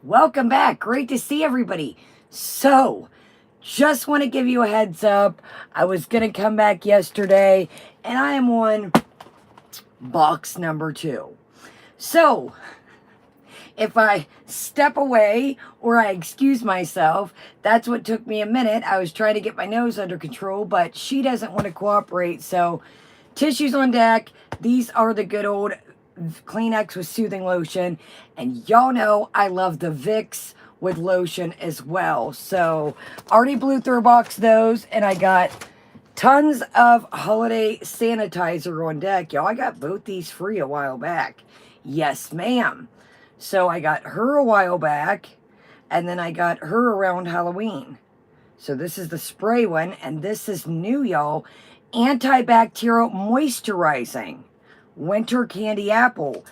Welcome back. Great to see everybody. So, just want to give you a heads up. I was going to come back yesterday, and I am on box number 2. So, if I step away or I excuse myself, that's what took me a minute. I was trying to get my nose under control, but she doesn't want to cooperate. So, tissues on deck. These are the good old Kleenex with soothing lotion. And y'all know I love the Vicks with lotion as well. So, already blew through a box of those, and I got tons of holiday sanitizer on deck. Y'all, I got both these free a while back. Yes, ma'am. So I got her a while back, and then I got her around Halloween. So this is the spray one, and this is new, y'all. Antibacterial moisturizing winter candy apple.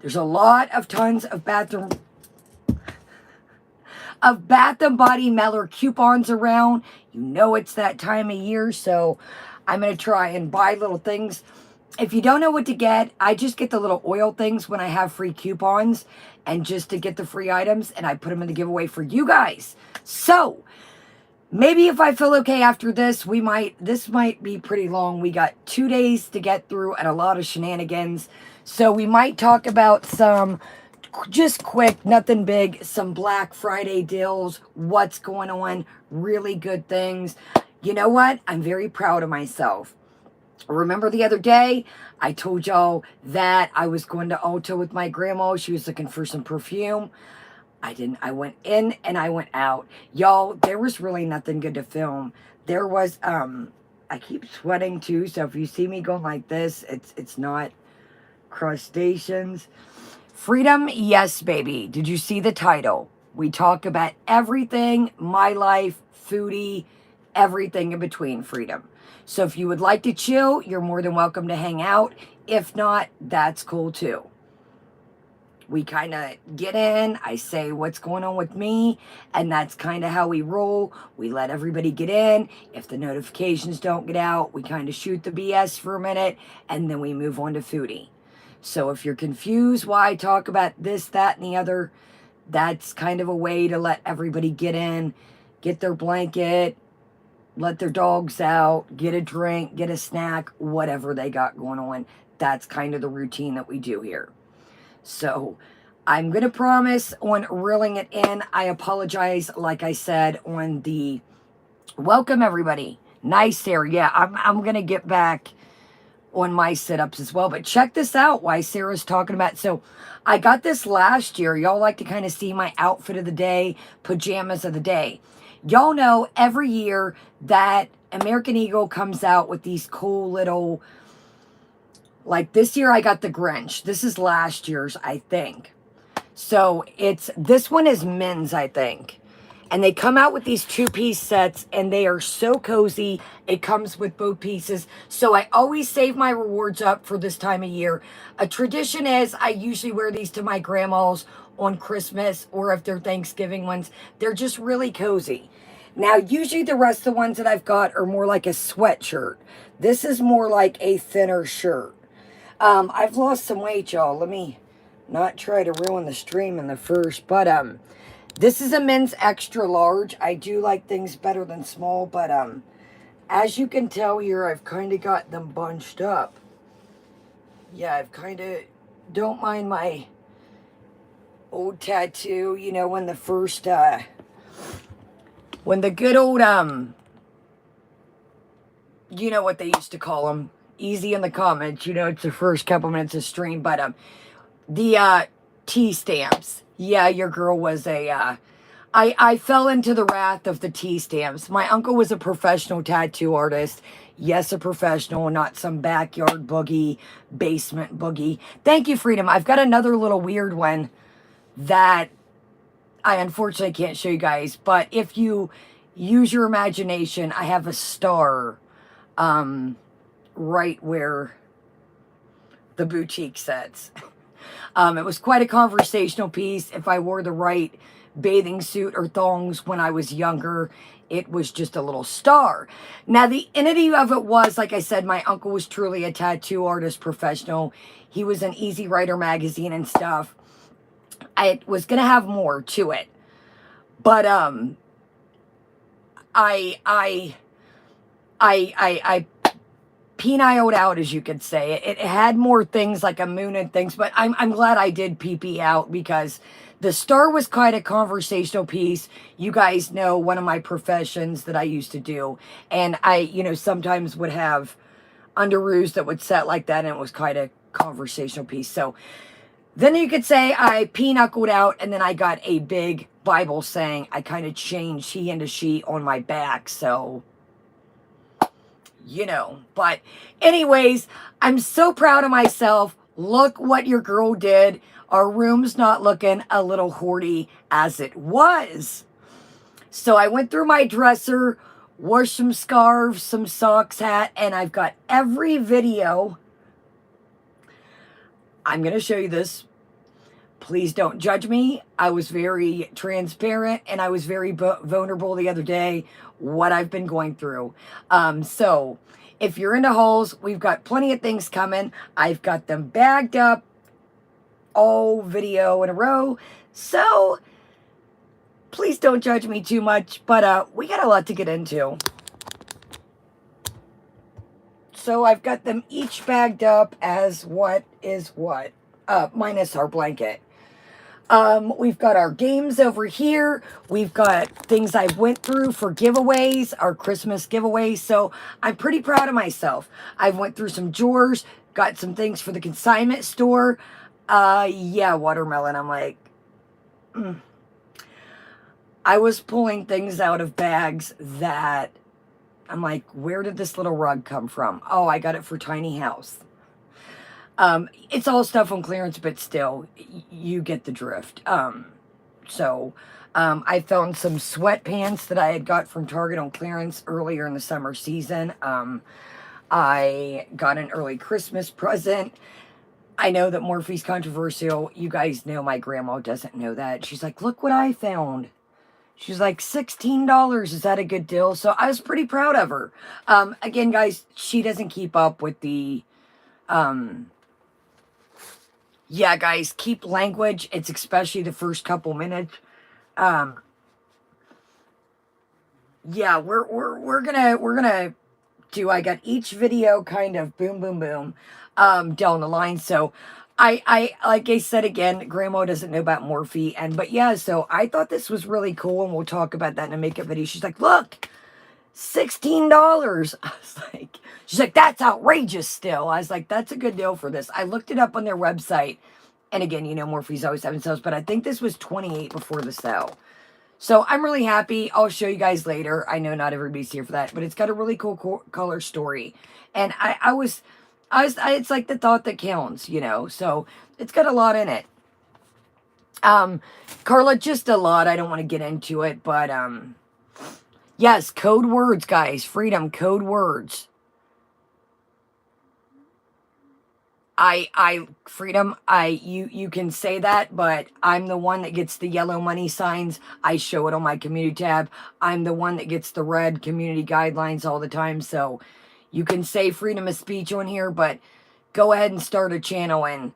There's a lot of tons of Bath and Body Mailer coupons around. You know it's that time of year, so I'm going to try and buy little things. If you don't know what to get, I just get the little oil things when I have free coupons, and just to get the free items, and I put them in the giveaway for you guys. So, maybe if I feel okay after this, this might be pretty long. We got 2 days to get through and a lot of shenanigans. So we might talk about some, just quick, nothing big, some Black Friday deals, what's going on, really good things. You know what? I'm very proud of myself. Remember the other day, I told y'all that I was going to Ulta with my grandma. She was looking for some perfume. I went in and I went out. Y'all, there was really nothing good to film. There was, I keep sweating too, so if you see me going like this, it's not crustaceans. Freedom, yes, baby. Did you see the title? We talk about everything, my life, foodie, everything in between, freedom. So if you would like to chill, you're more than welcome to hang out. If not, that's cool too. We kind of get in, I say what's going on with me, and that's kind of how we roll. We let everybody get in. If the notifications don't get out, we kind of shoot the BS for a minute, and then we move on to foodie. So if you're confused why I talk about this, that, and the other, that's kind of a way to let everybody get in, get their blanket, let their dogs out, get a drink, get a snack, whatever they got going on. That's kind of the routine that we do here. So I'm going to promise on reeling it in. I apologize, like I said, on the welcome everybody. Nice there. Yeah, I'm going to get back on my sit-ups as well. But check this out, why Sarah's talking about. So I got this last year. Y'all like to kind of see my outfit of the day, pajamas of the day. Y'all know every year that American Eagle comes out with these cool little, like this year I got the Grinch. This is last year's, I think. So this one is men's, I think. And they come out with these 2-piece sets, and they are so cozy. It comes with both pieces. So I always save my rewards up for this time of year. A tradition is I usually wear these to my grandma's on Christmas, or if they're Thanksgiving ones. They're just really cozy. Now, usually the rest of the ones that I've got are more like a sweatshirt. This is more like a thinner shirt. I've lost some weight, y'all. Let me not try to ruin the stream in the first, but this is a men's extra large. I do like things better than small, but as you can tell here, I've kind of got them bunched up. Yeah, I've kind of, don't mind my old tattoo, you know, when the first, when the good old, you know what they used to call them, easy in the comments, you know, it's the first couple minutes of stream, but the T-stamps. Yeah, your girl was a, I fell into the wrath of the T-stamps. My uncle was a professional tattoo artist. Yes, a professional, not some backyard boogie, basement boogie. Thank you, Freedom. I've got another little weird one that I unfortunately can't show you guys, but if you use your imagination, I have a star right where the boutique sits. It was quite a conversational piece. If I wore the right bathing suit or thongs when I was younger, it was just a little star. Now, the entity of it was, like I said, my uncle was truly a tattoo artist professional. He was an Easy Writer magazine and stuff. I was gonna have more to it, but I I I peniled out, as you could say. It had more things like a moon and things, but I'm glad I did PP out, because the star was quite a conversational piece. You guys know one of my professions that I used to do, and I, sometimes would have underoos that would set like that, and it was quite a conversational piece. So then you could say I pinochled out, and then I got a big Bible saying. I kind of changed he into she on my back, so but anyways, I'm so proud of myself. Look what your girl did. Our room's not looking a little hoardy as it was. So I went through my dresser, wore some scarves, some socks, hat, and I've got every video. I'm going to show you this. Please don't judge me. I was very transparent, and I was very vulnerable the other day, what I've been going through. So if you're into hauls, we've got plenty of things coming. I've got them bagged up, all video in a row. So please don't judge me too much, but we got a lot to get into. So I've got them each bagged up as what is what, minus our blanket. We've got our games over here. We've got things I went through for giveaways, our Christmas giveaways. So I'm pretty proud of myself. I went through some drawers, got some things for the consignment store. Yeah, watermelon. I'm like, I was pulling things out of bags that I'm like, where did this little rug come from? Oh, I got it for Tiny House. It's all stuff on clearance, but still, you get the drift. So I found some sweatpants that I had got from Target on clearance earlier in the summer season. I got an early Christmas present. I know that Morphe's controversial. You guys know my grandma doesn't know that. She's like, look what I found. She's like, $16. Is that a good deal? So I was pretty proud of her. Again, guys, she doesn't keep up with the... yeah, guys, keep language. It's especially the first couple minutes. Yeah, we're gonna do. I got each video kind of boom, boom, boom, down the line. So I like I said again, Grandma doesn't know about Morphe, but yeah. So I thought this was really cool, and we'll talk about that in a makeup video. She's like, look, $16. I was like, she's like, that's outrageous still. I was like, that's a good deal for this. I looked it up on their website. And again, Morphe's always having sales, but I think this was $28 before the sale. So I'm really happy. I'll show you guys later. I know not everybody's here for that, but it's got a really cool color story. And it's like the thought that counts, so it's got a lot in it. Carla, just a lot. I don't want to get into it, but, yes, code words, guys. Freedom, code words. Freedom, you can say that, but I'm the one that gets the yellow money signs. I show it on my community tab. I'm the one that gets the red community guidelines all the time. So you can say freedom of speech on here, but go ahead and start a channel and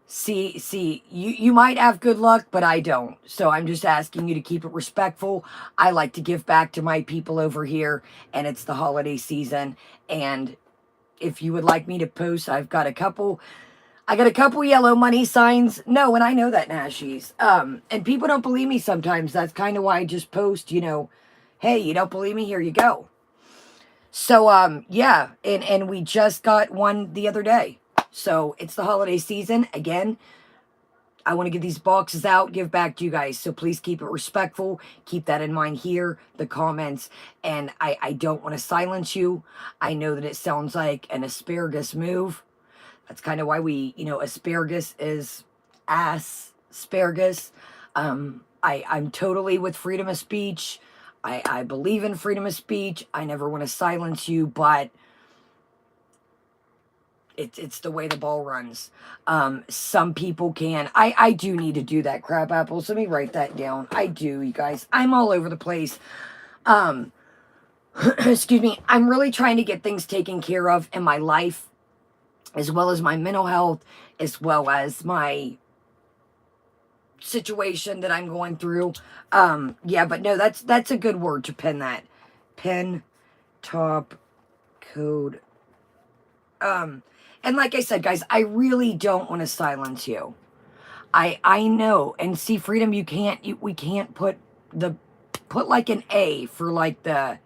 see, you might have good luck, but I don't. So I'm just asking you to keep it respectful. I like to give back to my people over here, and it's the holiday season, and if you would like me to post, I got a couple yellow money signs. No, and I know that, Nashies. And people don't believe me sometimes. That's kind of why I just post, hey, you don't believe me? Here you go. So, yeah, and we just got one the other day. So it's the holiday season. Again, I want to get these boxes out, give back to you guys. So please keep it respectful. Keep that in mind here, the comments. And I don't want to silence you. I know that it sounds like an asparagus move. That's kind of why we, asparagus is asparagus. I'm totally with freedom of speech. I believe in freedom of speech. I never want to silence you, but it's the way the ball runs. Some people can. I do need to do that, crab apples. Let me write that down. I do, you guys. I'm all over the place. Excuse me. I'm really trying to get things taken care of in my life, as well as my mental health, as well as my situation that I'm going through. Yeah, but no, that's a good word to pin that. Pin top code. And like I said, guys, I really don't want to silence you. I know. And see, Freedom, we can't put like an A for like the,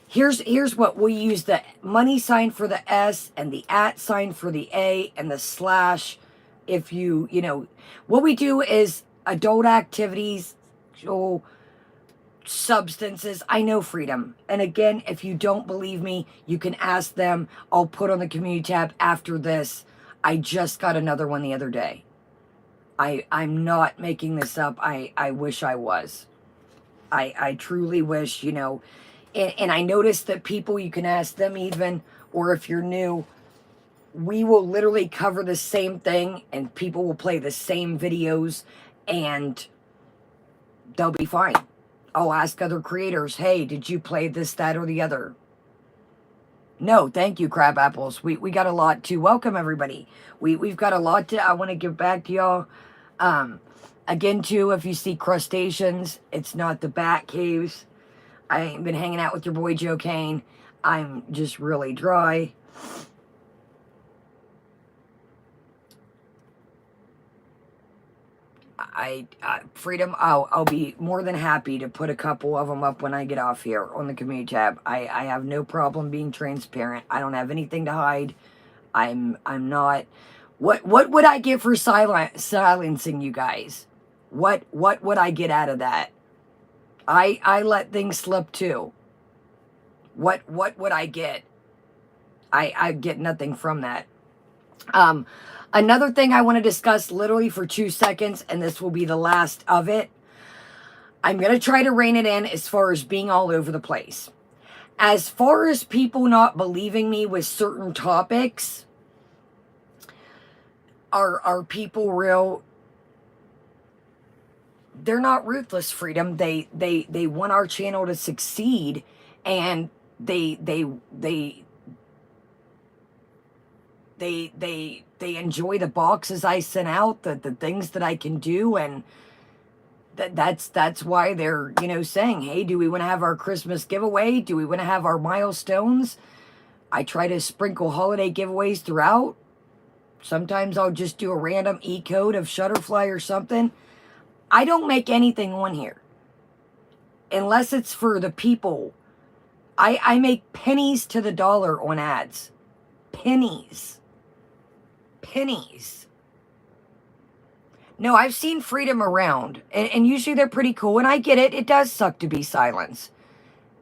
here's what we use: the money sign for the S and the @ sign for the A and the slash. If you know, what we do is adult activities, oh, substances. I know, Freedom. And again, if you don't believe me, you can ask them. I'll put on the community tab after this. I just got another one the other day. I'm not making this up. I wish I was. I truly wish, you know, and I noticed that people, you can ask them even, or if you're new, we will literally cover the same thing and people will play the same videos and they'll be fine. I'll ask other creators, hey, did you play this, that, or the other? No, thank you, Crab Apples. We got a lot to welcome, everybody. We've got a lot to, I want to give back to y'all. Again, too, if you see crustaceans, it's not the bat caves. I ain't been hanging out with your boy Joe Kane. I'm just really dry. Freedom, I'll be more than happy to put a couple of them up when I get off here on the community tab. I have no problem being transparent. I don't have anything to hide. I'm not. What would I get for silencing you guys? What would I get out of that? I let things slip too. What would I get? I get nothing from that. Another thing I want to discuss literally for 2 seconds, and this will be the last of it. I'm going to try to rein it in as far as being all over the place. As far as people not believing me with certain topics, are people real? They're not ruthless, Freedom. They want our channel to succeed, and they enjoy the boxes I sent out, the things that I can do, and that's why they're, you know, saying, hey, do we want to have our Christmas giveaway? Do we want to have our milestones? I try to sprinkle holiday giveaways throughout. Sometimes I'll just do a random e-code of Shutterfly or something. I don't make anything on here unless it's for the people. I make pennies to the dollar on ads. Pennies. No, I've seen Freedom around, and usually they're pretty cool, and I get it. It does suck to be silenced.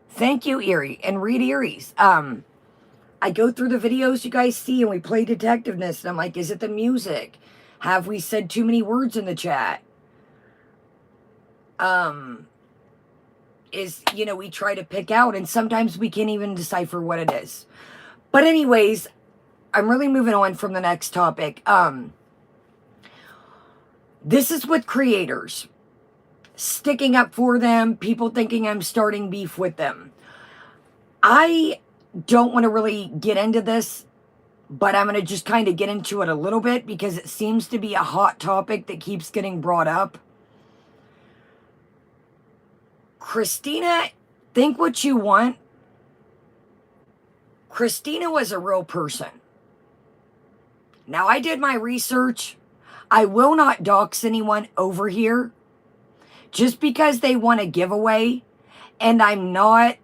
Thank you, Erie, and Read Eries. I go through the videos you guys see, and we play detectiveness, and I'm like, is it the music? Have we said too many words in the chat? You know, we try to pick out, and sometimes we can't even decipher what it is. But anyways, I'm really moving on from the next topic. This is with creators. Sticking up for them, people thinking I'm starting beef with them. I don't want to really get into this, but I'm going to just kind of get into it a little bit because it seems to be a hot topic that keeps getting brought up. Christina, think what you want. Christina was a real person. Now, I did my research. I will not dox anyone over here just because they want a giveaway, and I'm not.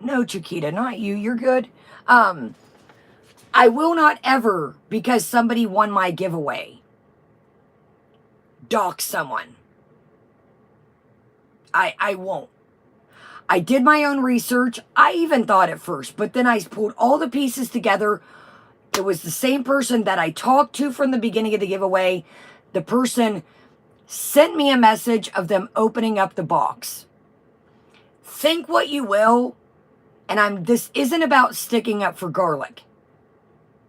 No, Chiquita, not you. You're good. I will not ever, because somebody won my giveaway, dox someone. I won't. I did my own research. I even thought at first, but then I pulled all the pieces together. It was the same person that I talked to from the beginning of the giveaway. The person sent me a message of them opening up the box. Think what you will, and this isn't about sticking up for garlic.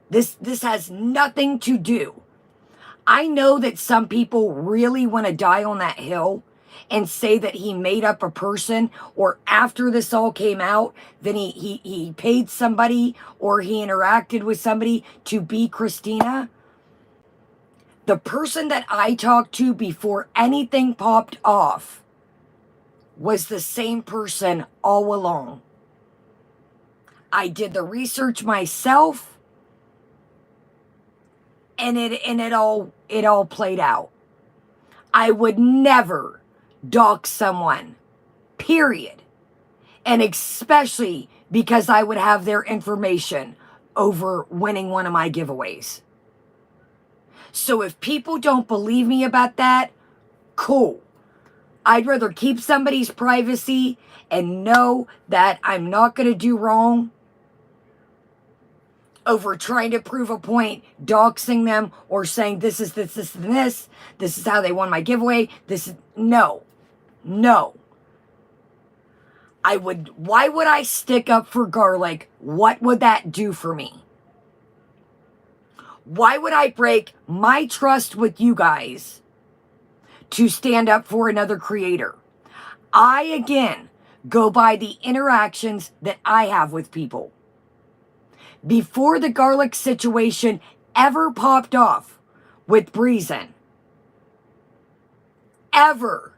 This has nothing to do. I know that some people really want to die on that hill and say that he made up a person, or after this all came out, then he paid somebody or he interacted with somebody to be Christina. The person that I talked to before anything popped off was the same person all along. I did the research myself, and it all played out. I would never dox someone, period. And especially because I would have their information over winning one of my giveaways. So if people don't believe me about that, cool. I'd rather keep somebody's privacy and know that I'm not going to do wrong over trying to prove a point, doxing them, or saying this is this, and this. This is how they won my giveaway. This is no. Why would I stick up for garlic? What would that do for me? Why would I break my trust with you guys to stand up for another creator? I, again, go by the interactions that I have with people. Before the garlic situation ever popped off with Breezin, ever,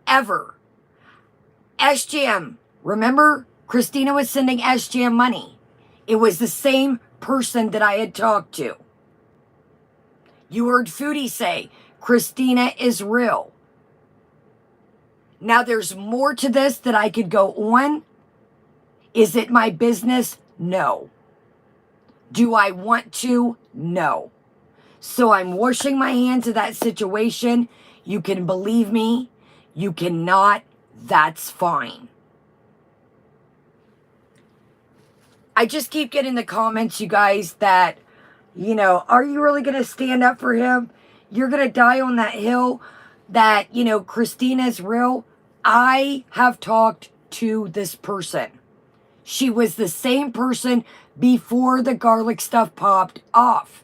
SGM, remember? Christina was sending SGM money. It was the same person that I had talked to. You heard Foodie say, Christina is real. Now there's more to this that I could go on. Is it my business? No. Do I want to? No. So I'm washing my hands of that situation. You can believe me. You cannot. That's fine. I just keep getting the comments, you guys, that, are you really going to stand up for him? You're going to die on that hill that, Christina's real. I have talked to this person. She was the same person before the garlic stuff popped off.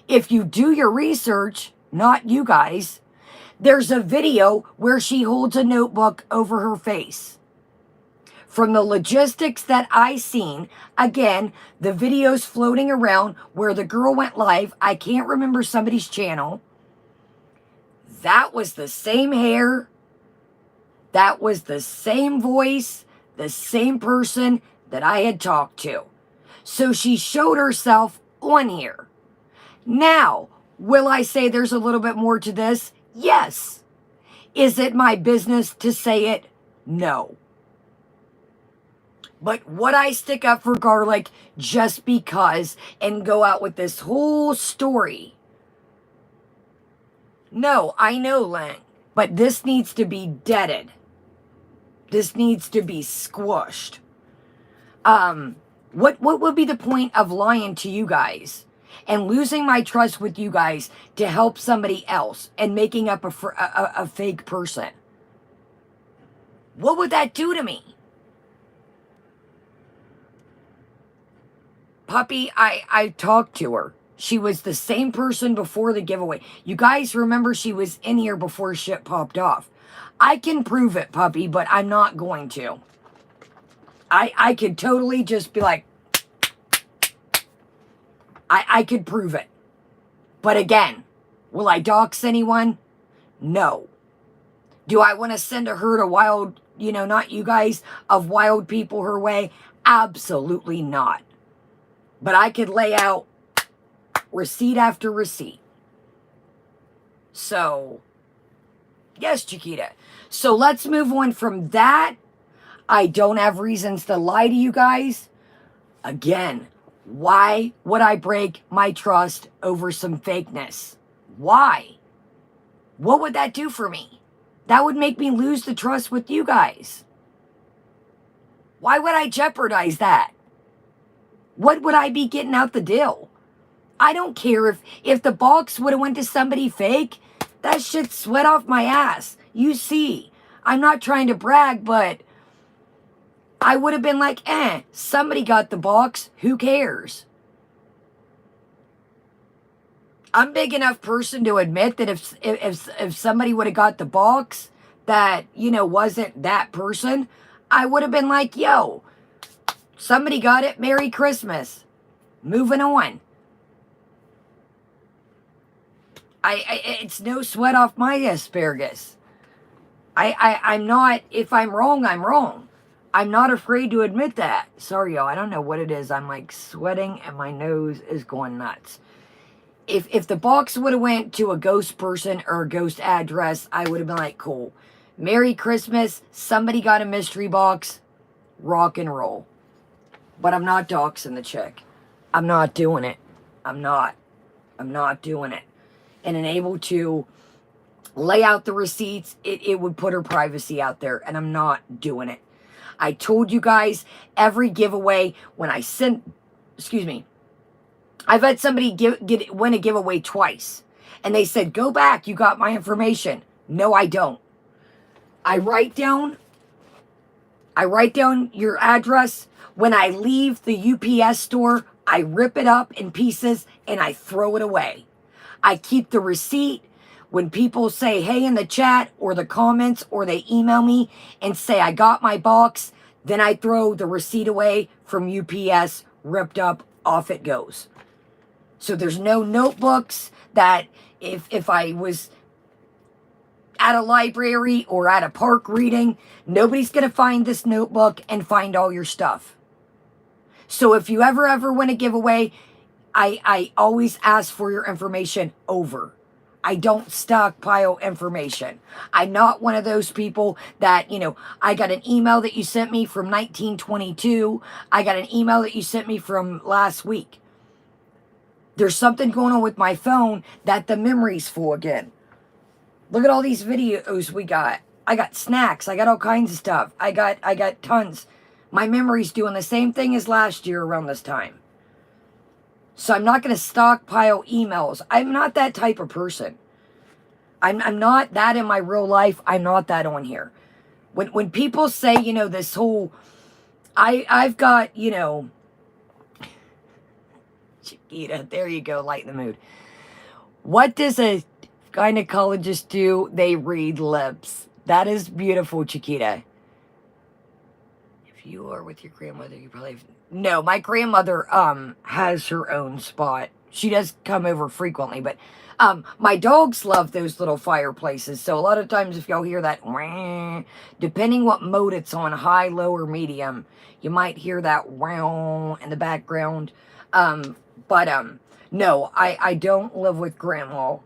If you do your research, not you guys, there's a video where she holds a notebook over her face. From the logistics that I seen, again, the videos floating around where the girl went live, I can't remember somebody's channel. That was the same hair. That was the same voice, the same person that I had talked to. So she showed herself on here. Now, will I say there's a little bit more to this? Yes. Is it my business to say it? No. But would I stick up for garlic just because and go out with this whole story? No, I know, Lang. But this needs to be deaded. This needs to be squashed. What would be the point of lying to you guys and losing my trust with you guys to help somebody else and making up a fake person? What would that do to me? Puppy, I talked to her. She was the same person before the giveaway. You guys remember she was in here before shit popped off. I can prove it, Puppy, but I'm not going to. I could totally just be like, I could prove it. But again, will I dox anyone? No. Do I want to send a herd of wild, not you guys, of wild people her way? Absolutely not. But I could lay out receipt after receipt. So, yes, Chiquita. So let's move on from that. I don't have reasons to lie to you guys. Again, why would I break my trust over some fakeness? Why? What would that do for me? That would make me lose the trust with you guys. Why would I jeopardize that? What would I be getting out the deal? I don't care if the box would have went to somebody fake. That shit's sweat off my ass. You see, I'm not trying to brag, but I would have been like, somebody got the box. Who cares? I'm a big enough person to admit that if somebody would have got the box that, wasn't that person, I would have been like, yo, somebody got it. Merry Christmas. Moving on. It's no sweat off my asparagus. I'm not, if I'm wrong, I'm wrong. I'm not afraid to admit that. Sorry, y'all, I don't know what it is. I'm like sweating and my nose is going nuts. If the box would have went to a ghost person or a ghost address, I would have been like, cool. Merry Christmas. Somebody got a mystery box. Rock and roll. But I'm not doxing the chick. I'm not doing it. I'm not doing it. And able to lay out the receipts, it would put her privacy out there. And I'm not doing it. I told you guys every giveaway when I sent, excuse me, I've had somebody win a giveaway twice. And they said, go back, you got my information. No, I don't. I write down your address. When I leave the UPS store, I rip it up in pieces and I throw it away. I keep the receipt. When people say, hey, in the chat or the comments, or they email me and say, I got my box, then I throw the receipt away from UPS, ripped up, off it goes. So there's no notebooks that if I was at a library or at a park reading, nobody's going to find this notebook and find all your stuff. So if you ever win a giveaway, I always ask for your information over. I don't stockpile information. I'm not one of those people that, I got an email that you sent me from 1922. I got an email that you sent me from last week. There's something going on with my phone that the memory's full again. Look at all these videos we got. I got snacks. I got all kinds of stuff. I got tons. My memory's doing the same thing as last year around this time. So I'm not going to stockpile emails. I'm not that type of person. I'm not that in my real life. I'm not that on here. When people say, this whole, I've got, Chiquita, there you go, lighten the mood. What does a gynecologist do? They read lips. That is beautiful, Chiquita. If you are with your grandmother, you probably have... No, my grandmother has her own spot. She does come over frequently, but my dogs love those little fireplaces. So a lot of times if y'all hear that, depending what mode it's on, high, low, or medium, you might hear that wow in the background. No, I don't live with Grandma.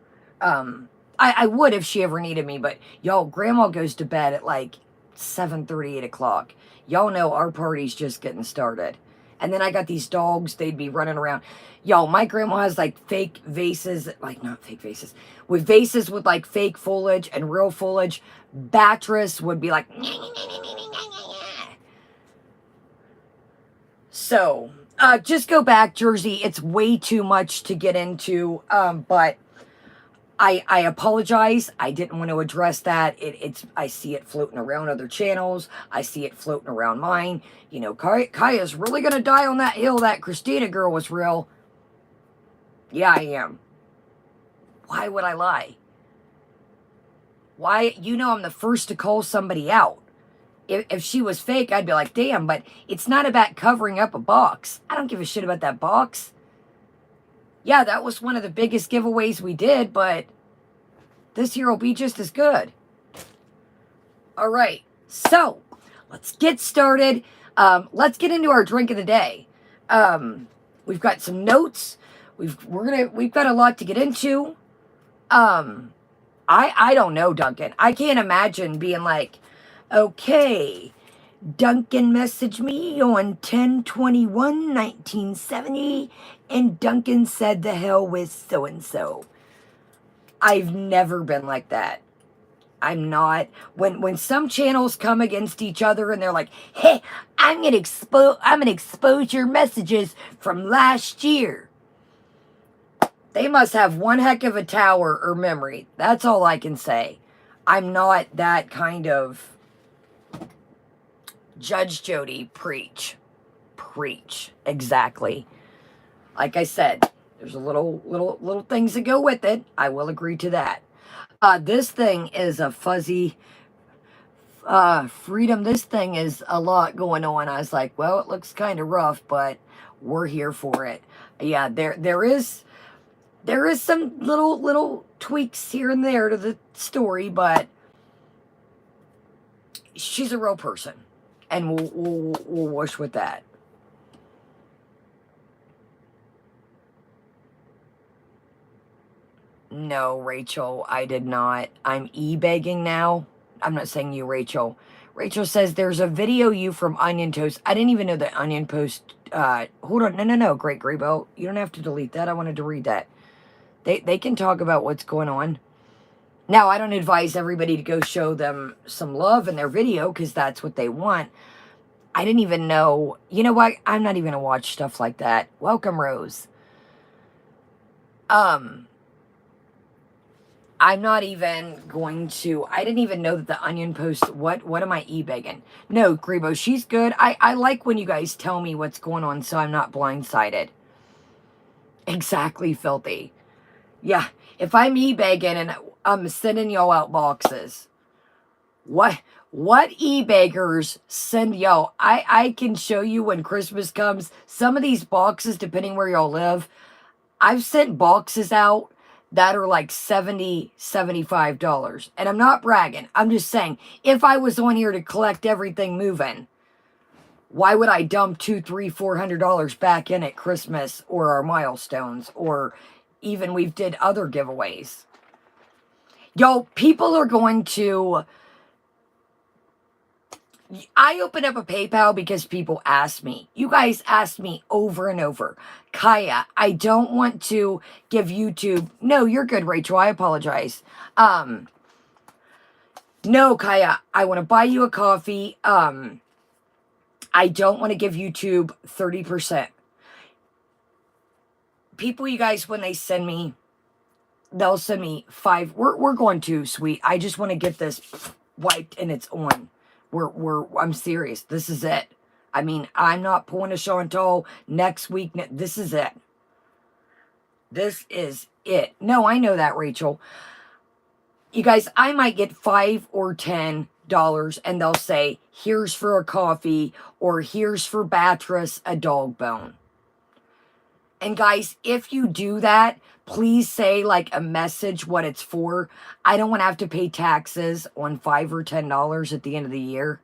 I would if she ever needed me, but y'all, Grandma goes to bed at like 7:30, 8 o'clock. Y'all know our party's just getting started. And then I got these dogs, they'd be running around. Y'all, my grandma has like fake vases, like not fake vases, with vases with like fake foliage and real foliage. Beatrice would be like, so, just go back, Jersey. It's way too much to get into, but I apologize. I didn't want to address that. I see it floating around other channels. I see it floating around mine. Kaya's really going to die on that hill. That Christina girl was real. Yeah, I am. Why would I lie? Why? I'm the first to call somebody out. If she was fake, I'd be like, damn, but it's not about covering up a box. I don't give a shit about that box. Yeah, that was one of the biggest giveaways we did, but this year will be just as good. All right, so let's get started. Let's get into our drink of the day. We've got some notes. We've got a lot to get into. I don't know, Duncan. I can't imagine being like, okay, Duncan messaged me on 10/21/1970, and Duncan said the hell with so-and-so. I've never been like that. I'm not. When some channels come against each other and they're like, hey, I'm gonna expose your messages from last year. They must have one heck of a tower or memory. That's all I can say. I'm not that kind of... Judge Jody, preach. Preach. Exactly. Like I said, there's a little things that go with it. I will agree to that. This thing is a fuzzy freedom. This thing is a lot going on. I was like, well, it looks kind of rough, but we're here for it. Yeah, there is There is some little tweaks here and there to the story, but she's a real person, and we'll wish with that. No, Rachel, I did not. I'm e-begging now. I'm not saying you, Rachel. Rachel says there's a video you from Onion Toast. I didn't even know that Onion Post. Hold on, no, Great Grebo. You don't have to delete that. I wanted to read that. They can talk about what's going on. Now, I don't advise everybody to go show them some love in their video because that's what they want. I didn't even know. You know what? I'm not even going to watch stuff like that. Welcome, Rose. I'm not even going to. I didn't even know that the Onion Post. What am I e-begging? No, Grebo, she's good. I like when you guys tell me what's going on so I'm not blindsided. Exactly, Filthy. Yeah, if I'm e-begging and I'm sending y'all out boxes, what e-beggars send y'all? I can show you when Christmas comes. Some of these boxes, depending where y'all live, I've sent boxes out that are like $70, $75. And I'm not bragging. I'm just saying, if I was on here to collect everything moving, why would I dump $200, $300, $400 back in at Christmas or our milestones, or even we've did other giveaways? Yo, people are going to... I open up a PayPal because people ask me. You guys ask me over and over. Kaya, I don't want to give YouTube... No, you're good, Rachel. I apologize. No, Kaya, I want to buy you a coffee. I don't want to give YouTube 30%. People, you guys, when they send me, they'll send me 5. We're going to, sweet. I just want to get this wiped and it's on. I'm serious. This is it. I mean, I'm not pulling a show until next week. This is it. This is it. No, I know that, Rachel. You guys, I might get $5 or $10 and they'll say, here's for a coffee, or here's for Batress a dog bone. And guys, if you do that, please say like a message what it's for. I don't want to have to pay taxes on $5 or $10 at the end of the year.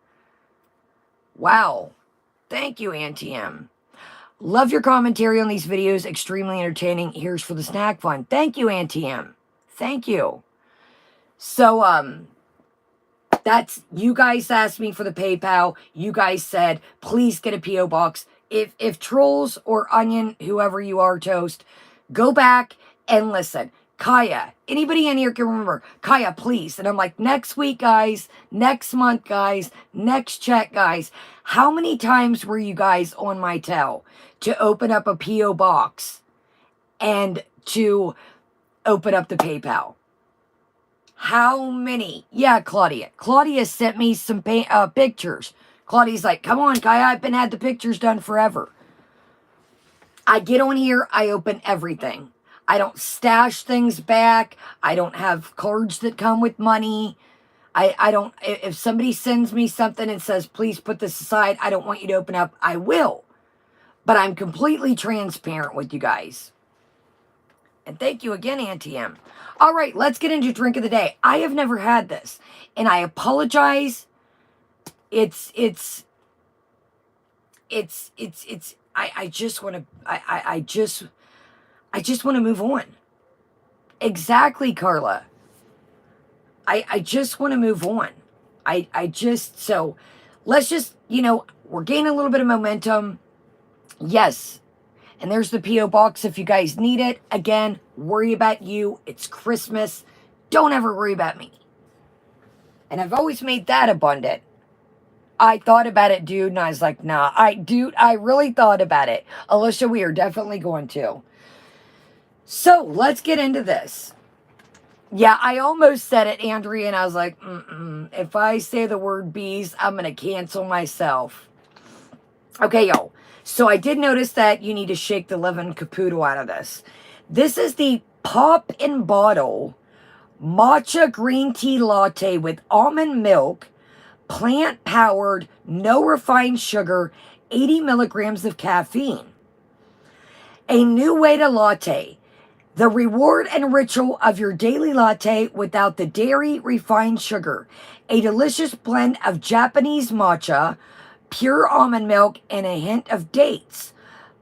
Wow. Thank you, Auntie M. Love your commentary on these videos. Extremely entertaining. Here's for the snack fund. Thank you, Auntie M. Thank you. So, that's, you guys asked me for the PayPal. You guys said, please get a P.O. box. If Trolls or Onion, whoever you are, Toast, go back and listen. Kaya, anybody in here can remember, Kaya, please. And I'm like, next week, guys, next month, guys, next check, guys. How many times were you guys on my tail to open up a P.O. box and to open up the PayPal? How many? Yeah, Claudia. Claudia sent me some pictures. Claudia's like, come on, Kaya, I've been had the pictures done forever. I get on here, I open everything. I don't stash things back. I don't have cards that come with money. I don't, if somebody sends me something and says, please put this aside, I don't want you to open up, I will. But I'm completely transparent with you guys. And thank you again, Auntie M. All right, let's get into drink of the day. I have never had this, and I apologize. I just want to, I just want to move on. Exactly, Carla. I just want to move on. So let's just, we're gaining a little bit of momentum. Yes. And there's the P.O. box if you guys need it. Again, worry about you. It's Christmas. Don't ever worry about me. And I've always made that abundant. I thought about it, dude, and I was like, nah. I really thought about it. Alicia, we are definitely going to. So, let's get into this. Yeah, I almost said it, Andrea, and I was like, if I say the word bees, I'm going to cancel myself. Okay, y'all. So I did notice that you need to shake the living capoodle out of this. This is the Pop in Bottle Matcha Green Tea Latte with almond milk, plant-powered, no refined sugar, 80 milligrams of caffeine. A new way to latte. The reward and ritual of your daily latte without the dairy, refined sugar. A delicious blend of Japanese matcha, pure almond milk, and a hint of dates.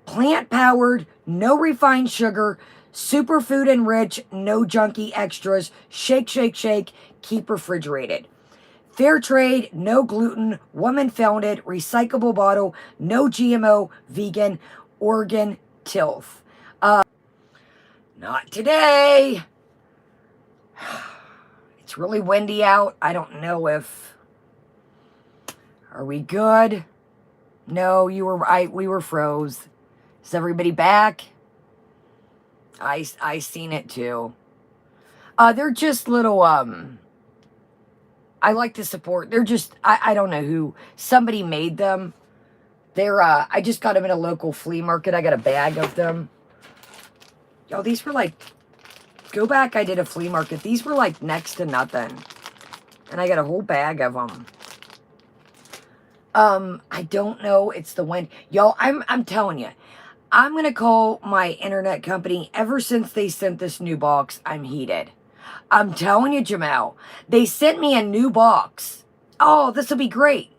Plant-powered, no refined sugar, superfood enriched, no junky extras. Shake, shake, shake. Keep refrigerated. Fair trade, no gluten, woman-founded, recyclable bottle, no GMO, vegan, organ, tilth. Not today. It's really windy out. I don't know if... Are we good? No, you were right. We were froze. Is everybody back? I seen it too. They're just little, I like to support. They're just, I don't know who. Somebody made them. They're, I just got them in a local flea market. I got a bag of them. Yo, these were like, go back, I did a flea market. These were like next to nothing. And I got a whole bag of them. I don't know. It's the wind. Y'all, I'm telling you. I'm going to call my internet company. Ever since they sent this new box, I'm heated. I'm telling you, Jamal. They sent me a new box. Oh, this will be great.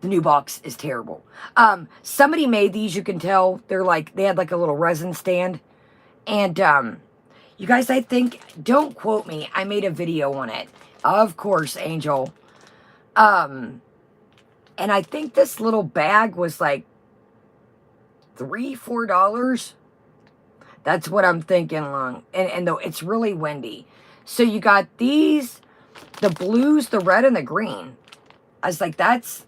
The new box is terrible. Somebody made these, you can tell. They're like, they had like a little resin stand. And, you guys, I think, don't quote me. I made a video on it. Of course, Angel. And I think this little bag was like $3-4. That's what I'm thinking long. And though it's really windy. So you got these, the blues, the red, and the green. I was like, that's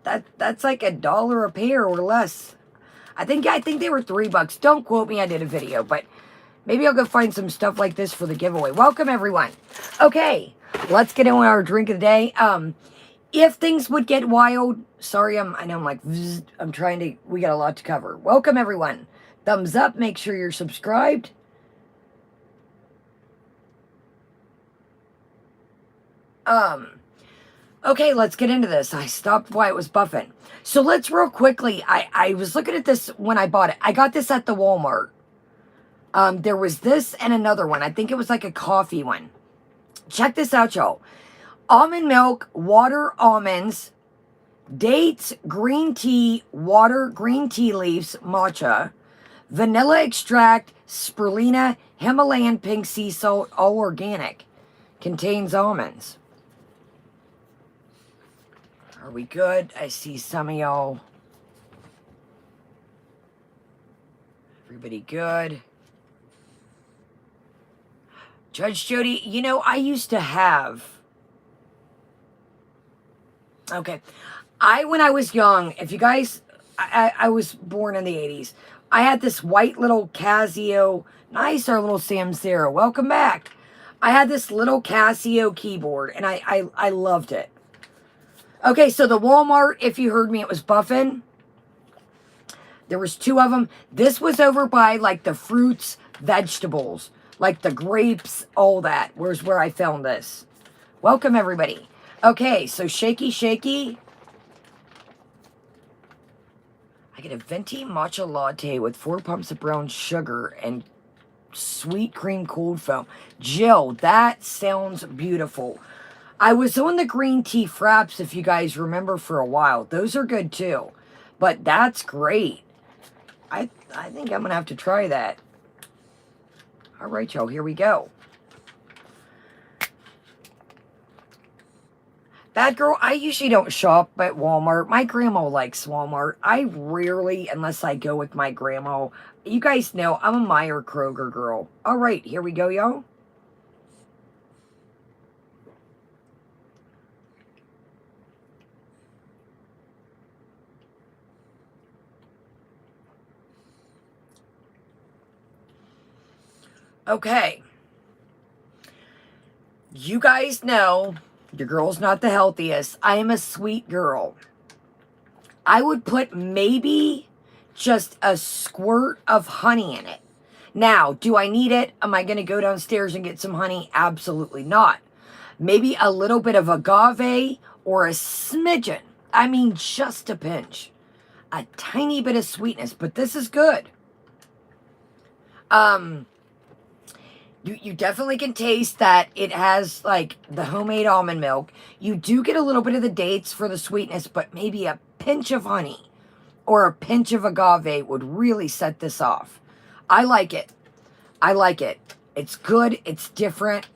like $1 a pair or less. I think they were $3. Don't quote me, I did a video, but maybe I'll go find some stuff like this for the giveaway. Welcome everyone. Okay, let's get into our drink of the day. If things would get wild, sorry, I know I'm like, I'm trying to, we got a lot to cover. Welcome everyone. Thumbs up, make sure you're subscribed. Okay, let's get into this. I stopped while it was buffing. So let's real quickly, I was looking at this when I bought it. I got this at the Walmart. There was this and another one. I think it was like a coffee one. Check this out, y'all. Almond milk, water, almonds, dates, green tea, water, green tea leaves, matcha, vanilla extract, spirulina, Himalayan pink sea salt, all organic. Contains almonds. Are we good? I see some of y'all. Everybody good? Judge Jody, you know, I used to have... Okay. When I was young, if you guys, I was born in the 80s. I had this white little Casio, nice, our little Samsara. Welcome back. I had this little Casio keyboard, and I loved it. Okay, so the Walmart, if you heard me, it was buffing. There was 2 of them. This was over by, like, the fruits, vegetables, like the grapes, all that. Where's where I found this. Welcome, everybody. Okay, so shaky, shaky. I get a venti matcha latte with 4 pumps of brown sugar and sweet cream cold foam. Jill, that sounds beautiful. I was on the green tea fraps, if you guys remember, for a while. Those are good too. But that's great. I think I'm going to have to try that. All right, y'all, here we go. Bad girl, I usually don't shop at Walmart. My grandma likes Walmart. I rarely, unless I go with my grandma. You guys know, I'm a Meyer Kroger girl. All right, here we go, y'all. Okay. You guys know... Your girl's not the healthiest. I am a sweet girl. I would put maybe just a squirt of honey in it. Now, do I need it? Am I going to go downstairs and get some honey? Absolutely not. Maybe a little bit of agave or a smidgen. I mean, just a pinch. A tiny bit of sweetness, but this is good. Um, you definitely can taste that it has like the homemade almond milk. You do get a little bit of the dates for the sweetness, but maybe a pinch of honey or a pinch of agave would really set this off. I like it. I like it. It's good. It's different.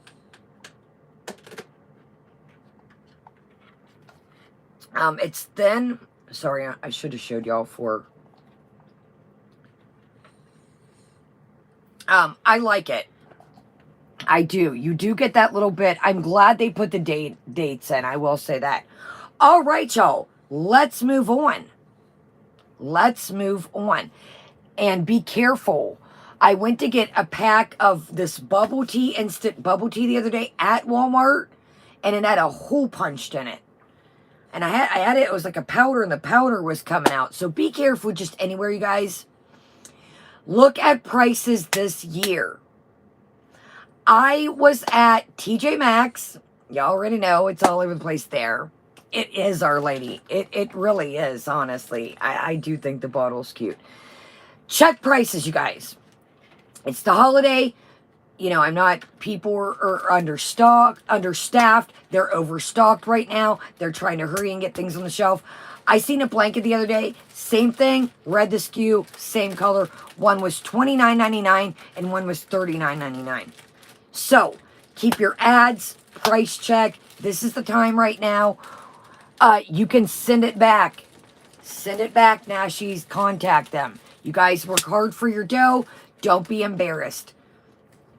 It's thin. Sorry, I should have showed y'all for. I like it. I do. You do get that little bit. I'm glad they put the dates in. I will say that. All right, y'all. Let's move on. Let's move on. And be careful. I went to get a pack of this bubble tea, instant bubble tea the other day at Walmart, and it had a hole punched in it. And I had it was like a powder, and the powder was coming out. So be careful just anywhere, you guys. Look at prices this year. I was at TJ Maxx. Y'all already know it's all over the place there. It is Our Lady. It really is, honestly. I do think the bottle's cute. Check prices, you guys. It's the holiday. You know, I'm not, people are understaffed. They're overstocked right now. They're trying to hurry and get things on the shelf. I seen a blanket the other day. Same thing. Read the SKU. Same color. One was $29.99 and one was $39.99. So, keep your ads, price check. This is the time right now. You can send it back. Send it back, Nashies. Contact them. You guys work hard for your dough. Don't be embarrassed.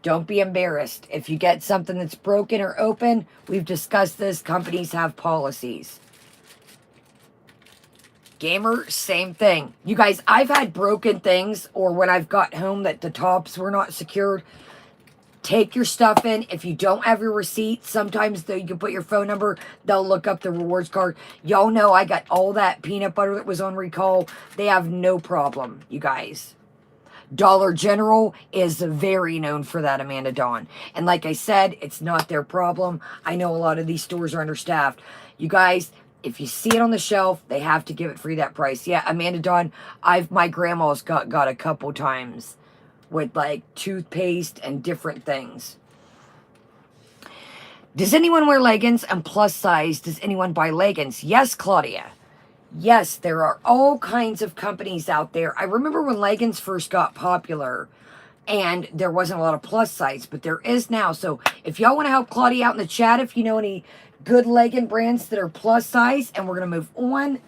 Don't be embarrassed. If you get something that's broken or open, we've discussed this. Companies have policies. Gamer, same thing. You guys, I've had broken things, or when I've got home that the tops were not secured. Take your stuff in. If you don't have your receipt, sometimes you can put your phone number. They'll look up the rewards card. Y'all know I got all that peanut butter that was on recall. They have no problem, you guys. Dollar General is very known for that, Amanda Dawn. And like I said, it's not their problem. I know a lot of these stores are understaffed. You guys, if you see it on the shelf, they have to give it free that price. Yeah, Amanda Dawn, my grandma's got a couple times with like toothpaste and different things. Does anyone wear leggings? And plus size, does anyone buy leggings? Yes, Claudia. Yes, there are all kinds of companies out there. I remember when leggings first got popular and there wasn't a lot of plus size, but there is now. So if y'all want to help Claudia out in the chat, if you know any good legging brands that are plus size, and we're going to move on.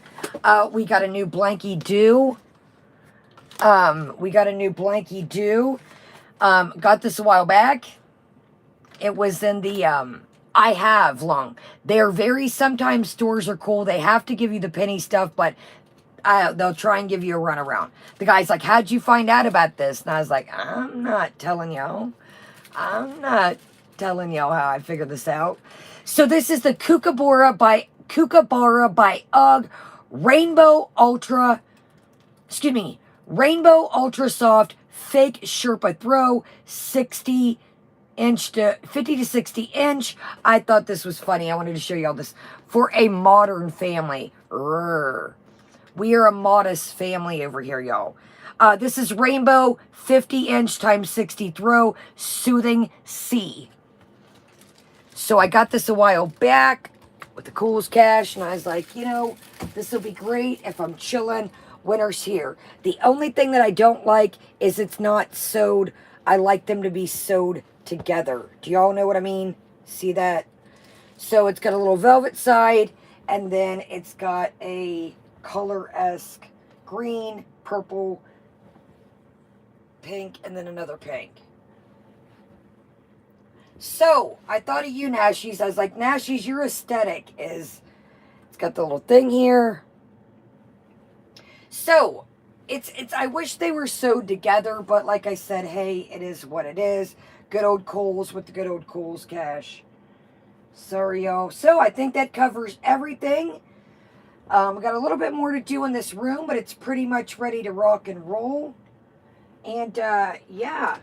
We got a new Blanky Do. Got this a while back. It was in the, I have long. They're very, sometimes stores are cool. They have to give you the penny stuff, but they'll try and give you a runaround. The guy's like, how'd you find out about this? And I was like, I'm not telling y'all. I'm not telling y'all how I figured this out. So this is the Kookaburra by UGG Rainbow Ultra Soft Fake Sherpa Throw 50 to 60 inch. I thought this was funny. I wanted to show y'all this for a modern family. We are a modest family over here, y'all. This is Rainbow 50 inch times 60 throw Soothing C. So I got this a while back with the Cool's Cash, and I was like, you know, this will be great if I'm chilling. Winter's here. The only thing that I don't like is it's not sewed. I like them to be sewed together. Do y'all know what I mean? See that? So it's got a little velvet side, and then it's got a color-esque green, purple, pink, and then another pink. So I thought of you, Nashies. I was like, Nashies, your aesthetic is, it's got the little thing here. So I wish they were sewed together, but like I said, hey, it is what it is. Good old Kohl's with the good old Kohl's Cash. Sorry, y'all. So I think that covers everything. We got a little bit more to do in this room, but it's pretty much ready to rock and roll. And yeah,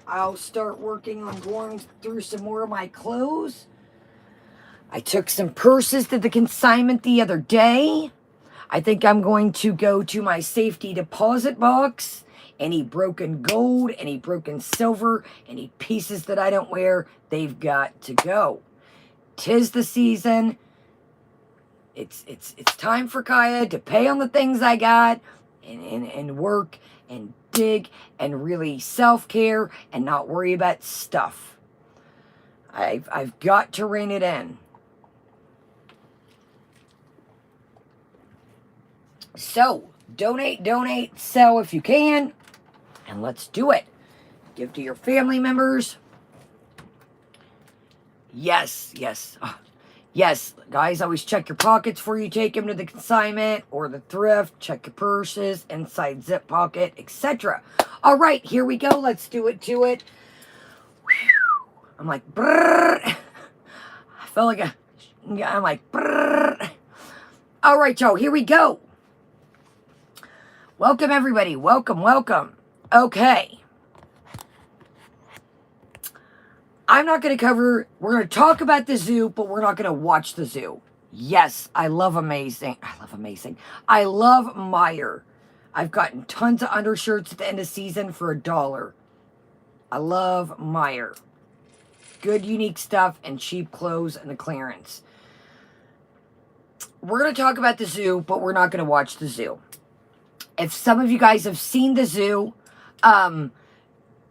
I'll start working on going through some more of my clothes. I took some purses to the consignment the other day. I think I'm going to go to my safety deposit box Any broken gold, any broken silver, any pieces that I don't wear, they've got to go. 'Tis the season. It's time for Kaya to pay on the things I got and work and dig and really self-care and not worry about stuff. I've got to rein it in. So, donate, sell if you can, and let's do it. Give to your family members. Yes. Yes, guys, always check your pockets before you take them to the consignment or the thrift. Check your purses, inside zip pocket, etc. All right, here we go. Let's do it to it. I'm like, brrr. I feel like I'm like, brrr. All right, y'all, here we go. Welcome, everybody. Welcome. Okay. I'm not going to cover, we're going to talk about the zoo, but we're not going to watch the zoo. Yes, I love Amazing. I love Meyer. I've gotten tons of undershirts at the end of season for $1. I love Meyer. Good, unique stuff and cheap clothes and the clearance. We're going to talk about the zoo, but we're not going to watch the zoo. If some of you guys have seen the zoo,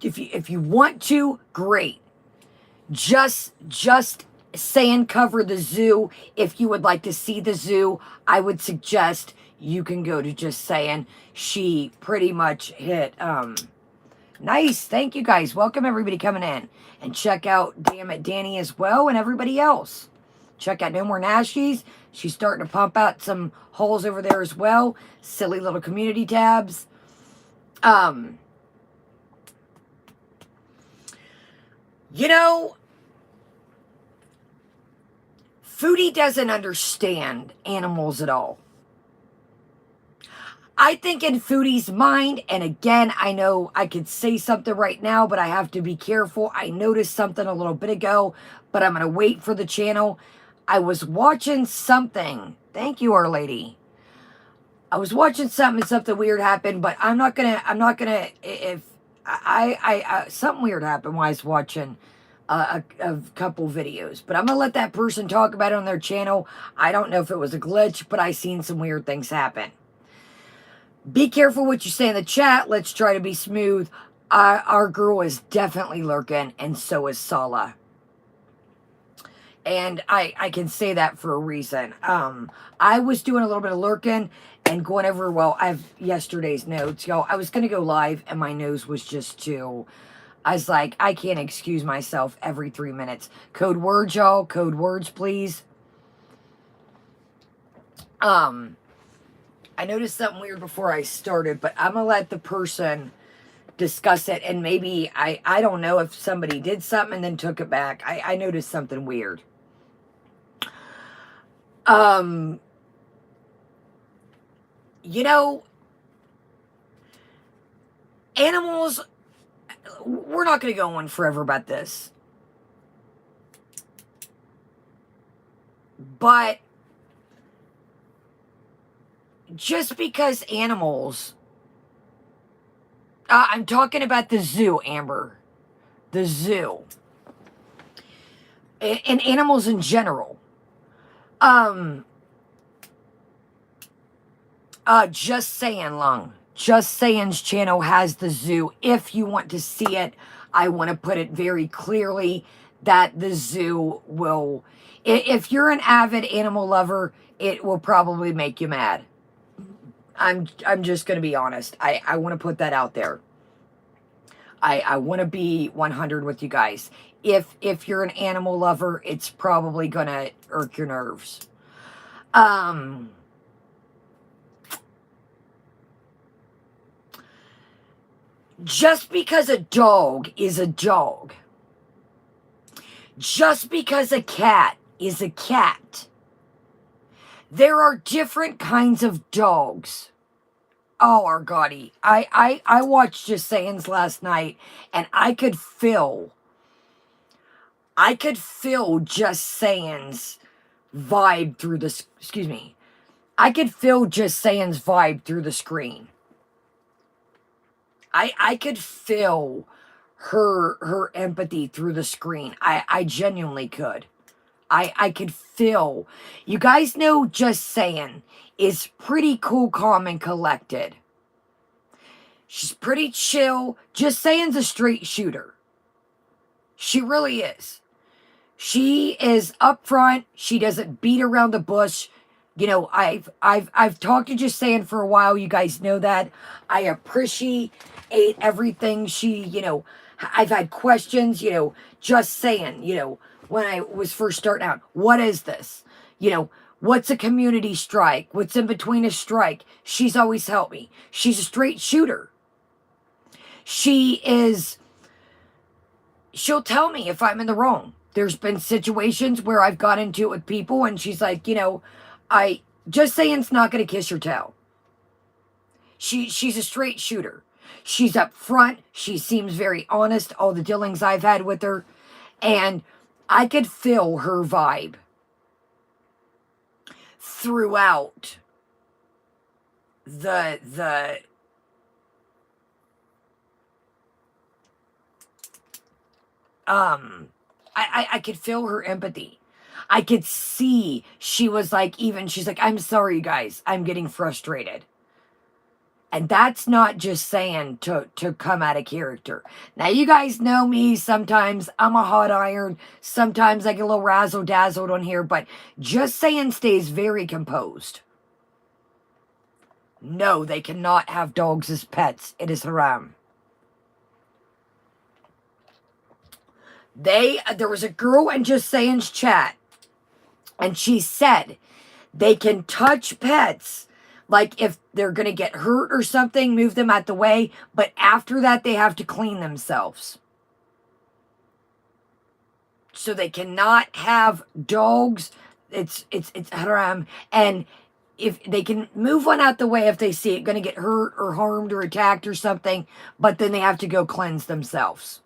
if you want to, great. Just saying cover the zoo. If you would like to see the zoo, I would suggest you can go to Just Saying. She pretty much hit, nice. Thank you guys. Welcome everybody coming in. And check out Damn It Danny as well and everybody else. Check out No More Nashies. She's starting to pump out some holes over there as well. Silly little community tabs. You know, Foodie doesn't understand animals at all. I think in Foodie's mind, and again, I know I could say something right now, but I have to be careful. I noticed something a little bit ago, but I'm going to wait for the channel. I was watching something. Thank you, Our Lady. I was watching something weird happened, but I'm not gonna, if something weird happened while I was watching a couple videos, but I'm gonna let that person talk about it on their channel. I don't know if it was a glitch, but I seen some weird things happen. Be careful what you say in the chat. Let's try to be smooth. Our girl is definitely lurking, and so is Sala. And I can say that for a reason. I was doing a little bit of lurking and going over, well, I have yesterday's notes. Y'all, I was going to go live and my nose was just too, I was like, I can't excuse myself every 3 minutes. Code words, y'all. Code words, please. I noticed something weird before I started, but I'm going to let the person discuss it. And maybe, I don't know if somebody did something and then took it back. I noticed something weird. You know, animals, we're not going to go on forever about this. But just because animals, I'm talking about the zoo, Amber. The zoo. And animals in general. Just Saying, Lung. Just Saying's channel has the zoo. If you want to see it, I want to put it very clearly that the zoo will, if you're an avid animal lover, it will probably make you mad. I'm just going to be honest. I want to put that out there. I want to be 100 with you guys. If you're an animal lover, it's probably going to irk your nerves. Just because a dog is a dog, just because a cat is a cat, there are different kinds of dogs. Oh, Argotti. I watched Just Sayings last night, and I could feel Just Sayings vibe through the, excuse me. I could feel Just Sayings vibe through the screen. I could feel her empathy through the screen. I genuinely could. I could feel. You guys know Just Saying is pretty cool, calm, and collected. She's pretty chill. Just Saying's a straight shooter. She really is. She is upfront. She doesn't beat around the bush. You know, I've talked to Just Saying for a while. You guys know that. I appreciate everything I've had questions, Just Saying, when I was first starting out. What is this? What's a community strike? What's in between a strike? She's always helped me. She's a straight shooter. She'll tell me if I'm in the wrong. There's been situations where I've got into it with people and she's like, I Just Saying's not going to kiss your tail. She's a straight shooter. She's up front. She seems very honest, all the dealings I've had with her. And I could feel her vibe throughout the I could feel her empathy. I could see she's like, I'm sorry, guys, I'm getting frustrated. And that's not Just Saying to come out of character. Now, you guys know me. Sometimes I'm a hot iron. Sometimes I get a little razzle-dazzled on here. But Just Saying stays very composed. No, they cannot have dogs as pets. It is haram. There was a girl in Just Saying's chat. And she said they can touch pets. Like if they're going to get hurt or something, move them out the way. But after that, they have to clean themselves. So they cannot have dogs. It's haram. And if they can move one out the way if they see it going to get hurt or harmed or attacked or something. But then they have to go cleanse themselves.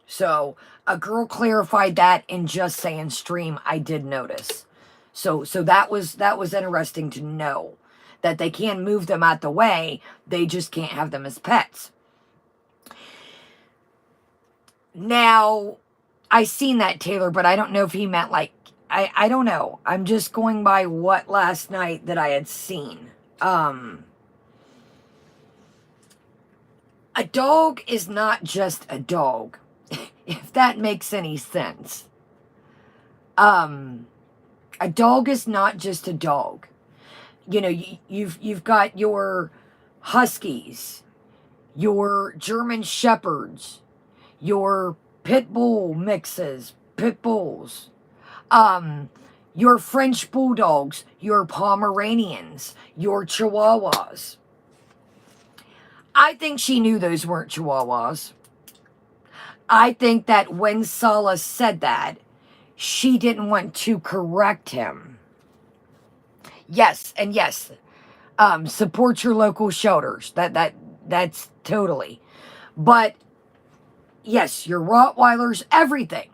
So a girl clarified that in Just Saying stream. I did notice. So that was interesting to know that they can move them out the way. They just can't have them as pets. Now, I seen that, Taylor, but I don't know if he meant like, I don't know. I'm just going by what last night that I had seen. A dog is not just a dog, if that makes any sense. A dog is not just a dog. You've got your huskies, your German shepherds, your pit bull mixes, pit bulls, your French bulldogs, your Pomeranians, your Chihuahuas. I think she knew those weren't Chihuahuas. I think that when Sala said that, she didn't want to correct him. Yes, and yes, support your local shelters. That's totally. But yes, your Rottweilers, everything.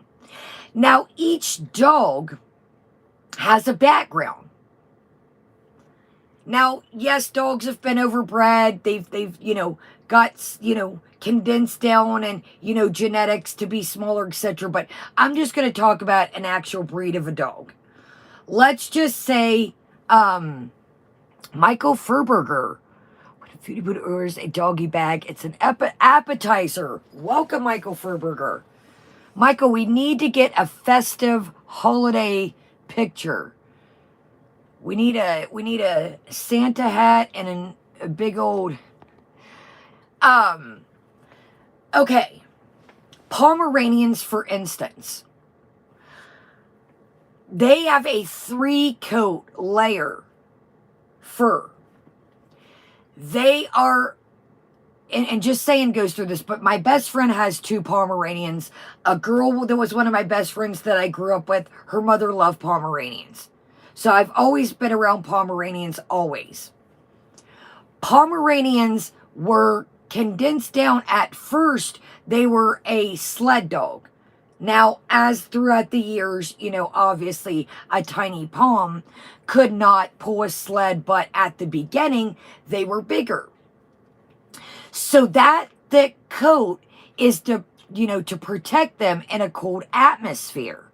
Now, each dog has a background. Now, yes, dogs have been overbred. They've got, condensed down and, genetics to be smaller, etc. But I'm just going to talk about an actual breed of a dog. Let's just say Michael Furberger. When a Foodie Buddha orders a doggy bag, it's an appetizer. Welcome, Michael Furberger. Michael, we need to get a festive holiday picture. We need a Santa hat and a big old... Okay. Pomeranians, for instance. They have a 3-coat layer fur. They are... And Just Saying goes through this, but my best friend has 2 Pomeranians. A girl that was one of my best friends that I grew up with, her mother loved Pomeranians. So I've always been around Pomeranians, always. Pomeranians were condensed down. At first, they were a sled dog. Now, as throughout the years, obviously a tiny Pom could not pull a sled, but at the beginning, they were bigger. So that thick coat is to, to protect them in a cold atmosphere.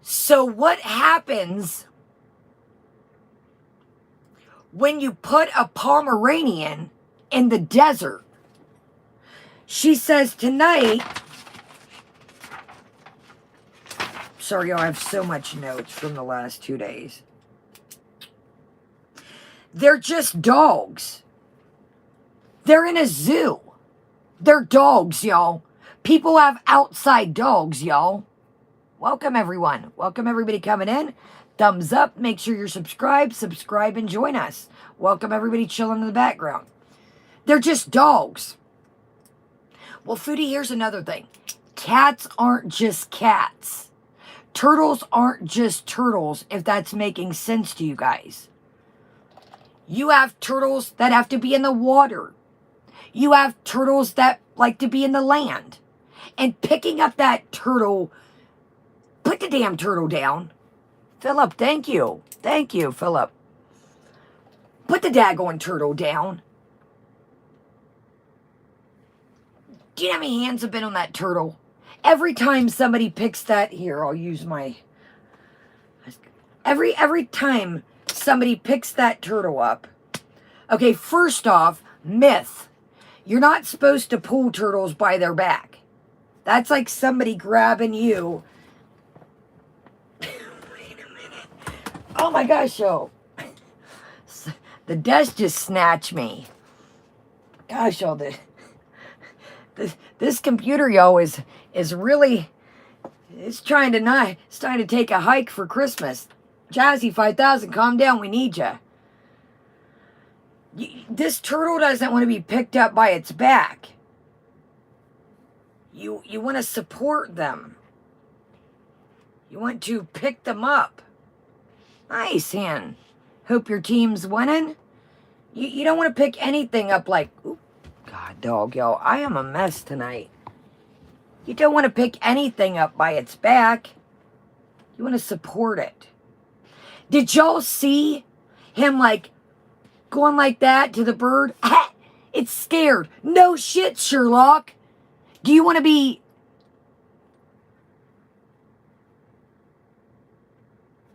So what happens when you put a Pomeranian in the desert? She says tonight, sorry, y'all, I have so much notes from the last 2 days. They're just dogs. They're in a zoo. They're dogs, y'all. People have outside dogs, y'all. Welcome, everyone. Welcome, everybody coming in. Thumbs up. Make sure you're subscribed. Subscribe and join us. Welcome, everybody chilling in the background. They're just dogs. Well, Foodie, here's another thing. Cats aren't just cats. Turtles aren't just turtles, if that's making sense to you guys. You have turtles that have to be in the water. You have turtles that like to be in the land. And picking up that turtle, put the damn turtle down. Philip, thank you. Thank you, Philip. Put the daggone turtle down. Do you know how many hands have been on that turtle? Every time somebody picks that, here, I'll use my... Every time somebody picks that turtle up, okay, first off, myth. You're not supposed to pull turtles by their back. That's like somebody grabbing you. Wait a minute. Oh my gosh, yo. The desk just snatched me. Gosh, y'all, this computer, yo, is really, it's trying to take a hike for Christmas. Jazzy 5000, calm down, we need you. This turtle doesn't want to be picked up by its back. You want to support them. You want to pick them up. Nice, Han. Hope your team's winning. You don't want to pick anything up like... Ooh, God, dog, yo, I am a mess tonight. You don't want to pick anything up by its back. You want to support it. Did y'all see him, like, going like that to the bird? Ah, it's scared. No shit, Sherlock. Do you want to be...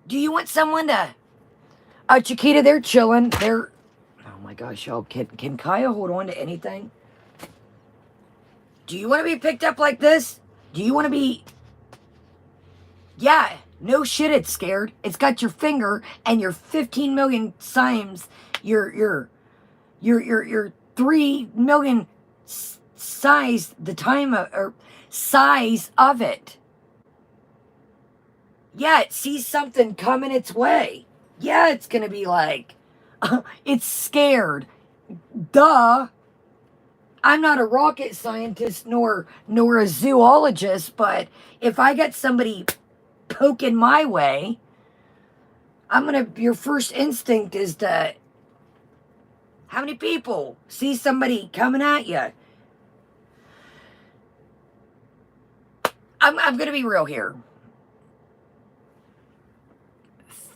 Do you want someone to... Chiquita, they're chilling. They're... Oh my gosh, y'all. Can Kaya hold on to anything? Do you want to be picked up like this? Do you want to be... Yeah, no shit, it's scared. It's got your finger and your 15 million times your 3 million size the time of, or size of it. Yeah, it sees something coming its way. Yeah, it's gonna be like, it's scared. Duh. I'm not a rocket scientist nor a zoologist, but if I get somebody poking my way, your first instinct is to, how many people see somebody coming at you? I'm gonna be real here.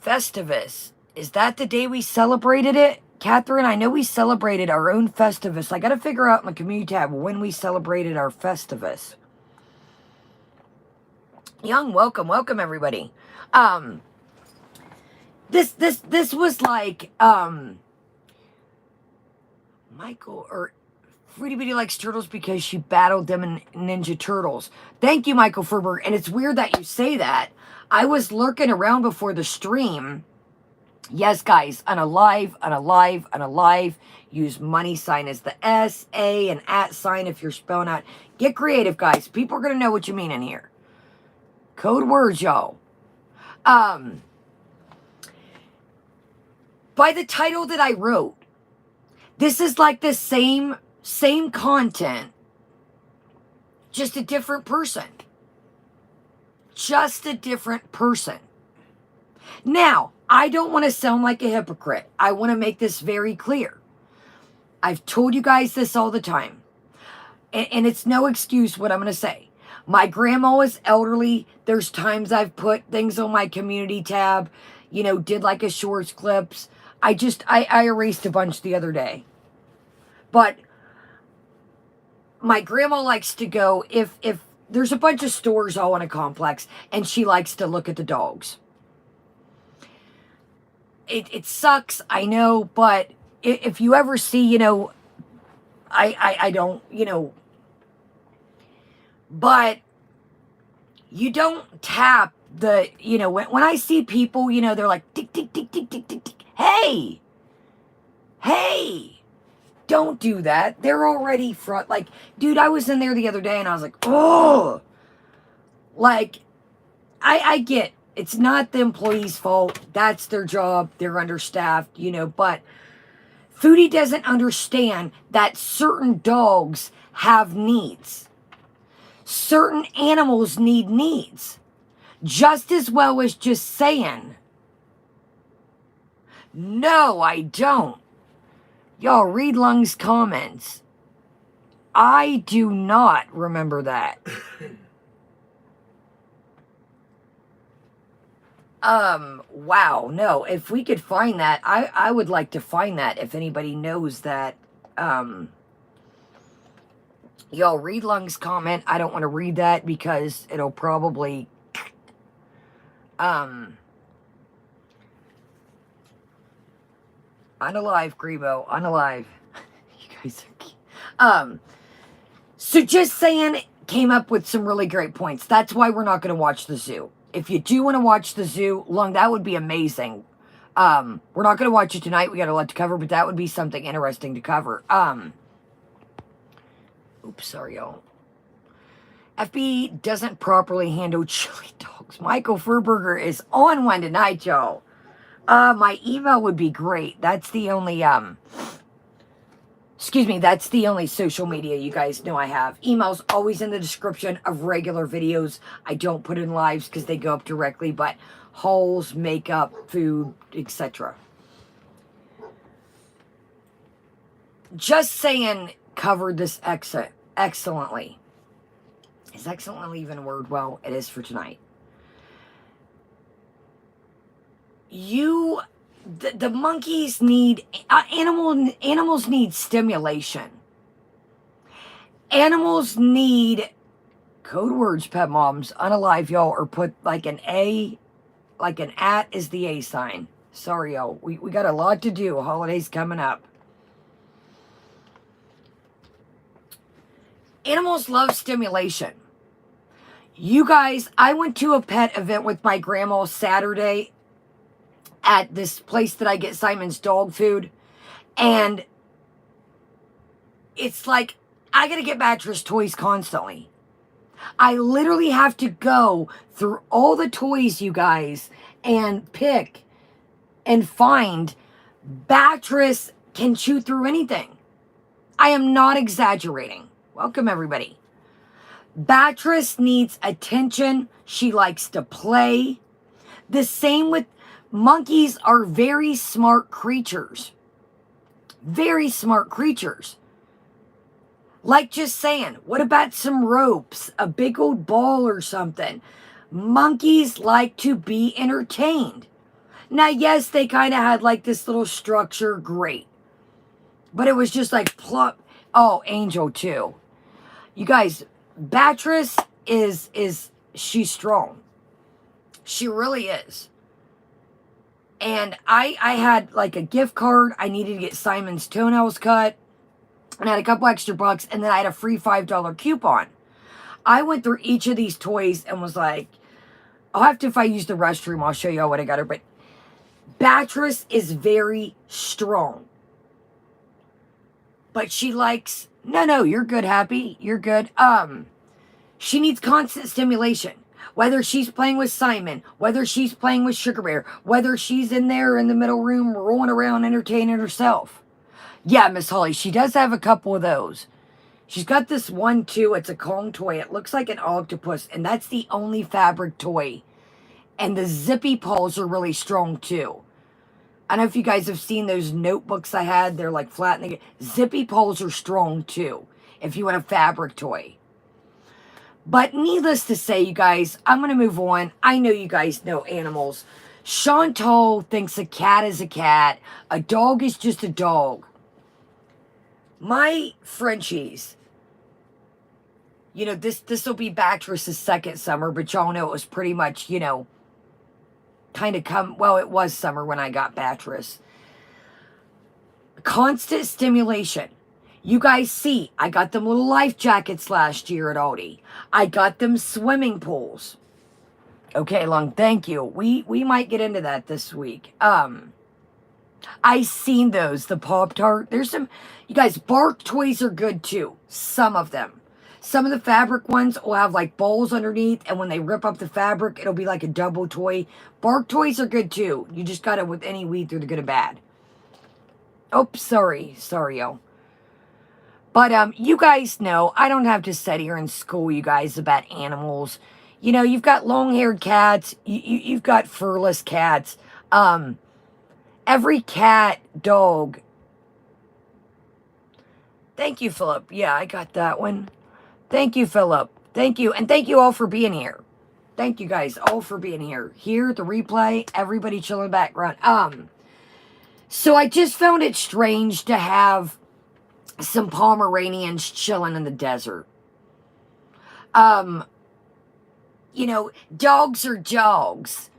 Festivus, is that the day we celebrated it? Catherine, I know we celebrated our own Festivus. I got to figure out in the community tab when we celebrated our Festivus. Young, welcome everybody. This was like Michael or Fruity Bitty likes turtles because she battled them in Ninja Turtles. Thank you, Michael Ferber. And it's weird that you say that. I was lurking around before the stream. Yes, guys, unalive. Use money sign as the S, A, and at sign if you're spelling out. Get creative, guys. People are going to know what you mean in here. Code words, y'all. By the title that I wrote, this is like the same content, just a different person. Just a different person. Now, I don't want to sound like a hypocrite. I want to make this very clear. I've told you guys this all the time. And it's no excuse what I'm going to say. My grandma is elderly. There's times I've put things on my community tab, did like a shorts clips. I erased a bunch the other day. But my grandma likes to go, if there's a bunch of stores all in a complex, and she likes to look at the dogs. It sucks, I know, but if you ever see, you know, I don't, you know, but you don't tap the, you know, when I see people, you know, they're like, tick, tick, tick, tick, tick, tick, tick. Hey, don't do that. They're already front. Like, dude, I was in there the other day and I was like, oh, like, I get it's not the employee's fault. That's their job. They're understaffed, you know, but Foodie doesn't understand that certain dogs have needs. Certain animals need needs. Just as well as just saying, no, I don't. Y'all read Lung's comments. I do not remember that. Wow, no, if we could find that, I would like to find that if anybody knows that. Y'all read Lung's comment. I don't want to read that because it'll probably, unalive, Grebo, unalive. You guys are cute. So just saying, came up with some really great points. That's why we're not going to watch the zoo. If you do want to watch the zoo, Lung, that would be amazing. We're not going to watch it tonight. We got a lot to cover, but that would be something interesting to cover. Oops, sorry, y'all. FB doesn't properly handle chili dogs. Michael Furberger is on one tonight, y'all. My email would be great. That's the only, that's the only social media you guys know I have. Email's always in the description of regular videos. I don't put in lives because they go up directly, but hauls, makeup, food, etc. Just saying covered this excellently. Is excellently even a word? Well, it is for tonight. The monkeys need, animals need stimulation. Animals need, code words, pet moms, unalive, y'all, or put like an A, like an at is the A sign. Sorry, y'all. We got a lot to do. Holidays coming up. Animals love stimulation. You guys, I went to a pet event with my grandma Saturday at this place that I get Simon's dog food. And it's like, I gotta get mattress toys constantly. I literally have to go through all the toys, you guys, and pick and find. Beatrice can chew through anything. I am not exaggerating. Welcome, everybody. Beatrice needs attention. She likes to play. The same with monkeys are very smart creatures. Very smart creatures. Like just saying, what about some ropes? A big old ball or something? Monkeys like to be entertained. Now, yes, they kind of had like this little structure. Great. But it was just like plop. Oh, Angel too. You guys, Beatrice she's strong. She really is. And I had like a gift card. I needed to get Simon's toenails cut. And I had a couple extra bucks. And then I had a free $5 coupon. I went through each of these toys and was like, I'll have to, if I use the restroom, I'll show you all what I got her. But Beatrice is very strong. But she likes, no, you're good, Happy. You're good. She needs constant stimulation. Whether she's playing with Simon, whether she's playing with Sugar Bear, whether she's in there in the middle room rolling around entertaining herself. Yeah, Miss Holly, she does have a couple of those. She's got this one, too. It's a Kong toy. It looks like an octopus, and that's the only fabric toy. And the zippy paws are really strong, too. I don't know if you guys have seen those notebooks I had. They're like flat. And zippy poles are strong too, if you want a fabric toy. But needless to say, you guys, I'm going to move on. I know you guys know animals. Chantal thinks a cat is a cat. A dog is just a dog. My Frenchies, you know, this will be Beatrice's second summer, but y'all know it was pretty much, you know, kind of well, it was summer when I got Beatrice. Constant stimulation. You guys see, I got them little life jackets last year at Aldi. I got them swimming pools. Okay, Lung, thank you. We might get into that this week. I seen those, the Pop-Tart. There's some, you guys, bark toys are good too. Some of them. Some of the fabric ones will have like bowls underneath, and when they rip up the fabric, it'll be like a double toy. Bark toys are good too. You just got it with any weed through the good and bad. Oops, sorry, yo. But you guys know, I don't have to sit here and school you guys about animals. You know, you've got long-haired cats. You've got furless cats. Every cat, dog. Thank you, Philip. Yeah, I got that one. Thank you, Philip. Thank you. And thank you all for being here. Thank you guys all for being here. Here, the replay, everybody chilling in the background. So I just found it strange to have some Pomeranians chilling in the desert. You know, dogs are dogs.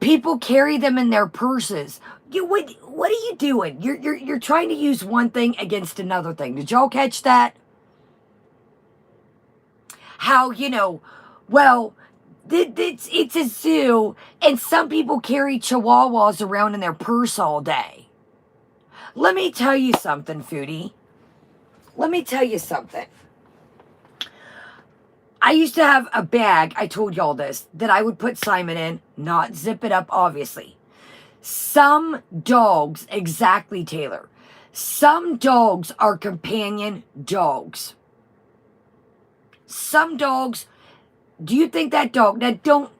People carry them in their purses. What are you doing? You're trying to use one thing against another thing. Did y'all catch that? How, you know, well, it's a zoo, and some people carry chihuahuas around in their purse all day. Let me tell you something, Foodie. Let me tell you something. I used to have a bag, I told y'all this, that I would put Simon in, not zip it up, obviously. Some dogs, exactly, Taylor. Some dogs are companion dogs. Some dogs, do you think that dog,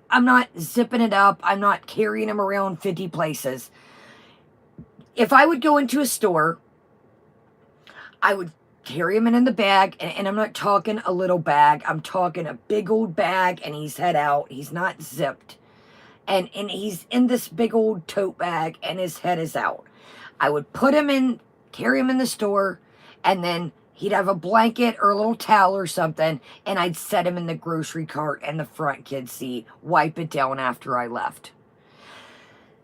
I'm not zipping it up, I'm not carrying him around 50 places. If I would go into a store, I would carry him in the bag, and I'm not talking a little bag, I'm talking a big old bag, and he's head out, he's not zipped. And he's in this big old tote bag, and his head is out. I would put him in, carry him in the store, and then he'd have a blanket or a little towel or something, and I'd set him in the grocery cart in the front kid seat, wipe it down after I left.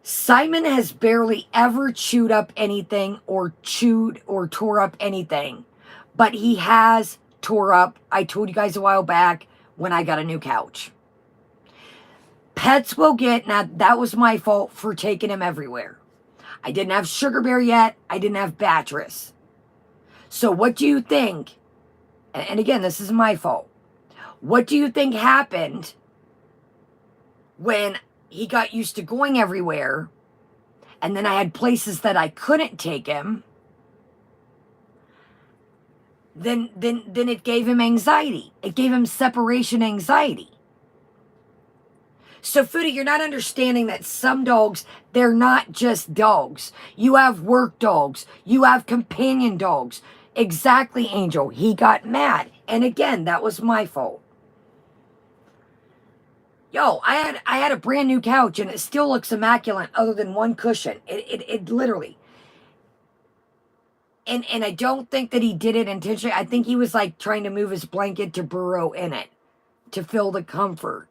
Simon has barely ever chewed up anything or tore up anything, but he has tore up, I told you guys a while back, when I got a new couch. Pets will get, now that was my fault for taking him everywhere. I didn't have Sugar Bear yet, I didn't have Beatrice. So what do you think, and again, this is my fault, what do you think happened when he got used to going everywhere, and then I had places that I couldn't take him? Then it gave him anxiety. It gave him separation anxiety. So, Foodie, you're not understanding that some dogs, they're not just dogs. You have work dogs. You have companion dogs. Exactly, Angel. He got mad. And again, that was my fault. Yo, I had a brand new couch, and it still looks immaculate other than one cushion. It literally. And I don't think that he did it intentionally. I think he was like trying to move his blanket to burrow in it to feel the comfort.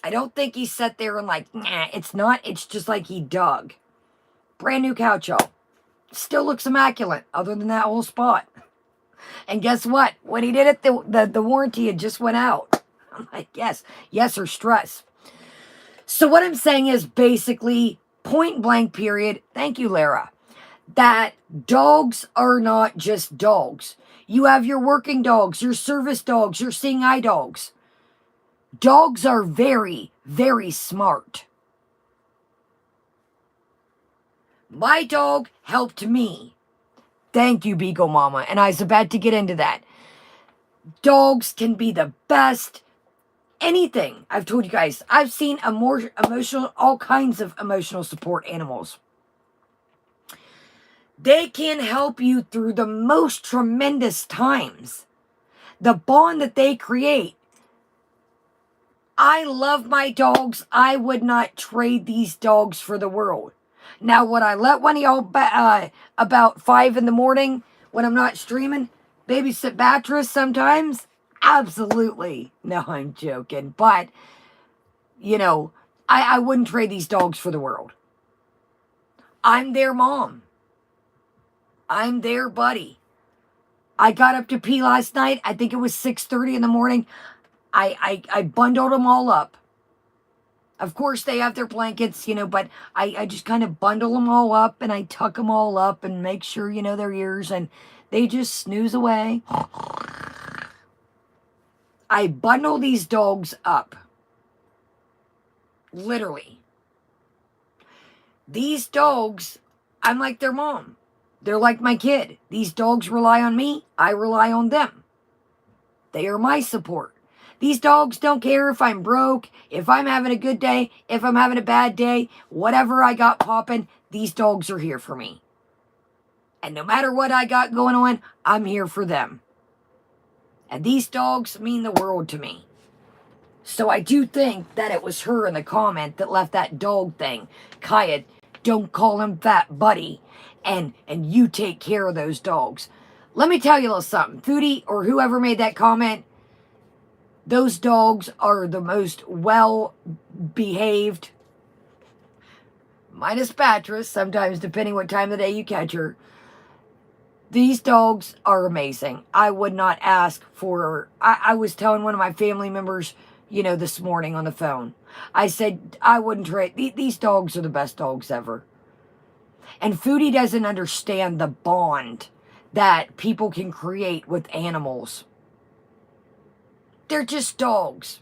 I don't think he sat there and like, nah, it's not. It's just like he dug. Brand new couch, y'all. Still looks immaculate, other than that whole spot. And guess what? When he did it, the warranty had just went out. I'm like, yes, or stress. So what I'm saying is basically, point blank period, thank you, Lara, that dogs are not just dogs. You have your working dogs, your service dogs, your seeing eye dogs. Dogs are very, very smart. My dog helped me. Thank you, Beagle Mama. And I was about to get into that. Dogs can be the best anything. I've told you guys. I've seen a more emotional, all kinds of emotional support animals. They can help you through the most tremendous times. The bond that they create. I love my dogs. I would not trade these dogs for the world. Now, would I let one of y'all about 5 in the morning when I'm not streaming babysit Beatrice sometimes? Absolutely. No, I'm joking. But, you know, I wouldn't trade these dogs for the world. I'm their mom. I'm their buddy. I got up to pee last night. I think it was 6:30 in the morning. I bundled them all up. Of course, they have their blankets, but I just kind of bundle them all up and I tuck them all up and make sure, their ears, and they just snooze away. I bundle these dogs up. Literally. These dogs, I'm like their mom. They're like my kid. These dogs rely on me. I rely on them. They are my support. These dogs don't care if I'm broke, if I'm having a good day, if I'm having a bad day, whatever I got popping, these dogs are here for me. And no matter what I got going on, I'm here for them. And these dogs mean the world to me. So I do think that it was her in the comment that left that dog thing. Kaya, don't call him fat buddy. And you take care of those dogs. Let me tell you a little something. Foodie or whoever made that comment, those dogs are the most well-behaved, minus Beatrice, sometimes depending what time of the day you catch her. These dogs are amazing. I would not ask for... I was telling one of my family members, this morning on the phone. I said, I wouldn't trade... These dogs are the best dogs ever. And Foodie doesn't understand the bond that people can create with animals. They're just dogs.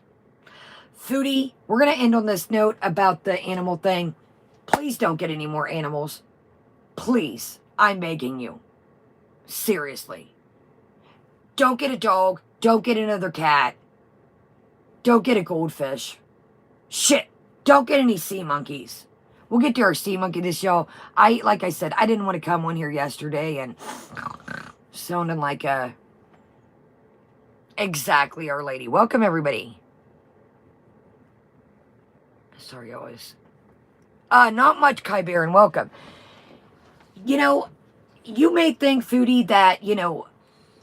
Foodie, we're going to end on this note about the animal thing. Please don't get any more animals. Please. I'm begging you. Seriously. Don't get a dog. Don't get another cat. Don't get a goldfish. Shit. Don't get any sea monkeys. We'll get to our sea monkey this, y'all. Like I said, I didn't want to come on here yesterday and sounding like a... Exactly, Our Lady. Welcome, everybody. Sorry, always. Not much, Kai Baron. Welcome. You may think, Foodie, that,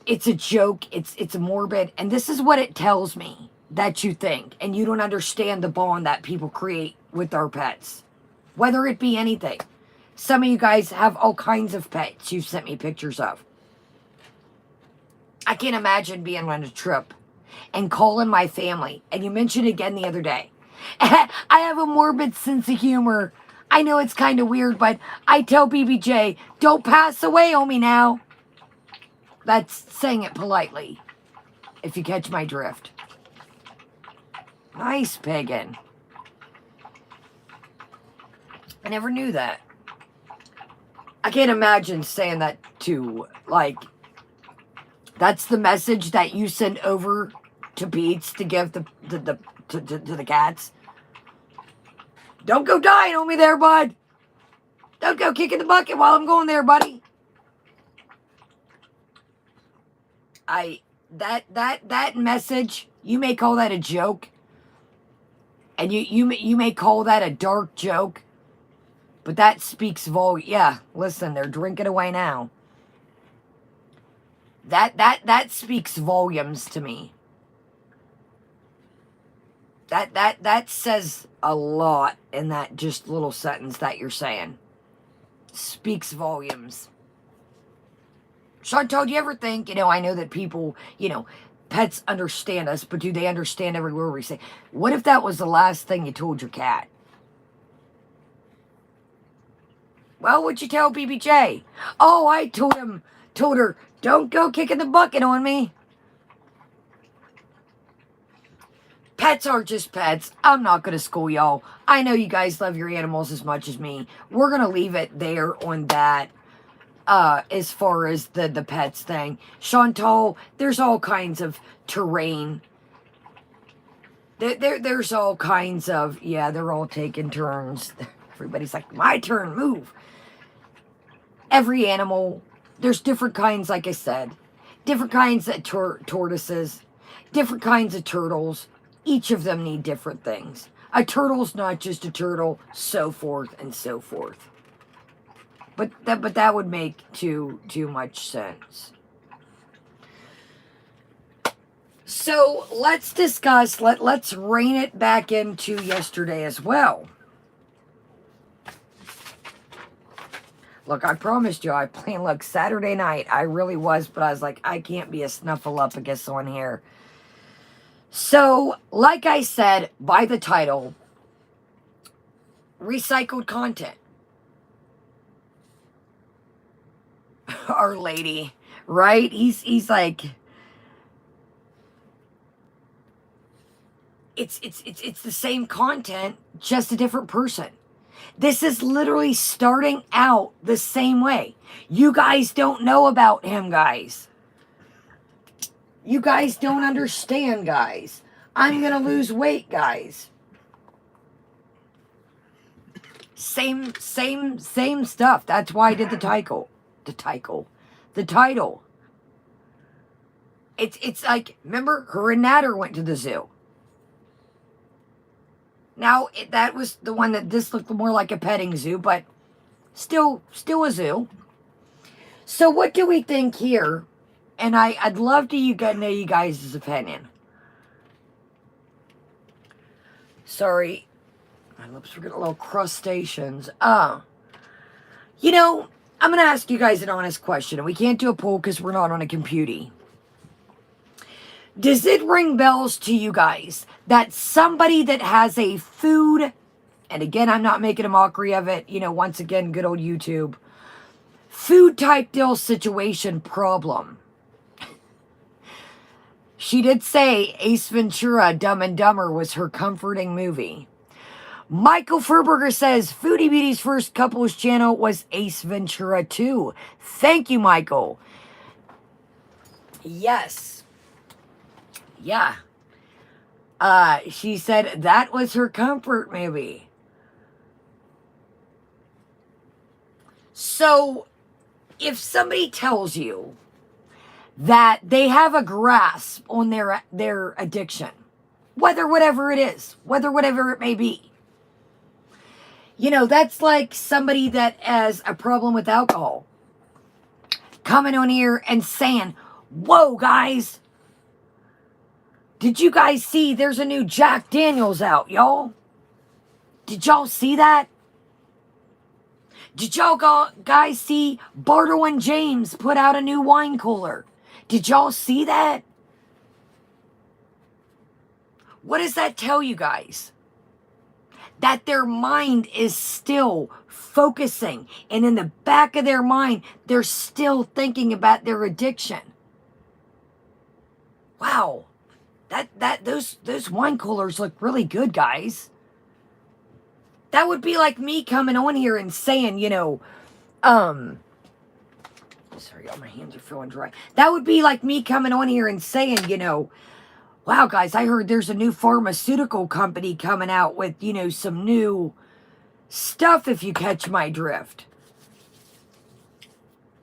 it's a joke. It's morbid. And this is what it tells me that you think. And you don't understand the bond that people create with our pets. Whether it be anything. Some of you guys have all kinds of pets you've sent me pictures of. I can't imagine being on a trip and calling my family. And you mentioned again the other day. I have a morbid sense of humor. I know it's kind of weird, but I tell BBJ, don't pass away on me now. That's saying it politely, if you catch my drift. Nice, Pagan. I never knew that. I can't imagine saying that to, that's the message that you send over to Pete's to give to the cats. Don't go dying on me there, bud. Don't go kicking the bucket while I'm going there, buddy. That message, you may call that a joke. And you may call that a dark joke. But that speaks volume. Yeah, listen, they're drinking away now. That speaks volumes to me. That says a lot in that just little sentence that you're saying. Speaks volumes. Chantal, do you ever think, I know that people, pets understand us, but do they understand every word we say? What if that was the last thing you told your cat? Well, what'd you tell BBJ? Oh, I told her, don't go kicking the bucket on me. Pets are just pets. I'm not going to school y'all. I know you guys love your animals as much as me. We're going to leave it there on that as far as the pets thing. Chantal, there's all kinds of terrain. There's all kinds of, they're all taking turns. Everybody's like, my turn, move. Every animal, there's different kinds, like I said. Different kinds of tortoises. Different kinds of turtles. Each of them need different things. A turtle's not just a turtle, so forth and so forth. But that would make too much sense. So let's discuss, let's rein it back into yesterday as well. Look, I promised you I planned, look, Saturday night, I really was, but I was like, I can't be a snuffleupagus on here. So, like I said, by the title, recycled content. Our lady, right? He's like, it's the same content, just a different person. This is literally starting out the same way. You guys don't know about him, guys. You guys don't understand, guys. I'm gonna lose weight, guys. Same stuff. That's why I did the title. The title. It's like, remember, her and Natter went to the zoo. Now, that was the one that this looked more like a petting zoo, but still a zoo. So what do we think here? And I'd love to know you guys' opinion. Sorry, my lips were getting a little crustaceans. You know, I'm going to ask you guys an honest question, and we can't do a poll because we're not on a computer. Does it ring bells to you guys that somebody that has a food, and again, I'm not making a mockery of it, you know, once again, good old YouTube, food type deal situation problem? She did say Ace Ventura, Dumb and Dumber was her comforting movie. Michael Furberger says Foodie Beauty's first couples channel was Ace Ventura 2. Thank you, Michael. Yes. Yeah. She said that was her comfort movie. So, if somebody tells you that they have a grasp on their addiction, whatever it is, whatever it may be, you know, that's like somebody that has a problem with alcohol coming on here and saying, whoa, guys, did you guys see there's a new Jack Daniels out, y'all? Did y'all see that? Did y'all guys see Bartle and James put out a new wine cooler? Did y'all see that? What does that tell you guys? That their mind is still focusing, and in the back of their mind, they're still thinking about their addiction. Wow. Those wine coolers look really good, guys. That would be like me coming on here and saying, you know, sorry, all my hands are feeling dry. That would be like me coming on here and saying, you know, wow, guys, I heard there's a new pharmaceutical company coming out with, you know, some new stuff, if you catch my drift.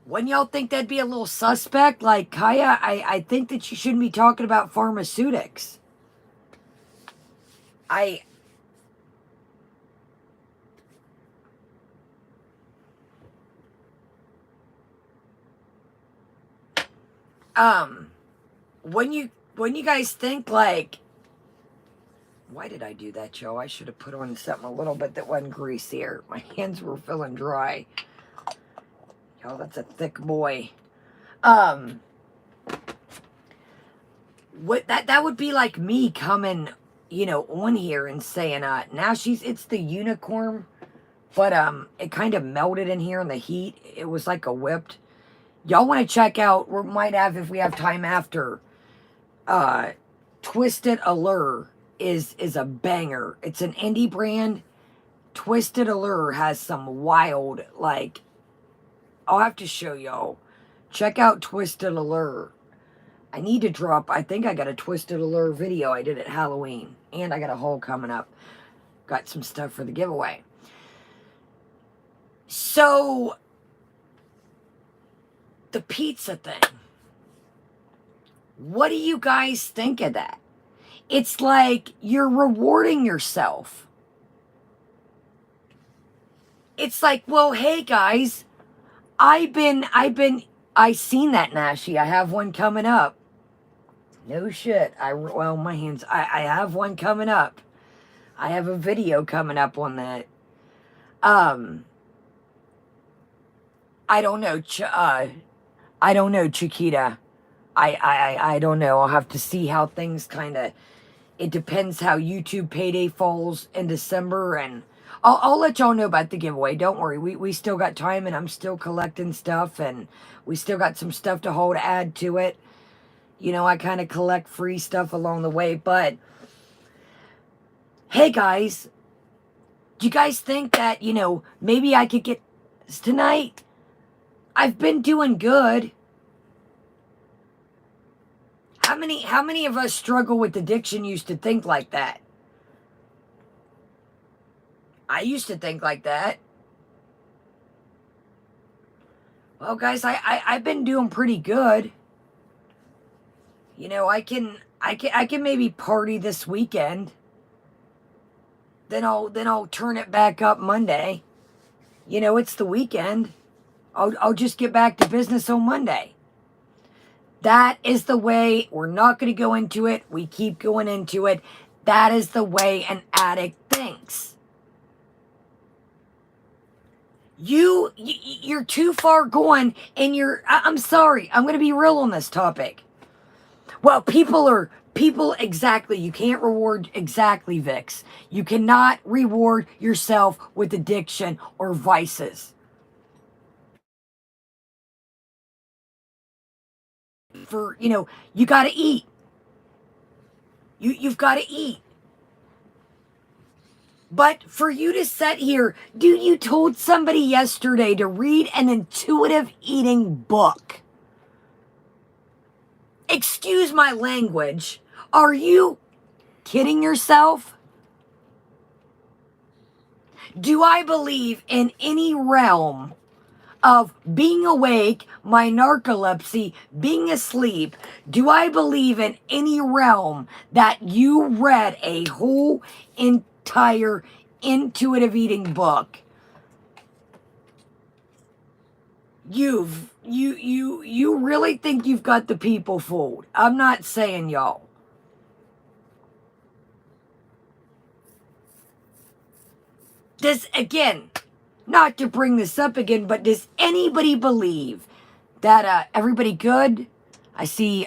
Wouldn't y'all think that'd be a little suspect? Like, Kaya, I think that you shouldn't be talking about pharmaceutics. When you guys think, like, why did I do that, Joe? I should have put on something a little bit that wasn't greasier. My hands were feeling dry. Yo, that's a thick boy. What that would be like me coming, you know, on here and saying, now it's the unicorn, but it kind of melted in here in the heat. It was like a whipped. Y'all want to check out, we might have, if we have time after, Twisted Allure is a banger. It's an indie brand. Twisted Allure has some wild, like, I'll have to show y'all. Check out Twisted Allure. I need to drop, I think I got a Twisted Allure video I did at Halloween. And I got a haul coming up. Got some stuff for the giveaway. So, the pizza thing. What do you guys think of that? It's like you're rewarding yourself. It's like, well, hey guys, I seen that Nashi. I have one coming up. No shit. Well, my hands, I have one coming up. I have a video coming up on that. I don't know, I don't know, Chiquita. I don't know. I'll have to see how things kind of, it depends how YouTube payday falls in December, and I'll let y'all know about the giveaway. Don't worry. We still got time, and I'm still collecting stuff, and we still got some stuff to hold, add to it. You know, I kind of collect free stuff along the way, but hey guys, do you guys think that, you know, maybe I could get tonight? I've been doing good. How many of us struggle with addiction used to think like that? I used to think like that. Well, guys, I've been doing pretty good. You know, I can maybe party this weekend. Then I'll turn it back up Monday. You know, it's the weekend. I'll just get back to business on Monday. That is the way. We're not going to go into it. We keep going into it. That is the way an addict thinks. You're too far gone, and I'm sorry. I'm going to be real on this topic. Well, people exactly. You can't reward exactly, Vix. You cannot reward yourself with addiction or vices. For, you know, you got to eat. You've got to eat. But for you to sit here, dude, you told somebody yesterday to read an intuitive eating book. Excuse my language. Are you kidding yourself? Do I believe in any realm of being awake, my narcolepsy, being asleep? Do I believe in any realm that you read a whole entire intuitive eating book? You really think you've got the people fooled? I'm not saying y'all. Again, not to bring this up again, but does anybody believe that everybody good? I see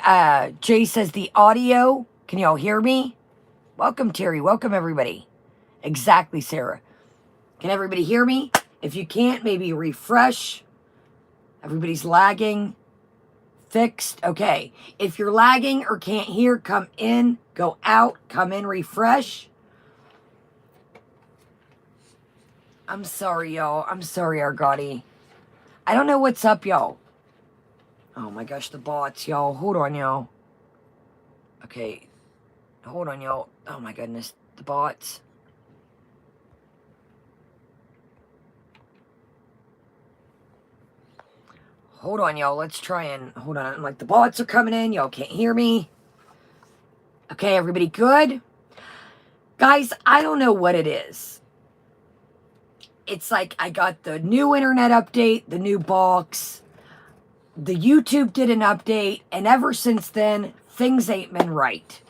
Jay says the audio. Can y'all hear me? Welcome, Terry. Welcome, everybody. Exactly, Sarah. Can everybody hear me? If you can't, maybe refresh. Everybody's lagging. Fixed. Okay. If you're lagging or can't hear, come in, go out, come in, refresh. I'm sorry, y'all. I'm sorry, Argotti. I don't know what's up, y'all. Oh my gosh, the bots, y'all. Hold on, y'all. Okay. Hold on, y'all. Oh my goodness. The bots. Hold on, y'all. Let's try and... Hold on. I'm like, the bots are coming in. Y'all can't hear me. Okay, everybody good? Guys, I don't know what it is. It's like I got the new internet update, the new box. The YouTube did an update, and ever since then, things ain't been right.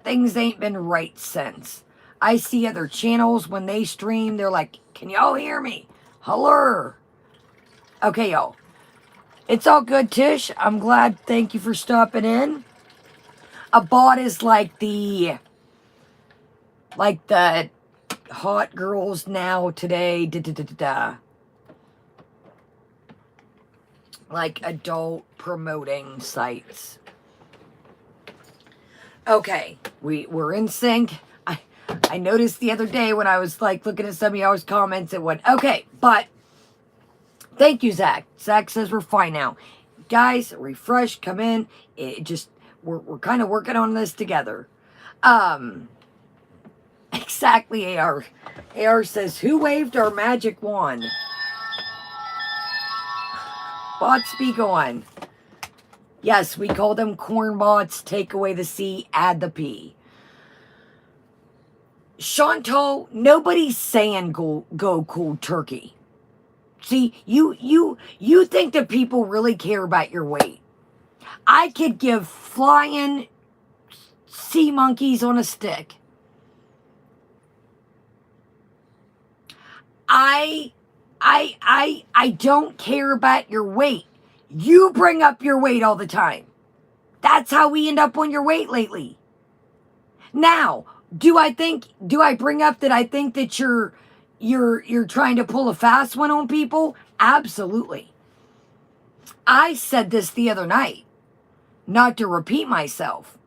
Things ain't been right since. I see other channels when they stream, they're like, can y'all hear me? Hello. Okay, y'all. It's all good, Tish. I'm glad. Thank you for stopping in. A bot is like the hot girls now today, like adult promoting sites. Okay, we're in sync. I noticed the other day when I was like looking at some of y'all's comments, it went okay, but thank you, Zach. Zach says we're fine now. Guys, refresh, come in. It just we're kind of working on this together. Exactly, AR. AR says, who waved our magic wand? Bots be gone. Yes, we call them corn bots. Take away the C, add the P. Chantal, nobody's saying go cold turkey. See, you think that people really care about your weight. I could give flying sea monkeys on a stick. I don't care about your weight. You bring up your weight all the time. That's how we end up on your weight lately. Now, do I bring up that I think that you're trying to pull a fast one on people? Absolutely. I said this the other night, not to repeat myself.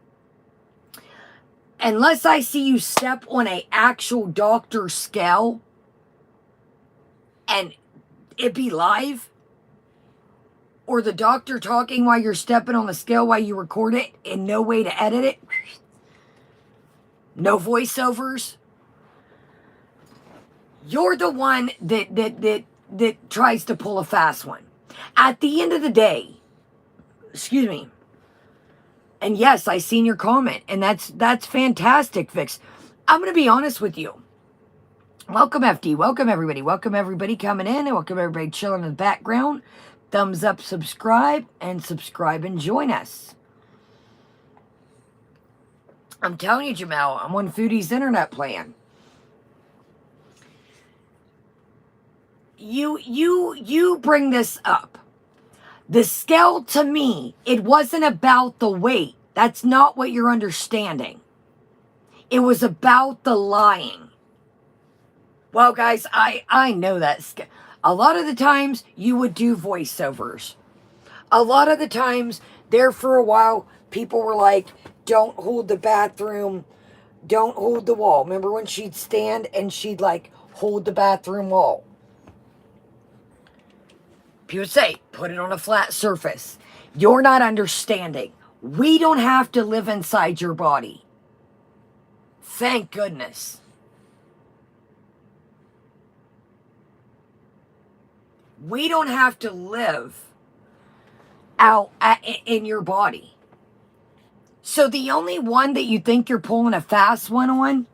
Unless I see you step on an actual doctor scale and it be live, or the doctor talking while you're stepping on the scale while you record it and no way to edit it, no voiceovers, you're the one that tries to pull a fast one. At the end of the day, excuse me, and yes, I seen your comment, and that's fantastic, Vix. I'm going to be honest with you. Welcome, FD. Welcome, everybody. Welcome, everybody coming in, and welcome, everybody chilling in the background. Thumbs up, subscribe, and join us. I'm telling you, Jamel, I'm on Foodie's internet plan. You bring this up. The scale, to me, it wasn't about the weight. That's not what you're understanding. It was about the lying. Well, guys, I know that. A lot of the times, you would do voiceovers. A lot of the times, there for a while, people were like, don't hold the bathroom, don't hold the wall. Remember when she'd stand and she'd like hold the bathroom wall? People would say, put it on a flat surface. You're not understanding. We don't have to live inside your body. Thank goodness. We don't have to live out in your body. So the only one that you think you're pulling a fast one on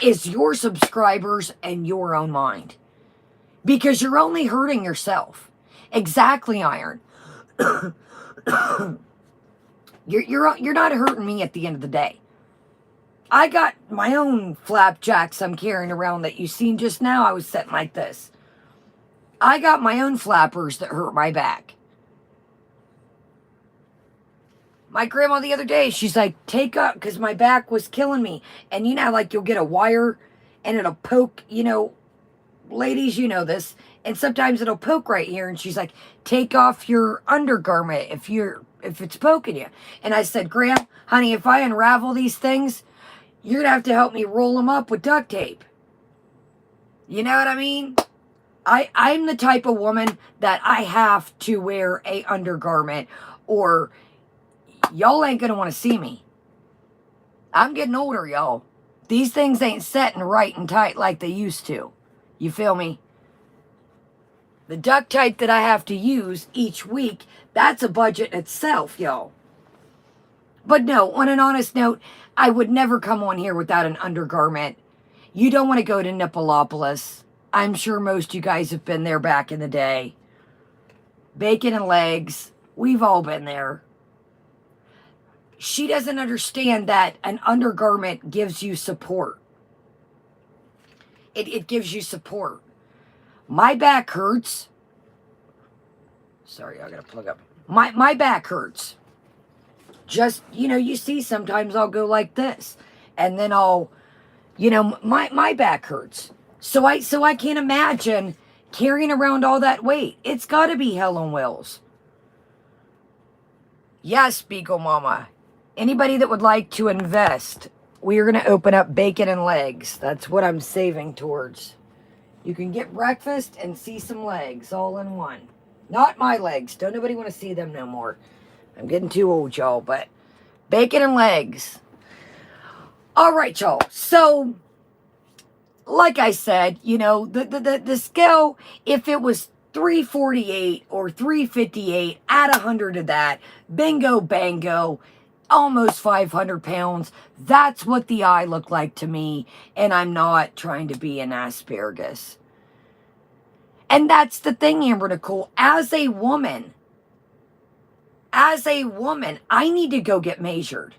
is your subscribers and your own mind. Because you're only hurting yourself. Exactly, Iron. You're not hurting me at the end of the day. I got my own flapjacks I'm carrying around that you seen just now. I was sitting like this. I got my own flappers that hurt my back. My grandma the other day, she's like, take up, because my back was killing me. And you know, like you'll get a wire and it'll poke, you know, ladies, you know this. And sometimes it'll poke right here. And she's like, take off your undergarment if it's poking you. And I said, Graham, honey, if I unravel these things, you're going to have to help me roll them up with duct tape. You know what I mean? I'm the type of woman that I have to wear a undergarment or y'all ain't going to want to see me. I'm getting older, y'all. These things ain't setting right and tight like they used to. You feel me? The duct tape that I have to use each week, that's a budget itself, y'all. But no, on an honest note, I would never come on here without an undergarment. You don't want to go to Nippolopolis. I'm sure most of you guys have been there back in the day. Bacon and legs. We've all been there. She doesn't understand that an undergarment gives you support. It gives you support. My back hurts. Sorry, I gotta plug up. My back hurts. Just, you know, you see sometimes I'll go like this. And then I'll, you know, my back hurts. So I can't imagine carrying around all that weight. It's gotta be hell on wheels. Yes, Beagle Mama. Anybody that would like to invest, we are going to open up bacon and legs. That's what I'm saving towards. You can get breakfast and see some legs all in one. Not my legs. Don't nobody want to see them no more. I'm getting too old, y'all. But bacon and legs. All right, y'all. So, like I said, you know, the scale, if it was 348 or 358, add 100 to that. Bingo, bango. almost 500 pounds. That's what the eye looked like to me. And I'm not trying to be an asparagus. And that's the thing, Amber Nicole. As a woman, I need to go get measured.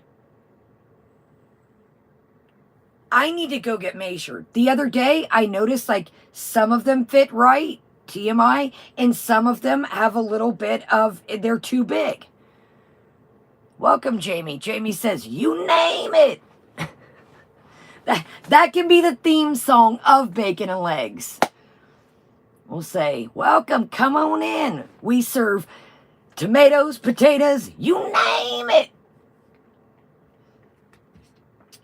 I need to go get measured. The other day, I noticed like some of them fit right, TMI, and some of them have a little bit of, they're too big. Welcome, Jamie. Jamie says, you name it. That can be the theme song of Bacon and Legs. We'll say, welcome, come on in. We serve tomatoes, potatoes, you name it.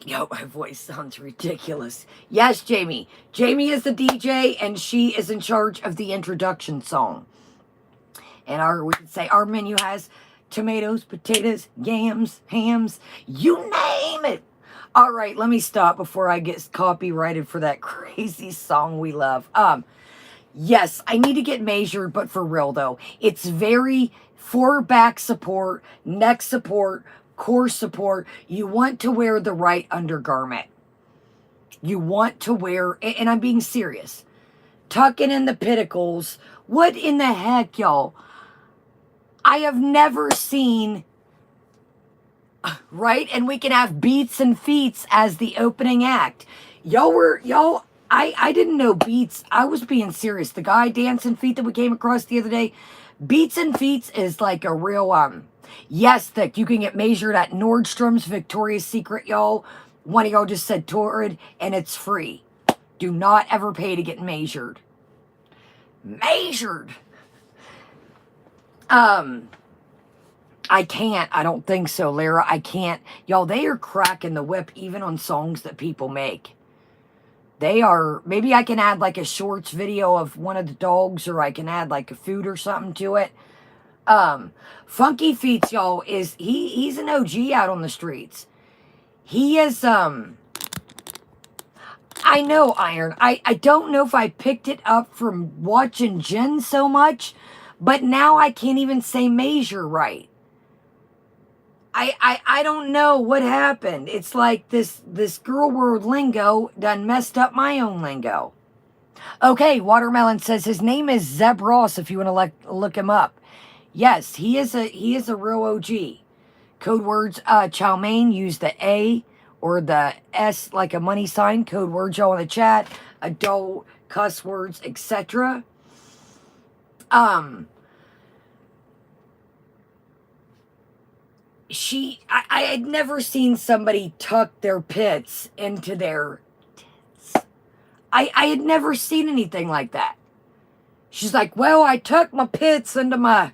Yo, my voice sounds ridiculous. Yes, Jamie. Jamie is the DJ, and she is in charge of the introduction song. And we could say our menu has tomatoes, potatoes, yams, hams, you name it. All right, let me stop before I get copyrighted for that crazy song we love. Yes, I need to get measured, but for real though, it's very for back support, neck support, core support. You want to wear the right undergarment. You want to wear, and I'm being serious, tucking in the pinnacles. What in the heck, y'all? I have never seen, right? And we can have beats and feats as the opening act. I didn't know beats. I was being serious. The guy dancing feet that we came across the other day, beats and feats is like a real, yes, that you can get measured at Nordstrom's, Victoria's Secret, y'all. One of y'all just said Torrid, and it's free. Do not ever pay to get measured. Measured. I can't. I don't think so, Lara. I can't. Y'all, they are cracking the whip even on songs that people make. They are, maybe I can add like a shorts video of one of the dogs, or I can add like a food or something to it. Funky Feets, y'all, he's an OG out on the streets. He is, I know, Iron. I don't know if I picked it up from watching Jen so much, but now I can't even say measure right. I don't know what happened. It's like this girl word lingo done messed up my own lingo. Okay, Watermelon says his name is Zeb Ross if you want to look him up. Yes, he is a real OG. Code words, chow mein, use the A or the S like a money sign. Code words, y'all in the chat. Adult, cuss words, etc. I had never seen somebody tuck their pits into their tits. I had never seen anything like that. She's like, well, I tucked my pits into my...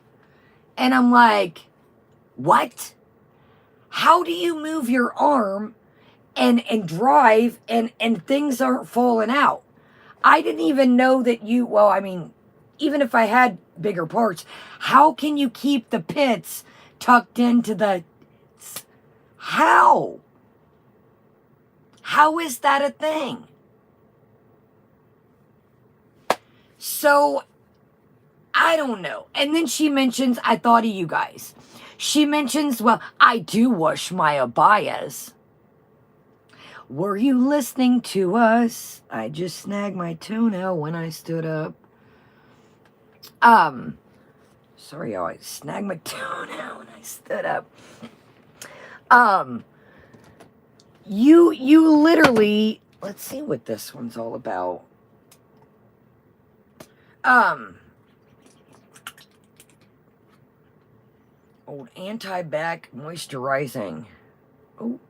And I'm like, what? How do you move your arm and drive and things aren't falling out? I didn't even know that you... Well, I mean, even if I had bigger parts, how can you keep the pits tucked into the... How? How is that a thing? So, I don't know. And then she mentions, I thought of you guys. She mentions, well, I do wash my abayas. Were you listening to us? I just snagged my toenail when I stood up. Sorry, y'all. I snagged my toenail when I stood up. You literally, let's see what this one's all about. Old anti-bac moisturizing. Oh.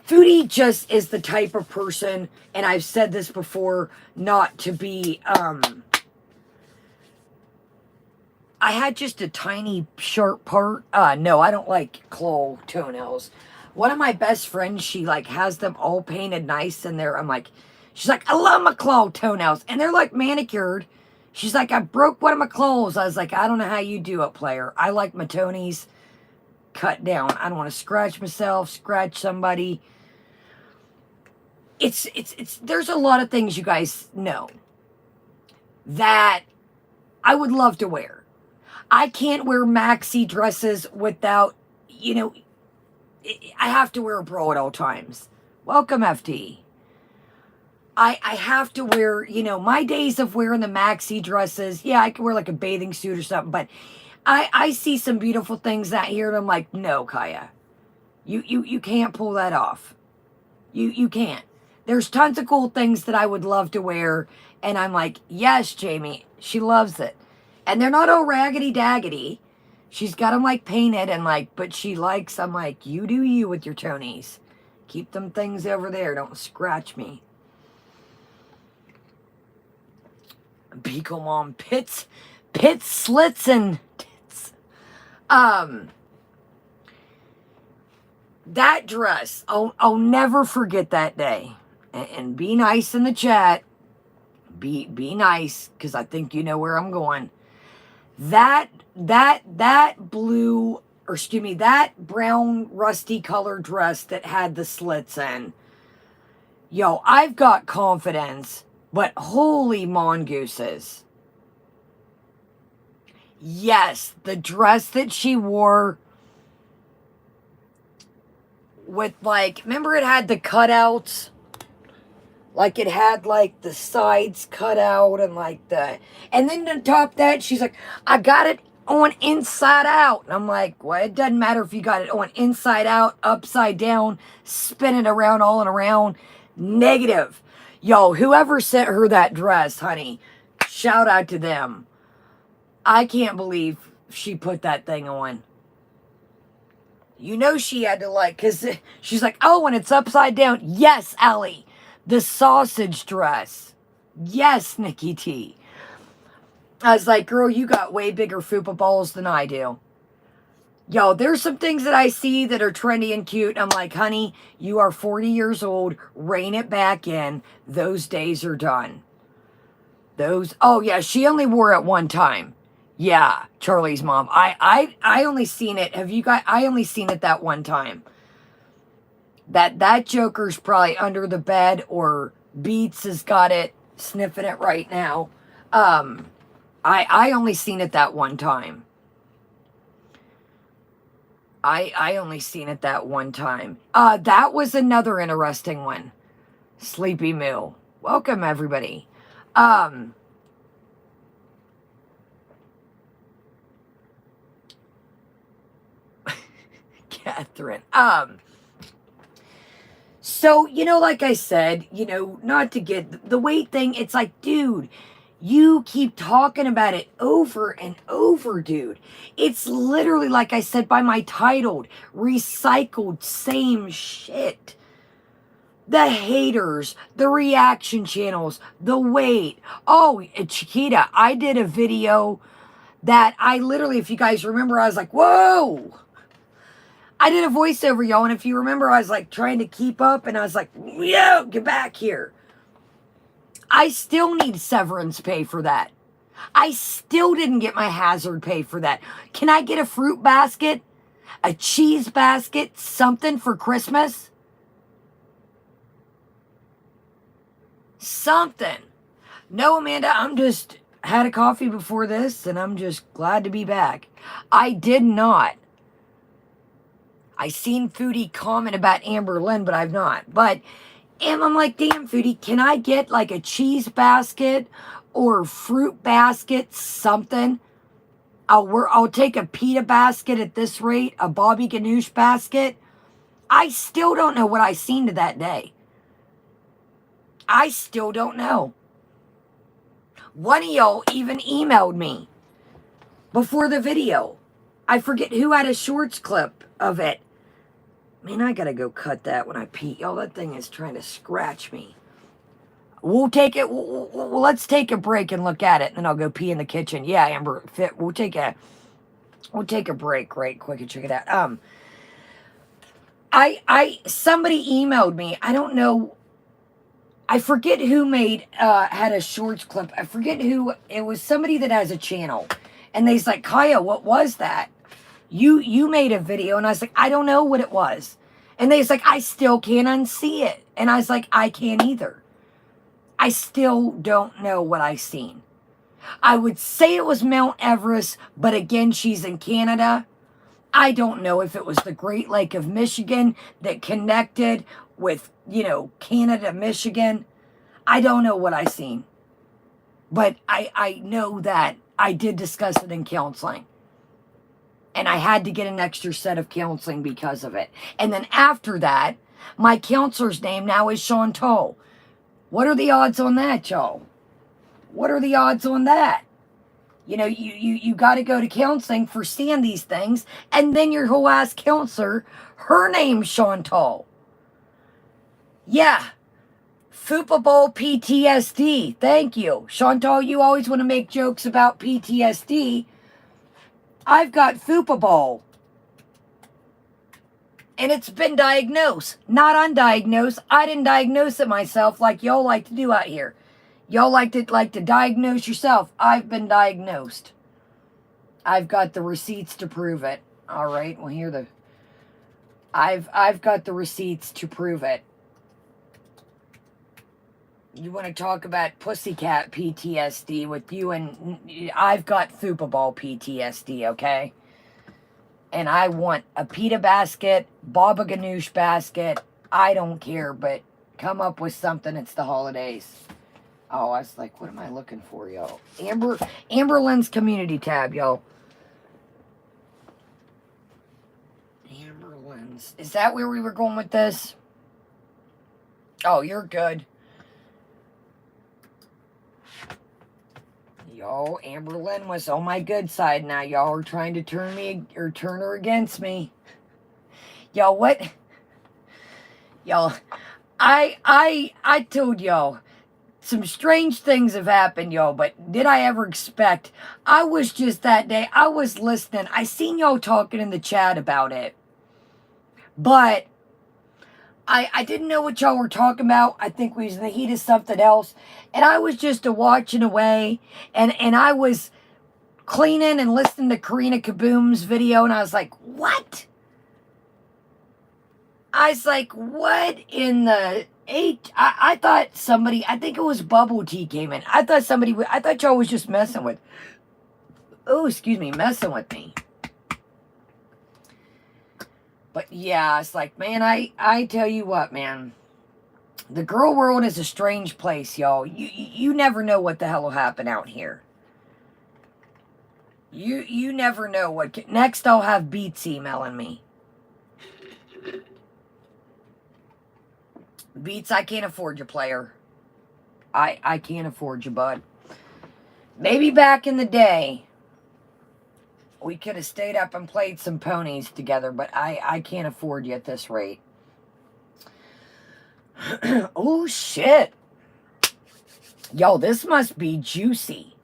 Foodie just is the type of person, and I've said this before, not to be, I had just a tiny sharp part. No, I don't like claw toenails. One of my best friends, she like has them all painted nice in there. I'm like, she's like, I love my claw toenails. And they're like manicured. She's like, I broke one of my claws. I was like, I don't know how you do it, player. I like my toenies cut down. I don't want to scratch myself, scratch somebody. There's a lot of things you guys know that I would love to wear. I can't wear maxi dresses without, you know, I have to wear a bra at all times. Welcome, FD. I have to wear, you know, my days of wearing the maxi dresses. Yeah, I can wear like a bathing suit or something, but I see some beautiful things out here and I'm like, no, Kaya, you can't pull that off. You can't. There's tons of cool things that I would love to wear. And I'm like, yes, Jamie, she loves it. And they're not all raggedy daggedy. She's got them like painted and like, but she likes, I'm like, you do you with your Tonys. Keep them things over there. Don't scratch me. Beagle Mom pits, slits, and tits. That dress, I'll never forget that day. And be nice in the chat. Be nice, because I think you know where I'm going. That blue, or excuse me, that brown rusty color dress that had the slits in. Yo, I've got confidence, but holy mongooses. Yes, the dress that she wore with like, remember it had the cutouts? Like it had like the sides cut out and like and then to top that, she's like, I got it on inside out. And I'm like, well, it doesn't matter if you got it on inside out, upside down, spin it around, all and around. Negative. Yo, whoever sent her that dress, honey, shout out to them. I can't believe she put that thing on. You know she had to like, because she's like, oh, and it's upside down. Yes, Allie. The sausage dress. Yes, Nikki T. I was like, girl, you got way bigger fupa balls than I do. Yo, there's some things that I see that are trendy and cute. I'm like, honey, you are 40 years old. Rein it back in. Those days are done. Oh yeah, she only wore it one time. Yeah, Charlie's mom. I only seen it. I only seen it that one time. That Joker's probably under the bed, or Beats has got it, sniffing it right now. I only seen it that one time. I only seen it that one time. That was another interesting one. Sleepy Moo. Welcome, everybody. Catherine. So, you know, like I said, you know, not to get the weight thing, it's like, dude, you keep talking about it over and over, dude. It's literally, like I said by my title, recycled same shit. The haters, the reaction channels, the weight. Oh, Chiquita, I did a video that I literally, if you guys remember, I was like, whoa. I did a voiceover, y'all, and if you remember, I was like trying to keep up, and I was like, yo, get back here. I still need severance pay for that. I still didn't get my hazard pay for that. Can I get a fruit basket? A cheese basket? Something for Christmas? Something. No, Amanda, I'm just had a coffee before this, and I'm just glad to be back. I did not. I seen Foodie comment about Amber Lynn, but I've not. But and I'm like, damn, Foodie, can I get like a cheese basket or fruit basket, something? I'll take a pita basket at this rate, a Bobby Ganoush basket. I still don't know what I seen to that day. I still don't know. One of y'all even emailed me before the video. I forget who had a shorts clip of it. Man, I gotta go cut that when I pee. Y'all, that thing is trying to scratch me. We'll take it. Let's take a break and look at it, and then I'll go pee in the kitchen. Yeah, Amber, we'll take a break right quick and check it out. Somebody emailed me. I don't know. I forget who had a shorts clip. I forget who. It was somebody that has a channel, and they's like, Kaya, what was that? You made a video, and I was like, I don't know what it was. And they's like, I still can't unsee it. And I was like, I can't either. I still don't know what I seen. I would say it was Mount Everest, but again, she's in Canada. I don't know if it was the Great Lake of Michigan that connected with, Canada, Michigan. I don't know what I seen. But I know that I did discuss it in counseling. And I had to get an extra set of counseling because of it. And then after that, my counselor's name now is Chantal. What are the odds on that, y'all? What are the odds on that? You got to go to counseling for seeing these things. And then your whole ass counselor, her name's Chantal. Yeah. Football PTSD. Thank you. Chantal, you always want to make jokes about PTSD. I've got football. And it's been diagnosed. Not undiagnosed. I didn't diagnose it myself like y'all like to do out here. Y'all like to diagnose yourself. I've been diagnosed. I've got the receipts to prove it. All right. Well, I've got the receipts to prove it. You want to talk about pussycat PTSD with you, and I've got football PTSD, okay? And I want a pita basket, baba ganoush basket. I don't care, but come up with something. It's the holidays. Oh, I was like, what am I looking for, yo? Amber Lynn's community tab, yo. Amber Lynn's. Is that where we were going with this? Oh, you're good. Yo, Amber Lynn was on my good side. Now y'all are trying to turn her against me. Y'all, what? Y'all, I told y'all some strange things have happened, y'all, but did I ever expect? I was just that day, I was listening. I seen y'all talking in the chat about it. But I didn't know what y'all were talking about. I think we was in the heat of something else. And I was just watching away. And I was cleaning and listening to Karina Kaboom's video. And I was like, what? I was like, what in the I thought somebody, I think it was Bubble Tea came in. I thought y'all was just messing with, messing with me. But yeah, it's like, man, I tell you what, man. The girl world is a strange place, y'all. You never know what the hell will happen out here. You never know what. Next, I'll have Beats emailing me. Beats, I can't afford you, player. I can't afford you, bud. Maybe back in the day, we could have stayed up and played some ponies together, but I can't afford you at this rate. Oh, shit. Yo, this must be juicy.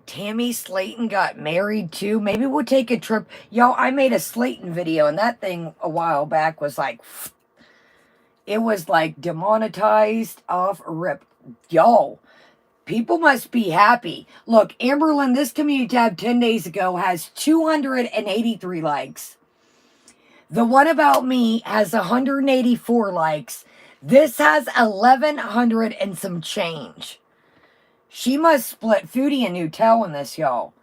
Tammy Slayton got married, too. Maybe we'll take a trip. Yo, I made a Slayton video, and that thing a while back was like... It was like demonetized off a rip. Yo, people must be happy. Look, Amberlyn, this community tab 10 days ago has 283 likes. The one about me has 184 likes. This has 1,100 and some change. She must split Foodie and Nutella in this, y'all.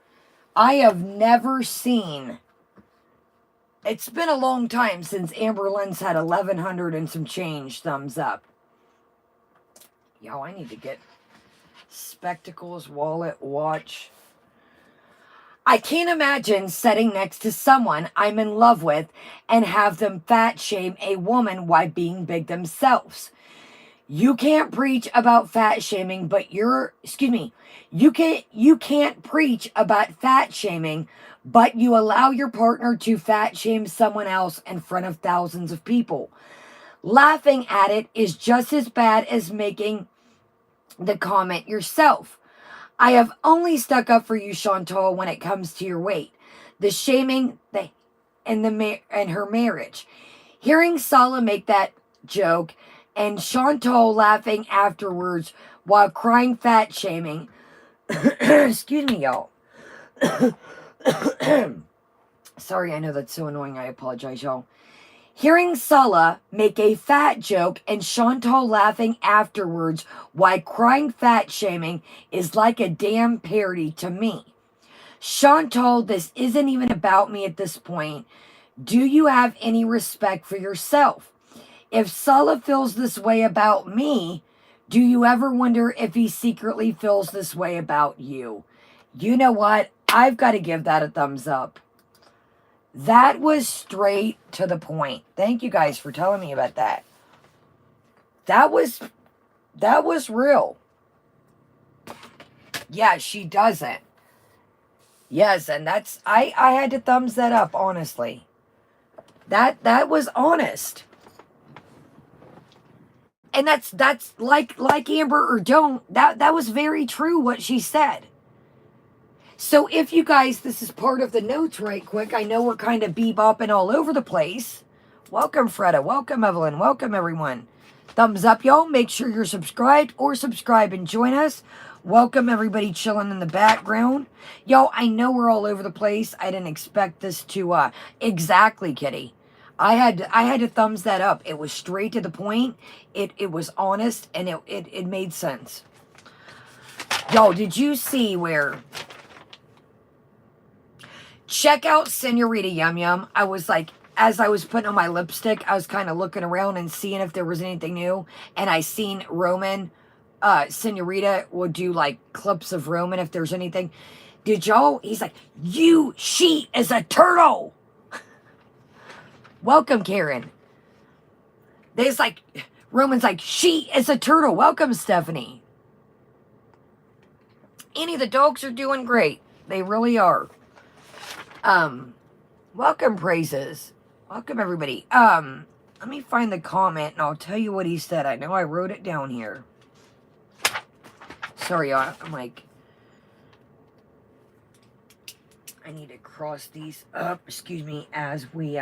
I have never seen... It's been a long time since Amber Lynn's had 1,100 and some change thumbs up. Yo, I need to get spectacles, wallet, watch. I can't imagine sitting next to someone I'm in love with and have them fat shame a woman while being big themselves. You can't preach about fat shaming, but you can't preach about fat shaming, but you allow your partner to fat shame someone else in front of thousands of people. Laughing at it is just as bad as making the comment yourself. I have only stuck up for you, Chantal, when it comes to your weight, the shaming, and her marriage. Hearing Sala make that joke and Chantal laughing afterwards while crying fat shaming. Excuse me, y'all. Sorry, I know that's so annoying. I apologize, y'all. Hearing Sulla make a fat joke and Chantal laughing afterwards while crying fat shaming is like a damn parody to me. Chantal, this isn't even about me at this point. Do you have any respect for yourself? If Sulla feels this way about me, do you ever wonder if he secretly feels this way about you? You know what? I've got to give that a thumbs up. That was straight to the point. Thank you guys for telling me about that. That was real. Yeah, she doesn't. Yes, and that's I had to thumbs that up, honestly. That was honest. And that's like Amber or don't. That was very true what she said. So if you guys, this is part of the notes right quick. I know we're kind of bebopping all over the place. Welcome, Freda. Welcome, Evelyn. Welcome, everyone. Thumbs up, y'all. Make sure you're subscribed or subscribe and join us. Welcome, everybody chilling in the background. Y'all, I know we're all over the place. I didn't expect this to, exactly, Kitty. I had to thumbs that up. It was straight to the point. It was honest, and it made sense. Y'all, did you see where... Check out Senorita Yum Yum. I was like, as I was putting on my lipstick, I was kind of looking around and seeing if there was anything new. And I seen Roman, Senorita would do like clips of Roman if there's anything. Did y'all? He's like, she is a turtle. Welcome, Karen. There's like, Roman's like, she is a turtle. Welcome, Stephanie. Any of the dogs are doing great. They really are. Welcome, Praises. Welcome, everybody. Let me find the comment and I'll tell you what he said. I know I wrote it down here. Sorry, y'all. I'm like, I need to cross these up, excuse me, as we,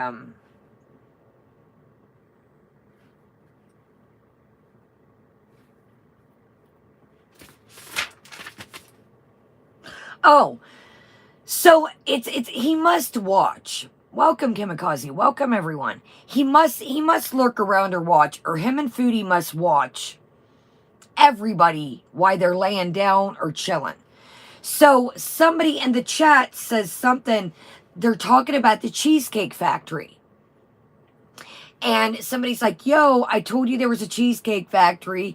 oh, so it's he must watch. Welcome, Kimikaze. Welcome, everyone. He must lurk around or watch, or him and Foodie must watch everybody while they're laying down or chilling. So somebody in the chat says something. They're talking about the Cheesecake Factory. And somebody's like, yo, I told you there was a Cheesecake Factory.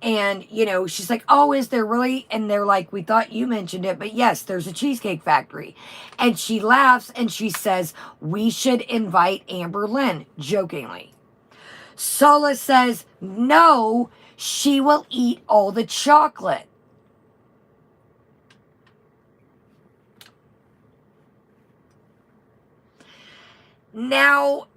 And, you know, she's like, oh, is there really? And they're like, we thought you mentioned it, but yes, there's a Cheesecake Factory. And she laughs and she says, we should invite Amber Lynn, jokingly. Sulla says, no, she will eat all the chocolate. Now,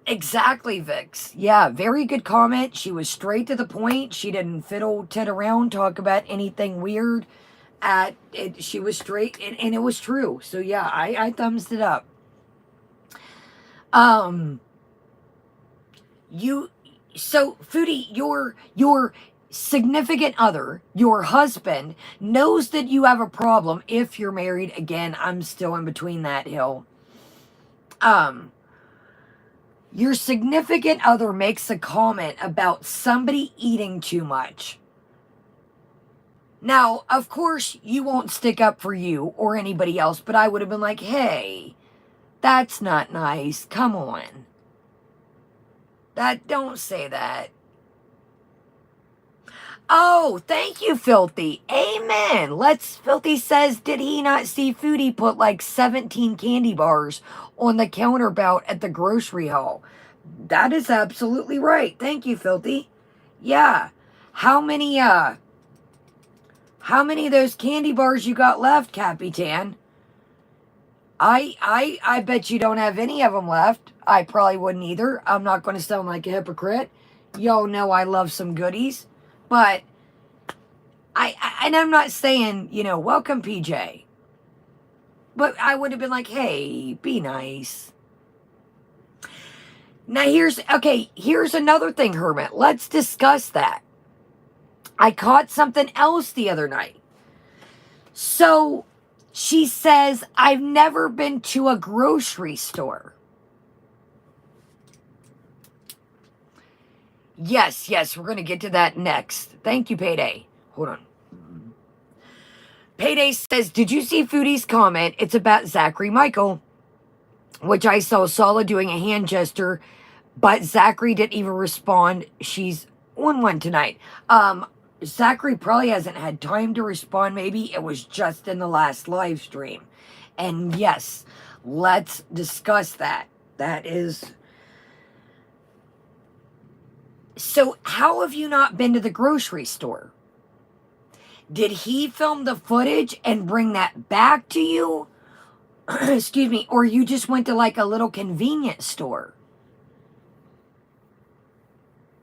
exactly, Vix. Yeah, very good comment. She was straight to the point. She didn't fiddle tit around, talk about anything weird. She was straight, and it was true. So yeah, I thumbs it up. So Foodie, your significant other, your husband, knows that you have a problem if you're married. Again, I'm still in between that hill. Your significant other makes a comment about somebody eating too much. Now, of course, you won't stick up for you or anybody else, but I would have been like, hey, that's not nice. Come on. Don't say that. Oh, thank you, Filthy. Amen. Filthy says, did he not see Foodie put like 17 candy bars on the counterbout at the grocery haul? That is absolutely right. Thank you, Filthy. Yeah. How many of those candy bars you got left, Capitan? I bet you don't have any of them left. I probably wouldn't either. I'm not going to sound like a hypocrite. Y'all know I love some goodies. But and I'm not saying, you know, welcome, PJ. But I would have been like, hey, be nice. Now here's another thing, Hermit. Let's discuss that. I caught something else the other night. So she says, I've never been to a grocery store. Yes, yes, we're going to get to that next. Thank you, Payday. Hold on. Payday says, did you see Foodie's comment? It's about Zachary Michael, which I saw Sala doing a hand gesture, but Zachary didn't even respond. She's on one tonight. Zachary probably hasn't had time to respond. Maybe it was just in the last live stream. And yes, let's discuss that. That is... So how have you not been to the grocery store? Did he film the footage and bring that back to you? Excuse me. Or you just went to like a little convenience store?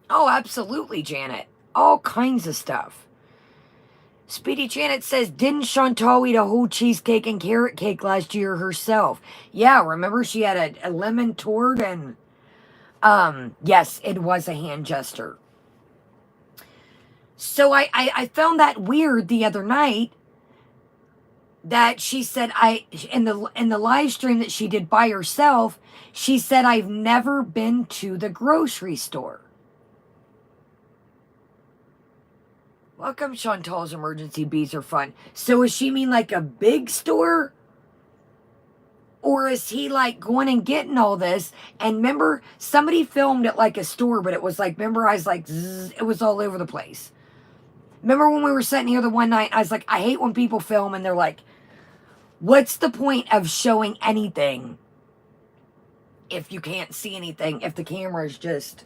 Oh, absolutely, Janet. All kinds of stuff. Speedy Janet says, didn't Chantal eat a whole cheesecake and carrot cake last year herself? Yeah, remember she had a lemon tort and... yes, it was a hand gesture. So I found that weird the other night that she said in the live stream that she did by herself, she said, I've never been to the grocery store. Welcome, Chantal's emergency bees are fun. So does she mean like a big store? Or is he like going and getting all this? And remember, somebody filmed it like a store, but it was like, remember, I was like, zzz, it was all over the place. Remember when we were sitting here the one night, I was like, I hate when people film and they're like, what's the point of showing anything if you can't see anything, if the camera is just...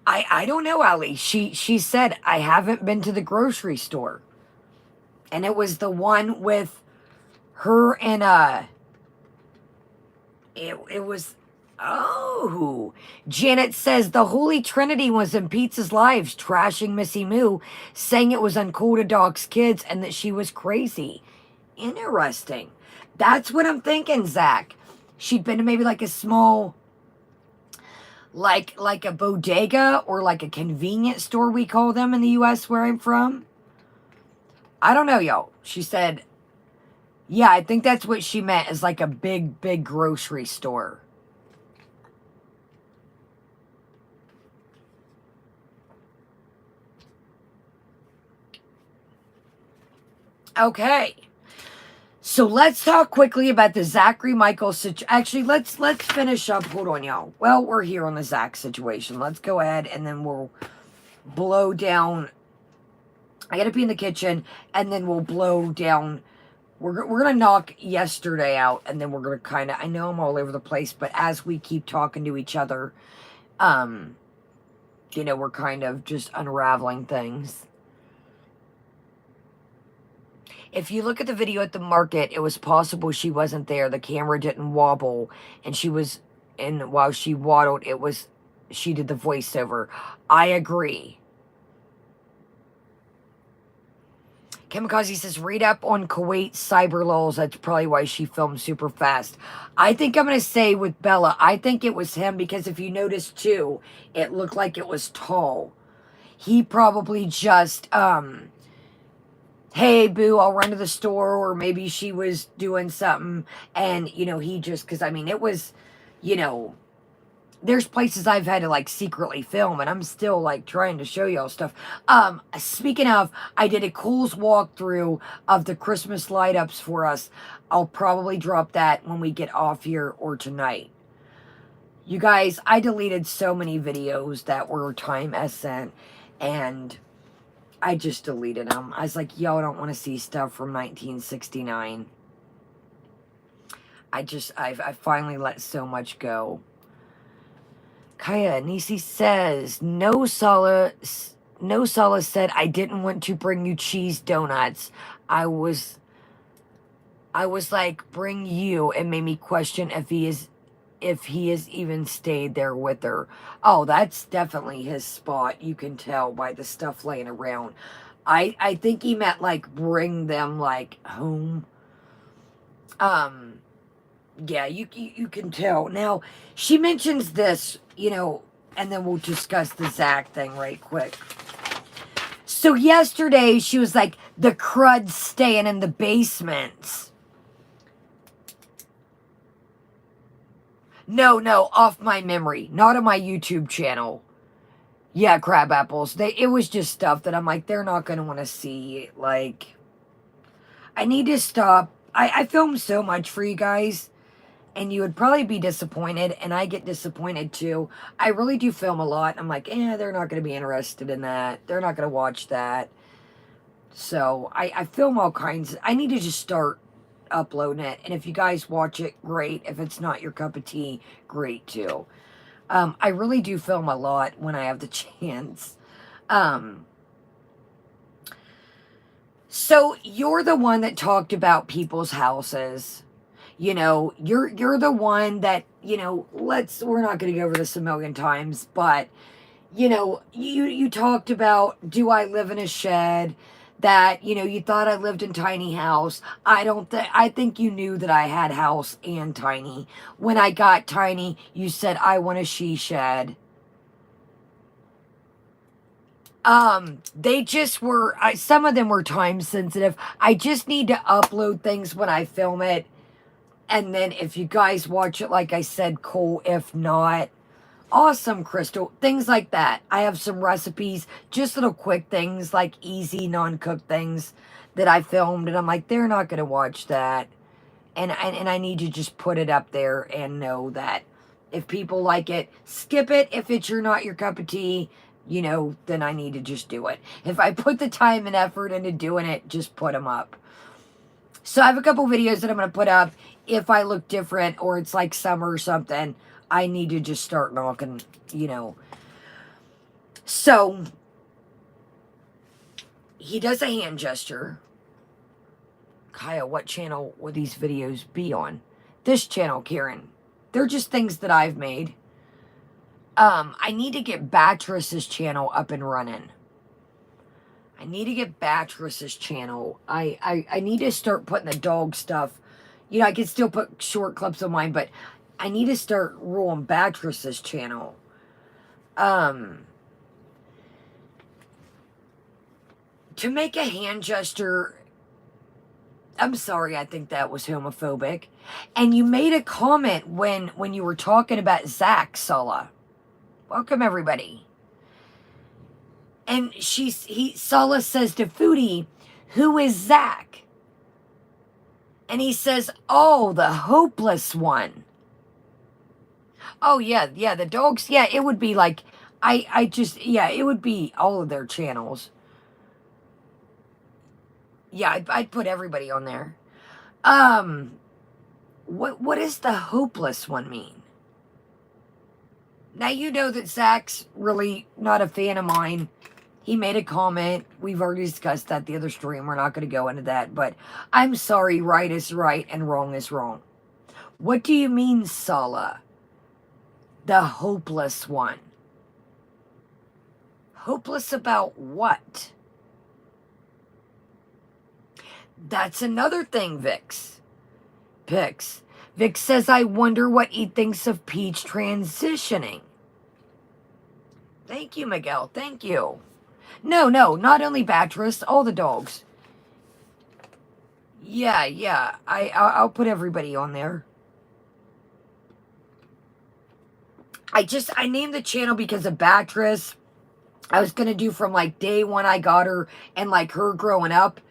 I don't know, Ali. She said, I haven't been to the grocery store. And it was the one with her and, it was, oh. Janet says, the Holy Trinity was in Pizza's lives, trashing Missy Moo, saying it was uncool to Doc's kids and that she was crazy. Interesting. That's what I'm thinking, Zach. She'd been to maybe like a small... Like a bodega or like a convenience store, we call them in the U.S. where I'm from. I don't know, y'all. She said, yeah, I think that's what she meant, is like a big, big grocery store. Okay. So let's talk quickly about the Zachary Michael situation. Actually, let's finish up. Hold on, y'all. Well, we're here on the Zach situation. Let's go ahead and then we'll blow down. I got to be in the kitchen and then we'll blow down. We're going to knock yesterday out and then we're going to kind of, I know I'm all over the place, but as we keep talking to each other, you know, we're kind of just unraveling things. If you look at the video at the market, it was possible she wasn't there. The camera didn't wobble. And she was, and while she waddled, it was, she did the voiceover. I agree. Kamikaze says, read up on Kuwait cyber laws. That's probably why she filmed super fast. I think I'm going to say with Bella, I think it was him because if you notice too, it looked like it was tall. He probably just, hey, boo, I'll run to the store, or maybe she was doing something, and, you know, he just, because, I mean, it was, you know, there's places I've had to, like, secretly film, and I'm still, like, trying to show y'all stuff. Speaking of, I did a Kohl's walkthrough of the Christmas light-ups for us. I'll probably drop that when we get off here or tonight. You guys, I deleted so many videos that were time essence, and... I just deleted them. I was like, y'all don't want to see stuff from 1969. I finally let so much go. Kaya Nisi says, no Sala said, I didn't want to bring you cheese donuts. I was like, bring you. It made me question if he has even stayed there with her. Oh, that's definitely his spot. You can tell by the stuff laying around. I think he meant, like, bring them, like, home. Yeah, you can tell. Now, she mentions this, you know, and then we'll discuss the Zach thing right quick. So yesterday, she was like, the crud's staying in the basements. No, off my memory. Not on my YouTube channel. Yeah, crab apples. It was just stuff that I'm like, they're not going to want to see. Like, I need to stop. I film so much for you guys, and you would probably be disappointed, and I get disappointed too. I really do film a lot. I'm like, they're not going to be interested in that. They're not going to watch that. So I film all kinds. I need to just start uploading it. And if you guys watch it, great. If it's not your cup of tea, great too. I really do film a lot when I have the chance. So you're the one that talked about people's houses. You know, you're the one that, you know, we're not going to go over this a million times, but you know, you talked about, do I live in a shed? That, you know, you thought I lived in tiny house. I think you knew that I had house and tiny. When I got tiny, you said I want a she shed. They just were, some of them were time sensitive. I just need to upload things when I film it. And then if you guys watch it, like I said, cool. If not, awesome, Crystal. Things like that. I have some recipes, just little quick things, like easy, non-cooked things that I filmed. And I'm like, they're not going to watch that. And I need to just put it up there and know that if people like it, skip it. If it's not your cup of tea, you know, then I need to just do it. If I put the time and effort into doing it, just put them up. So I have a couple videos that I'm going to put up. If I look different or it's like summer or something, I need to just start knocking, you know. So he does a hand gesture. Kaya, what channel would these videos be on? This channel, Karen. They're just things that I've made. I need to get Batriss's channel up and running. I need to get Batriss's channel. I need to start putting the dog stuff. You know, I can still put short clips on mine, but I need to start rolling Batriss's channel. To make a hand gesture, I'm sorry, I think that was homophobic. And you made a comment when you were talking about Zach Sulla. Welcome, everybody. And Sulla says to Foodie, who is Zach? And he says, oh, the hopeless one. Oh, yeah, the dogs. Yeah, it would be like, it would be all of their channels. Yeah, I'd put everybody on there. What does the hopeless one mean? Now, you know that Zach's really not a fan of mine. He made a comment. We've already discussed that the other stream. We're not going to go into that. But I'm sorry, right is right and wrong is wrong. What do you mean, Sulla? The hopeless one. Hopeless about what? That's another thing, Vix. Vix says, I wonder what he thinks of Peach transitioning. Thank you, Miguel. Thank you. No, not only Batriss, all the dogs. Yeah. I'll put everybody on there. I named the channel because of Batriss. I was going to do from like day one I got her and like her growing up.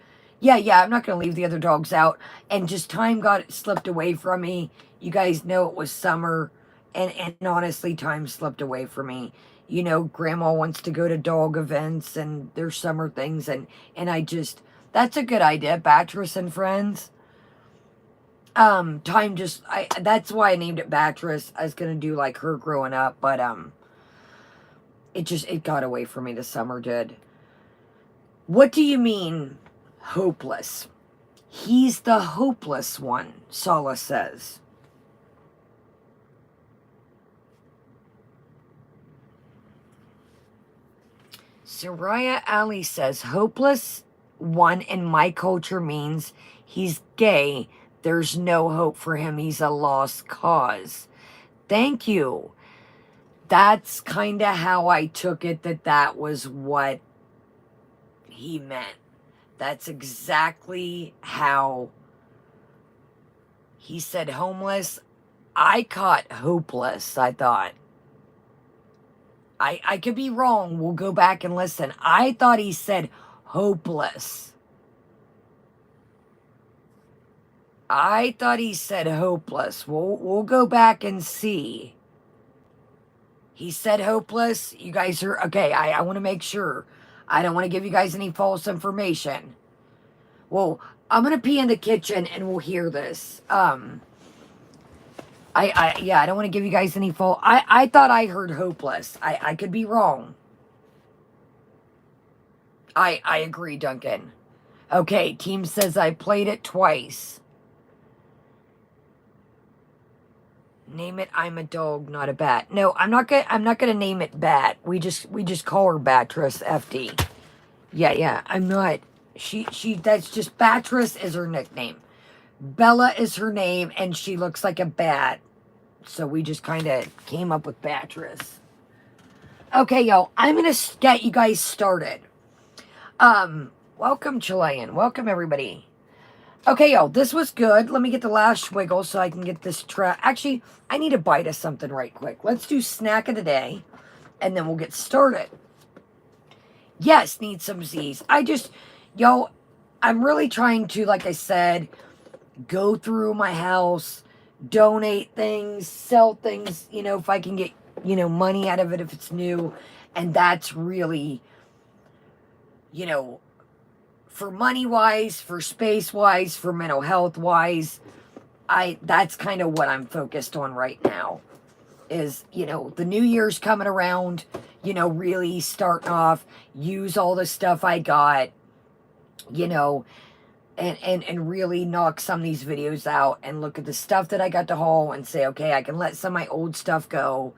Yeah, I'm not going to leave the other dogs out. And just time slipped away from me. You guys know it was summer. And honestly, time slipped away from me. You know, Grandma wants to go to dog events and there's summer things. And that's a good idea. Batriss and friends. That's why I named it Batriss. I was going to do like her growing up. But, it got away from me. The summer did. What do you mean, hopeless? He's the hopeless one, Sulla says. Soraya Ali says, hopeless one in my culture means he's gay. There's no hope for him. He's a lost cause. Thank you. That's kind of how I took it, that was what he meant. That's exactly how he said homeless. I caught hopeless, I thought. I could be wrong. We'll go back and listen. I thought he said hopeless. I thought he said hopeless. We'll go back and see. He said hopeless. You guys are okay. I want to make sure. I don't want to give you guys any false information. Well, I'm gonna pee in the kitchen and we'll hear this. Yeah, I don't want to give you guys any false. I thought I heard hopeless. I could be wrong. I agree, Duncan. Okay, team says I played it twice. Name it I'm a dog, not a bat. No, I'm not gonna name it Bat. We just call her Batress FD. Yeah, I'm not. She that's just Batress is her nickname. Bella is her name and she looks like a bat. So we just kind of came up with Batress. Okay, yo, I'm gonna get you guys started. Welcome Chilean. Welcome everybody. Okay, yo, this was good. Let me get the last wiggle so I can get this Actually, I need a bite of something right quick. Let's do snack of the day, and then we'll get started. Yes, need some Z's. I'm really trying to, like I said, go through my house, donate things, sell things, if I can get, money out of it if it's new. And that's really, for money-wise, for space-wise, for mental health-wise, that's kind of what I'm focused on right now. Is, the new year's coming around, really starting off, use all the stuff I got, and really knock some of these videos out and look at the stuff that I got to haul and say, okay, I can let some of my old stuff go,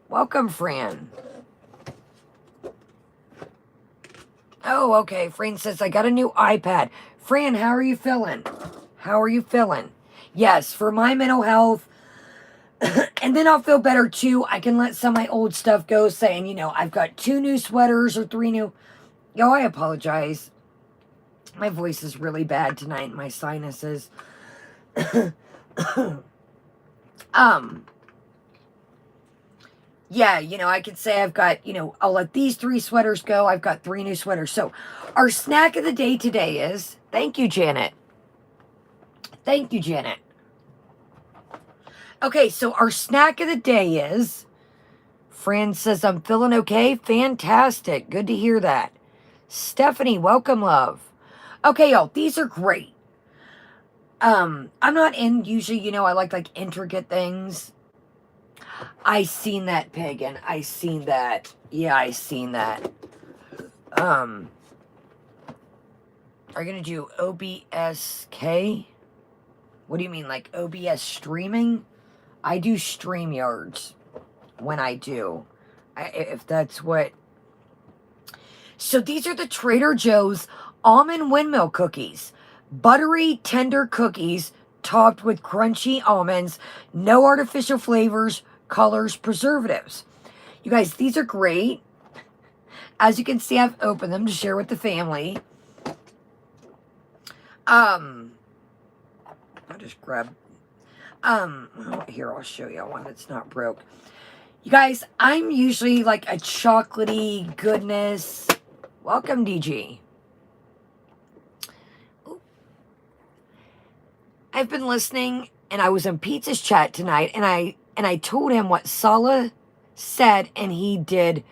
welcome, Fran. Oh, okay. Fran says, I got a new iPad. Fran, how are you feeling? How are you feeling? Yes, for my mental health. And then I'll feel better too. I can let some of my old stuff go saying, I've got 2 new sweaters or 3 new. Yo, I apologize. My voice is really bad tonight. My sinuses. Yeah, I could say I've got, I'll let these 3 sweaters go. I've got 3 new sweaters. So our snack of the day today is, thank you, Janet. Thank you, Janet. Okay, so our snack of the day is, Fran says, I'm feeling okay. Fantastic. Good to hear that. Stephanie, welcome, love. Okay, y'all, these are great. I'm not in, usually, I like intricate things. I seen that, Pagan. I seen that. Yeah, I seen that. Are you gonna do OBSK? What do you mean, like OBS streaming? I do StreamYards when I do. If that's what... So these are the Trader Joe's almond windmill cookies. Buttery, tender cookies topped with crunchy almonds. No artificial flavors, colors, preservatives. You guys, these are great. As you can see, I've opened them to share with the family. I'll just grab... here, I'll show you one that's not broke. You guys, I'm usually like a chocolatey goodness. Welcome, DG. Ooh. I've been listening, and I was in Pizza's chat tonight, and I told him what Salah said, and he did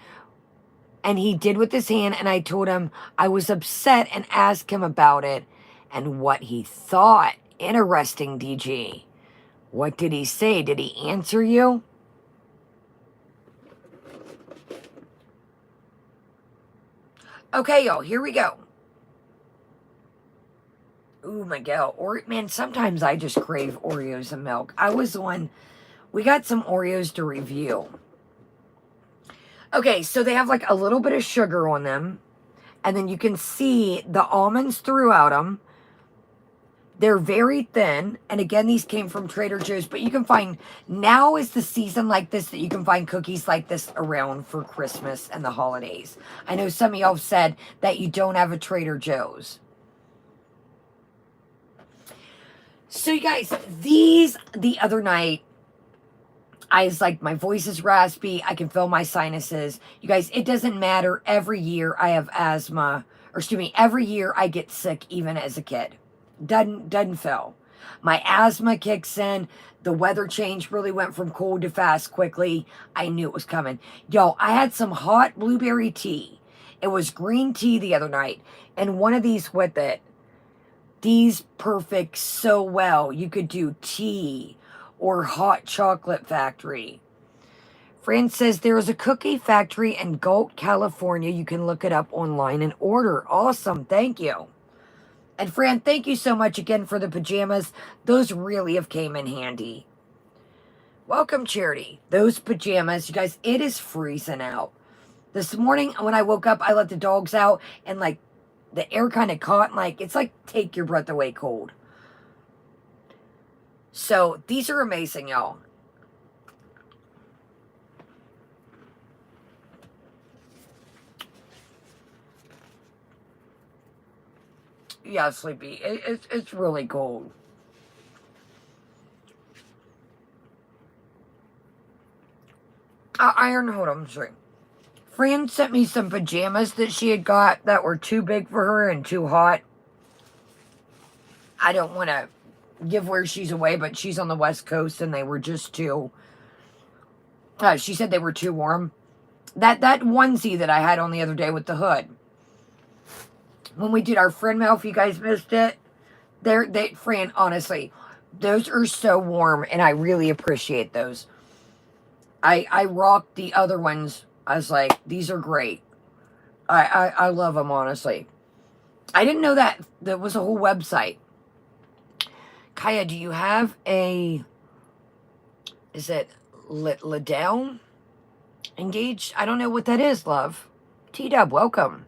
with his hand, and I told him I was upset and asked him about it and what he thought. Interesting, DG. What did he say? Did he answer you? Okay, y'all, here we go. Ooh, my God. Man, sometimes I just crave Oreos and milk. We got some Oreos to review. Okay, so they have like a little bit of sugar on them. And then you can see the almonds throughout them. They're very thin. And again, these came from Trader Joe's. But you can find, now is the season like this that you can find cookies like this around for Christmas and the holidays. I know some of y'all have said that you don't have a Trader Joe's. So you guys, the other night, I was like, my voice is raspy. I can feel my sinuses. You guys, it doesn't matter. Every year I have asthma, or excuse me, every year I get sick, even as a kid. Doesn't fail. My asthma kicks in. The weather change really went from cold to fast quickly. I knew it was coming. Yo, I had some hot blueberry tea. It was green tea the other night, and one of these with it. These perfect so well. You could do tea or hot chocolate factory. Fran says there is a cookie factory in Galt, California. You can look it up online and order. Awesome. Thank you. And Fran, thank you so much again for the pajamas. Those really have came in handy. Welcome, Charity. Those pajamas, you guys, it is freezing out. This morning when I woke up, I let the dogs out and like the air kind of caught and like, it's like take your breath away cold. So these are amazing, y'all. Yeah, Sleepy. It's really cold. Hold on, I'm sorry. Fran sent me some pajamas that she had got that were too big for her and too hot. I don't want to give where she's away, but she's on the West Coast and they were just too... she said they were too warm. That onesie that I had on the other day with the hood. When we did our friend mail, if you guys missed it, Fran, honestly, those are so warm and I really appreciate those. I rocked the other ones. I was like, these are great. I love them, honestly. I didn't know that there was a whole website. Kaya, do you have a... Is it Liddell? Engaged? I don't know what that is, love. T-Dub, welcome.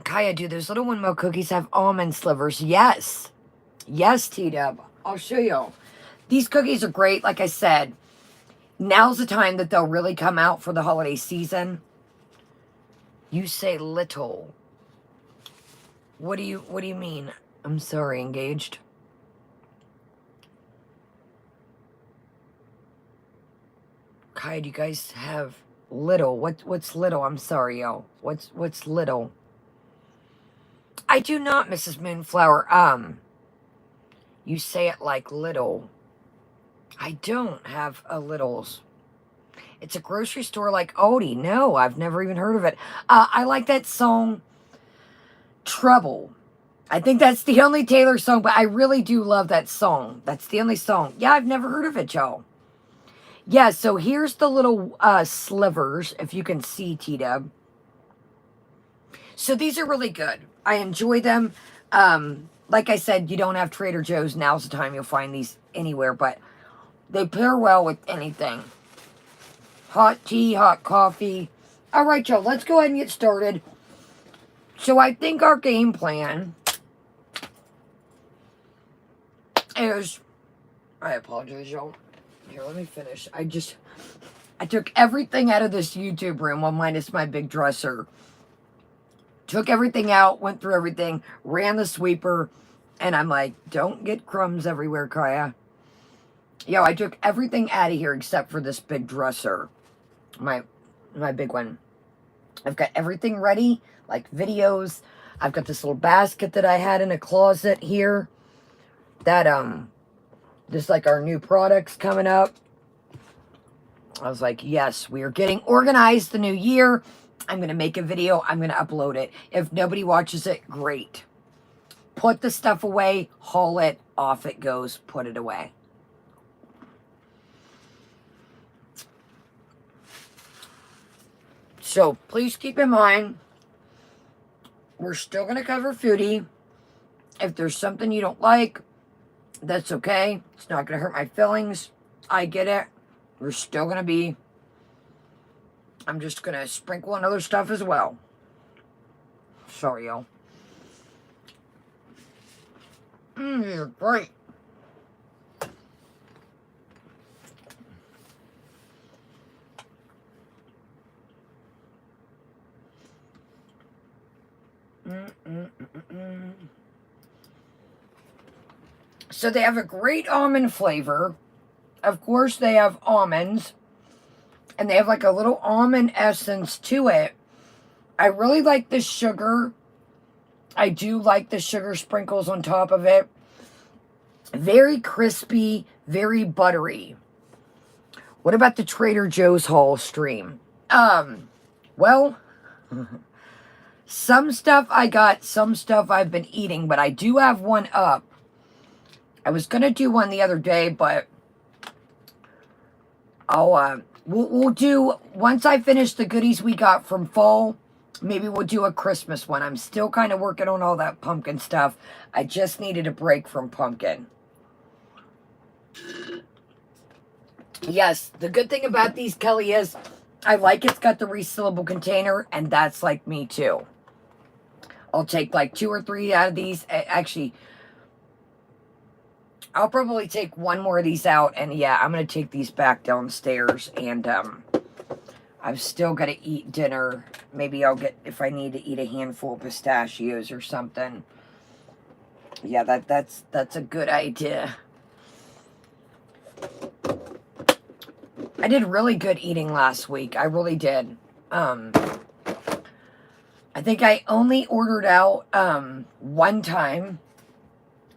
Kaya, do those little windmill cookies have almond slivers? Yes. Yes, T-Dub. I'll show you. These cookies are great. Like I said, now's the time that they'll really come out for the holiday season. You say little. What do you mean? I'm sorry, Engaged. Kaya, do you guys have little? What's little? I'm sorry, y'all. What's little? I do not, Mrs. Moonflower. You say it like little. I don't have a littles. It's a grocery store like Aldi. No, I've never even heard of it. I like that song, Trouble. I think that's the only Taylor song, but I really do love that song. That's the only song. Yeah, I've never heard of it, y'all. Yeah, so here's the little slivers, if you can see, T-Dub. So these are really good. I enjoy them. Like I said, you don't have Trader Joe's. Now's the time you'll find these anywhere, but they pair well with anything. Hot tea, hot coffee. All right, y'all, let's go ahead and get started. So I think our game plan is... I apologize, y'all. Here, let me finish. I took everything out of this YouTube room, well, minus my big dresser. Took everything out, went through everything, ran the sweeper, and I'm like, don't get crumbs everywhere, Kaya. Yo, I took everything out of here except for this big dresser. My big one. I've got everything ready, like videos. I've got this little basket that I had in a closet here. That, just like our new products coming up. I was like, yes, we are getting organized the new year. I'm going to make a video. I'm going to upload it. If nobody watches it, great. Put the stuff away, haul it, off it goes, put it away. So please keep in mind, we're still going to cover Foodie. If there's something you don't like, that's okay. It's not going to hurt my feelings. I get it. We're still going to be... I'm just going to sprinkle in other stuff as well. Sorry, y'all. These are great. So they have a great almond flavor. Of course, they have almonds. And they have like a little almond essence to it. I really like the sugar. I do like the sugar sprinkles on top of it. Very crispy, very buttery. What about the Trader Joe's Haul stream? Well, some stuff I got, some stuff I've been eating, but I do have one up. I was gonna do one the other day, but we'll do, once I finish the goodies we got from fall, maybe we'll do a Christmas one. I'm still kind of working on all that pumpkin stuff. I just needed a break from pumpkin. Yes, the good thing about these, Kelly, is I like it's got the resealable container, and that's like me too. I'll take like 2 or 3 out of these. Actually, I'll probably take one more of these out, and yeah, I'm going to take these back downstairs, and I've still got to eat dinner. Maybe I'll get, if I need to eat a handful of pistachios or something. Yeah, that's a good idea. I did really good eating last week. I really did. I think I only ordered out one time.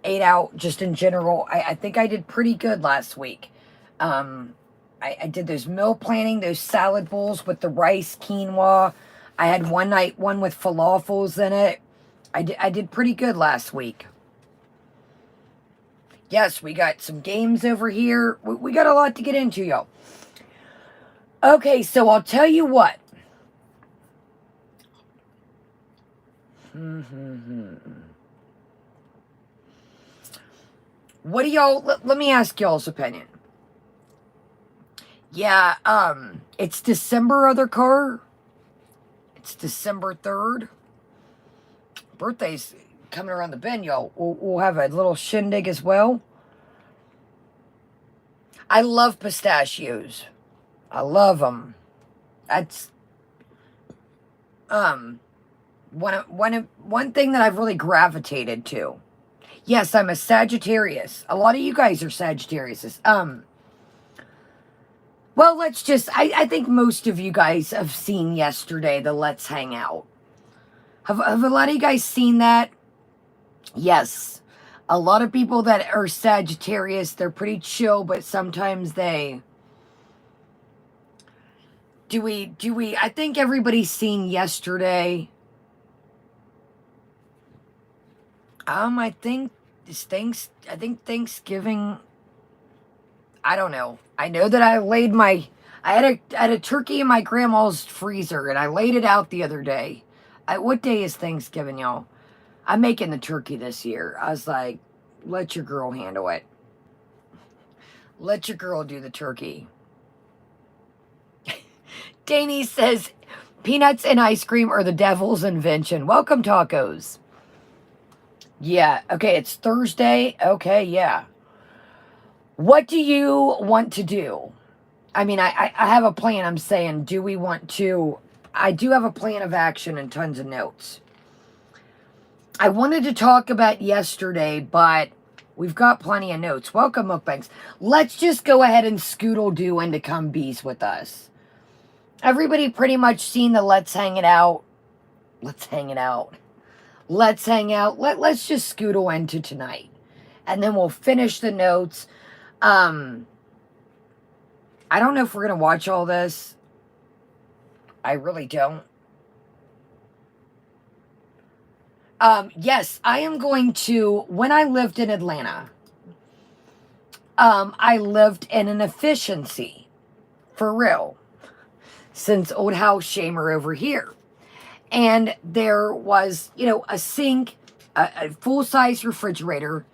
Ate out just in general. I think I did pretty good last week. I did those meal planning, those salad bowls with the rice, quinoa. I had one night one with falafels in it. I did pretty good last week. Yes, we got some games over here. We got a lot to get into, y'all. Okay, so I'll tell you what. What do y'all, let me ask y'all's opinion. Yeah, it's December, other car. It's December 3rd. Birthday's coming around the bend, y'all. We'll have a little shindig as well. I love pistachios. I love them. That's one thing that I've really gravitated to. Yes, I'm a Sagittarius. A lot of you guys are Sagittarius. Well, let's just, I think most of you guys have seen yesterday the Let's Hang Out. Have a lot of you guys seen that? Yes. A lot of people that are Sagittarius, they're pretty chill, but sometimes they... I think everybody's seen yesterday. I think Thanksgiving, I don't know. I know that I had a turkey in my grandma's freezer, and I laid it out the other day. What day is Thanksgiving, y'all? I'm making the turkey this year. I was like, let your girl handle it. Let your girl do the turkey. Danny says, peanuts and ice cream are the devil's invention. Welcome, tacos. Yeah, okay, it's Thursday. Okay, yeah. What do you want to do? I mean, I have a plan. I'm saying, do we want to... I do have a plan of action and tons of notes. I wanted to talk about yesterday, but we've got plenty of notes. Welcome, mukbangs. Let's just go ahead and scoodle-doo into come bees with us. Everybody pretty much seen the Let's Hang It Out. Let's hang it out. Let's hang out. Let's just scoodle into tonight. And then we'll finish the notes. I don't know if we're going to watch all this. I really don't. Yes, I am going to... When I lived in Atlanta, I lived in an efficiency. For real. Since Old House Shamer over here. And there was, you know, a sink, a full-size refrigerator,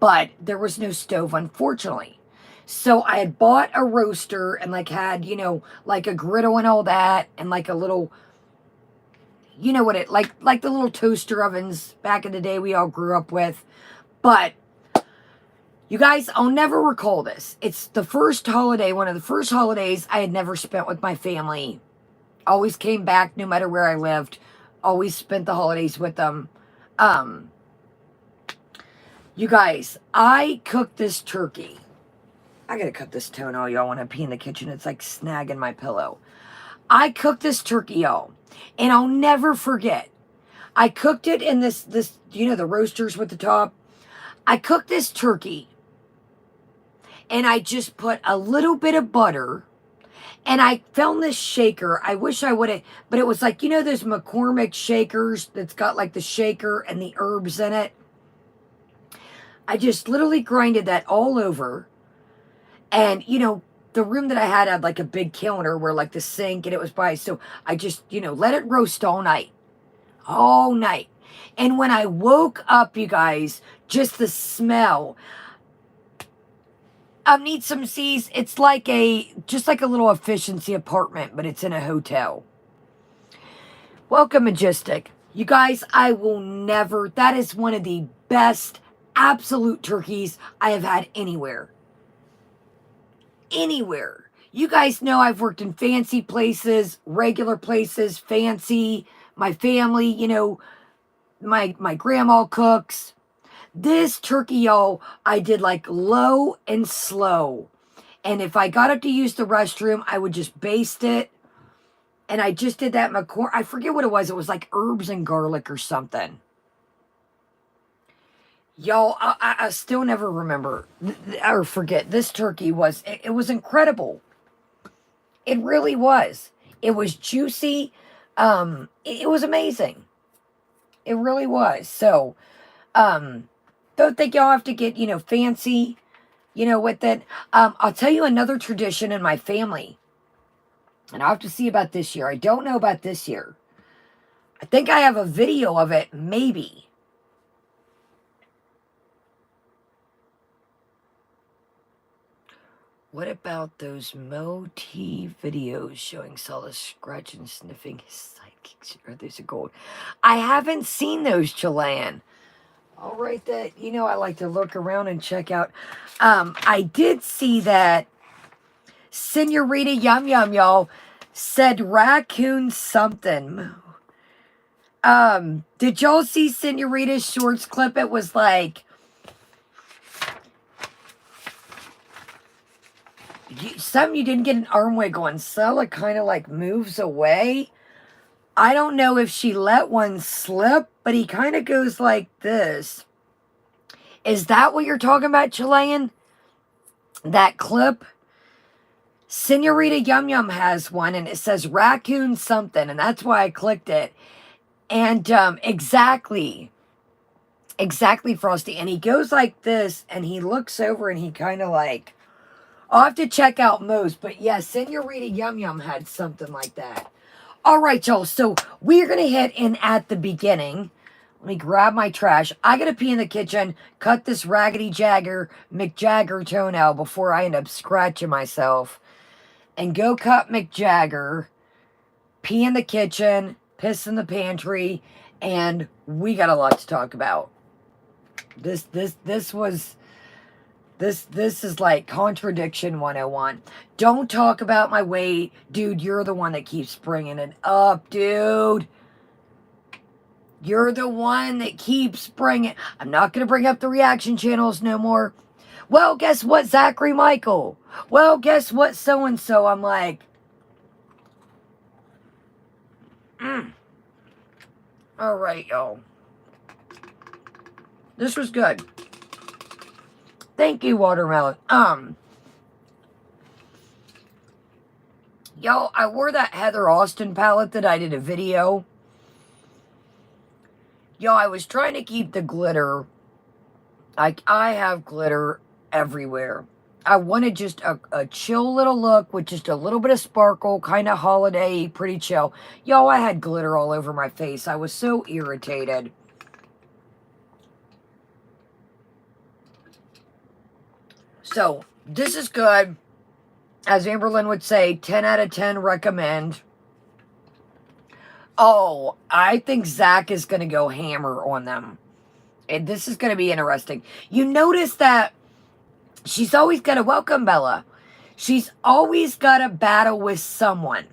but there was no stove, unfortunately. So I had bought a roaster and, like, had, you know, like a griddle and all that, and like a little, you know what it, like the little toaster ovens back in the day we all grew up with. But, you guys, I'll never recall this. It's the first holiday, one of the first holidays I had never spent with my family. Always came back no matter where I lived. Always spent the holidays with them. You guys, I cooked this turkey. I gotta cut this toenail, y'all, when I pee in the kitchen. It's like snagging my pillow. I cooked this turkey, y'all, and I'll never forget. I cooked it in this, you know, the roasters with the top. I cooked this turkey, and I just put a little bit of butter, and I found this shaker. I wish I would have, but it was like, you know, those McCormick shakers that's got like the shaker and the herbs in it. I just literally grinded that all over. And, you know, the room that I had like a big counter where like the sink and it was by. So I just, you know, let it roast all night. All night. And when I woke up, you guys, just the smell. Need some seas. It's like just like a little efficiency apartment, but it's in a hotel. Welcome, Majestic. You guys, I will never, that is one of the best absolute turkeys I have had anywhere. Anywhere. You guys know I've worked in fancy places, regular places, fancy. My family, you know, my grandma cooks. This turkey, y'all, I did like low and slow. And if I got up to use the restroom, I would just baste it. And I just did that McCormick. I forget what it was. It was like herbs and garlic or something. Y'all, I still never remember or forget. This turkey was, it was incredible. It really was. It was juicy. It was amazing. It really was. So, don't think y'all have to get, you know, fancy, you know, with it. I'll tell you another tradition in my family. And I'll have to see about this year. I don't know about this year. I think I have a video of it, maybe. What about those Mo-T videos showing Solace scratch and sniffing his sidekicks? Are those a gold? I haven't seen those, Chilean. I'll write that. You know, I like to look around and check out. I did see that Senorita Yum Yum, y'all, said raccoon something. Did y'all see Senorita's shorts clip? It was like, you didn't get an arm wiggle, and Sella kind of like moves away. I don't know if she let one slip, but he kind of goes like this. Is that what you're talking about, Chilean? That clip? Senorita Yum Yum has one, and it says raccoon something, and that's why I clicked it. And exactly, Frosty. And he goes like this, and he looks over, and he kind of like, I'll have to check out most, but yeah, Senorita Yum Yum had something like that. All right, y'all, so we're going to hit in at the beginning. Let me grab my trash. I got to pee in the kitchen, cut this Raggedy Jagger McJagger toenail before I end up scratching myself. And go cut McJagger, pee in the kitchen, piss in the pantry, and we got a lot to talk about. This is like contradiction 101. Don't talk about my weight. Dude, you're the one that keeps bringing it up, dude. You're the one that keeps bringing... I'm not going to bring up the reaction channels no more. Well, guess what, Zachary Michael? Well, guess what, so-and-so? I'm like... All right, y'all. This was good. Thank you, Watermelon. Y'all, I wore that Heather Austin palette that I did a video. Y'all, I was trying to keep the glitter. Like, I have glitter everywhere. I wanted just a chill little look with just a little bit of sparkle, kind of holiday, pretty chill. Y'all, I had glitter all over my face. I was so irritated. So, this is good. As Amberlynn would say, 10 out of 10 recommend. Oh, I think Zach is going to go hammer on them. And this is going to be interesting. You notice that she's always got to welcome Bella. She's always got to battle with someone.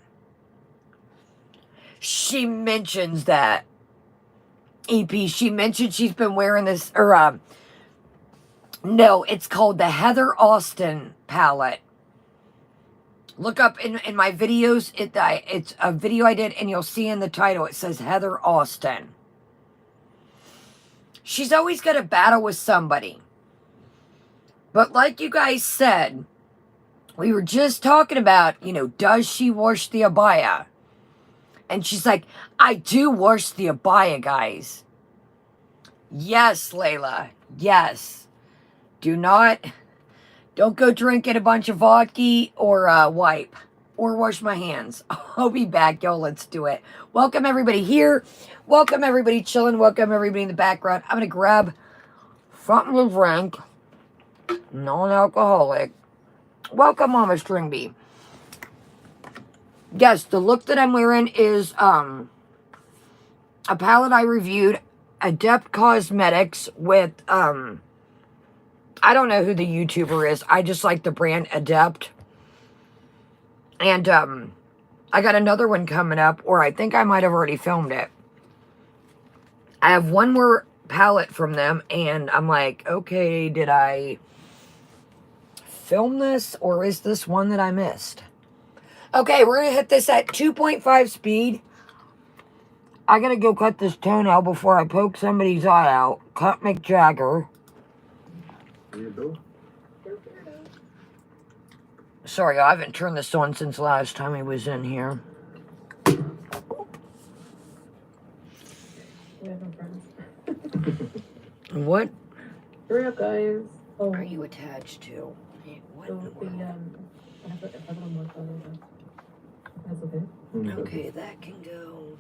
She mentions that. EP, she mentioned she's been wearing this, or No, it's called the Heather Austin palette. Look up in my videos. It's a video I did, and you'll see in the title it says Heather Austin. She's always got a battle with somebody. But like you guys said, we were just talking about, does she wash the abaya? And she's like, I do wash the abaya, guys. Yes, Layla. Yes. Don't go drinking a bunch of vodka or wipe or wash my hands. I'll be back, y'all. Let's do it. Welcome everybody here. Welcome everybody chilling. Welcome everybody in the background. I'm going to grab something to drink. Non-alcoholic. Welcome, Mama Stringbee. Yes, the look that I'm wearing is a palette I reviewed, Adept Cosmetics with I don't know who the YouTuber is. I just like the brand Adept. And I got another one coming up, or I think I might have already filmed it. I have one more palette from them, and I'm like, okay, did I film this, or is this one that I missed? Okay, we're going to hit this at 2.5 speed. I got to go cut this toenail before I poke somebody's eye out. Cut McJagger. Sorry, I haven't turned this on since last time he was in here. We have no friends. What? Hurry up, guys. Oh. Are you attached to? Hey, what? So the, I have a little more photo. That's okay. Okay, that can go.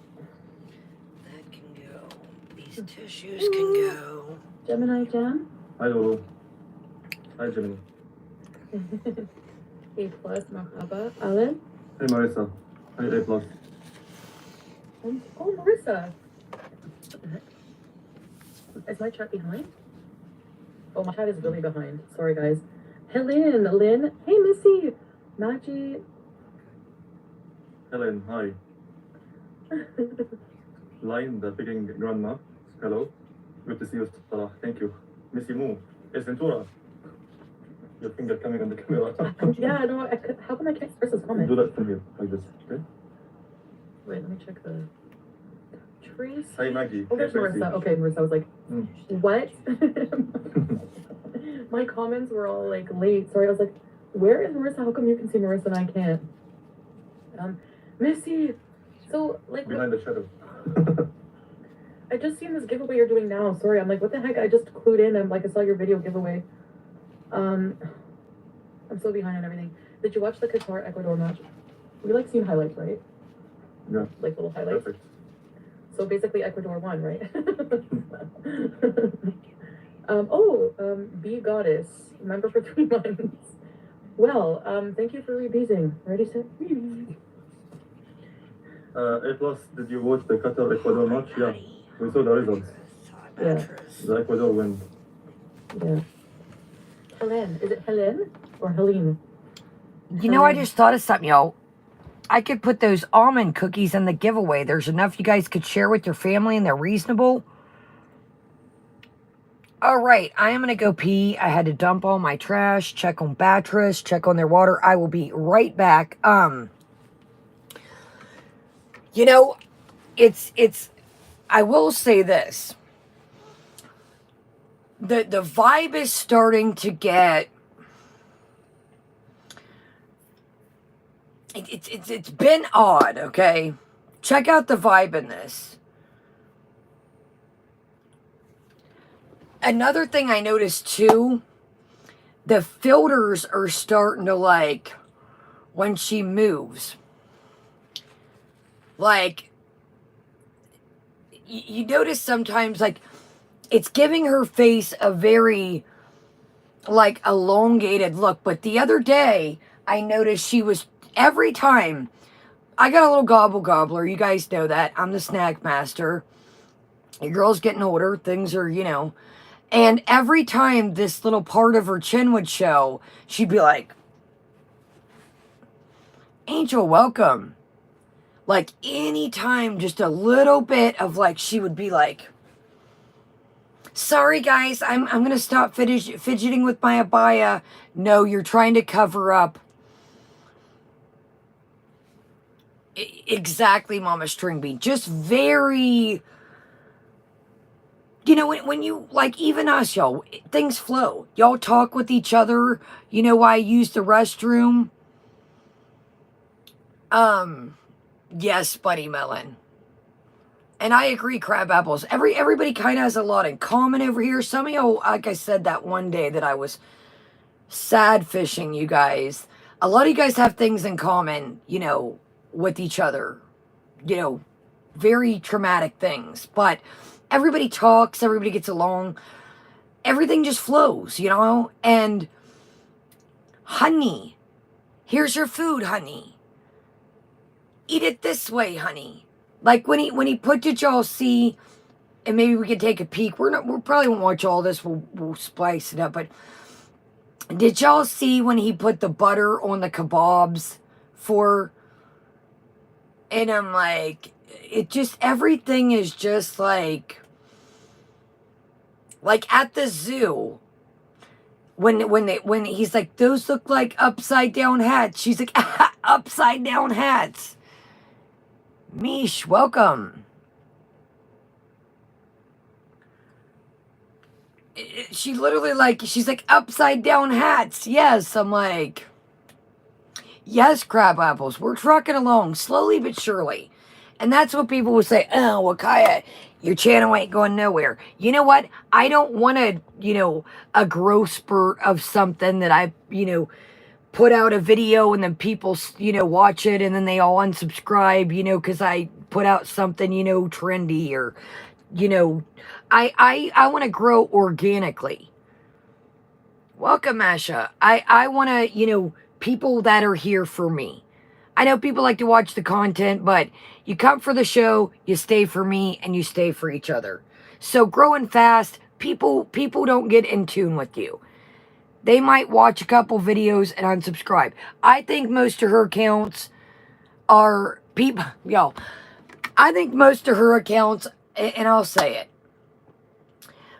That can go. These tissues can go. Gemini Jam? Hello. Hi, Gemini. A plus, Mahaba. Alan? Hey, Marissa. Hi, A plus. Oh, Marissa. What the heck? Is my chat behind? Oh, my chat is really behind. Sorry, guys. Helen, Lynn. Hey, Missy. Maggie. Helen, hi. Line, the picking grandma. Hello. Good to see you, Salah. Thank you. Missy Moo. It's Ventura. Your finger coming on the camera. Yeah, no, how come I can't express this comment? Do that from here, like this, okay? Wait, let me check the... Trace? Hi, Maggie. Oh, there's Marissa. Okay, Marissa. I was like, what? My comments were all like late. Sorry, I was like, where is Marissa? How come you can see Marissa and I can't? Missy. So, like... Behind the shadow. I just seen this giveaway you're doing now. Sorry, I'm like, what the heck? I just clued in. I'm like, I saw your video giveaway. I'm so behind on everything. Did you watch the Qatar Ecuador match? We like seeing highlights, right? Yeah. Like little highlights. Perfect. So basically Ecuador won, right? Bee Goddess, member for 3 months. Well, thank you for rebeasing. Ready, set, rebease. A plus, did you watch the Qatar Ecuador match? Yeah. We saw the results. Yeah. The Ecuador win. Yeah. Helen. Is it Helen or Helene? You know, I just thought of something, y'all. I could put those almond cookies in the giveaway. There's enough you guys could share with your family, and they're reasonable. All right, I am going to go pee. I had to dump all my trash, check on Beatrice, check on their water. I will be right back. You know, I will say this. The vibe is starting to get... It's been odd, okay? Check out the vibe in this. Another thing I noticed too, the filters are starting to, like, when she moves. Like, you notice sometimes, like, it's giving her face a very, like, elongated look. But the other day, I noticed she was... Every time, I got a little gobbler, you guys know that. I'm the snack master. Your girl's getting older, things are, you know. And every time this little part of her chin would show, she'd be like, Angel, welcome. Like, anytime, just a little bit of, like, she would be like, Sorry, guys. I'm gonna stop fidgeting with my abaya. No, you're trying to cover up. Exactly, Mama Stringbean. Just very. You know, when you, like, even us, y'all, things flow. Y'all talk with each other. You know why I use the restroom? Yes, Buddy Melon. And I agree, crab apples. Everybody kind of has a lot in common over here. Some of y'all, like I said that one day that I was sad fishing, you guys. A lot of you guys have things in common, you know, with each other. You know, very traumatic things. But everybody talks, everybody gets along. Everything just flows, you know? And honey, here's your food, honey. Eat it this way, honey. Like when he put, did y'all see, and maybe we could take a peek. We probably won't watch all this. We'll splice it up. But did y'all see when he put the butter on the kebabs for? And I'm like, it just, everything is just like at the zoo. When he's like, those look like upside down hats. She's like, upside down hats. Mish, welcome. She literally, like, she's like, upside down hats. Yes, I'm like, yes, crab apples. We're trucking along slowly but surely. And that's what people will say, oh, Wakaya, your channel ain't going nowhere. You know what? I don't want to, you know, a growth spurt of something that I, you know, put out a video and then people, you know, watch it and then they all unsubscribe, you know, because I put out something, you know, trendy or, you know, I want to grow organically. Welcome, Masha. I want to, you know, people that are here for me. I know people like to watch the content, but you come for the show, you stay for me, and you stay for each other. So growing fast, people don't get in tune with you. They might watch a couple videos and unsubscribe. I think most of her accounts are people, yo. I think most of her accounts, and I'll say it,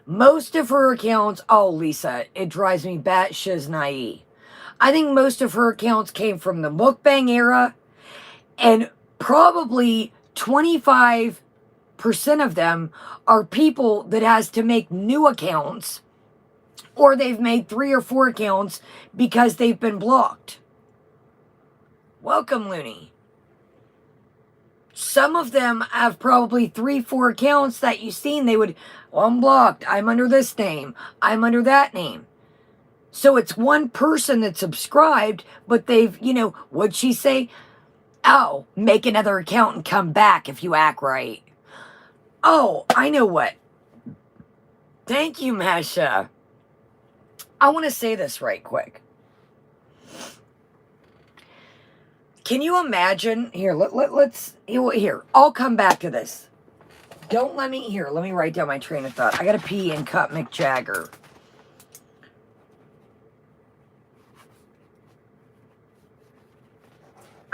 most of her accounts, oh, Lisa, it drives me batshit naive. I think most of her accounts came from the mukbang era, and probably 25% of them are people that has to make new accounts, or they've made 3 or 4 accounts because they've been blocked. Welcome, Looney. Some of them have probably 3, 4 accounts that you've seen. They would, well, I'm blocked. I'm under this name. I'm under that name. So it's one person that's subscribed, but they've, you know, what'd she say? Oh, make another account and come back if you act right. Oh, I know what. Thank you, Masha. I want to say this right quick. Can you imagine? Here, let's, here, I'll come back to this. Don't let me, here, let me write down my train of thought. I got to pee and cut Mick Jagger.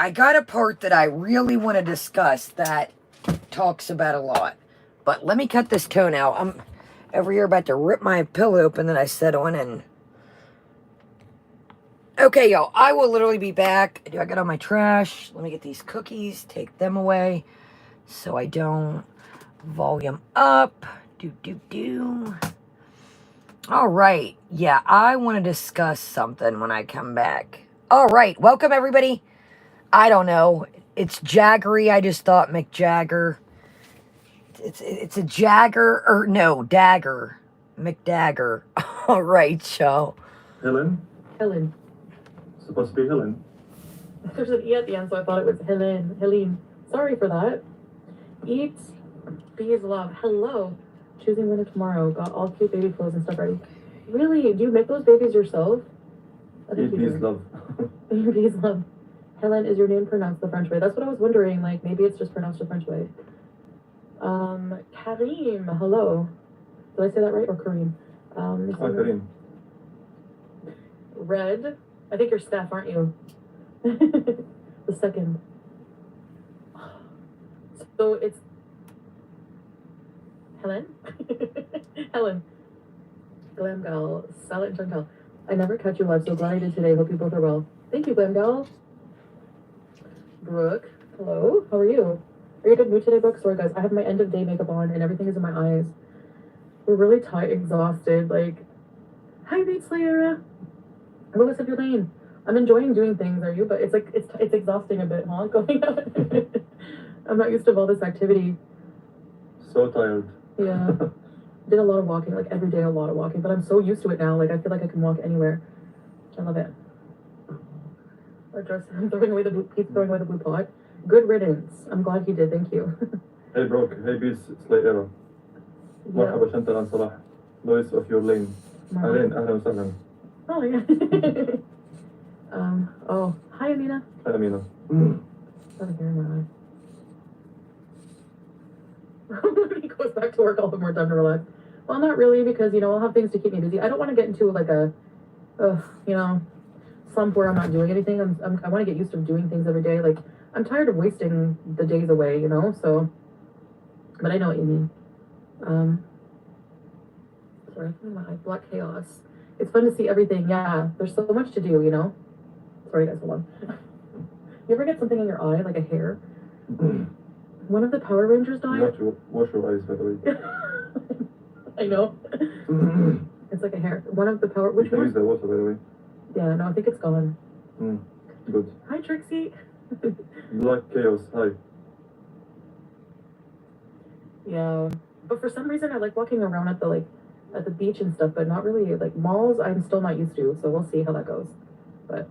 I got a part that I really want to discuss that talks about a lot. But let me cut this tone out. I'm over here about to rip my pillow open that I set on and... Okay, y'all, I will literally be back. Do I got all my trash? Let me get these cookies, take them away so I don't. Volume up. All right. Yeah, I want to discuss something when I come back. All right. Welcome, everybody. I don't know. It's Jaggery. I just thought Mick Jagger. It's a Jagger, or no, Dagger. McDagger. All right, show. Helen? Helen. Supposed to be Helen. There's an E at the end, so I thought it was Helen. Helene. Sorry for that. Eat. Bees love. Hello. Choosing winner tomorrow. Got all cute baby clothes and stuff ready. Really? Do you make those babies yourself? I think Eat you bees do. love. Bees love. Helen, is your name pronounced the French way? That's what I was wondering. Like, maybe it's just pronounced the French way. Karim. Hello. Did I say that right? Or Kareem? Hi, Karim. Red. I think you're Steph, aren't you? The second. So it's Helen? Helen. Glam Gal. Salad and Chantal. I never catch you live, so glad I did today. Hope you both are well. Thank you, Glam Gal. Brooke. Hello. How are you? Are you in a good mood today, Brooke? Sorry, guys. I have my end of day makeup on and everything is in my eyes. We're really tired, exhausted. Like, hi, Beat Slayer. Louis of your lane. I'm enjoying doing things, are you? But it's like, it's exhausting a bit, huh? Going out. I'm not used to all this activity. So tired. Yeah. Did a lot of walking, like every day a lot of walking, but I'm so used to it now. Like, I feel like I can walk anywhere. I love it. Our dress, I'm throwing away the blue, Pete's throwing away the blue pot. Good riddance. I'm glad he did, thank you. Hey Brooke, hey Beats Slayer. مرحبا شنطة عن صلاح. Louis of your lane. أهلين أهلا وسهلا. Oh yeah. Oh, hi Amina. Hi Amina. Got a hair in my eye. When he goes back to work, I'll have more time to relax. Well, not really, because you know I'll have things to keep me busy. I don't want to get into like a, you know, slump where I'm not doing anything. I want to get used to doing things every day. Like, I'm tired of wasting the days away, you know. So, but I know what you mean. Sorry, my eye. Black chaos. It's fun to see everything. Yeah, there's so much to do, you know. Sorry, guys, hold on. You ever get something in your eye, like a hair? One of the Power Rangers died. You have to wash your eyes, by the way. I know. It's like a hair. One of the Power. Which you can one? use the water, by the way. Yeah, no, I think it's gone. Good. Hi, Trixie. Black chaos. Hi. Yeah, but for some reason I like walking around at the beach and stuff, but not really like malls. I'm still not used to, so we'll see how that goes. But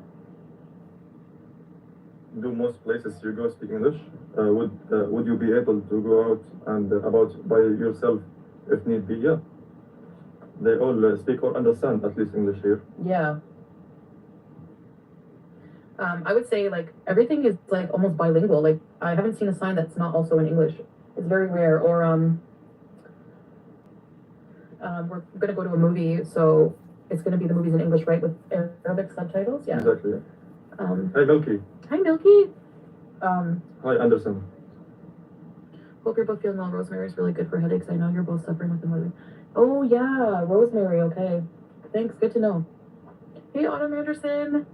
Do most places you go speak English? Would you be able to go out and about by yourself if need be? Yeah. They all speak or understand at least English here. yeah, I would say like everything is like almost bilingual. Like I haven't seen a sign that's not also in English. It's very rare. Or we're gonna go to a movie, so it's gonna be the movies in English, right, with Arabic subtitles. Yeah. Exactly. Hi Milky. Hi Milky. Hi Anderson. Hope you're both feeling well. Rosemary's really good for headaches. I know you're both suffering with them. Oh yeah, rosemary. Okay, thanks. Good to know. Hey Autumn Anderson.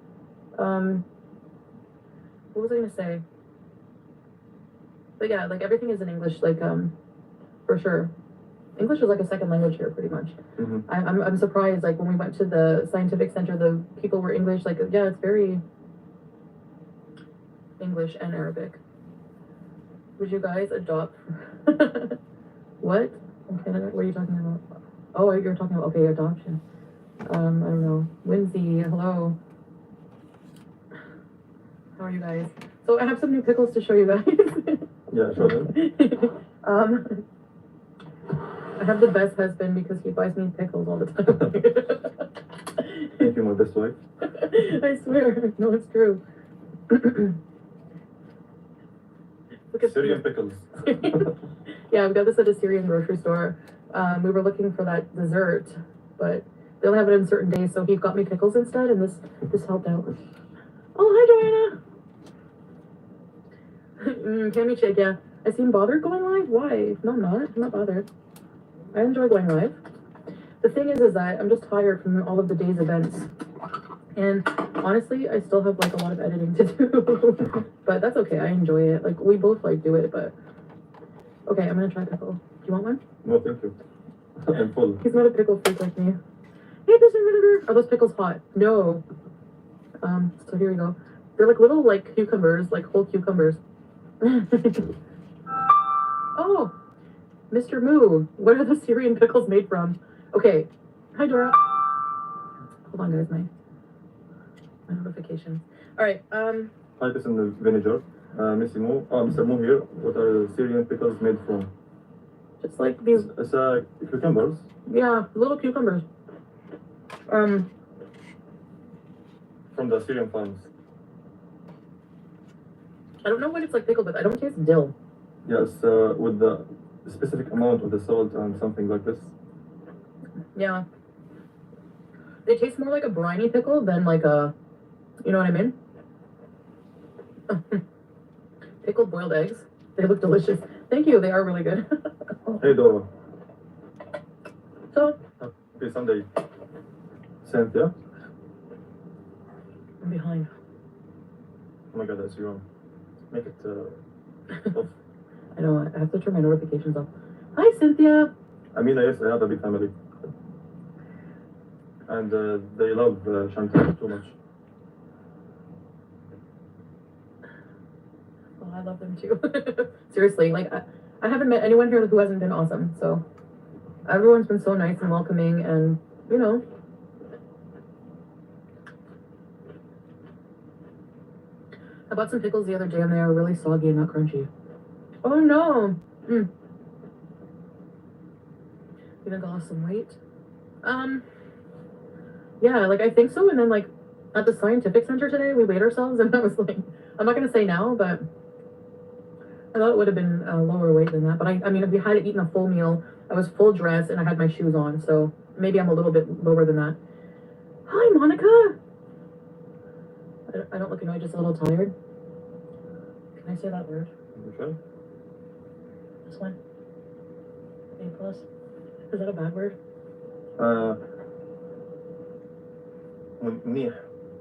What was I gonna say? But yeah, like everything is in English. Like for sure. English is like a second language here, pretty much. I'm surprised. Like when we went to the scientific center, the people were English. Like yeah, it's very English and Arabic. Would you guys adopt? What? In Canada? What are you talking about? Oh, you're talking about okay, adoption. I don't know. Whimsy, hello. How are you guys? So I have some new pickles to show you guys. Yeah, sure. I have the best husband because he buys me pickles all the time. Thank you, my best wife. I swear, no, it's true. Look at Syrian pickles. Yeah, we got this at a Syrian grocery store. We were looking for that dessert, but they only have it on certain days, so he got me pickles instead, and this helped out. Oh, hi, Joanna. Tammy Chick, yeah. I seem bothered going live. Why? No, I'm not. I'm not bothered. I enjoy going live. The thing is that I'm just tired from all of the day's events. And honestly, I still have like a lot of editing to do. But that's okay. I enjoy it. Like we both like do it, but okay, I'm gonna try pickle. Do you want one? No, thank you. I'm full. He's not a pickle freak like me. Hey, Vinegar. Are those pickles hot? No. So here we go. They're like little like cucumbers, like whole cucumbers. Oh, Mr. Moo, what are the Syrian pickles made from? Okay. Hi, Dora. Hold on, guys, my notifications. All right. Hi, this is vinegar. Mr. Moo here. What are the Syrian pickles made from? Just like these. It's cucumbers. Yeah, little cucumbers. From the Syrian farms. I don't know what it's like pickled with. I don't taste dill. Yes, with the specific amount of the salt and something like this. Yeah. They taste more like a briny pickle than like a, you know what I mean? Pickled boiled eggs. They look delicious. Thank you. They are really good. Hey, Dora. Sunday. Cynthia? I'm behind. Oh my god, that's you. Make it off. I know, I have to turn my notifications off. Hi, Cynthia. I mean, yes, I have a big family. And they love Chantal too much. Oh, I love them too. Seriously, like, I haven't met anyone here who hasn't been awesome, so. Everyone's been so nice and welcoming, and, you know. I bought some pickles the other day, and they are really soggy and not crunchy. Oh, no. You think I lost some weight? Yeah, like, I think so, and then, like, at the scientific center today, we weighed ourselves, and I was like, I'm not gonna say now, but I thought it would have been lower weight than that. But I mean, if we had eaten a full meal, I was full dress, and I had my shoes on, so maybe I'm a little bit lower than that. Hi, Monica! I don't look annoyed, just a little tired. Can I say that word? Okay. This one? A plus? Is that a bad word? منيح.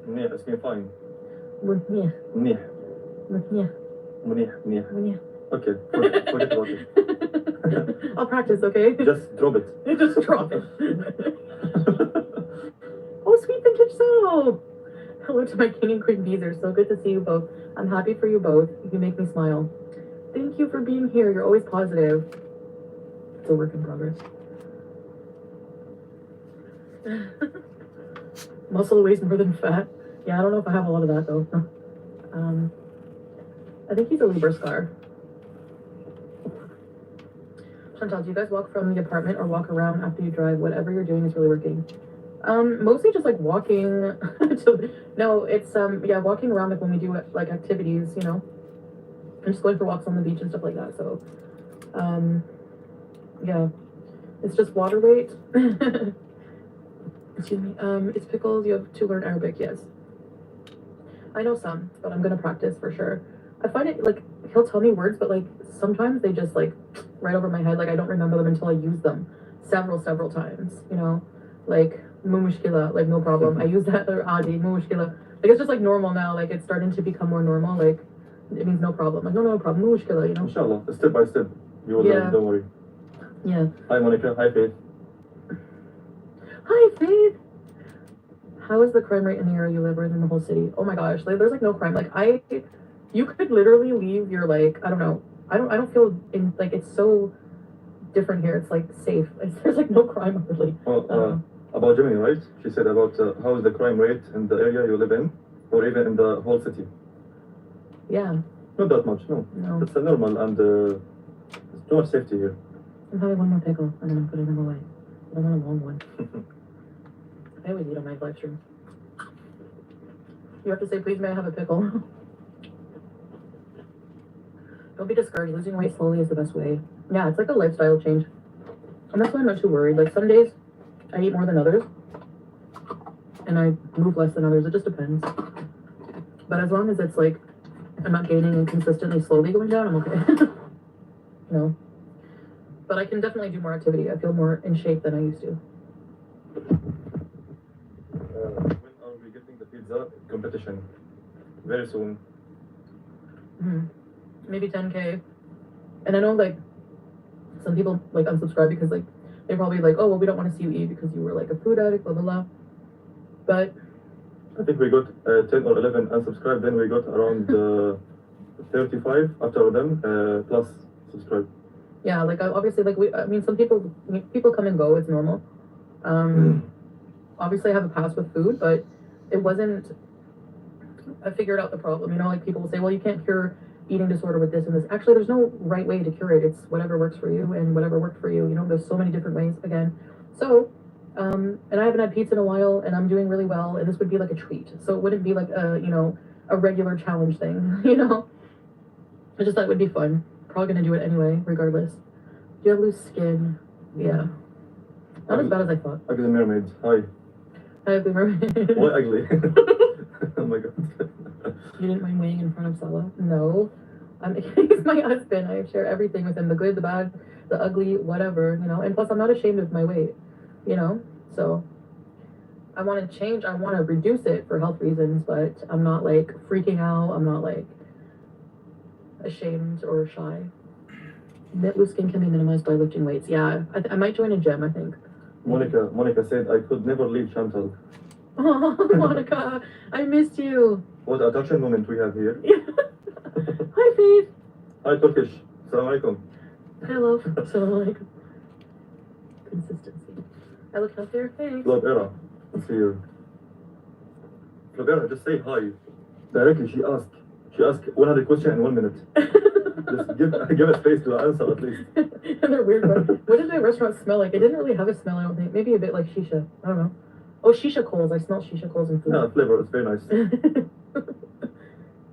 منيح, it's been fine. منيح. منيح. منيح. منيح. منيح. منيح. Okay, forget about it. I'll practice, okay? Just drop it. Just drop it. Oh, sweet vintage soap! Hello to my king and queen bees. They're so good to see you both. I'm happy for you both. You make me smile. Thank you for being here. You're always positive. It's a work in progress. Muscle weighs more than fat. Yeah, I don't know if I have a lot of that though. I think he's a Libra scar. Chantal, do you guys walk from the apartment or walk around after you drive? Whatever you're doing is really working. Mostly just like walking. No, it's yeah, walking around like when we do like activities, you know, and just going for walks on the beach and stuff like that. So, yeah, it's just water weight. Excuse me. It's pickles. You have to learn Arabic. Yes, I know some, but I'm gonna practice for sure. I find it like he'll tell me words, but like sometimes they just like right over my head. Like I don't remember them until I use them several times. You know, like mu mushkila, like no problem. I use that or adi mu mushkila. Like it's just like normal now. Like it's starting to become more normal. Like it means no problem. Like no problem. Mu mushkila, you know. Inshallah, step by step. You will learn. Don't worry. Yeah. Hi Monica. Hi Faith. Hi Faith. How is the crime rate in the area you live in the whole city? Oh my gosh, like, there's like no crime. Like you could literally leave your like I don't know. I don't feel in like it's so different here. It's like safe. There's like no crime really. Well, about Germany, right? She said about how is the crime rate in the area you live in, or even in the whole city. Yeah. Not that much, no. No. It's normal and there's too much safety here. I'm having one more pickle and then I'm putting them away. I want a long one. I always eat on my live stream. You have to say, please may I have a pickle? Don't be discouraged. Losing weight slowly is the best way. Yeah, it's like a lifestyle change. And that's why I'm not too worried. Like some days I eat more than others. And I move less than others. It just depends. But as long as it's like I'm not gaining and consistently slowly going down, I'm okay. No. But I can definitely do more activity. I feel more in shape than I used to. When are we getting the pizza competition? Very soon. Maybe 10K. And I know like some people like unsubscribe because like they're probably like, oh well, we don't want to see you eat because you were like a food addict, blah blah blah. But I think we got 10 or 11 unsubscribed, then we got around 35 after them plus subscribe. yeah, like obviously like I mean some people come and go, it's normal. Obviously I have a past with food, but it wasn't, I figured out the problem, you know, like people will say, well, you can't cure eating disorder with this and this. Actually, there's no right way to cure it. It's whatever works for you and whatever worked for you, you know, there's so many different ways again. So, and I haven't had pizza in a while and I'm doing really well and this would be like a treat. So it wouldn't be like a, you know, a regular challenge thing, you know. I just thought it would be fun. Probably gonna do it anyway, regardless. Do you have loose skin? Yeah. Not as bad as I thought. Ugly mermaid. Hi. Hi, Ugly Mermaid. Why ugly? Oh my god. You didn't mind weighing in front of Salah? No. He's my husband. I share everything with him. The good, the bad, the ugly, whatever, you know. And plus, I'm not ashamed of my weight, you know. So I want to change. I want to reduce it for health reasons, but I'm not like freaking out. I'm not like ashamed or shy. Loose skin can be minimized by lifting weights. Yeah, I might join a gym, I think. Monica said I could never leave Chantal. Oh, Monica, I missed you. What a touching moment we have here. Hi, Faith. Hi, Turkish. Assalamu alaikum. Hello. So, like, consistency. I look healthier. Thanks. Club Era. Let's see you. Club Era, just say hi. Directly, she asked 100 questions in 1 minute. Just give a space to answer at least. And they're weird. What did my restaurant smell like? It didn't really have a smell, I don't think. Maybe a bit like shisha. I don't know. Oh, shisha coals. I smell shisha coals in food. Yeah, flavor. It's very nice.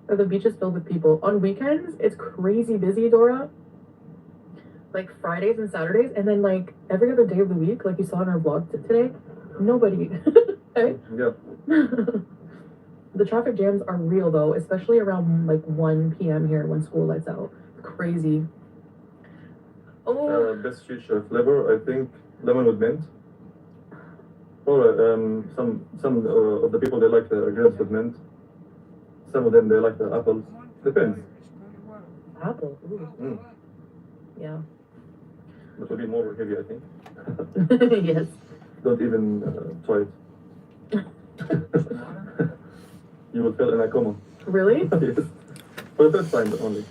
The beach is filled with people. On weekends, it's crazy busy, Dora. Like Fridays and Saturdays, and then like every other day of the week, like you saw in our vlog today, nobody. Okay? Yeah. The traffic jams are real though, especially around like 1 p.m. here when school lets out. Crazy. Oh. Best shisha flavor, I think lemon with mint. Or some of the people they like the grapes with mint. Some of them they like the apples. Depends. Apple. Ooh. Yeah. That will be more heavy, I think. Yes. Don't even try it. You will feel in a coma. Really? Yes. For the first time only.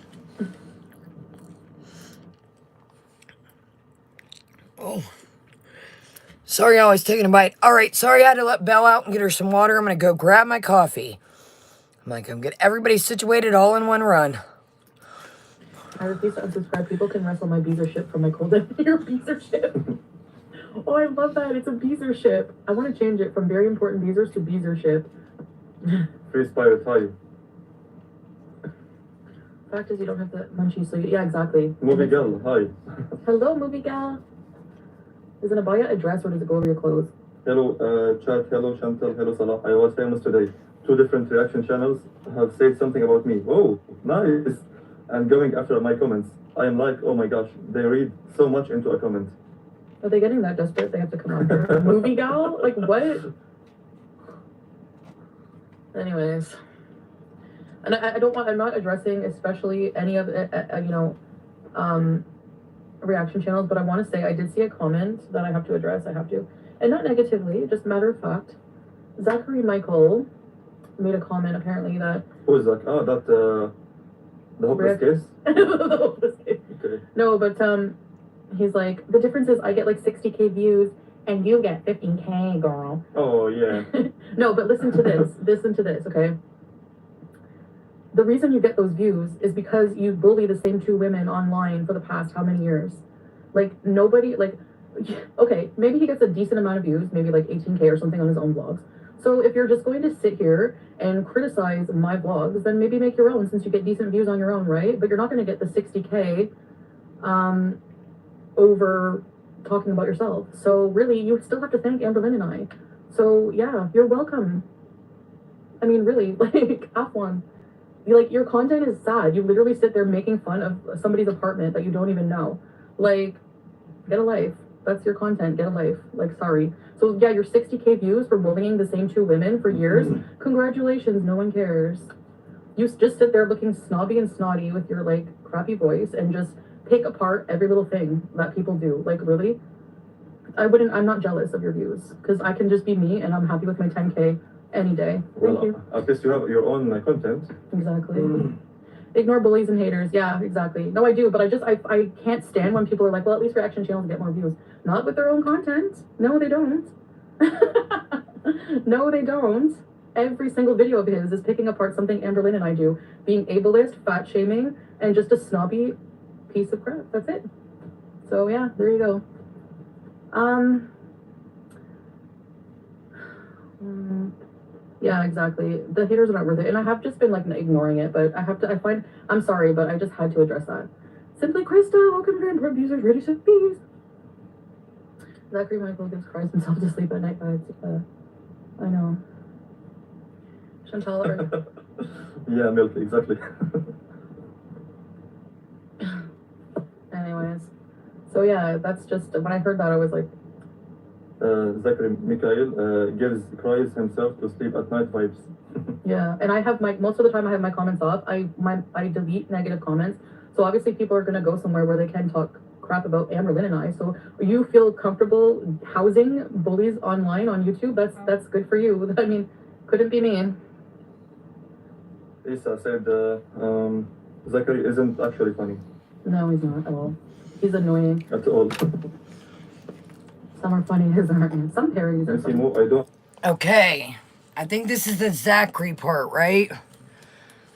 Oh. Sorry I was taking a bite. All right, sorry I had to let Belle out and get her some water. I'm going to go grab my coffee. I'm going to come get everybody situated all in one run. I refuse to unsubscribe. People can wrestle my Beezer ship from my cold your Beezer ship. Oh, I love that. It's a Beezer ship. I want to change it from very important Beezers to Beezer ship. Free Spire Thai. Fact is, you don't have the munchies, so yeah, exactly. Movie girl, hi. Hello, movie gal. Is an abaya a dress or does it go over your clothes? Hello, chat. Hello, Chantal. Hello, Salah. I was famous today. 2 different reaction channels have said something about me. Oh, nice. And going after my comments. I am like, oh my gosh, they read so much into a comment. Are they getting that desperate? They have to come on here. Movie gal? Like what? Anyways. And I'm not addressing especially any of the, reaction channels, but I want to say I did see a comment that I have to address. I have to. And not negatively, just matter of fact. Zachary Michael made a comment apparently that... Who is that? Oh, that, the hopeless case? The hopeless case. Okay. No, but, he's like, the difference is I get like 60K views and you get 15K, girl. Oh, yeah. No, but listen to this. Listen to this, okay? The reason you get those views is because you bully the same 2 women online for the past how many years? Like, nobody, like, okay, maybe he gets a decent amount of views, maybe like 18K or something on his own vlogs. So if you're just going to sit here and criticize my vlogs, then maybe make your own since you get decent views on your own, right? But you're not going to get the 60K over talking about yourself. So really, you still have to thank Amber Lynn and I. So yeah, you're welcome. I mean, really, like, have one. Like, your content is sad. You literally sit there making fun of somebody's apartment that you don't even know. Like, get a life. That's your content. Get a life. Like, sorry. So yeah, your 60K views for bullying the same 2 women for years. Congratulations. No one cares. You just sit there looking snobby and snotty with your like crappy voice and just pick apart every little thing that people do. Like, really? I'm not jealous of your views because I can just be me and I'm happy with my 10K any day. Thank you. At least you have your own content. Exactly. Ignore bullies and haters. Yeah, exactly. No, I do, but I can't stand when people are like, well, at least reaction channels get more views. Not with their own content. No, they don't. No, they don't. Every single video of his is picking apart something Amber Lynn and I do. Being ableist, fat shaming, and just a snobby piece of crap. That's it. So yeah, there you go. Yeah, exactly. The haters are not worth it. And I have just been like ignoring it, but I'm sorry, but I just had to address that. Simply Krista, welcome to Grand Abusers, ready to bees. Zachary Michael gives cries himself to sleep at night vibes. I know. Chantal or... Yeah, milk, exactly. Anyways. So yeah, that's just, when I heard that, I was like, Zachary Mikhail cries himself to sleep at night vibes. Yeah, and I have most of the time I have my comments off. I delete negative comments. So obviously people are gonna go somewhere where they can talk crap about Amber Lynn and I. So you feel comfortable housing bullies online on YouTube? That's good for you. I mean, couldn't be me. Isa said Zachary isn't actually funny No, he's not at all. He's annoying. at all. Some are funny, his aren't. Some parodies are And funny. Simo, I don't. Okay. I think this is the Zachary part, right?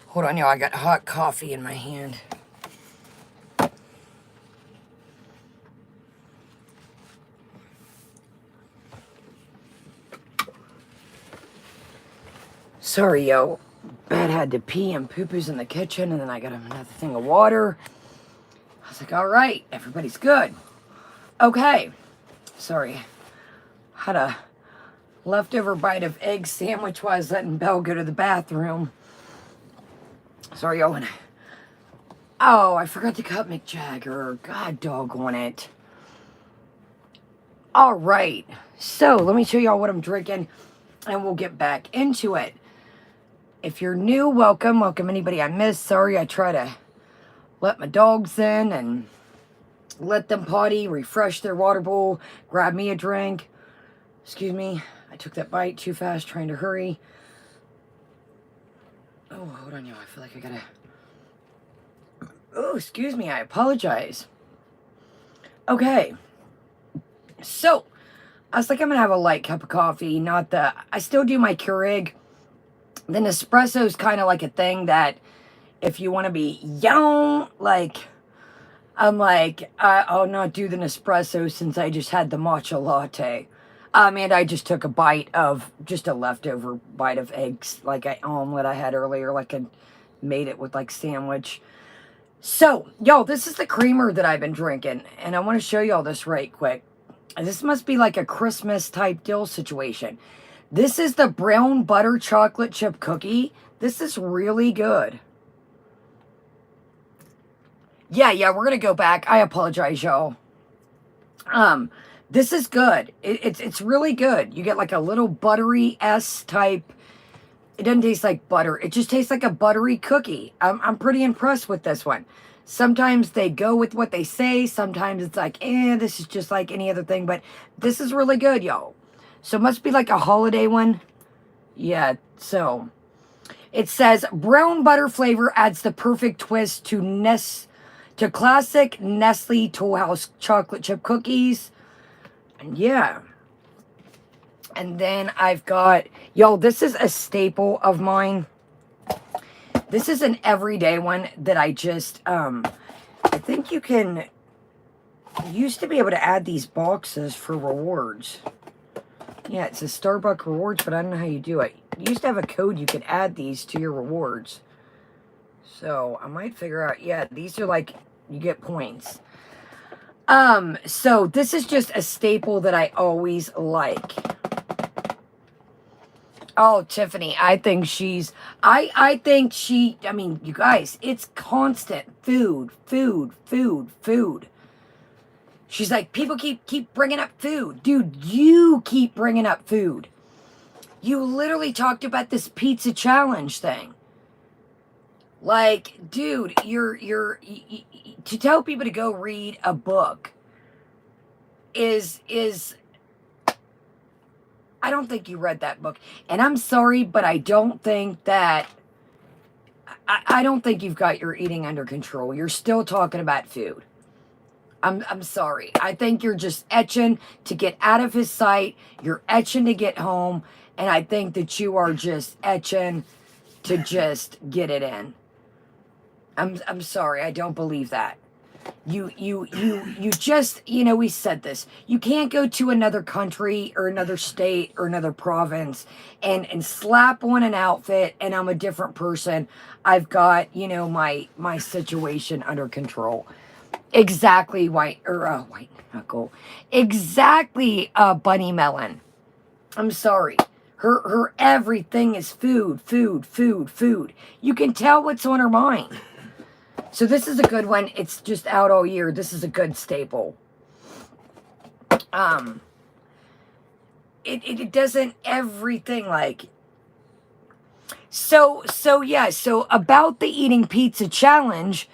Hold on, y'all. I got hot coffee in my hand. Sorry, yo. Bad had to pee and poo-poo's in the kitchen, and then I got him another thing of water. I was like, all right, everybody's good. Okay. Sorry. Had a leftover bite of egg sandwich while I was letting Belle go to the bathroom. Sorry, y'all. Oh, I forgot to cut Mick Jagger. God doggone it. All right. So, let me show y'all what I'm drinking, and we'll get back into it. If you're new, welcome. Welcome anybody I missed. Sorry, I try to let my dogs in and let them potty, refresh their water bowl, grab me a drink. Excuse me. I took that bite too fast, trying to hurry. Oh, hold on, y'all. I feel like I gotta... Oh, excuse me. I apologize. Okay. So, I was like, I'm gonna have a light cup of coffee. Not the... I still do my Keurig. The Nespresso is kind of like a thing that if you want to be young, like... I'm like, I'll not do the Nespresso since I just had the matcha latte. And I just took a bite of, just a leftover bite of eggs, like an omelet I had earlier, like I made it with like sandwich. So, y'all, this is the creamer that I've been drinking, and I want to show y'all this right quick. This must be like a Christmas type deal situation. This is the brown butter chocolate chip cookie. This is really good. Yeah, we're going to go back. I apologize, y'all. This is good. It's really good. You get like a little buttery S type. It doesn't taste like butter. It just tastes like a buttery cookie. I'm pretty impressed with this one. Sometimes they go with what they say. Sometimes it's like, this is just like any other thing. But this is really good, y'all. So it must be like a holiday one. Yeah, so it says brown butter flavor adds the perfect twist to classic Nestle Toll House chocolate chip cookies. And yeah. And then I've got, y'all, this is a staple of mine. This is an everyday one that I just, I think you used to be able to add these boxes for rewards. Yeah, it's a Starbucks rewards, but I don't know how you do it. You used to have a code you could add these to your rewards. So I might figure out, yeah, these are like, you get points. So this is just a staple that I always like. Oh, Tiffany, I think I mean, you guys, it's constant food. She's like, people keep bringing up food. Dude, you keep bringing up food. You literally talked about this pizza challenge thing. Like, dude, you're to tell people to go read a book is I don't think you read that book. And I'm sorry, but I don't think that I don't think you've got your eating under control. You're still talking about food. I'm sorry. I think you're just etching to get out of his sight. You're etching to get home. And I think that you are just etching to just get it in. I'm sorry. I don't believe that. You just, we said this. You can't go to another country or another state or another province and slap on an outfit and I'm a different person. I've got, my situation under control. Exactly, white knuckle. Exactly, Bunny Melon. I'm sorry. Her everything is food. You can tell what's on her mind. So this is a good one. It's just out all year. This is a good staple. it doesn't everything like. So yeah, so about the eating pizza challenge,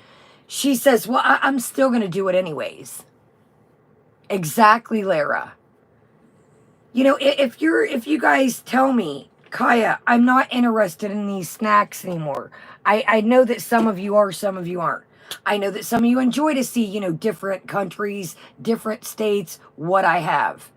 she says, well, I'm still going to do it anyways. Exactly, Lara. You know, if you guys tell me, Kaya, I'm not interested in these snacks anymore. I know that some of you are, some of you aren't. I know that some of you enjoy to see, you know, different countries, different states, what I have.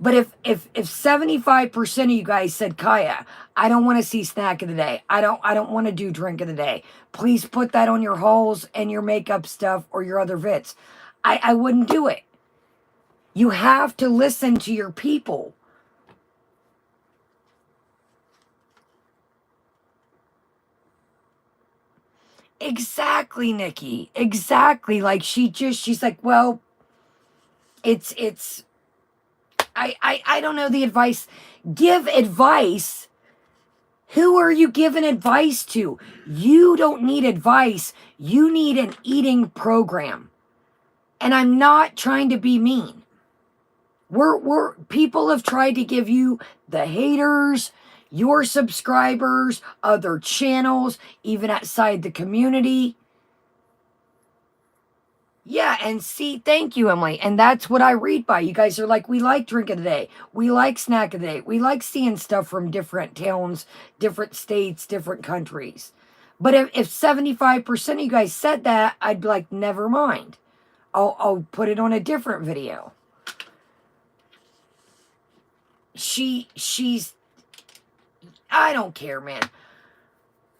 But if 75% of you guys said, Kaya, I don't want to see snack of the day. I don't want to do drink of the day. Please put that on your hauls and your makeup stuff or your other vids. I wouldn't do it. You have to listen to your people. Exactly, Nikki. Exactly. Like she's like, well, it's I don't know the advice. Give advice. Who are you giving advice to? You don't need advice. You need an eating program. And I'm not trying to be mean. We're people have tried to give you the haters, your subscribers, other channels, even outside the community. Yeah, and see, thank you, Emily. And that's what I read by. You guys are like, we like drink of the day. We like snack of the day. We like seeing stuff from different towns, different states, different countries. But if 75% of you guys said that, I'd be like, never mind. I'll put it on a different video. She's I don't care, man.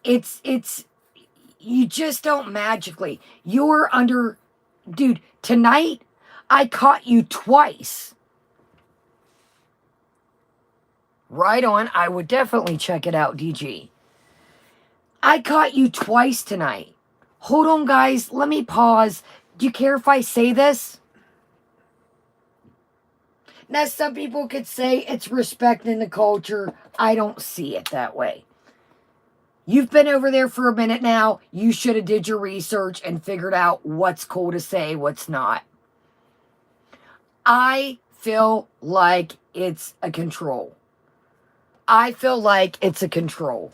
It's you just don't magically. You're under, dude, tonight I caught you twice. Right on. I would definitely check it out, DG. I caught you twice tonight. Hold on, guys. Let me pause. Do you care if I say this? Now, some people could say it's respecting the culture. I don't see it that way. You've been over there for a minute now. You should have did your research and figured out what's cool to say, what's not. I feel like it's a control. I feel like it's a control.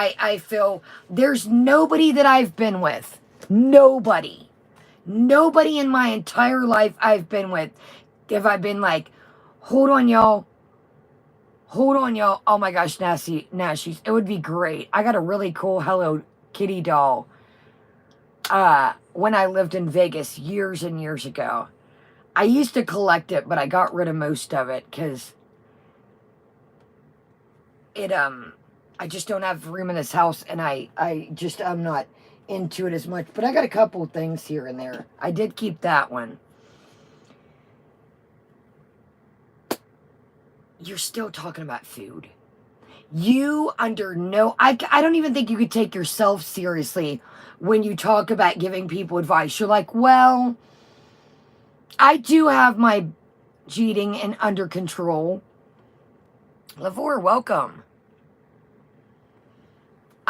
I feel there's nobody that I've been with. Nobody in my entire life I've been with. If I've been like, hold on, y'all. Hold on, y'all. Oh my gosh, Nashies. It would be great. I got a really cool Hello Kitty doll. When I lived in Vegas years and years ago. I used to collect it, but I got rid of most of it because I just don't have room in this house, and I'm not into it as much. But I got a couple things here and there. I did keep that one. You're still talking about food. You under no... I don't even think you could take yourself seriously when you talk about giving people advice. You're like, well, I do have my cheating and under control. Lavore, welcome.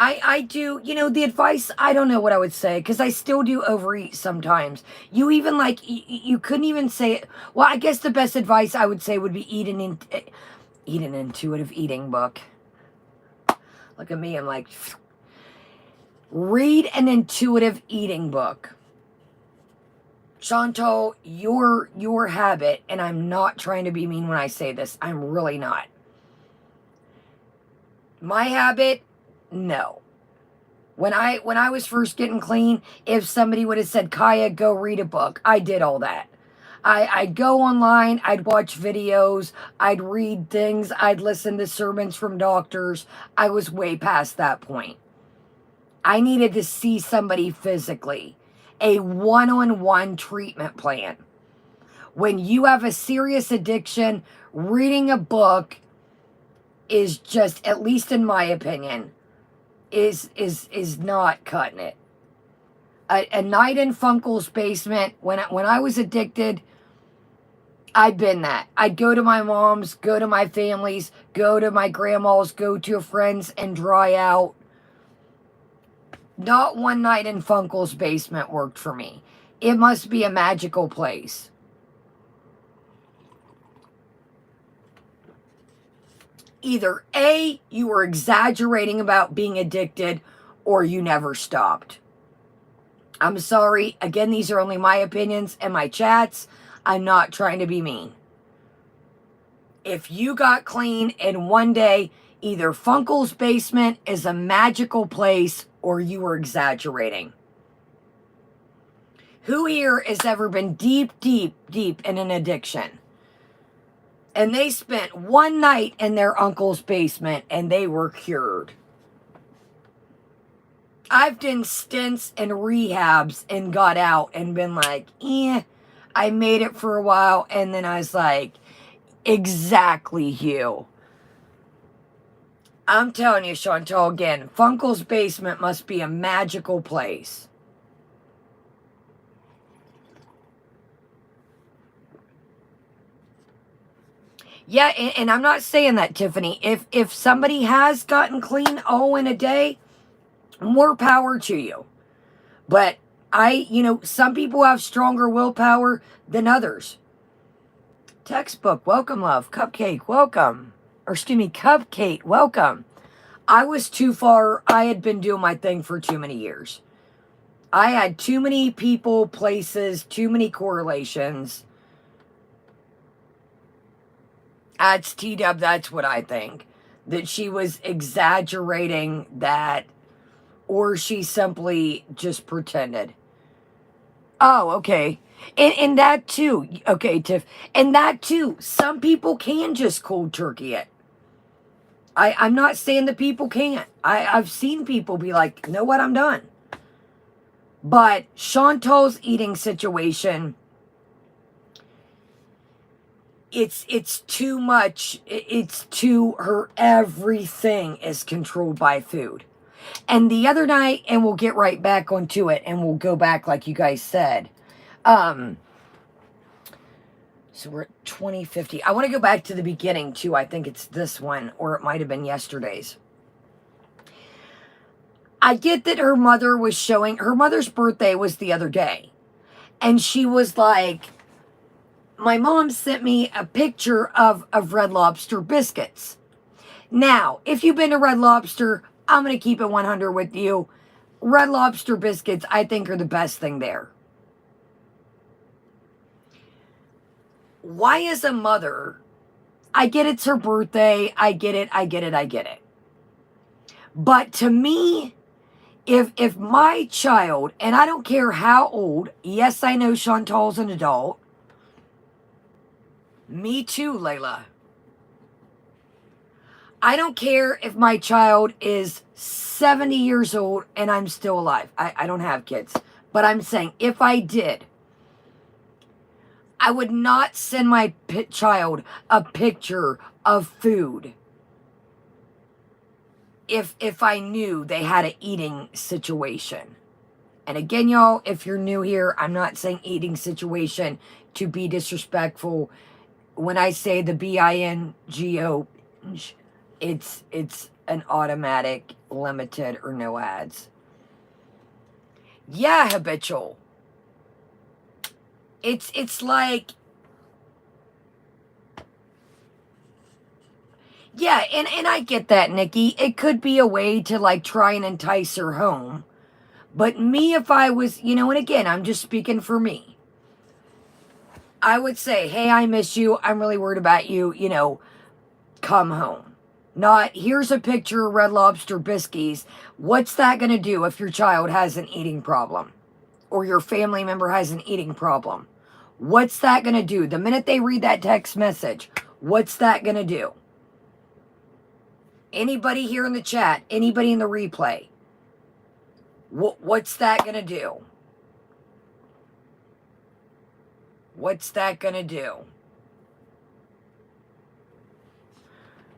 I do, you know, the advice, I don't know what I would say, because I still do overeat sometimes. You even, like, you couldn't even say it. Well, I guess the best advice I would say would be eat an intuitive eating book. Look at me, I'm like, read an intuitive eating book. Chantal, your habit, and I'm not trying to be mean when I say this, I'm really not. My habit, no. When I was first getting clean, if somebody would have said, Kaya, go read a book, I did all that. I'd go online, I'd watch videos, I'd read things, I'd listen to sermons from doctors. I was way past that point. I needed to see somebody physically. A one-on-one treatment plan. When you have a serious addiction, reading a book is just, at least in my opinion, is not cutting it. A night in Funkel's basement, when I was addicted, I'd been that. I'd go to my mom's, go to my family's, go to my grandma's, go to a friend's and dry out. Not one night in Funkel's basement worked for me. It must be a magical place. Either A, you were exaggerating about being addicted, or you never stopped. I'm sorry. Again, these are only my opinions and my chats. I'm not trying to be mean. If you got clean in one day, either Funkel's basement is a magical place or you were exaggerating. Who here has ever been deep, deep, deep in an addiction? And they spent one night in their uncle's basement and they were cured. I've done stints and rehabs and got out and been like, I made it for a while. And then I was like, exactly, Hugh. I'm telling you, Chantal, again, Funkel's basement must be a magical place. Yeah, and I'm not saying that, Tiffany. If somebody has gotten clean in a day, more power to you. But some people have stronger willpower than others. Textbook, welcome, love. Cupcake, welcome. Or excuse me, Cupcake, welcome. I was too far. I had been doing my thing for too many years. I had too many people, places, too many correlations. That's T-Dub, that's what I think. That she was exaggerating that, or she simply just pretended. Oh, okay. And that too, okay, Tiff. And that too, some people can just cold turkey it. I'm not saying that people can't. I've seen people be like, you know what, I'm done. But Chantal's eating situation, it's too much. It's too, her everything is controlled by food. And the other night, and we'll get right back onto it, and we'll go back like you guys said. So we're at 2050. I want to go back to the beginning too. I think it's this one, or it might have been yesterday's. I get that her mother was showing, her mother's birthday was the other day. And she was like, my mom sent me a picture of Red Lobster biscuits. Now, if you've been to Red Lobster, I'm going to keep it 100 with you. Red Lobster biscuits, I think, are the best thing there. Why, as a mother, I get it's her birthday, I get it. But to me, if my child, and I don't care how old, yes, I know Chantal's an adult. Me too, Layla. I don't care if my child is 70 years old and I'm still alive. I don't have kids. But I'm saying, if I did, I would not send my child a picture of food if I knew they had an eating situation. And again, y'all, if you're new here, I'm not saying eating situation to be disrespectful. When I say the bingo, it's an automatic, limited, or no ads. Yeah, habitual. It's like, yeah, and I get that, Nikki. It could be a way to like try and entice her home. But me, if I was, and again, I'm just speaking for me. I would say, hey, I miss you. I'm really worried about you. Come home. Not, here's a picture of Red Lobster biscuits. What's that going to do if your child has an eating problem? Or your family member has an eating problem? What's that going to do? The minute they read that text message, what's that going to do? Anybody here in the chat, anybody in the replay, what's that going to do? What's that going to do?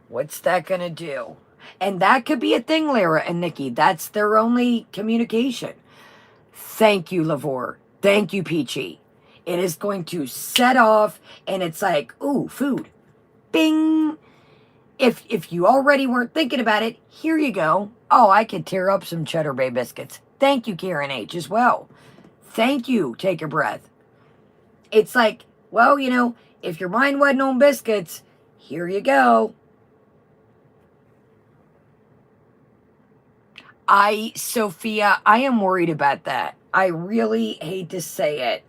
What's that going to do? And that could be a thing, Lara and Nikki. That's their only communication. Thank you, Lavore. Thank you, Peachy. It is going to set off, and it's like, ooh, food. Bing. If you already weren't thinking about it, here you go. Oh, I could tear up some Cheddar Bay biscuits. Thank you, Karen H. as well. Thank you, Take a Breath. It's like, well, if your mind wasn't on biscuits, here you go. Sophia, I am worried about that. I really hate to say it.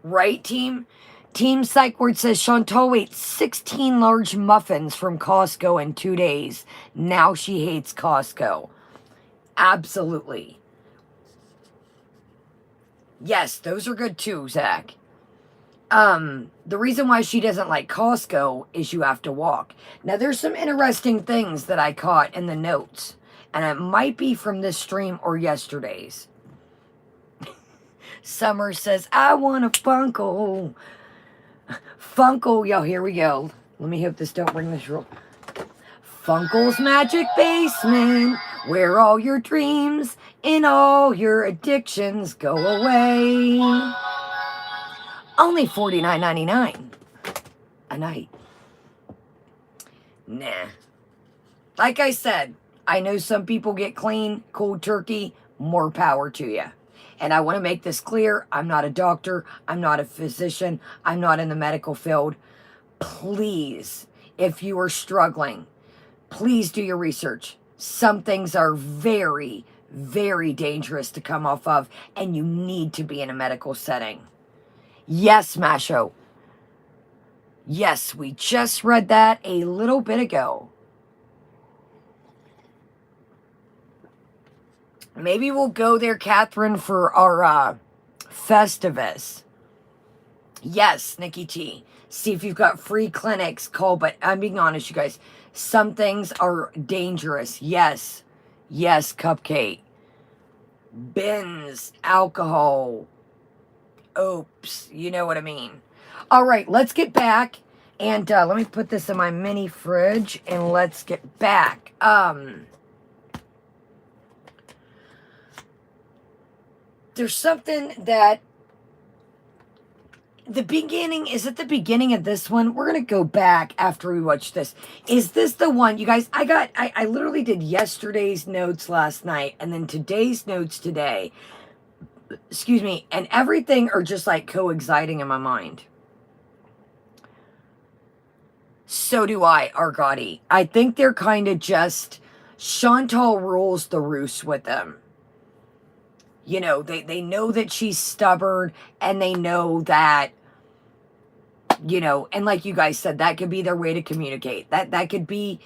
Right, team? Team Psychword says Chantal ate 16 large muffins from Costco in 2 days. Now she hates Costco. Absolutely. Yes, those are good too, Zach. The reason why she doesn't like Costco is you have to walk. Now, there's some interesting things that I caught in the notes, and it might be from this stream or yesterday's. Summer says, I want a Funko. Funko, yo, here we go. Let me hope this don't bring this roll. Funko's Magic Basement, where all your dreams and all your addictions go away. Only $49.99 a night. Nah. Like I said, I know some people get clean, cold turkey, more power to you. And I want to make this clear. I'm not a doctor. I'm not a physician. I'm not in the medical field. Please, if you are struggling, please do your research. Some things are very, very dangerous to come off of, and you need to be in a medical setting. Yes, Masho. Yes, we just read that a little bit ago. Maybe we'll go there, Catherine, for our Festivus. Yes, Nikki T. See if you've got free clinics. Call, but I'm being honest, you guys. Some things are dangerous. Yes. Yes, Cupcake. Bins, alcohol. Oops, you know what I mean. All right, let's get back. And let me put this in my mini fridge. And let's get back. There's something that the beginning, is it the beginning of this one? We're going to go back after we watch this. Is this the one? You guys, I literally did yesterday's notes last night and then today's notes today. Excuse me. And everything are just like coexisting in my mind. So do I, Argotti. I think they're kind of just, Chantal rules the roost with them. You know, they know that she's stubborn, and they know that, you know, and like you guys said, that could be their way to communicate. That could be,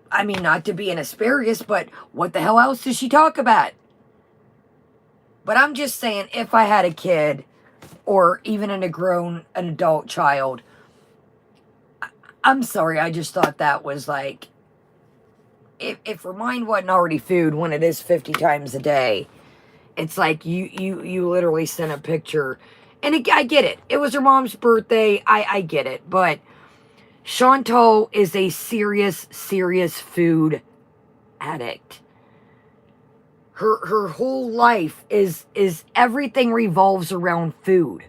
I mean, not to be an asparagus, but what the hell else does she talk about? But I'm just saying, if I had a kid, or even an adult child, I'm sorry, I just thought that was like, if her mind wasn't already food when it is 50 times a day, it's like you literally sent a picture. And I get it. It was her mom's birthday. I get it. But Chantal is a serious food addict. Her whole life is everything revolves around food.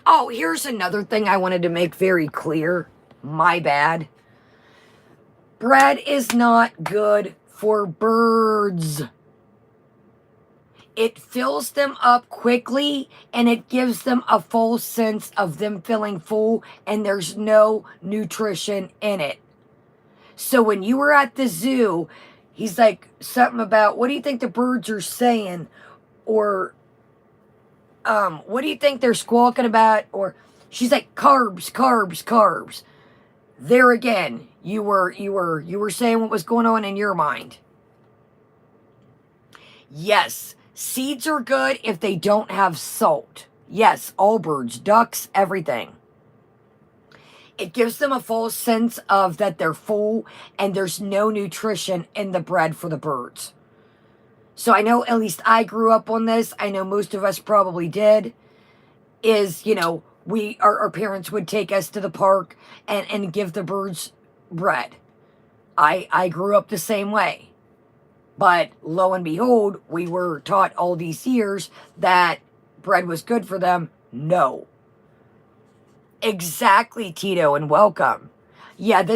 Oh, here's another thing I wanted to make very clear. My bad. Bread is not good for birds. It fills them up quickly, and it gives them a false sense of them feeling full, and there's no nutrition in it. So when you were at the zoo, he's like, something about, what do you think the birds are saying? Or, what do you think they're squawking about? Or, she's like, carbs, carbs, carbs. There again, you were saying what was going on in your mind. Yes. Seeds are good if they don't have salt. Yes, all birds, ducks, everything. It gives them a false sense of that they're full and there's no nutrition in the bread for the birds. So I know at least I grew up on this. I know most of us probably did. Is, you know, our parents would take us to the park and give the birds bread. I grew up the same way. But lo and behold, we were taught all these years that bread was good for them. No. Exactly, Tito, and welcome. Yeah,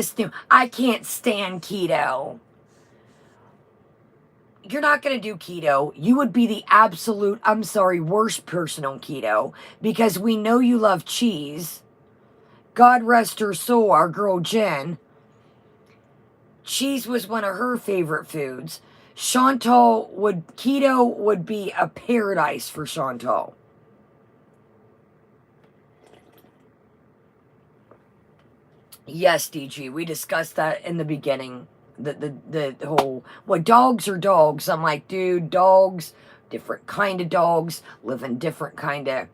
I can't stand keto. You're not going to do keto. You would be the absolute, I'm sorry, worst person on keto, because we know you love cheese. God rest her soul, our girl Jen. cheese was one of her favorite foods. Keto would be a paradise for Chantal. Yes, DG, we discussed that in the beginning. The whole, what, dogs are dogs. I'm like, dude, dogs, different kind of dogs, live in different kind of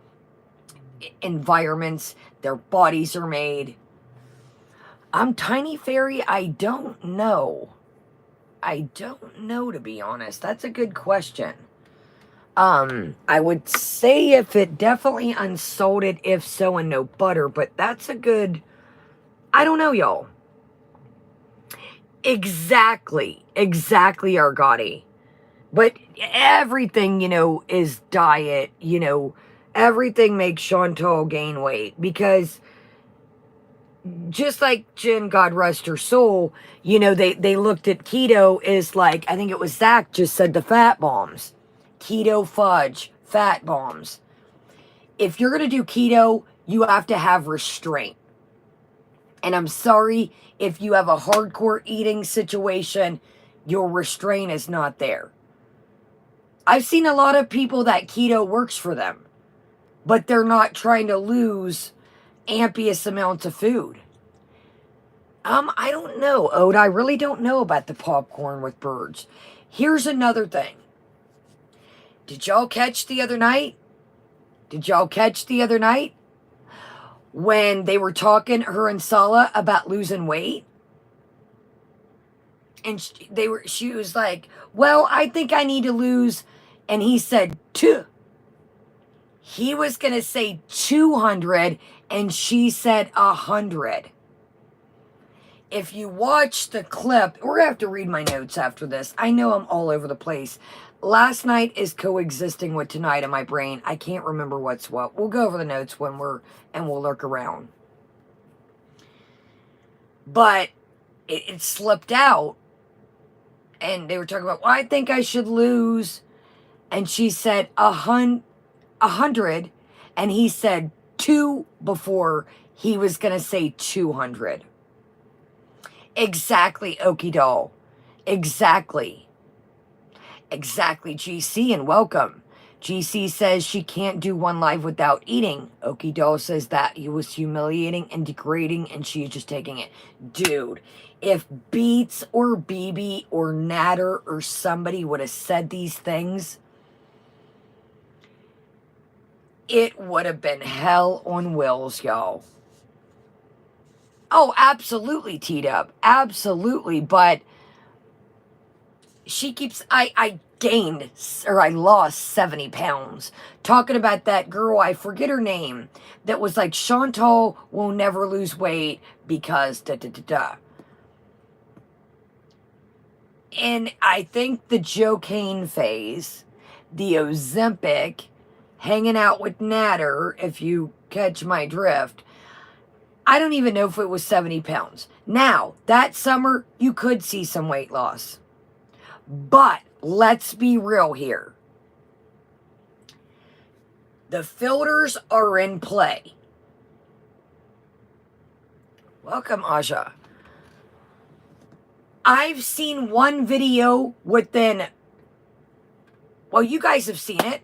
environments. Their bodies are made. I'm Tiny Fairy, I don't know. I don't know, to be honest. That's a good question. I would say if it definitely unsalted, if so, and no butter, but that's a good, I don't know, y'all. Exactly, Argotti. But everything, is diet, everything makes Chantal gain weight, because just like Jen, God rest her soul, they looked at keto as, like, I think it was Zach just said, the fat bombs. Keto fudge, fat bombs. If you're going to do keto, you have to have restraint. And I'm sorry, if you have a hardcore eating situation, your restraint is not there. I've seen a lot of people that keto works for them, but they're not trying to lose ampious amounts of food. I don't know, Ode. I really don't know about the popcorn with birds. Here's another thing. Did y'all catch the other night? When they were talking, her and Sala, about losing weight? And she was like, well, I think I need to lose. And he said, 2. He was going to say 200, and she said 100. If you watch the clip, we're going to have to read my notes after this. I know I'm all over the place. Last night is coexisting with tonight in my brain. I can't remember what's what. We'll go over the notes when we'll lurk around. But it slipped out, and they were talking about, well, I think I should lose. And she said 100, and he said 2 before he was going to say 200. Exactly, Okie doll. Exactly, GC, and welcome. GC says she can't do one live without eating. Okie doll says that it was humiliating and degrading, and she is just taking it. Dude, if Beats or BB or Natter or somebody would have said these things, it would have been hell on wheels, y'all. Oh, absolutely, T-Dub. Absolutely. But she keeps, I gained, or I lost 70 pounds. Talking about that girl, I forget her name, that was like, Chantal will never lose weight because da-da-da-da. And I think the Joe Kane phase, the Ozempic, hanging out with Natter, if you catch my drift, I don't even know if it was 70 pounds. Now, that summer, you could see some weight loss. But let's be real here. The filters are in play. Welcome, Aja. I've seen one video within, well, you guys have seen it.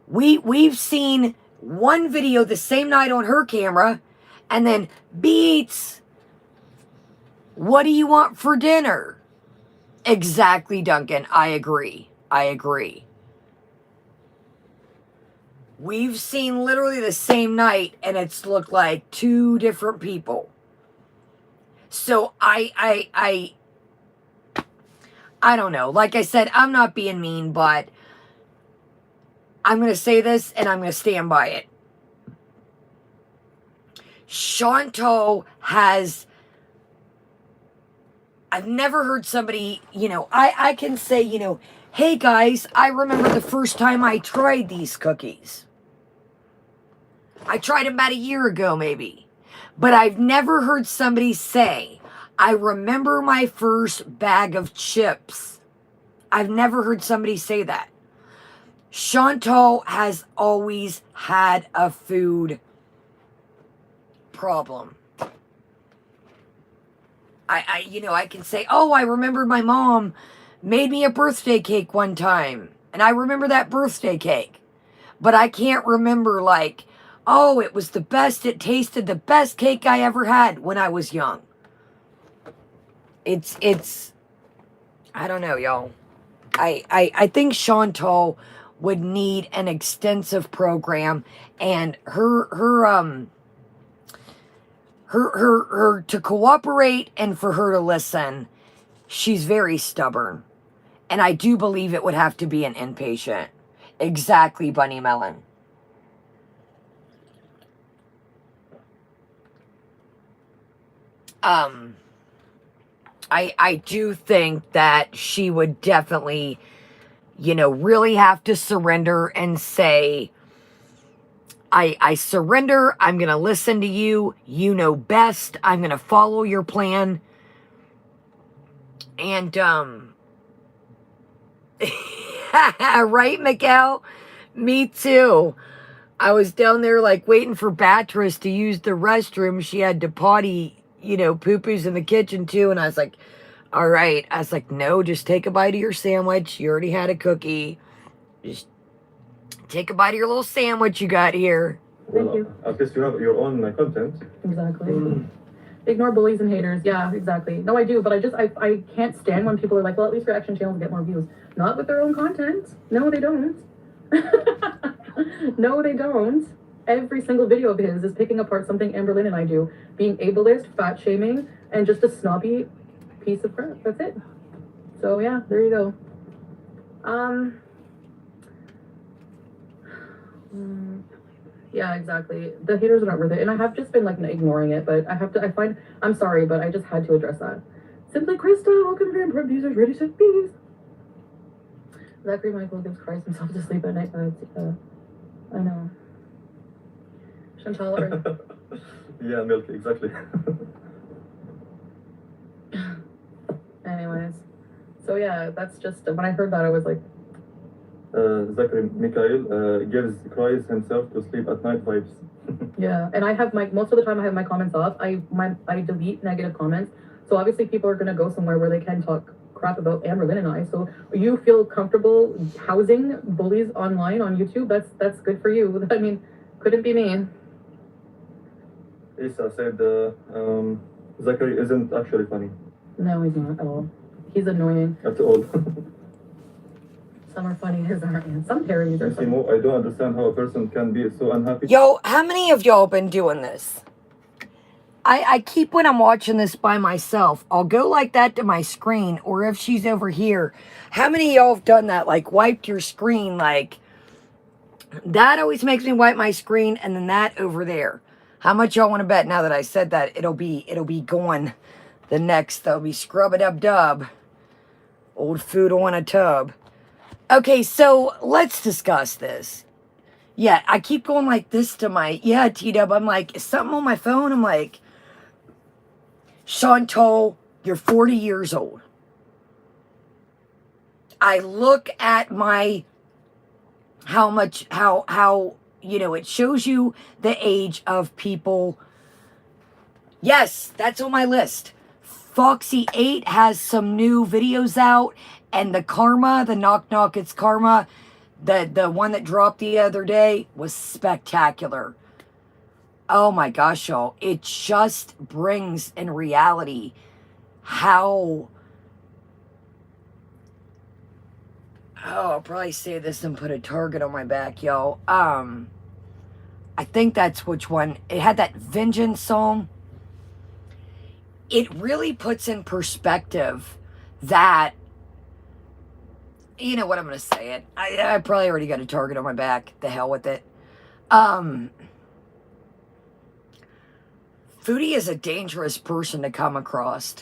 We've seen one video the same night on her camera, and then Beats, what do you want for dinner? Exactly, Duncan. I agree. We've seen literally the same night, and it's looked like 2 different people. So I don't know. Like I said, I'm not being mean, but I'm going to say this, and I'm going to stand by it. Chantal has, I've never heard somebody, I can say, hey guys, I remember the first time I tried these cookies. I tried them about a year ago, maybe. But I've never heard somebody say, I remember my first bag of chips. I've never heard somebody say that. Chantal has always had a food problem. I can say, oh, I remember my mom made me a birthday cake one time. And I remember that birthday cake. But I can't remember, like, oh, it was the best, it tasted the best cake I ever had when I was young. It's, I don't know, y'all. I think Chantal would need an extensive program, and her to cooperate and for her to listen, she's very stubborn. And I do believe it would have to be an inpatient. Exactly, Bunny Melon. I do think that she would definitely, really have to surrender and say, I surrender. I'm going to listen to you. You know best. I'm going to follow your plan. And, right, Miguel? Me too. I was down there, like, waiting for Beatrice to use the restroom. She had to potty, poo-poos in the kitchen, too. And I was like, all right. I was like, no, just take a bite of your sandwich. You already had a cookie. Just take a bite of your little sandwich you got here. Thank you. At least you have your own content. Exactly. Ignore bullies and haters. Yeah, exactly. No, I do, but I can't stand when people are like, well, at least reaction channels get more views. Not with their own content. No, they don't. No, they don't. Every single video of his is picking apart something Amberlynn and I do. Being ableist, fat shaming, and just a snobby piece of crap. That's it. So yeah, there you go. Yeah, exactly. The haters are not worth it. And I have just been like ignoring it, but I'm sorry, but I just had to address that. Simply Krista, welcome to Improved Users, Ready Set Bees. Zachary Michael gives Christ himself to sleep at night. I know. Chantal, Yeah, milk, exactly. anyways. So yeah, that's just, when I heard that, I was like, Zachary Mikhail gives Christ himself to sleep at night vibes. yeah, and I have most of the time I have my comments off. I delete negative comments. So obviously people are gonna go somewhere where they can talk crap about Amberlynn and I. So you feel comfortable housing bullies online on YouTube? That's good for you. I mean, couldn't be me. Isa said Zachary isn't actually funny. No, he's not at all. He's annoying. At all. Some are funny, his aren't. And some parodies are funny. I don't understand how a person can be so unhappy. Yo, how many of y'all been doing this? I keep, when I'm watching this by myself, I'll go like that to my screen, or if she's over here, how many of y'all have done that? Like, wiped your screen, like, that always makes me wipe my screen, and then that over there. How much y'all want to bet now that I said that it'll be going the next, that'll be scrub-a-dub-dub. Old food on a tub. Okay, so let's discuss this. Yeah, I keep going like this to my, T-Dub, I'm like, is something on my phone? I'm like, Chantal, you're 40 years old. I look at my, how, it shows you the age of people. Yes, that's on my list. Foxy 8 has some new videos out, and the Karma, the Knock Knock It's Karma, the one that dropped the other day was spectacular. Oh my gosh, y'all. It just brings in reality how... Oh, I'll probably say this and put a target on my back, y'all. I think that's which one. It had that Vengeance song. It really puts in perspective that... You know what, I'm going to say it. I probably already got a target on my back. The hell with it. Foodie is a dangerous person to come across.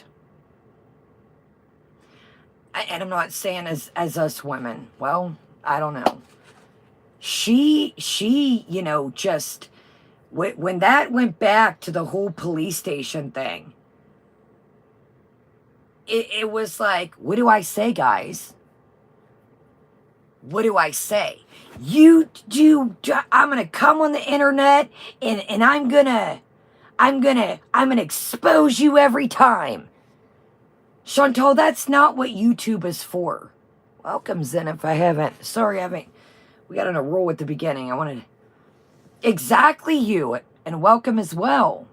And I'm not saying as us women. Well, I don't know. She, just... When that went back to the whole police station thing, it was like, what do I say, guys? What do I say? I'm gonna come on the internet and I'm gonna expose you every time. Chantal, that's not what YouTube is for. Welcome, Zen, if I haven't. Sorry, I haven't. We got on a roll at the beginning. I wanted... Exactly you. And welcome as well.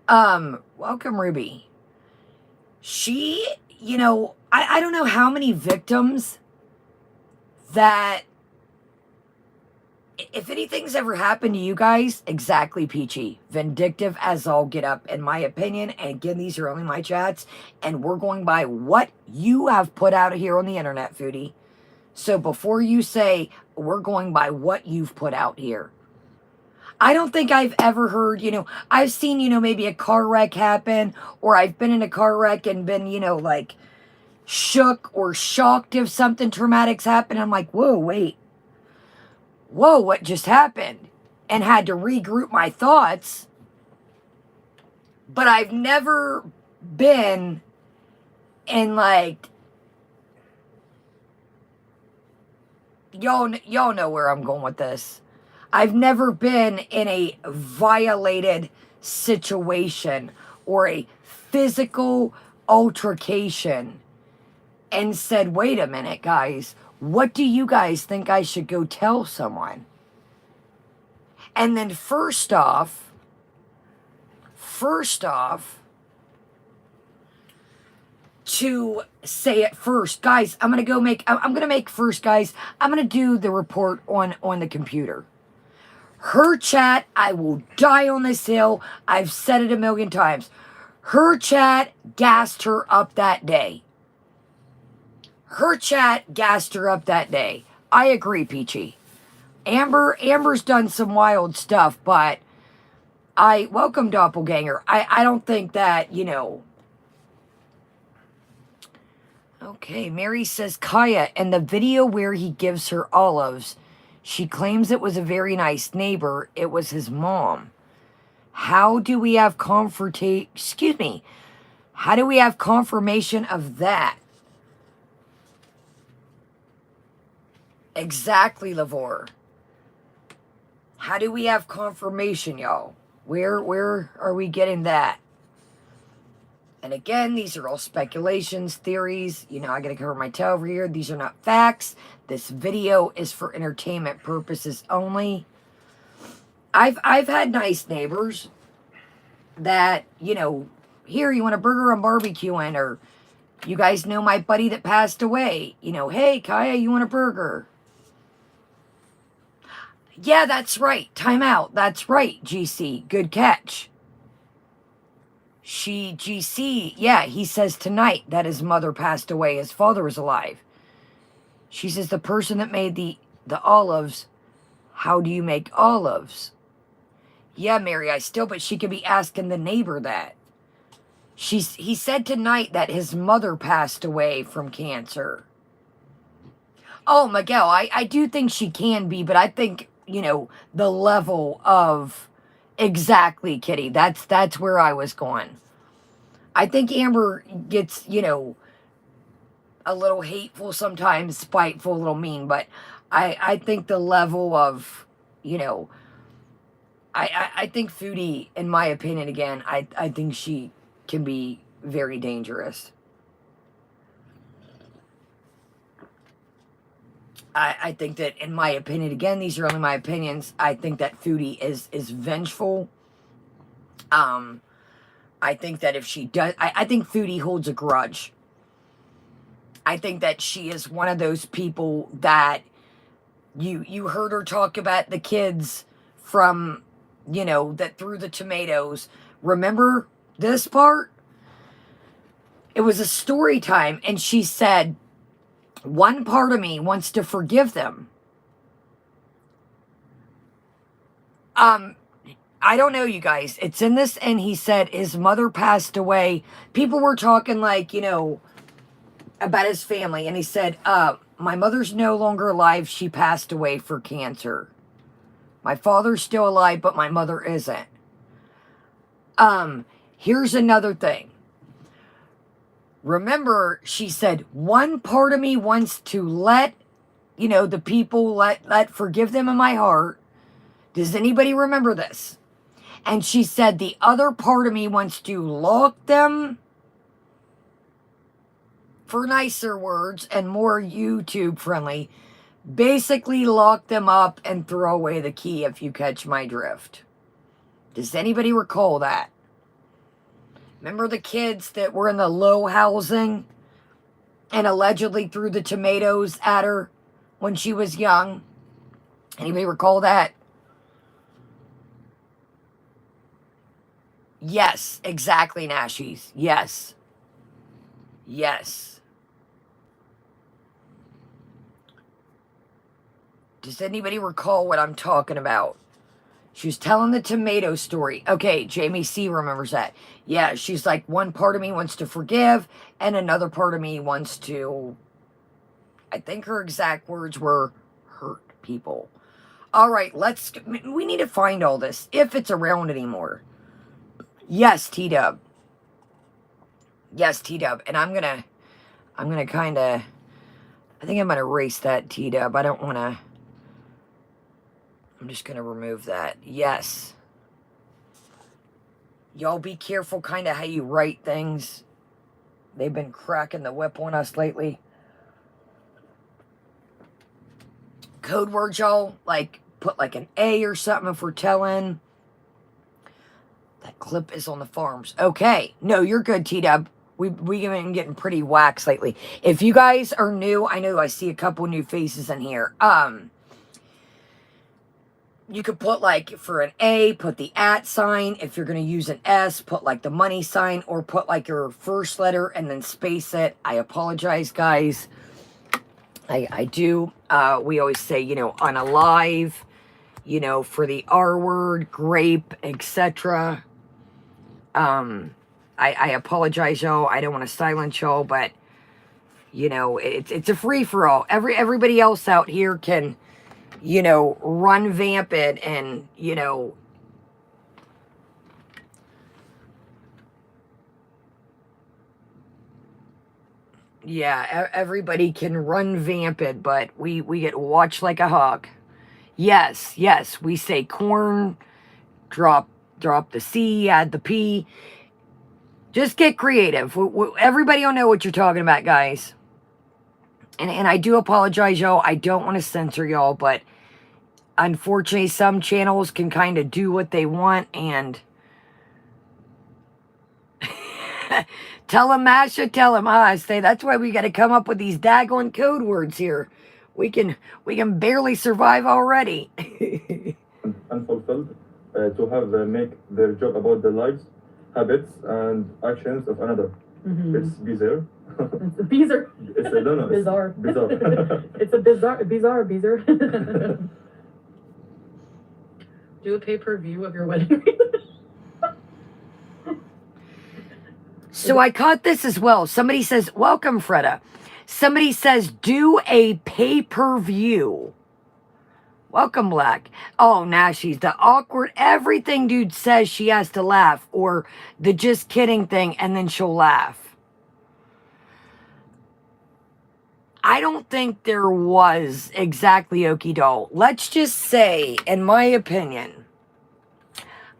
Welcome, Ruby. She, you know, I don't know how many victims that... If anything's ever happened to you guys, exactly, Peachy. Vindictive as all get up, in my opinion. And again, these are only my chats. And we're going by what you have put out here on the internet, Foodie. So before you say, we're going by what you've put out here. I don't think I've ever heard, you know, I've seen, you know, maybe a car wreck happen. Or I've been in a car wreck and been, you know, like, shook or shocked if something traumatic's happened. I'm like, whoa, wait. Whoa, what just happened? And had to regroup my thoughts. But I've never been in, like, y'all know where I'm going with this. I've never been in a violated situation or a physical altercation and said, wait a minute, guys. What do you guys think I should go tell someone? And then first off, to say it first, guys, I'm going to make first, guys, I'm going to do the report on the computer. Her chat, I will die on this hill. I've said it a million times. Her chat gassed her up that day. Her chat gassed her up that day. I agree, Peachy. Amber's done some wild stuff, but welcome, Doppelganger. I don't think that, you know. Okay, Mary says, Kaya, in the video where he gives her olives, she claims it was a very nice neighbor. It was his mom. How do we have How do we have confirmation of that? Exactly, Lavore. How do we have confirmation, y'all? Where are we getting that? And again, these are all speculations, theories. You know, I gotta cover my toe over here. These are not facts. This video is for entertainment purposes only. I've had nice neighbors that, you know, here, you want a burger, I'm barbecuing, or you guys know my buddy that passed away. You know, hey, Kaya, you want a burger? Yeah, that's right. Time out. That's right, GC. Good catch. GC, yeah, he says tonight that his mother passed away. His father was alive. She says the person that made the olives, how do you make olives? Yeah, Mary, but she could be asking the neighbor that. He said tonight that his mother passed away from cancer. Oh, Miguel, I do think she can be, but I think, you know, the level of... Exactly, Kitty. That's where I was going. I think Amber gets, you know, a little hateful sometimes, spiteful, a little mean, but I think the level of, you know, I think Foodie, in my opinion, again, I think she can be very dangerous. I think that, in my opinion, again, these are only my opinions, I think that Foodie is vengeful. I think that if she does, I think Foodie holds a grudge. I think that she is one of those people that you heard her talk about the kids from, you know, that threw the tomatoes. Remember this part? It was a story time, and she said, one part of me wants to forgive them. I don't know, you guys. It's in this, and he said his mother passed away. People were talking, like, you know, about his family, and he said, my mother's no longer alive. She passed away for cancer. My father's still alive, but my mother isn't. Here's another thing. Remember, she said, one part of me wants to let, you know, the people, forgive them in my heart. Does anybody remember this? And she said, the other part of me wants to lock them for nicer words and more YouTube friendly, basically lock them up and throw away the key, if you catch my drift. Does anybody recall that? Remember the kids that were in the low housing and allegedly threw the tomatoes at her when she was young? Anybody recall that? Yes, exactly, Nashies. Yes. Yes. Does anybody recall what I'm talking about? She was telling the tomato story. Okay, Jamie C. remembers that. Yeah, she's like, one part of me wants to forgive, and another part of me wants to, I think her exact words were, hurt people. All right, we need to find all this, if it's around anymore. Yes, T-Dub. Yes, T-Dub. And I'm gonna kind of, I think I'm gonna erase that, T-Dub. I don't want to, I'm just gonna remove that. Yes. Y'all be careful kind of how you write things. They've been cracking the whip on us lately. Code words, y'all, like, put like an A or something if we're telling. That clip is on the farms. Okay. No, you're good, T-Dub. We've been getting pretty waxed lately. If you guys are new, I know I see a couple new faces in here. You could put, like, for an A, put the @ sign. If you're going to use an S, put, like, the money sign, or put, like, your first letter and then space it. I apologize, guys. I do. We always say, you know, unalive, you know, for the R word, grape, etc. I apologize, y'all. I don't want to silence y'all, but, you know, it's a free-for-all. Everybody else out here can, you know, run vamped and, you know, yeah, everybody can run vamped, but we get watched like a hawk. Yes, we say corn, drop the C, add the P. Just get creative. Everybody will know what you're talking about, guys. And I do apologize, y'all. I don't want to censor y'all, but unfortunately, some channels can kind of do what they want, and tell them Masha, tell them I say that's why we got to come up with these daggone code words here. We can barely survive already. Unfulfilled, to have make their job about the lives, habits, and actions of another. Mm-hmm. It's bizarre. It's a bizarre. It's bizarre. Bizarre. It's a bizarre. Do a pay-per-view of your wedding. So I caught this as well. Somebody says, welcome, Freda. Somebody says, do a pay-per-view. Welcome, Black. Oh, Nashi's the awkward everything dude says she has to laugh, or the just kidding thing, and then she'll laugh. I don't think there was exactly Okie Doll. Let's just say, in my opinion,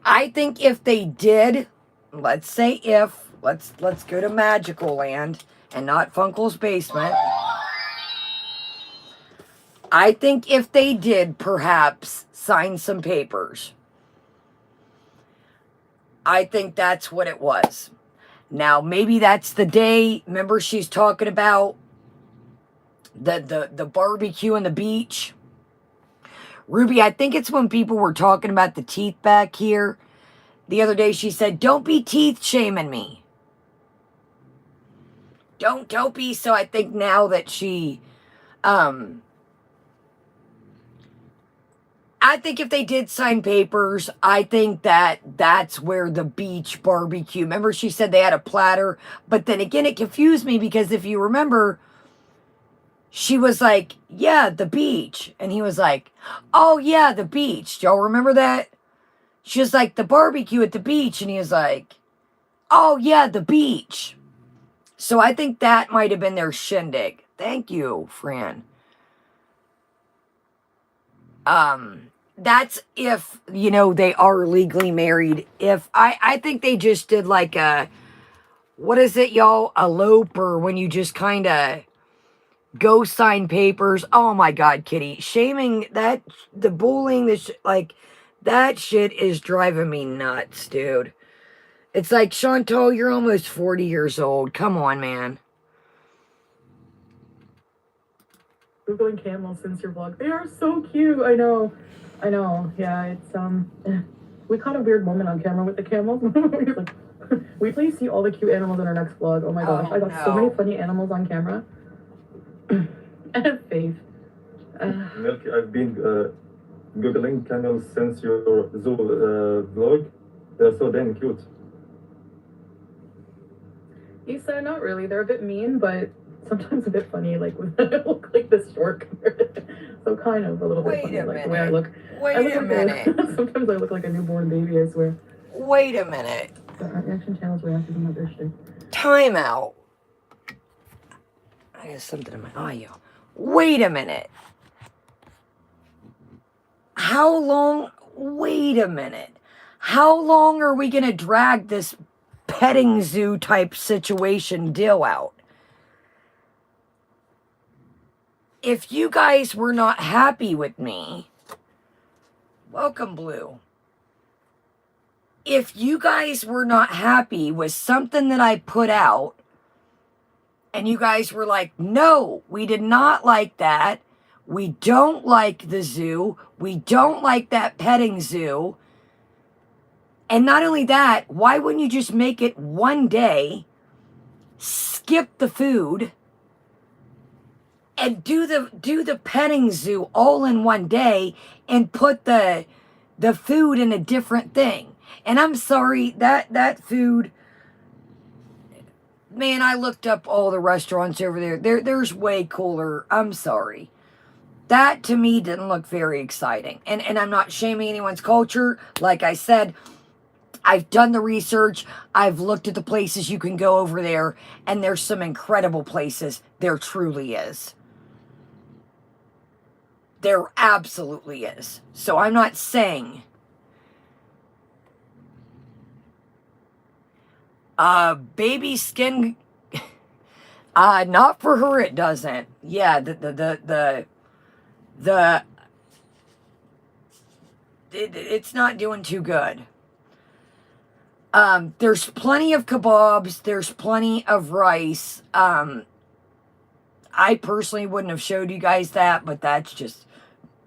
I think if they did, let's say if, let's go to Magical Land and not Funkel's Basement. I think if they did perhaps sign some papers, I think that's what it was. Now, maybe that's the day. Remember, she's talking about the barbecue on the beach. Ruby, I think it's when people were talking about the teeth back here. The other day she said, don't be teeth shaming me. Don't be. So I think now that she, I think if they did sign papers, I think that's where the beach barbecue. Remember she said they had a platter, but then again, it confused me because if you remember, she was like, yeah, the beach. And he was like, oh, yeah, the beach. Y'all remember that? She was like, the barbecue at the beach. And he was like, oh, yeah, the beach. So I think that might have been their shindig. Thank you, Fran. That's if, you know, they are legally married. If I think they just did like a what is it, y'all? Elope, or when you just kind of go sign papers. Oh my God, Kitty. Shaming that, the bullying, like, that shit is driving me nuts, dude. It's like, Chantal, you're almost 40 years old. Come on, man. Googling camels since your vlog. They are so cute. I know. Yeah, it's we caught a weird moment on camera with the camels. Like, wait till you see all the cute animals in our next vlog. Oh my gosh, I got so many funny animals on camera. And Faith. Milky, I've been googling camels since your zoo vlog. They're so damn cute. Issa, not really. They're a bit mean, but sometimes a bit funny. Like when I look like this short, so kind of a little bit funny. Like the way I look. Wait a minute. Sometimes I look like a newborn baby. I swear. Wait a minute. The reaction channels reacted on my birthday. Time out. I got something in my eye, yo. Wait a minute. How long? Wait a minute. How long are we going to drag this petting zoo type situation deal out? If you guys were not happy with me, welcome, Blue. If you guys were not happy with something that I put out, and you guys were like, no, we did not like that. We don't like the zoo. We don't like that petting zoo. And not only that, why wouldn't you just make it one day, skip the food, and do the petting zoo all in one day and put the food in a different thing? And I'm sorry, that food, man, I looked up all the restaurants over there. There's way cooler. I'm sorry. That to me didn't look very exciting. And I'm not shaming anyone's culture. Like I said, I've done the research. I've looked at the places you can go over there, and there's some incredible places. There truly is. There absolutely is. So I'm not saying baby skin, not for her, it doesn't. Yeah, it's not doing too good. There's plenty of kebabs. There's plenty of rice. I personally wouldn't have showed you guys that, but that's just,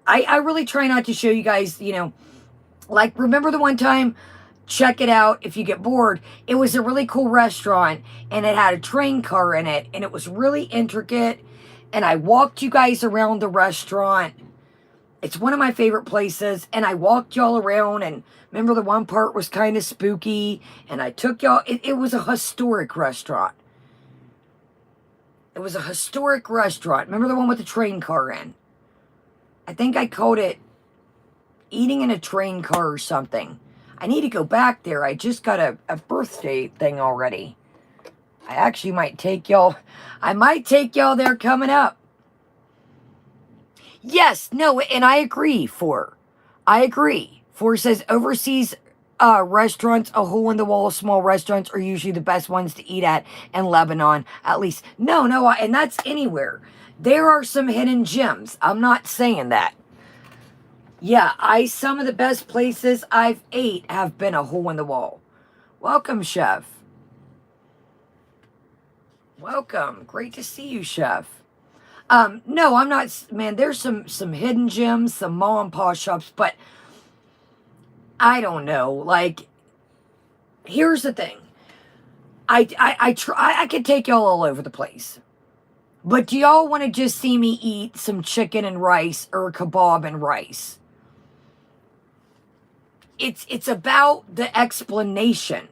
I really try not to show you guys, you know, like, remember the one time, check it out if you get bored. It was a really cool restaurant, and it had a train car in it, and it was really intricate, and I walked you guys around the restaurant. It's one of my favorite places, and I walked y'all around, and remember the one part was kind of spooky, and I took y'all, it was a historic restaurant. It was a historic restaurant. Remember the one with the train car in? I think I called it Eating in a Train Car or something. I need to go back there. I just got a birthday thing already. I actually might take y'all, I might take y'all there coming up. Yes, no, and I agree, Four. I agree. Four says overseas restaurants, a hole-in-the-wall small restaurants are usually the best ones to eat at in Lebanon, at least. No, and that's anywhere. There are some hidden gems. I'm not saying that. Yeah, some of the best places I've ate have been a hole-in-the-wall. Welcome, Chef. Welcome. Great to see you, Chef. No, I'm not, man, there's some hidden gems, some mom and pop shops, but I don't know. Like, here's the thing. I could take y'all all over the place. But do y'all want to just see me eat some chicken and rice or a kebab and rice? It's about the explanation.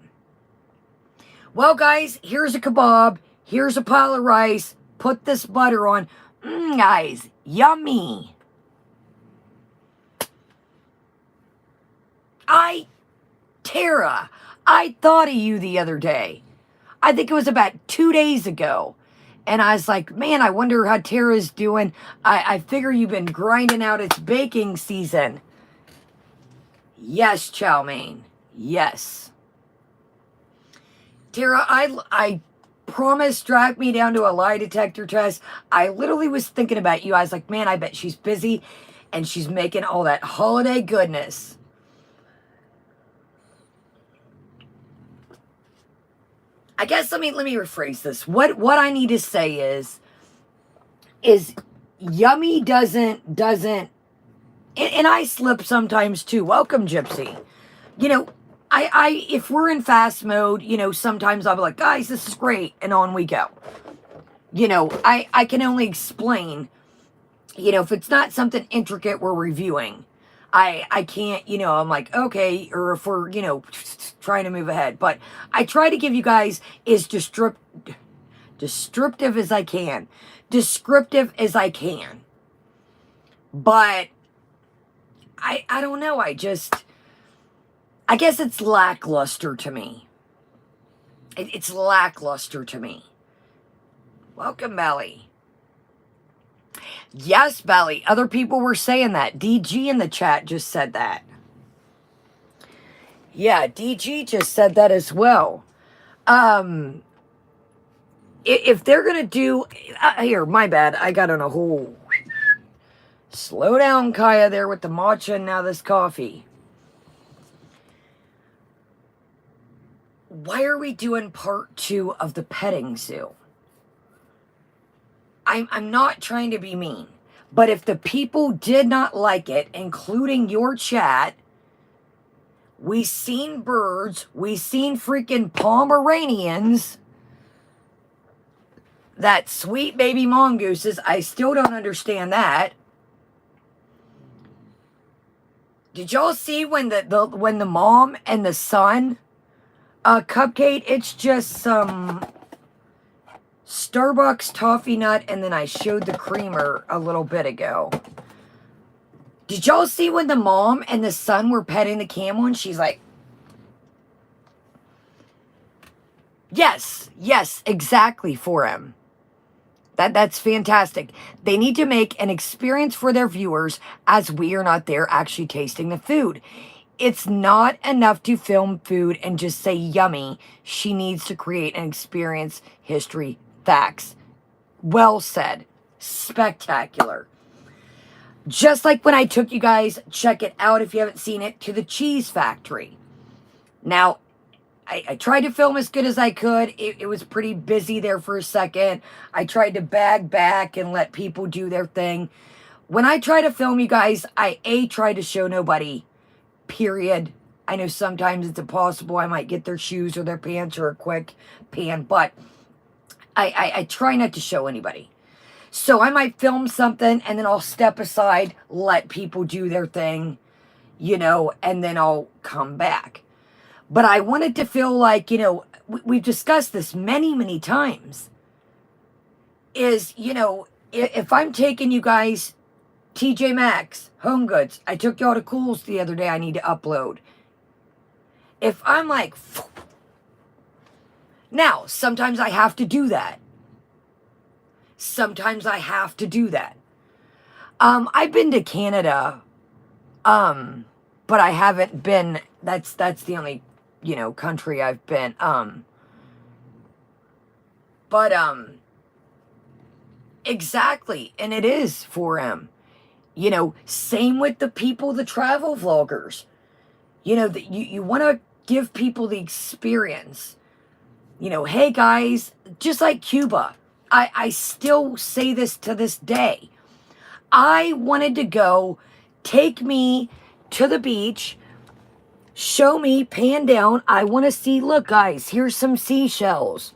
Well, guys, here's a kebab. Here's a pile of rice. Put this butter on. Guys, yummy. Tara, I thought of you the other day. I think it was about 2 days ago. And I was like, man, I wonder how Tara's doing. I figure you've been grinding out its baking season. Yes, chow mein. Yes. Tara, I promise, drag me down to a lie detector test. I literally was thinking about you. I was like, man, I bet she's busy and she's making all that holiday goodness. I guess let me rephrase this. What I need to say is yummy doesn't and I slip sometimes too. Welcome, Gypsy. You know, I if we're in fast mode, you know, sometimes I'll be like, guys, this is great, and on we go. You know, I can only explain, you know, if it's not something intricate we're reviewing, I can't, you know, I'm like, okay, or if we're, you know, trying to move ahead. But I try to give you guys as descriptive as I can. Descriptive as I can. But I don't know, I guess it's lackluster to me. It's lackluster to me. Welcome, Belly. Yes, Belly. Other people were saying that. DG in the chat just said that. Yeah, DG just said that as well. If they're going to do... here, my bad. I got on a whole... Slow down, Kaya, there with the matcha and now this coffee. Why are we doing part 2 of the petting zoo? I'm not trying to be mean, but if the people did not like it, including your chat, we seen birds, we seen freaking Pomeranians, that sweet baby mongooses. I still don't understand that. Did y'all see when the mom and the son cupcake? It's just some Starbucks toffee nut, and then I showed the creamer a little bit ago. Did y'all see when the mom and the son were petting the camel and she's like, yes, exactly, for him. That's fantastic. They need to make an experience for their viewers as we are not there actually tasting the food. It's not enough to film food and just say yummy. She needs to create an experience, history, facts. Well said. Spectacular. Just like when I took you guys, check it out if you haven't seen it, to the cheese factory. Now, I tried to film as good as I could. It was pretty busy there for a second. I tried to bag back and let people do their thing. When I try to film you guys, I try to show nobody, period. I know sometimes it's impossible. I might get their shoes or their pants or a quick pan, but I try not to show anybody. So I might film something and then I'll step aside, let people do their thing, you know, and then I'll come back. But I wanted to feel like, you know, we've discussed this many times, is, you know, if I'm taking you guys, TJ Maxx, Home Goods, I took y'all to Kohl's the other day, I need to upload. If I'm like, now, sometimes I have to do that. Sometimes I have to do that. I've been to Canada, but I haven't been, that's the only, you know, country I've been, exactly, and it is for him. You know, same with the people, the travel vloggers. You know, that you want to give people the experience. You know, hey guys, just like Cuba, I still say this to this day. I wanted to go, take me to the beach, show me, pan down. I want to see, look guys, here's some seashells.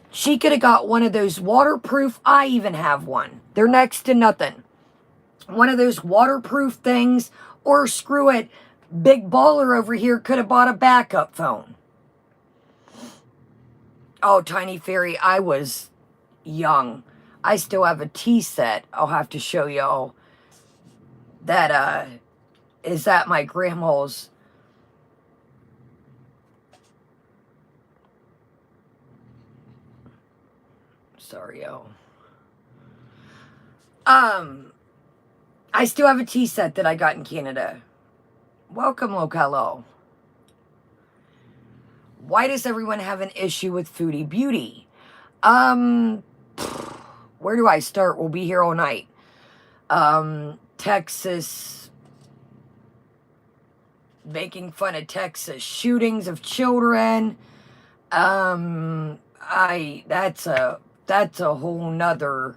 She could have got one of those waterproof, I even have one. They're next to nothing. One of those waterproof things, or screw it, big baller over here could have bought a backup phone. Oh, Tiny Fairy, I was young. I still have a tea set. I'll have to show y'all. That is at my grandma's. Sorry, y'all. I still have a tea set that I got in Canada. Welcome, Localo. Why does everyone have an issue with Foodie Beauty? Where do I start? We'll be here all night. Texas, making fun of Texas shootings of children. That's a whole nother.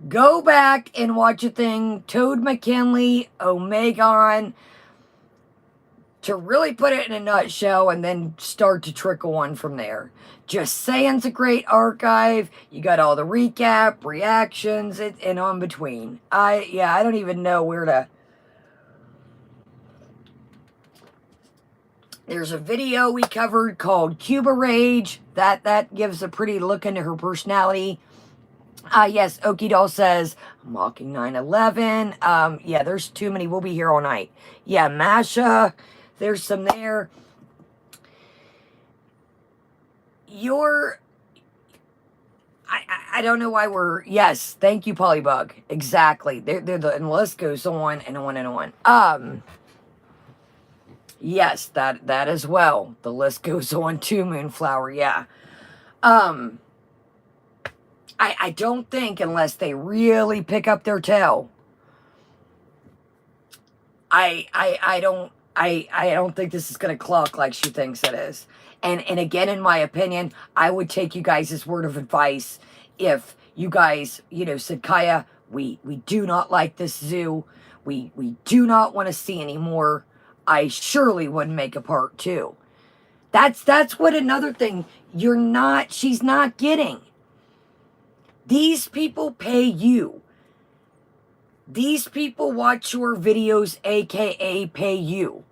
Go back and watch a thing, Toad McKinley, Omegon, to really put it in a nutshell, and then start to trickle on from there. Just Saying's a great archive. You got all the recap, reactions, and on between. I don't even know where to. There's a video we covered called Cuba Rage. That gives a pretty look into her personality. Yes, Okie Doll says, mocking 9/11. Yeah, there's too many. We'll be here all night. Yeah, Masha, there's some there. I don't know why we're, yes, thank you, Polybug. Exactly. And the list goes on and on and on. Yes, that as well. The list goes on too, Moonflower, yeah. I don't think, unless they really pick up their tail, I don't think this is gonna clock like she thinks it is. And again, in my opinion, I would take you guys' word of advice if you guys, said, Kaya, we do not like this zoo. We do not want to see anymore. I surely wouldn't make a part 2. That's what another thing she's not getting. These people pay you. These people watch your videos, aka pay you.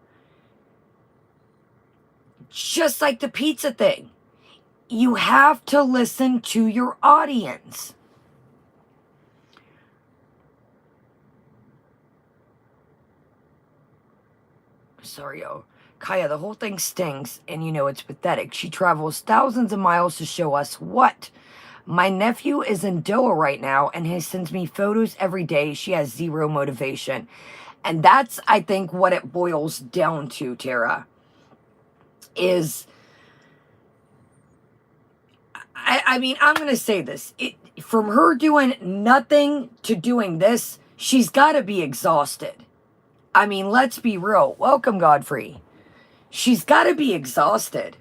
Just like the pizza thing. You have to listen to your audience. Sorry, Kaya, the whole thing stinks, and it's pathetic. She travels thousands of miles to show us what? My nephew is in Doha right now, and he sends me photos every day. She has zero motivation. And that's, I think, what it boils down to, Tara. Is, I'm going to say this. From her doing nothing to doing this, she's got to be exhausted. Let's be real. Welcome, Godfrey. She's got to be exhausted.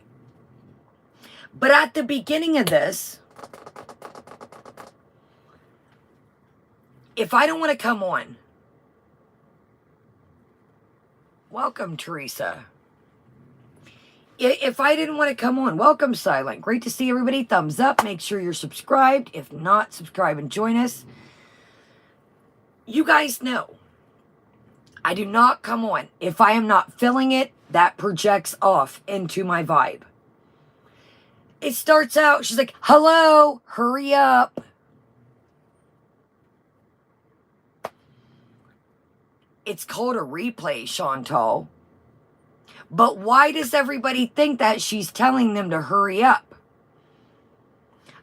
But at the beginning of this, if I don't want to come on, welcome, Teresa. If I didn't want to come on, welcome, Silent. Great to see everybody. Thumbs up. Make sure you're subscribed. If not, subscribe and join us. You guys know, I do not come on. If I am not feeling it, that projects off into my vibe. It starts out, she's like, hello, hurry up. It's called a replay, Chantal. But why does everybody think that she's telling them to hurry up?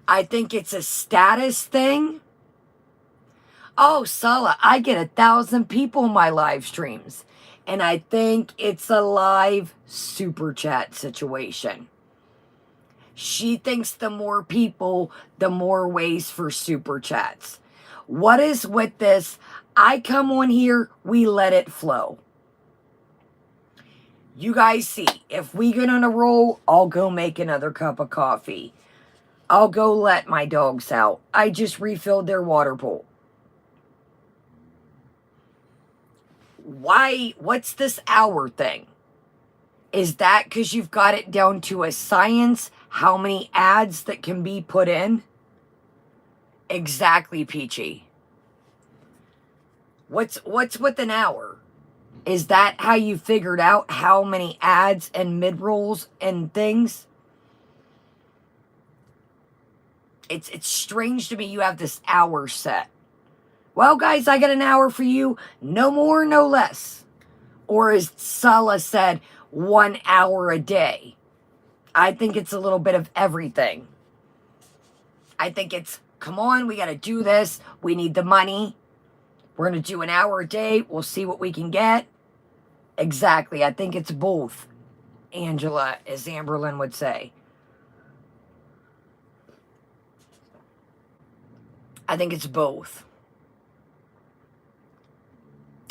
I think it's a status thing. Oh, Sala, I get 1,000 people in my live streams. And I think it's a live super chat situation. She thinks the more people, the more ways for super chats. What is with this? I come on here, we let it flow. You guys see, if we get on a roll, I'll go make another cup of coffee. I'll go let my dogs out. I just refilled their water bowl. Why? What's this hour thing? Is that because you've got it down to a science, how many ads that can be put in? Exactly, Peachy. What's with an hour? Is that how you figured out how many ads and mid-rolls and things? It's strange to me you have this hour set. Well, guys, I got an hour for you. No more, no less. Or as Sala said, 1 hour a day. I think it's a little bit of everything. I think it's, come on, we got to do this. We need the money. We're going to do an hour a day. We'll see what we can get. Exactly. I think it's both. Angela, as Amberlyn would say. I think it's both.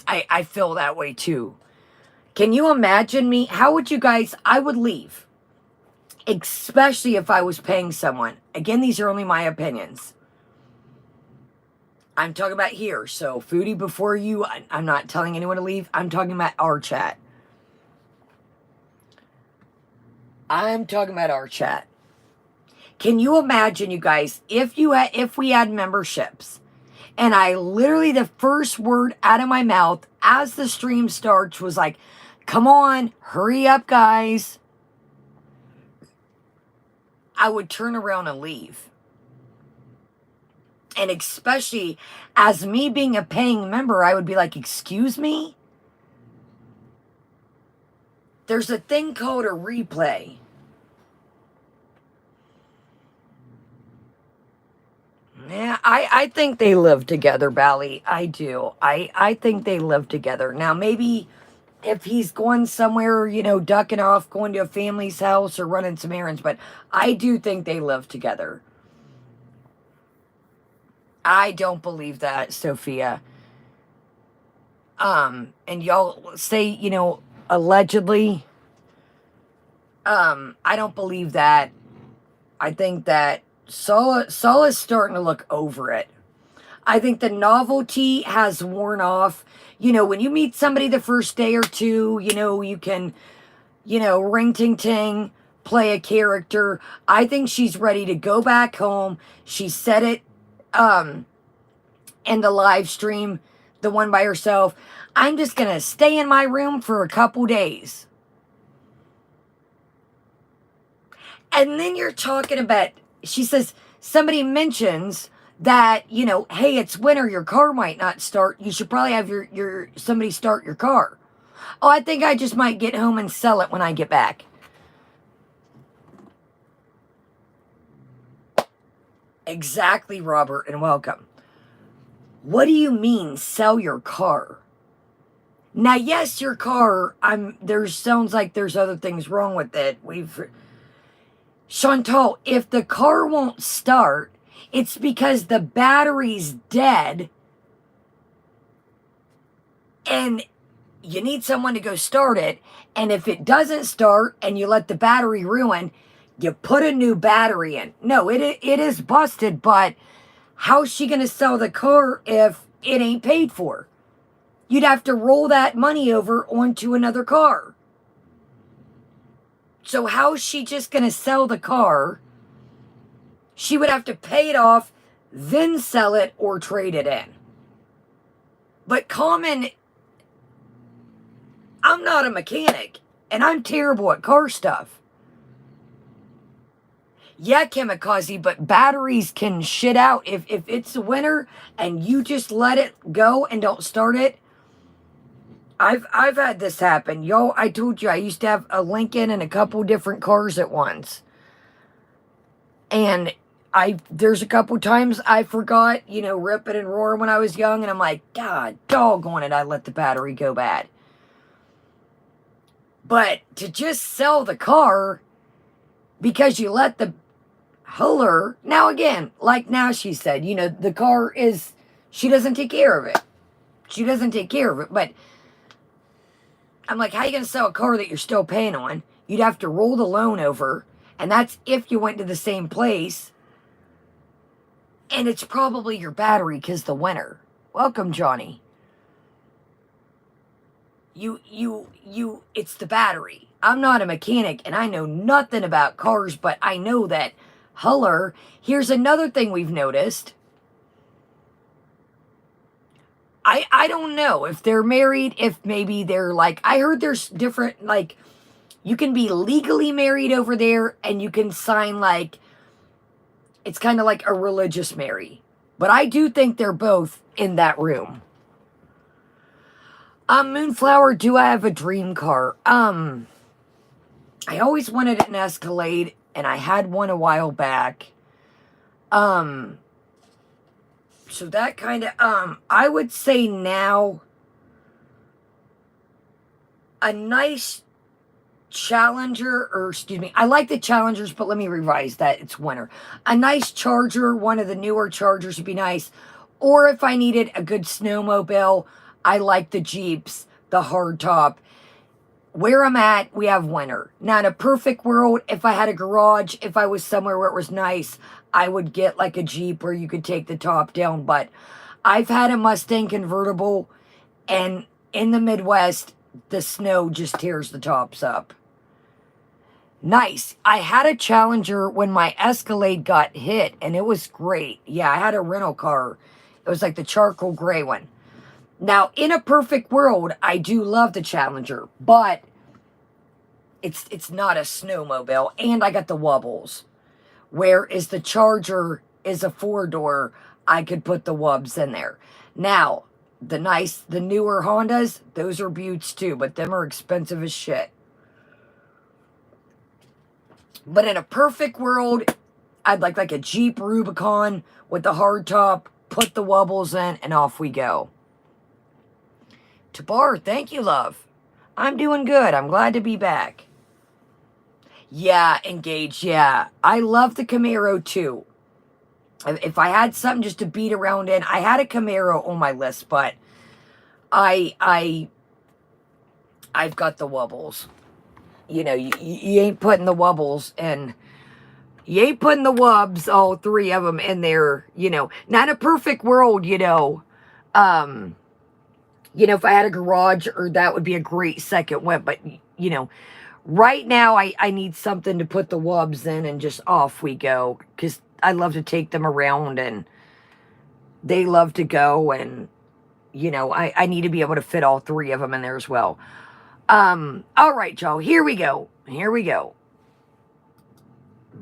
I feel that way too. Can you imagine me? How would you guys? I would leave. Especially if I was paying someone. Again, these are only my opinions. I'm talking about here. So, Foodie, before you, I'm not telling anyone to leave. I'm talking about our chat. I'm talking about our chat. Can you imagine, you guys, if we had memberships, and I literally, the first word out of my mouth as the stream starts was like, come on, hurry up, guys. I would turn around and leave. And especially as me being a paying member, I would be like, excuse me? There's a thing called a replay. Yeah, I think they live together, Bally. I do. I think they live together. Now, maybe if he's going somewhere, you know, ducking off, going to a family's house or running some errands, but I do think they live together. I don't believe that, Sophia. And y'all say, you know, allegedly. I don't believe that. I think that Saul is starting to look over it. I think the novelty has worn off. You know, when you meet somebody the first day or two, you know, you can, you know, ring ting ting, play a character. I think she's ready to go back home. She said it in the live stream, the one by herself. I'm just going to stay in my room for a couple days. And then you're talking about, she says, somebody mentions that, you know, hey, it's winter, your car might not start. You should probably have your somebody start your car. Oh, I think I just might get home and sell it when I get back. Exactly, Robert, and welcome. What do you mean, sell your car? Now, yes, your car, sounds like there's other things wrong with it. Chantal, if the car won't start, it's because the battery's dead and you need someone to go start it. And if it doesn't start and you let the battery ruin, you put a new battery in. No, it is busted, but how's she going to sell the car if it ain't paid for? You'd have to roll that money over onto another car. So how's she just going to sell the car? She would have to pay it off, then sell it or trade it in. But Common, I'm not a mechanic, and I'm terrible at car stuff. Yeah, Kamikaze, but batteries can shit out. If it's the winter and you just let it go and don't start it, I've had this happen. Yo, I told you I used to have a Lincoln and a couple different cars at once. And there's a couple times I forgot, you know, rip it and roar when I was young, and I'm like, God, doggone it, I let the battery go bad. But to just sell the car because you let the Huller, now again, like now she said, you know, the car is, she doesn't take care of it. She doesn't take care of it, but I'm like, how are you going to sell a car that you're still paying on? You'd have to roll the loan over, and that's if you went to the same place. And it's probably your battery because the winter. Welcome, Johnny. It's the battery. I'm not a mechanic, and I know nothing about cars, but I know that Huller, here's another thing we've noticed. I don't know if they're married, if maybe they're like, I heard there's different, like, you can be legally married over there, and you can sign, like, it's kind of like a religious marry. But I do think they're both in that room. Moonflower, do I have a dream car? I always wanted an Escalade, and I had one a while back. So that kind of, I would say now, a nice Challenger, or excuse me, I like the Challengers, but let me revise that. It's winter. A nice Charger, one of the newer Chargers would be nice. Or if I needed a good snowmobile, I like the Jeeps, the hardtop. Where I'm at, we have winter. Now, in a perfect world, if I had a garage, if I was somewhere where it was nice, I would get like a Jeep where you could take the top down. But I've had a Mustang convertible, and in the Midwest, the snow just tears the tops up. Nice. I had a Challenger when my Escalade got hit, and it was great. Yeah, I had a rental car. It was like the charcoal gray one. Now, in a perfect world, I do love the Challenger, but it's not a snowmobile, and I got the wobbles. Whereas the Charger is a 4-door, I could put the wubs in there. Now, the newer Hondas, those are beauts too, but them are expensive as shit. But in a perfect world, I'd like a Jeep Rubicon with the hardtop, put the wobbles in, and off we go. Tabar, thank you, love. I'm doing good. I'm glad to be back. Yeah, engaged, yeah. I love the Camaro, too. If I had something just to beat around in, I had a Camaro on my list, but I've got the wobbles. You know, you ain't putting the wobbles in. You ain't putting the wubs, all three of them, in there, you know. Not a perfect world, you know. If I had a garage, or that would be a great second whip. But, you know, right now I need something to put the wubs in, and just off we go. Because I love to take them around, and they love to go. And, you know, I need to be able to fit all three of them in there as well. All right, y'all. Here we go. Here we go.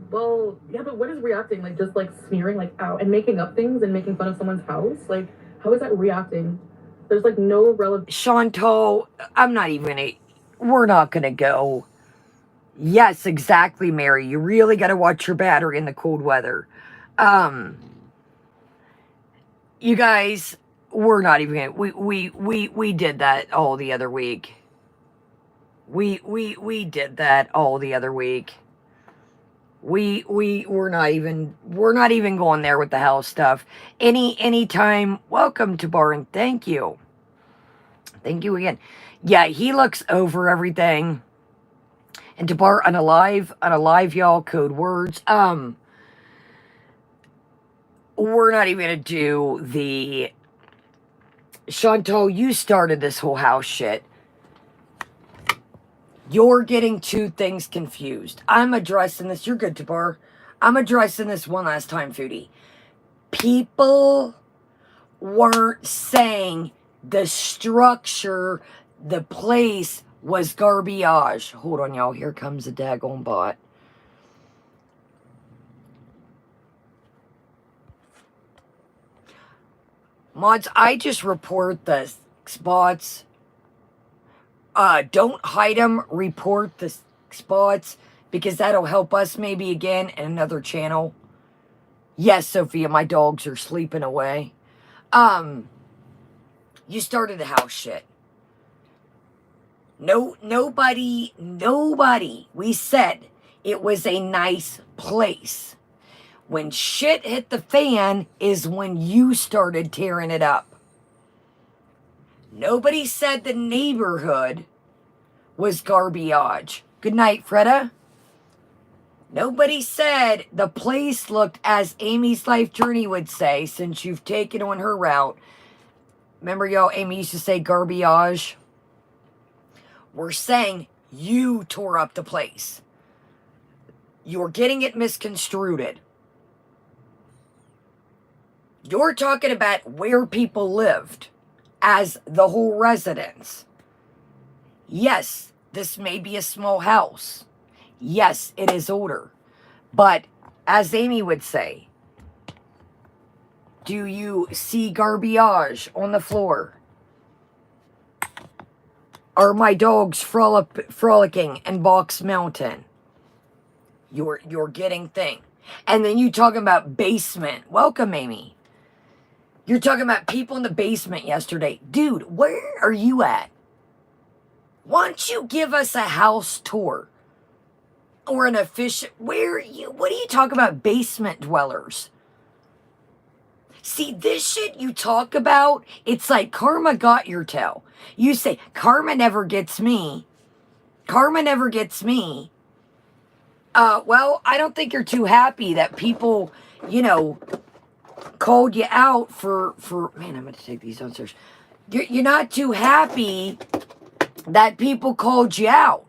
Well, yeah, but what is reacting? Like, just, like, smearing, like, out and making up things and making fun of someone's house? Like, how is that reacting? There's, like, no relevant... Chantal, we're not gonna go. Yes, exactly, Mary. You really gotta watch your battery in the cold weather. You guys, we're not even gonna... We did that all the other week. We did that all the other week. We're not even going there with the house stuff. Anytime. Welcome to Barn. Thank you. Thank you again. Yeah, he looks over everything. And to Bar on a live, y'all, code words. We're not even gonna do the Chantal, you started this whole house shit. You're getting two things confused. I'm addressing this. You're good, Tabar. I'm addressing this one last time, Foodie. People weren't saying the structure, the place was garbage. Hold on, y'all. Here comes a daggone bot. Mods, I just report the spots. Don't hide them, report the spots, because that'll help us maybe again in another channel. Yes, Sophia, my dogs are sleeping away. You started the house shit. Nobody, we said it was a nice place. When shit hit the fan is when you started tearing it up. Nobody said the neighborhood was garbage. Good night, Freda. Nobody said the place looked, as Amy's life journey would say, since you've taken on her route. Remember, y'all, Amy used to say garbage. We're saying you tore up the place. You're getting it misconstrued. You're talking about where people lived as the whole residence. Yes, this may be a small house. Yes, it is older. But as Amy would say, do you see garbage on the floor? Are my dogs frolicking in Box Mountain? You're getting thing. And then you talking about basement. Welcome, Amy. You're talking about people in the basement yesterday. Dude, where are you at? Why don't you give us a house tour? Or an efficient, what are you talking about, basement dwellers? See, this shit you talk about, it's like karma got your toe. You say, karma never gets me. Karma never gets me. Well, I don't think you're too happy that people, called you out for man, I'm going to take these downstairs. You're not too happy that people called you out.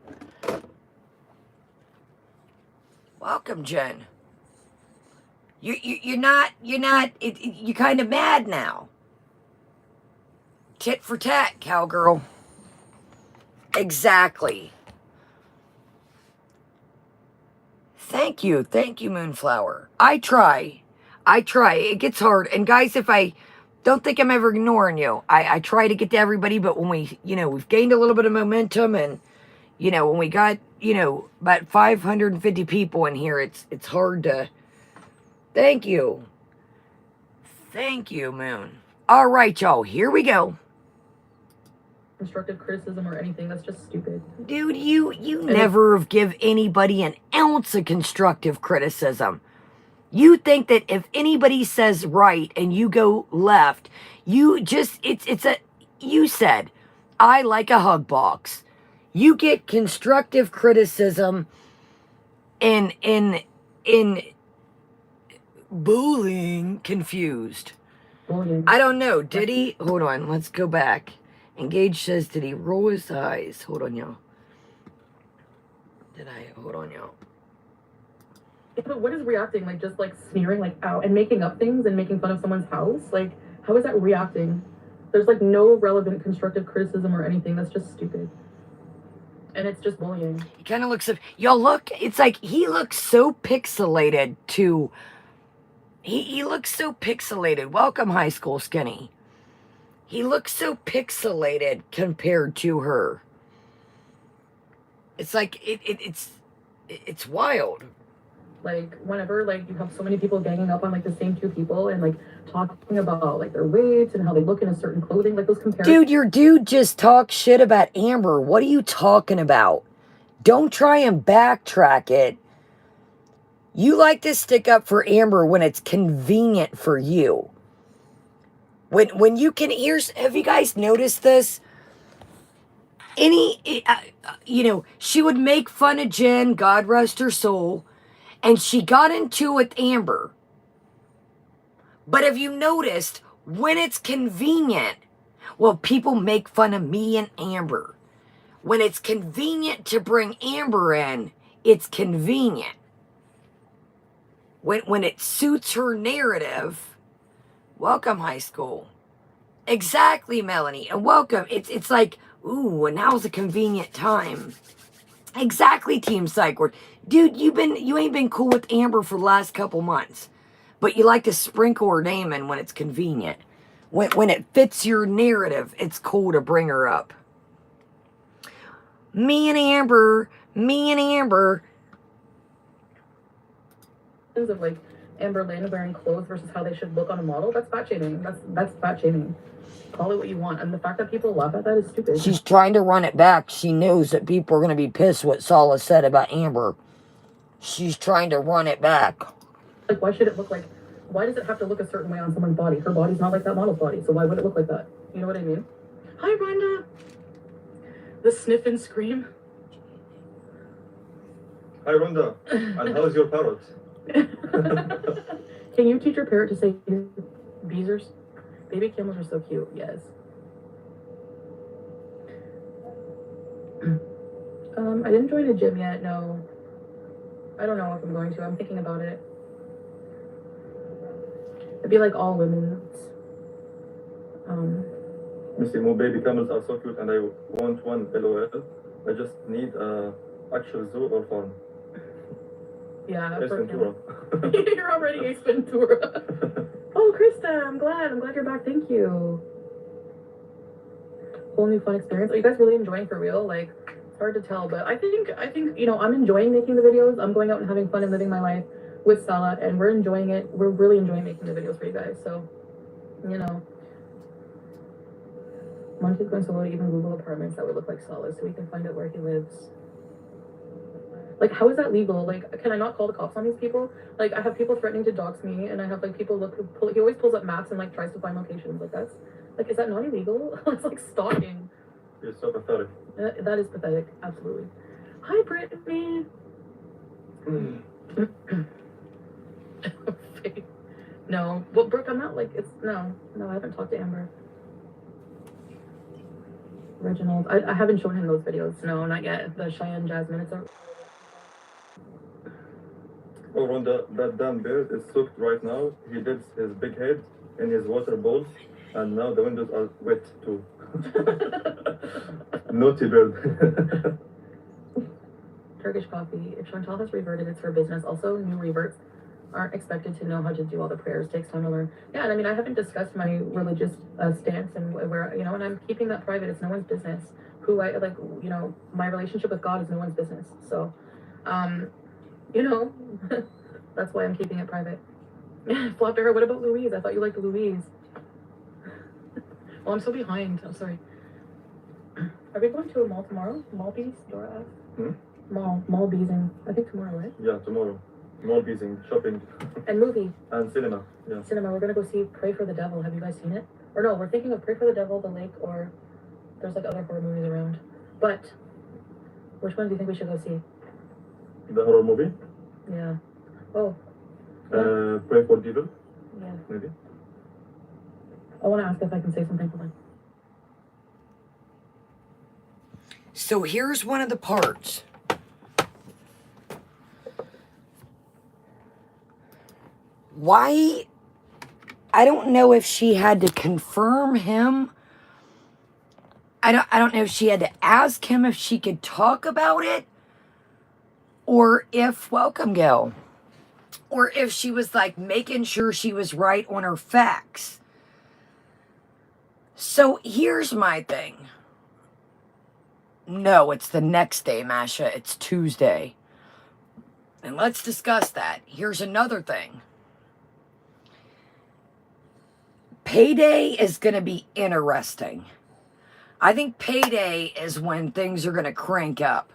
Welcome, Jen. You're not, you're kind of mad now. Tit for tat, cowgirl. Exactly. Thank you, Moonflower. I try. It gets hard. And guys, if I don't think I'm ever ignoring you, I try to get to everybody, but when we've gained a little bit of momentum and, when we got, about 550 people in here, it's hard to, thank you. Thank you, Moon. All right, y'all, here we go. Constructive criticism or anything, that's just stupid. Dude, you never give anybody an ounce of constructive criticism. You think that if anybody says right and you go left, you said, I like a hug box. You get constructive criticism in bullying confused. Bullying. I don't know. Did he? Hold on. Let's go back. Engage says, did he roll his eyes? Hold on, y'all. Hold on, y'all. But what is reacting? Like, just like sneering, like, out and making up things and making fun of someone's house? Like, how is that reacting? There's like no relevant constructive criticism or anything. That's just stupid. And it's just bullying. He kind of looks, y'all look, it's like he looks so pixelated to, he looks so pixelated. Welcome, High School Skinny. He looks so pixelated compared to her. It's like, it's wild. Like, whenever, like, you have so many people ganging up on, like, the same two people and, like, talking about, like, their weights and how they look in a certain clothing, like, those comparisons. Dude, your dude just talked shit about Amber. What are you talking about? Don't try and backtrack it. You like to stick up for Amber when it's convenient for you. When you can, have you guys noticed this? She would make fun of Jen, God rest her soul, and she got into it with Amber. But have you noticed, when it's convenient, well, people make fun of me and Amber. When it's convenient to bring Amber in, it's convenient. When it suits her narrative, welcome, High School. Exactly, Melanie, and welcome. It's like, ooh, and now's a convenient time. Exactly, Team Psychward. Dude, you ain't been cool with Amber for the last couple months, but you like to sprinkle her name in when it's convenient. When it fits your narrative, it's cool to bring her up. Me and Amber. Of, like, Amber Lynn wearing clothes versus how they should look on a model, that's fat shaming. That's fat shaming. Call it what you want. And the fact that people laugh at that is stupid. She's trying to run it back. She knows that people are going to be pissed what Sala said about Amber. She's trying to run it back. Like, why should it look like, why does it have to look a certain way on someone's body? Her body's not like that model's body, so why would it look like that? You know what I mean? Hi, Rhonda. The sniff and scream. Hi, Rhonda. And how's your parrot? Can you teach your parrot to say beezers? Baby camels are so cute, yes. I didn't join a gym yet, no. I don't know if I'm going to. I'm thinking about it. It'd be like all women's. Missy, more baby camels are so cute and I want one, LOL. I just need actual zoo or farm. Yeah, Ace Ventura. You're already Ace Ventura. Oh, Krista, I'm glad you're back. Thank you. Whole new fun experience. Are you guys really enjoying for real? Like, it's hard to tell, but I think I'm enjoying making the videos. I'm going out and having fun and living my life with Sala, and we're enjoying it. We're really enjoying making the videos for you guys. So, Monty's going solo to even Google apartments that would look like Solace so we can find out where he lives. Like, how is that legal? Like, can I not call the cops on these people? Like, I have people threatening to dox me, and I have, like, people he always pulls up maps and, like, tries to find locations. Like, that's, like, is that not illegal? It's, like, stalking. You're so pathetic. That is pathetic, absolutely. Hi, Brittany. No. Well, Brooke, I'm not, like, no, I haven't talked to Amber. Reginald, I haven't shown him those videos. No, not yet. The Cheyenne Jasmine, it's a... Oh, Rhonda, that damn bird is soaked right now. He dips his big head in his water bowls, and now the windows are wet too. Naughty bird. Turkish coffee. If Chantal has reverted, it's her business. Also, new reverts aren't expected to know how to do all the prayers. Takes time to learn. Yeah, and I mean, I haven't discussed my religious stance and where, you know, and I'm keeping that private. It's no one's business. Who I, like, you know, my relationship with God is no one's business. So, you know, that's why I'm keeping it private. Flop to her, what about Louise? I thought you liked Louise. Well, I'm so behind. I'm sorry. Are we going to a mall tomorrow? Mall bees? Dora asked. Mall beesing. I think tomorrow, right? Yeah, tomorrow. Mall beesing, shopping. And movie. And cinema. Yeah. Cinema. We're gonna go see Pray for the Devil. Have you guys seen it? Or no, we're thinking of Pray for the Devil, The Lake, or there's like other horror movies around. But which one do you think we should go see? The horror movie? Yeah. Oh. Pray for Devil? Yeah. Maybe. I want to ask if I can say something for them. So here's one of the parts. Why? I don't know if she had to confirm him. I don't know if she had to ask him if she could talk about it. Or if, welcome, Gil. Or if she was like making sure she was right on her facts. So here's my thing. No, it's the next day, Masha. It's Tuesday. And let's discuss that. Here's another thing. Payday is going to be interesting. I think payday is when things are going to crank up.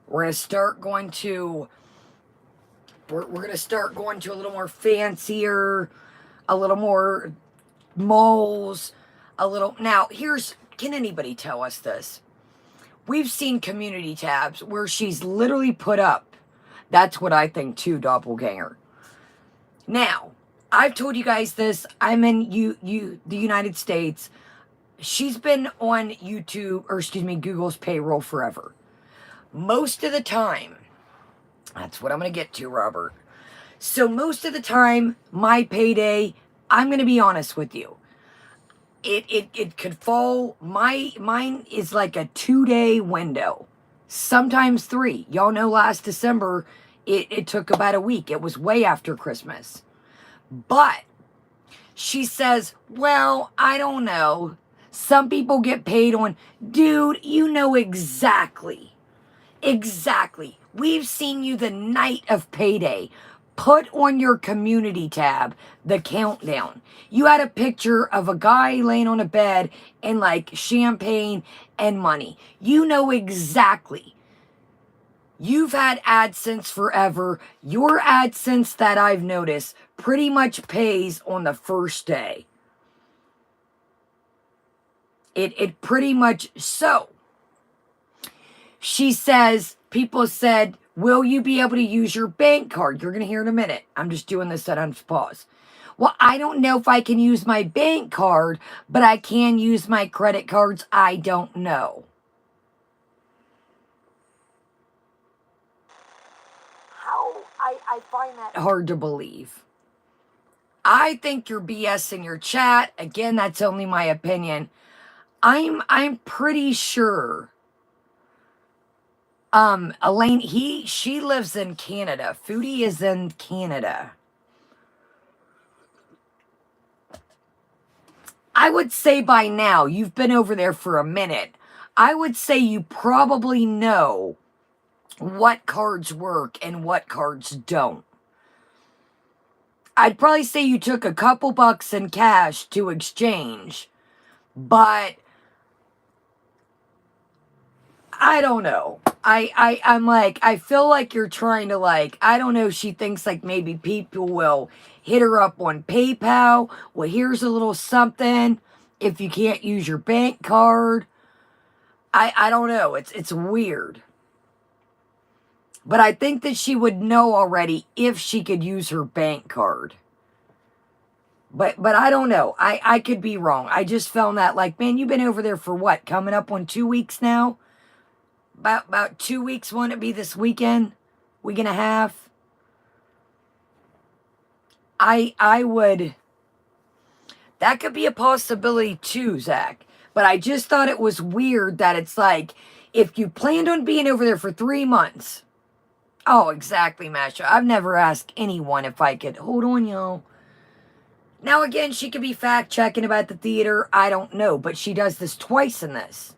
We're going to start going to... We're going to start going to a little more fancier, a little more malls, a little... Now, here's... Can anybody tell us this? We've seen community tabs where she's literally put up. That's what I think too, doppelganger. Now, I've told you guys this. I'm in the United States. She's been on YouTube, or excuse me, Google's payroll forever. Most of the time, that's what I'm going to get to, Robert. So most of the time, my payday, I'm going to be honest with you. It could fall, mine is like a 2-day window. Sometimes 3. Y'all know last December, it took about a week. It was way after Christmas. But she says, well, I don't know. Some people get paid on, dude, you know exactly. Exactly. We've seen you the night of payday. Put on your community tab the countdown. You had a picture of a guy laying on a bed and like champagne and money. You know exactly. You've had AdSense forever. Your AdSense that I've noticed pretty much pays on the first day. It pretty much so. She says, people said, will you be able to use your bank card? You're going to hear in a minute. I'm just doing this on pause. Well, I don't know if I can use my bank card, but I can use my credit cards. I don't know. How? I find that hard to believe. I think you're BSing your chat. Again, that's only my opinion. I'm pretty sure. Elaine, she lives in Canada. Foodie is in Canada. I would say by now, you've been over there for a minute. I would say you probably know what cards work and what cards don't. I'd probably say you took a couple bucks in cash to exchange, but I don't know. I'm like, I feel like you're trying to like, I don't know, she thinks like maybe people will hit her up on PayPal. Well, here's a little something if you can't use your bank card. I don't know. It's weird. But I think that she would know already if she could use her bank card. But I don't know. I could be wrong. I just found that like, man, you've been over there for what? Coming up on 2 weeks now? About 2 weeks, won't it be this weekend? Week and a half? I would, that could be a possibility too, Zach. But I just thought it was weird that it's like, if you planned on being over there for 3 months. Oh, exactly, Masha. I've never asked anyone if I could, hold on, y'all. Now again, she could be fact checking about the theater. I don't know, but she does this twice in this.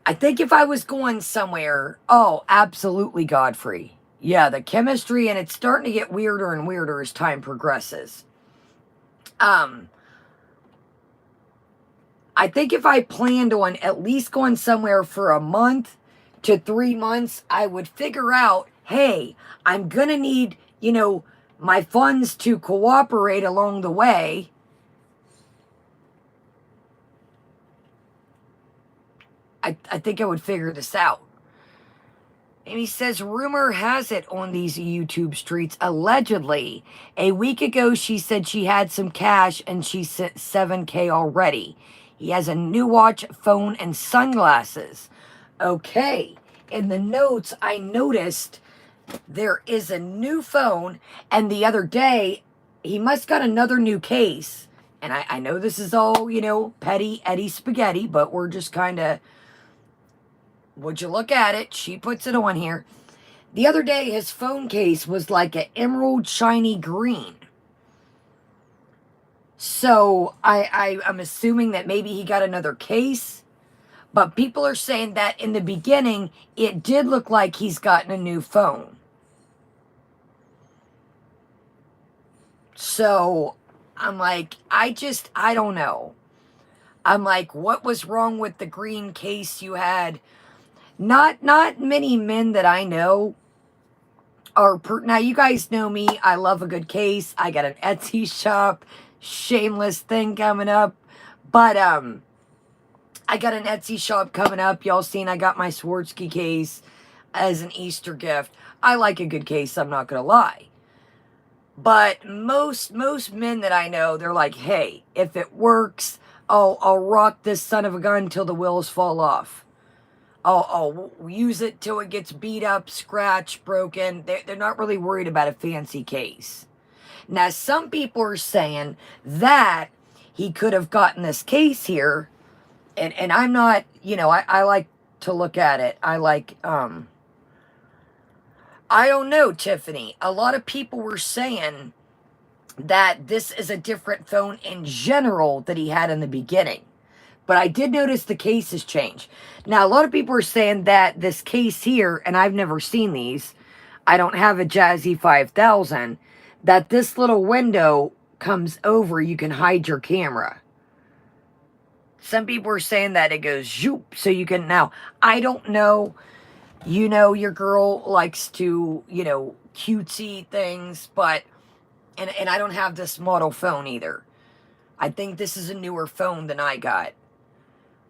I think if I was going somewhere, oh, absolutely, Godfrey. Yeah, the chemistry, and it's starting to get weirder and weirder as time progresses. I think if I planned on at least going somewhere for a month to 3 months, I would figure out, hey, I'm going to need, my funds to cooperate along the way. I think I would figure this out. Amy says, rumor has it on these YouTube streets, allegedly, a week ago she said she had some cash and she sent $7K already. He has a new watch, phone, and sunglasses. Okay. In the notes, I noticed there is a new phone, and the other day, he must got another new case. And I know this is all, petty Eddie spaghetti, but we're just kind of, would you look at it? She puts it on here. The other day, his phone case was like an emerald shiny green. So I'm assuming that maybe he got another case. But people are saying that in the beginning, it did look like he's gotten a new phone. So I'm like, I don't know. I'm like, what was wrong with the green case you had? Not many men that I know are, now you guys know me. I love a good case. I got an Etsy shop, shameless thing coming up. But, I got an Etsy shop coming up. Y'all seen I got my Swarovski case as an Easter gift. I like a good case, I'm not going to lie. But most men that I know, they're like, hey, if it works, I'll rock this son of a gun till the wheels fall off. I'll use it till it gets beat up, scratched, broken. They're not really worried about a fancy case. Now, some people are saying that he could have gotten this case here. And I'm not, I like to look at it. I like, I don't know, Tiffany. A lot of people were saying that this is a different phone in general that he had in the beginning. But I did notice the case has changed. Now, a lot of people are saying that this case here, and I've never seen these, I don't have a Jazzy 5000, that this little window comes over, you can hide your camera. Some people are saying that it goes zoop, so you can, now, I don't know, your girl likes to, cutesy things, but, and I don't have this model phone either. I think this is a newer phone than I got.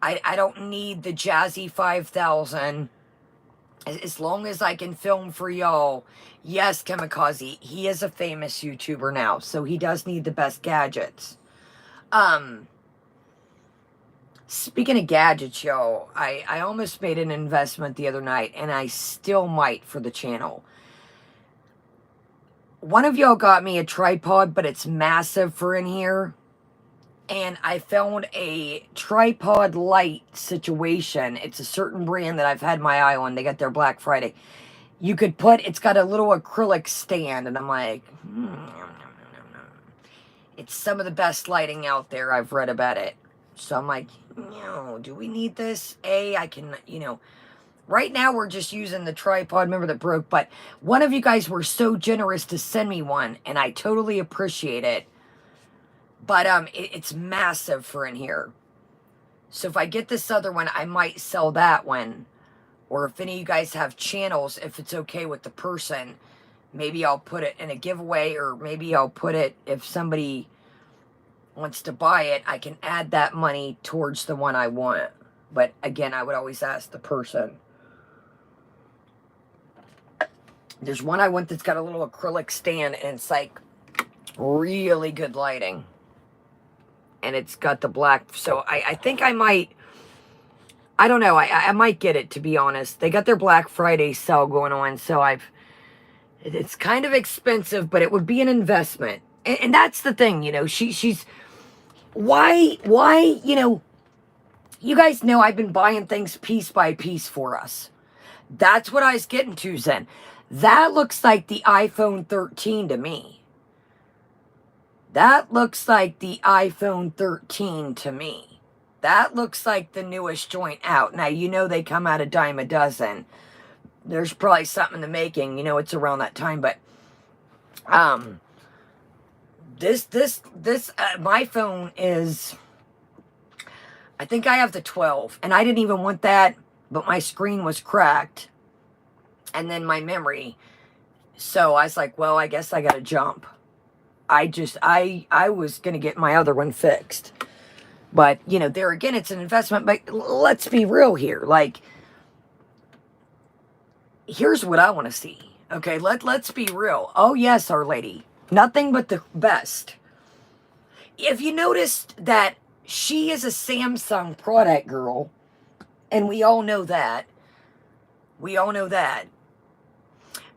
I don't need the Jazzy 5000. As long as I can film for y'all. Yes, Kamikaze, he is a famous YouTuber now, so he does need the best gadgets. Speaking of gadgets, y'all, I almost made an investment the other night, and I still might for the channel. One of y'all got me a tripod, but it's massive for in here. And I found a tripod light situation. It's a certain brand that I've had my eye on. They got their Black Friday. You could put, it's got a little acrylic stand. And I'm like, it's some of the best lighting out there. I've read about it. So I'm like, do we need this? I can, right now we're just using the tripod. Remember that broke. But one of you guys were so generous to send me one. And I totally appreciate it. But it's massive for in here. So if I get this other one, I might sell that one. Or if any of you guys have channels, if it's okay with the person, maybe I'll put it in a giveaway, or maybe I'll put it, if somebody wants to buy it, I can add that money towards the one I want. But again, I would always ask the person. There's one I want that's got a little acrylic stand, and it's like really good lighting. And it's got the black, so I think I might, I don't know, I might get it, to be honest. They got their Black Friday sale going on, so it's kind of expensive, but it would be an investment. And that's the thing, you know, she's, why, you know, you guys know I've been buying things piece by piece for us. That's what I was getting to, Zen. That looks like the iPhone 13 to me. That looks like the iPhone 13 to me. That looks like the newest joint out. Now, you know they come out a dime a dozen. There's probably something in the making. You know, it's around that time. But, my phone is, I think I have the 12. And I didn't even want that, but my screen was cracked. And then my memory. So I was like, well, I guess I got to jump. I was going to get my other one fixed. But, you know, there again, it's an investment. But let's be real here. Like, here's what I want to see. Okay, let's be real. Oh, yes, Our Lady. Nothing but the best. If you noticed that she is a Samsung product girl, and we all know that. We all know that.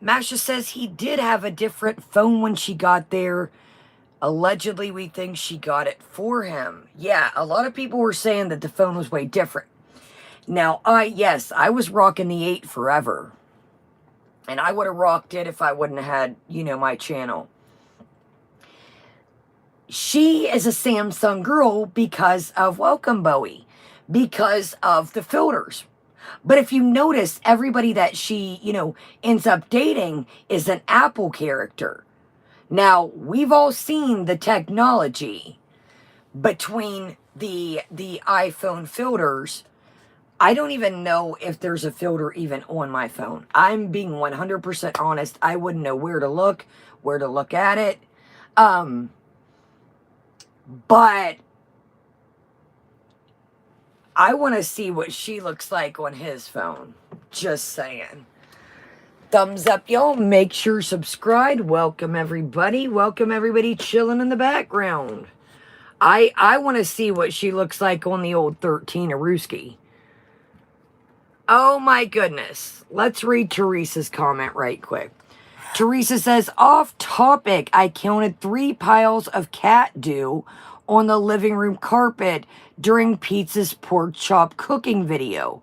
Masha says he did have a different phone when she got there. Allegedly, we think she got it for him. Yeah, a lot of people were saying that the phone was way different. Now, yes, I was rocking the 8 forever. And I would have rocked it if I wouldn't have had, you know, my channel. She is a Samsung girl because of Welcome Bowie. Because of the filters. But if you notice, everybody that she, you know, ends up dating is an Apple character. Now, we've all seen the technology between the iPhone filters. I don't even know if there's a filter even on my phone. I'm being 100% honest. I wouldn't know where to look at it. But I want to see what she looks like on his phone. Just saying. Thumbs up, y'all. Make sure subscribe. Welcome, everybody. Welcome, everybody chilling in the background. I want to see what she looks like on the old 13 Aruski. Oh, my goodness. Let's read Teresa's comment right quick. Teresa says, off topic, I counted 3 piles of cat dew on the living room carpet during Pizza's pork chop cooking video.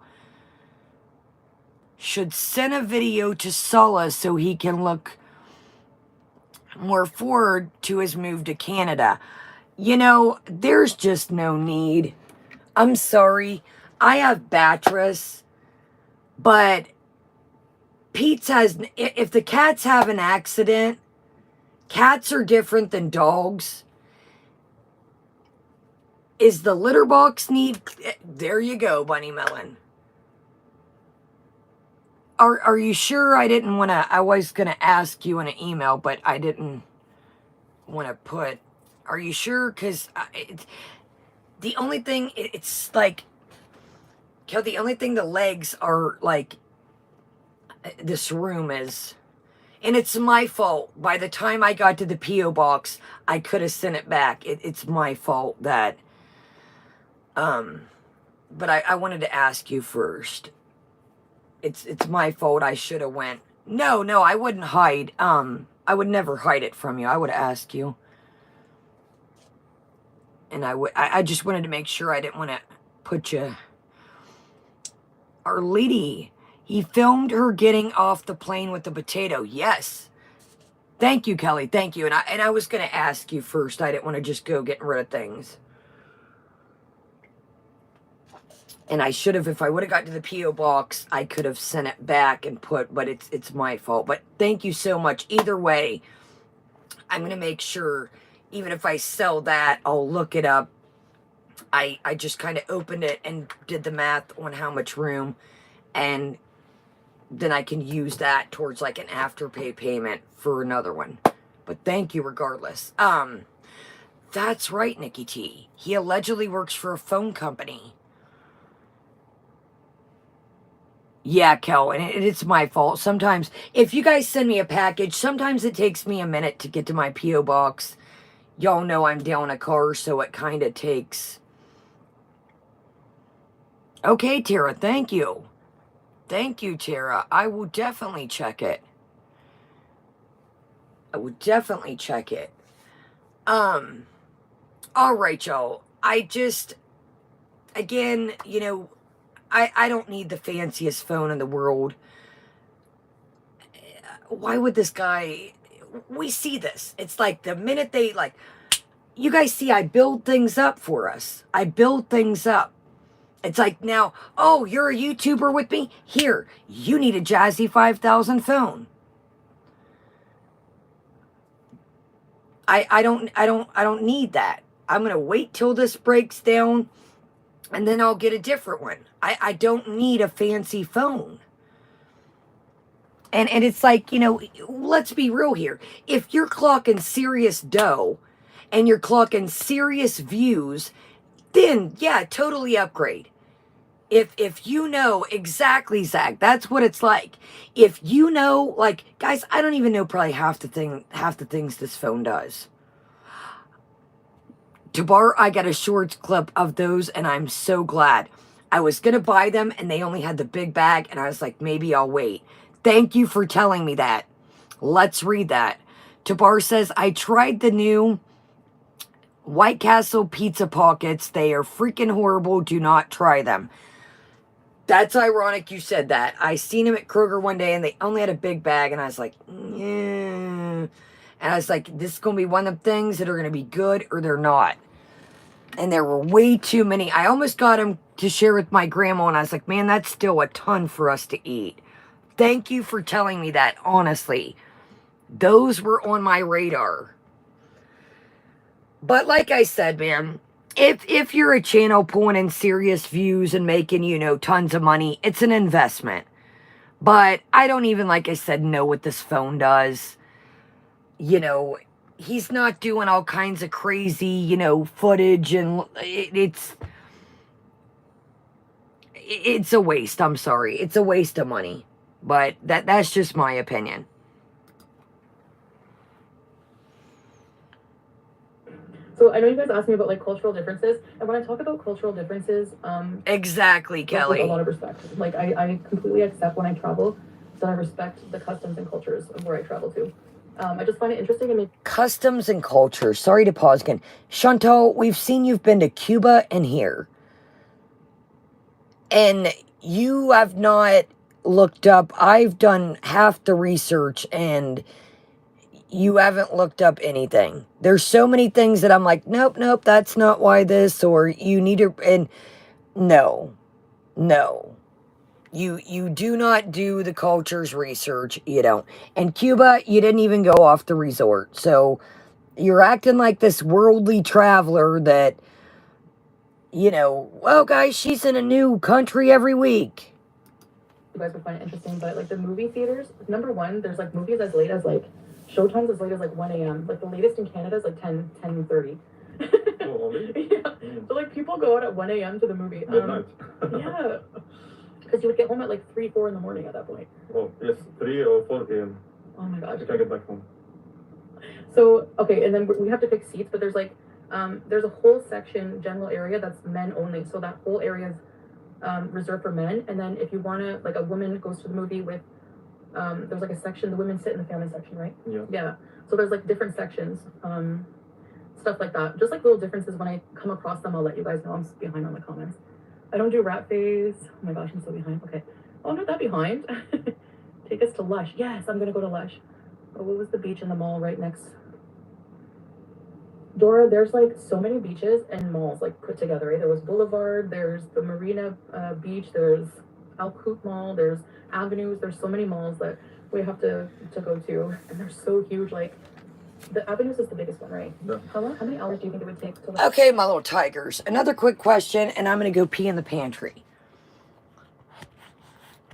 Should send a video to Sulla so he can look more forward to his move to Canada. You know, there's just no need. I'm sorry. I have Batress, but Pete's has, if the cats have an accident, cats are different than dogs. Is the litter box need, there you go, Bunny Melon. Are you sure? I didn't want to, I was going to ask you in an email, but I didn't want to put, are you sure? Because the only thing, it's like, the only thing the legs are like, this room is, and it's my fault. By the time I got to the P.O. box, I could have sent it back. It's my fault that, but I wanted to ask you first. It's my fault. I should have went. No, I wouldn't hide. I would never hide it from you. I would ask you. And I just wanted to make sure I didn't want to put you. Our Lady, he filmed her getting off the plane with the potato. Yes. Thank you, Kelly. Thank you. And I was going to ask you first. I didn't want to just go getting rid of things. And I should have, if I would have got to the P.O. box, I could have sent it back and put, but it's my fault. But thank you so much. Either way, I'm going to make sure, even if I sell that, I'll look it up I just kind of opened it and did the math on how much room, and then I can use that towards like an afterpay payment for another one. But thank you regardless. That's right, Nikki T. He allegedly works for a phone company. Yeah, Kel, and it's my fault. Sometimes, if you guys send me a package, sometimes it takes me a minute to get to my P.O. box. Y'all know I'm down a car, so it kind of takes... Okay, Tara, thank you. Thank you, Tara. I will definitely check it. I will definitely check it. All right, y'all. I just, again, you know, I don't need the fanciest phone in the world. Why would this guy... We see this. It's like the minute they, like... You guys see I build things up for us. I build things up. It's like now, oh, you're a YouTuber with me? Here, you need a Jazzy 5000 phone. I don't need that. I'm going to wait till this breaks down and then I'll get a different one. I don't need a fancy phone. And it's like, you know, let's be real here. If you're clocking serious dough and you're clocking serious views, then yeah, totally upgrade. If you know exactly, Zach, that's what it's like. If you know, like, guys, I don't even know probably half the things this phone does. Tabar, I got a shorts clip of those, and I'm so glad. I was gonna buy them, and they only had the big bag, and I was like, maybe I'll wait. Thank you for telling me that. Let's read that. Tabar says, I tried the new White Castle pizza pockets. They are freaking horrible. Do not try them. That's ironic you said that. I seen them at Kroger one day and they only had a big bag and I was like, yeah. And I was like, this is going to be one of the things that are going to be good or they're not. And there were way too many. I almost got them to share with my grandma and I was like, man, that's still a ton for us to eat. Thank you for telling me that, honestly. Those were on my radar. But like I said, man, if you're a channel pulling in serious views and making, you know, tons of money, it's an investment. But I don't even, like I said, know what this phone does. You know, he's not doing all kinds of crazy, you know, footage, and it's a waste. I'm sorry. It's a waste of money. But that's just my opinion. So I know you guys asked me about like cultural differences, and when I talk about cultural differences, Exactly, Kelly. With a lot of respect. Like I completely accept when I travel that I respect the customs and cultures of where I travel to. I just find it interesting and customs and culture. Sorry to pause again. Chantal, we've seen you've been to Cuba and here. And you have not looked up. I've done half the research and you haven't looked up anything. There's so many things that I'm like, nope, that's not why this, or you need to, and no. You do not do the culture's research. You don't. And Cuba, you didn't even go off the resort. So you're acting like this worldly traveler that, you know, well, guys, she's in a new country every week. You guys would find it interesting, but like the movie theaters, number one, there's like movies as late as like, showtimes as late as like 1 a.m. Like the latest in Canada is like 10:30. Oh, really? Yeah. So like people go out at 1 a.m. to the movie. Midnight. Yeah. Because you would get home at like 3, 4 in the morning at that point. Oh, yes, 3 or 4 a.m. Oh my gosh. I can get back home. So, okay, and then we have to pick seats, but there's like, there's a whole section, general area, that's men only. So that whole area is reserved for men. And then if you want to, like a woman goes to the movie with, there's like a section, the women sit in the family section, right? Yeah. Yeah. So there's like different sections, stuff like that. Just like little differences. When I come across them, I'll let you guys know. I'm behind on the comments. I don't do rat face. Oh my gosh, I'm so behind. Okay. Oh, I'm not that behind. Take us to Lush. Yes, I'm going to go to Lush. Oh, what was the beach in the mall right next? Dora, there's like so many beaches and malls like put together, right? There was Boulevard, there's the Marina Beach, there's Al Coop Mall, there's Avenues, there's so many malls that we have to go to, and they're so huge. Like The Avenues is the biggest one, right? Yeah. How many hours do you think it would take to? Okay, my little tigers. Another quick question, and I'm going to go pee in the pantry.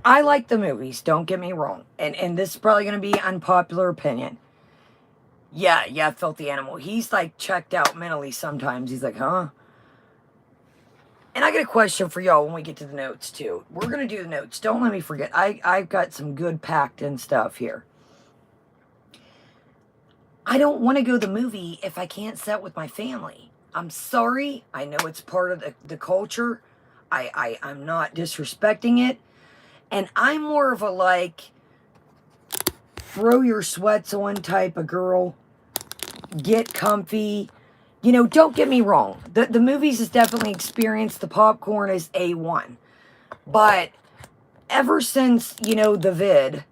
I like the movies, don't get me wrong. And this is probably going to be unpopular opinion. Yeah, filthy animal. He's like checked out mentally sometimes. He's like, huh? And I got a question for y'all when we get to the notes too. We're going to do the notes. Don't let me forget. I've got some good packed in stuff here. I don't want to go to the movie if I can't sit with my family. I'm sorry. I know it's part of the culture. I'm not disrespecting it. And I'm more of a like, throw your sweats on type of girl. Get comfy. You know, don't get me wrong. The movies is definitely experienced. The popcorn is A1. But ever since, you know, the vid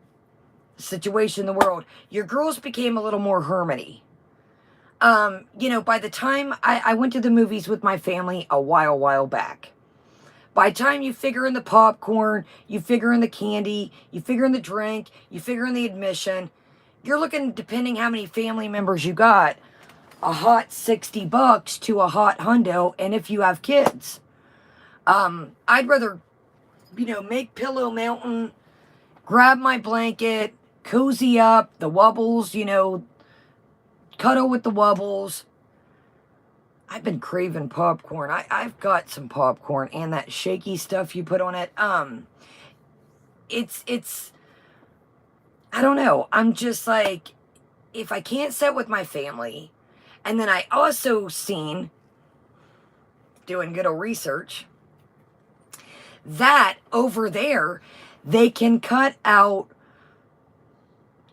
situation in the world, your girls became a little more hermity. You know, by the time I went to the movies with my family a while back, by the time you figure in the popcorn, you figure in the candy, you figure in the drink, you figure in the admission, you're looking, depending how many family members you got, a hot $60 to a hot hundo, and if you have kids. I'd rather, you know, make Pillow Mountain, grab my blanket, cozy up, the wubbles, you know, cuddle with the wubbles. I've been craving popcorn. I've got some popcorn and that shaky stuff you put on it. It's, I don't know. I'm just like, if I can't sit with my family, and then I also seen, doing good old research, that over there, they can cut out,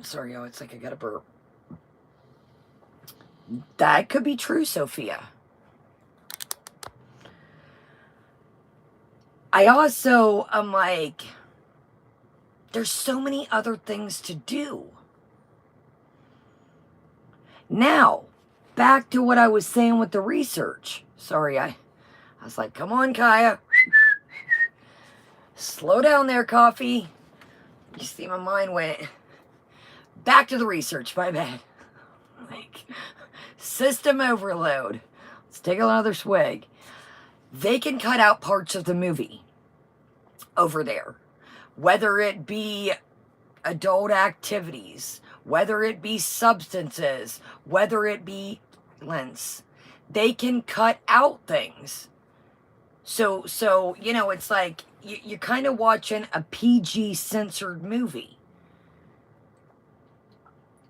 sorry, y'all, it's like I got a burp. That could be true, Sophia. I also am like, there's so many other things to do. Now, back to what I was saying with the research. Sorry, I was like, come on, Kaya. Slow down there, coffee. You see my mind went. Back to the research, my bad. Like, system overload. Let's take another swig. They can cut out parts of the movie over there. Whether it be adult activities, whether it be substances, whether it be violence, they can cut out things. So you know, it's like you're kind of watching a PG censored movie.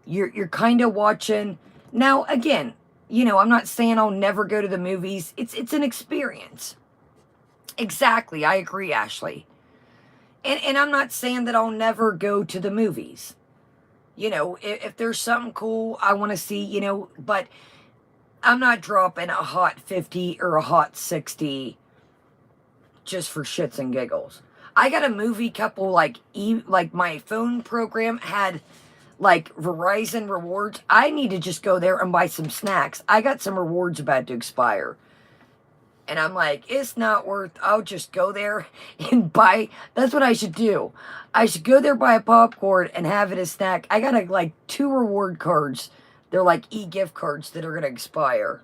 You're kind of watching. Now again, you know, I'm not saying I'll never go to the movies. It's an experience. Exactly, I agree, Ashley. And I'm not saying that I'll never go to the movies. You know, if there's something cool I want to see, you know, but I'm not dropping a hot 50 or a hot 60 just for shits and giggles. I got a movie couple, like my phone program had like Verizon rewards. I need to just go there and buy some snacks. I got some rewards about to expire. And I'm like, it's not worth, I'll just go there and buy, that's what I should do. I should go there, buy a popcorn and have it as snack. I got like 2 reward cards. They're like e-gift cards that are going to expire.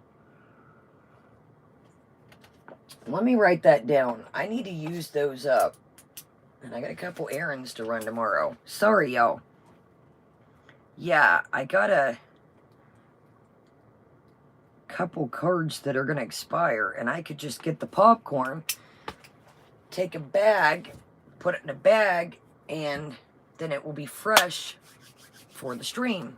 Let me write that down. I need to use those up. And I got a couple errands to run tomorrow. Sorry, y'all. Yeah, I got a couple cards that are going to expire, and I could just get the popcorn, take a bag, put it in a bag, and then it will be fresh for the stream.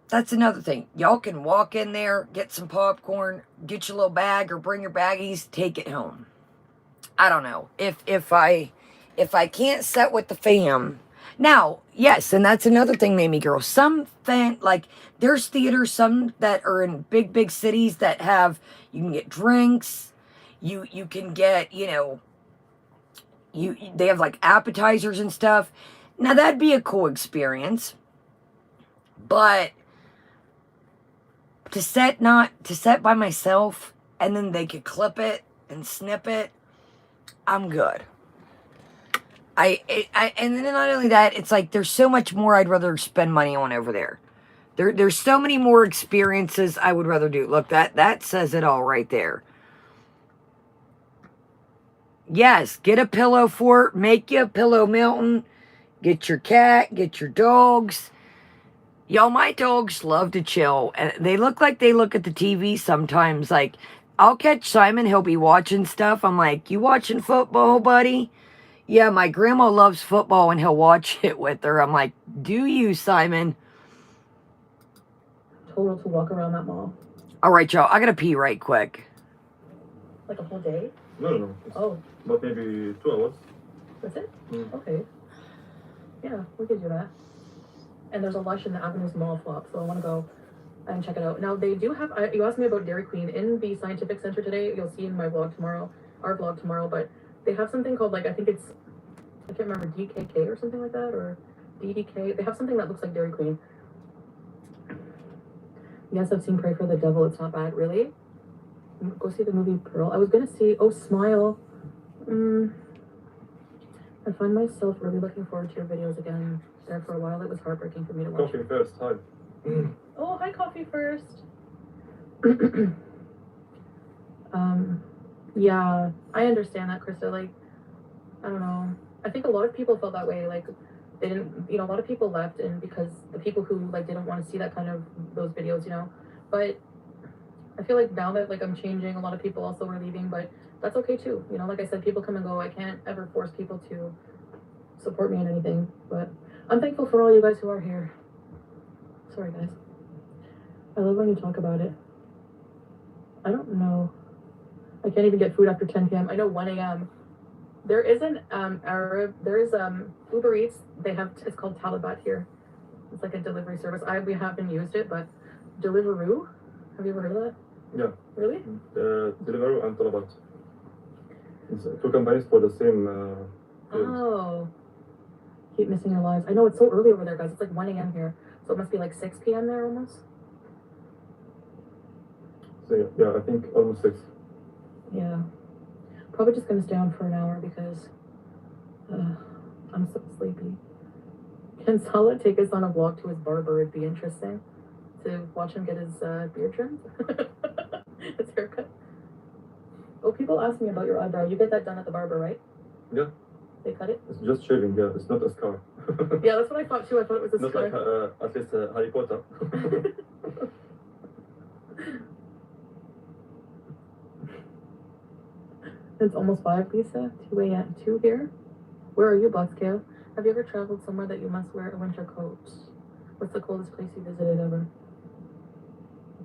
That's another thing. Y'all can walk in there, get some popcorn, get your little bag, or bring your baggies, take it home. I don't know. If I can't sit with the fam. Now, yes, and that's another thing, Mamie Girl. Some like, there's theaters, some that are in big cities that have, you can get drinks, you can get, you know, they have like appetizers and stuff. Now, that'd be a cool experience. But to set by myself, and then they could clip it and snip it, I'm good. And then not only that, it's like there's so much more I'd rather spend money on over there. There's so many more experiences I would rather do. Look, that says it all right there. Yes, get a pillow fort, make you a pillow mountain, get your cat, get your dogs. Y'all, my dogs love to chill, and they look like they look at the TV sometimes. Like, I'll catch Simon, he'll be watching stuff. I'm like, you watching football, buddy? Yeah, my grandma loves football, and he'll watch it with her. I'm like, do you, Simon? Total to walk around that mall. All right, y'all, I gotta pee right quick. Like a whole day? No. Oh. But maybe 2 hours. That's it? Mm. Okay. Yeah, we could do that. And there's a Lush in the Avenues Mall flop, so I want to go and check it out. Now, they do have, you asked me about Dairy Queen in the Scientific Center today. You'll see in my vlog tomorrow, our vlog tomorrow, but they have something called, like, I think it's, I can't remember, DKK or something like that, or DDK. They have something that looks like Dairy Queen. Yes, I've seen Pray for the Devil. It's not bad. Really? Go see the movie Pearl. I was going to see, oh, Smile. I find myself really looking forward to your videos again. There for a while, it was heartbreaking for me to watch. Coffee first, hi. Oh, hi, Coffee First. Yeah, I understand that, Krista. Like, I don't know. I think a lot of people felt that way. Like, they didn't, a lot of people left, and because the people who, like, didn't want to see that kind of, those videos, But I feel like now that, like, I'm changing, a lot of people also were leaving, but that's okay too. Like I said, people come and go. I can't ever force people to support me in anything, but I'm thankful for all you guys who are here. Sorry, guys. I love when you talk about it. I don't know. I can't even get food after 10 p.m. I know 1 a.m. There is an there is Uber Eats. They have, it's called Talabat here. It's like a delivery service. We haven't used it, but Deliveroo. Have you ever heard of that? Yeah. Really? Deliveroo and Talabat. It's 2 companies for the same field. Oh. Keep missing your lives. I know it's so early over there, guys. It's like 1 a.m. here. So it must be like 6 p.m. there almost. So yeah, I think almost 6. Yeah. Probably just gonna stay on for an hour because I'm so sleepy. Can Salah take us on a vlog to his barber? It'd be interesting to watch him get his beard trimmed. His haircut. Oh, people ask me about your eyebrow. You get that done at the barber, right? Yeah. They cut it? It's just shaving, yeah. It's not a scar. Yeah, that's what I thought too. I thought it was a not scar. Like at least Harry Potter. It's almost 5, Lisa. 2 a.m. 2 here. Where are you, Boxcale? Have you ever traveled somewhere that you must wear a winter coat? What's the coldest place you visited ever?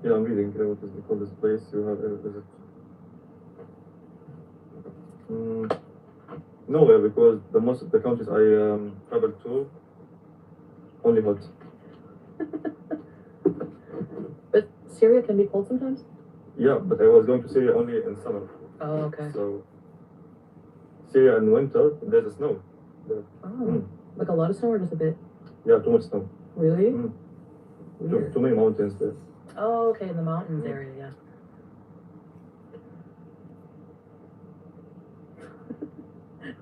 Yeah, I'm reading. What is the coldest place you have ever visited? Nowhere, because most of the countries I traveled to only hot. But Syria can be cold sometimes? Yeah, but I was going to Syria only in summer. Oh, okay. So Syria in winter, there's a snow. There. Oh, like a lot of snow or just a bit? Yeah, too much snow. Really? Too many mountains there. Oh, okay, in the mountains area, yeah.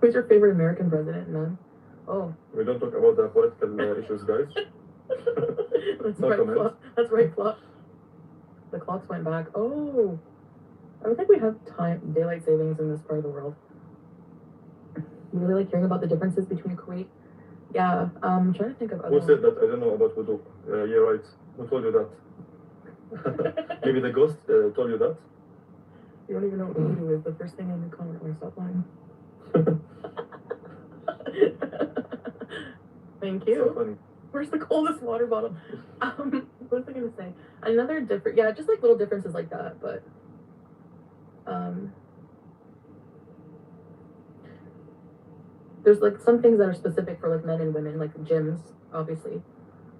Who's your favorite American president? None? Oh. We don't talk about the political issues, guys. That's No right, comments. Fluff. That's right, Fluff. The clocks went back. Oh. I don't think we have daylight savings in this part of the world. You really like hearing about the differences between Kuwait? Yeah, I'm trying to think of other Who said that? I don't know about Wudu. You're right. Who told you that? Maybe the ghost told you that? You don't even know what Voodoo is. The first thing in the comment or stop lying. Thank you. So funny. Where's the coldest water bottle? What was I gonna say? Another different, yeah, just like little differences like that, but there's like some things that are specific for like men and women, like gyms, obviously.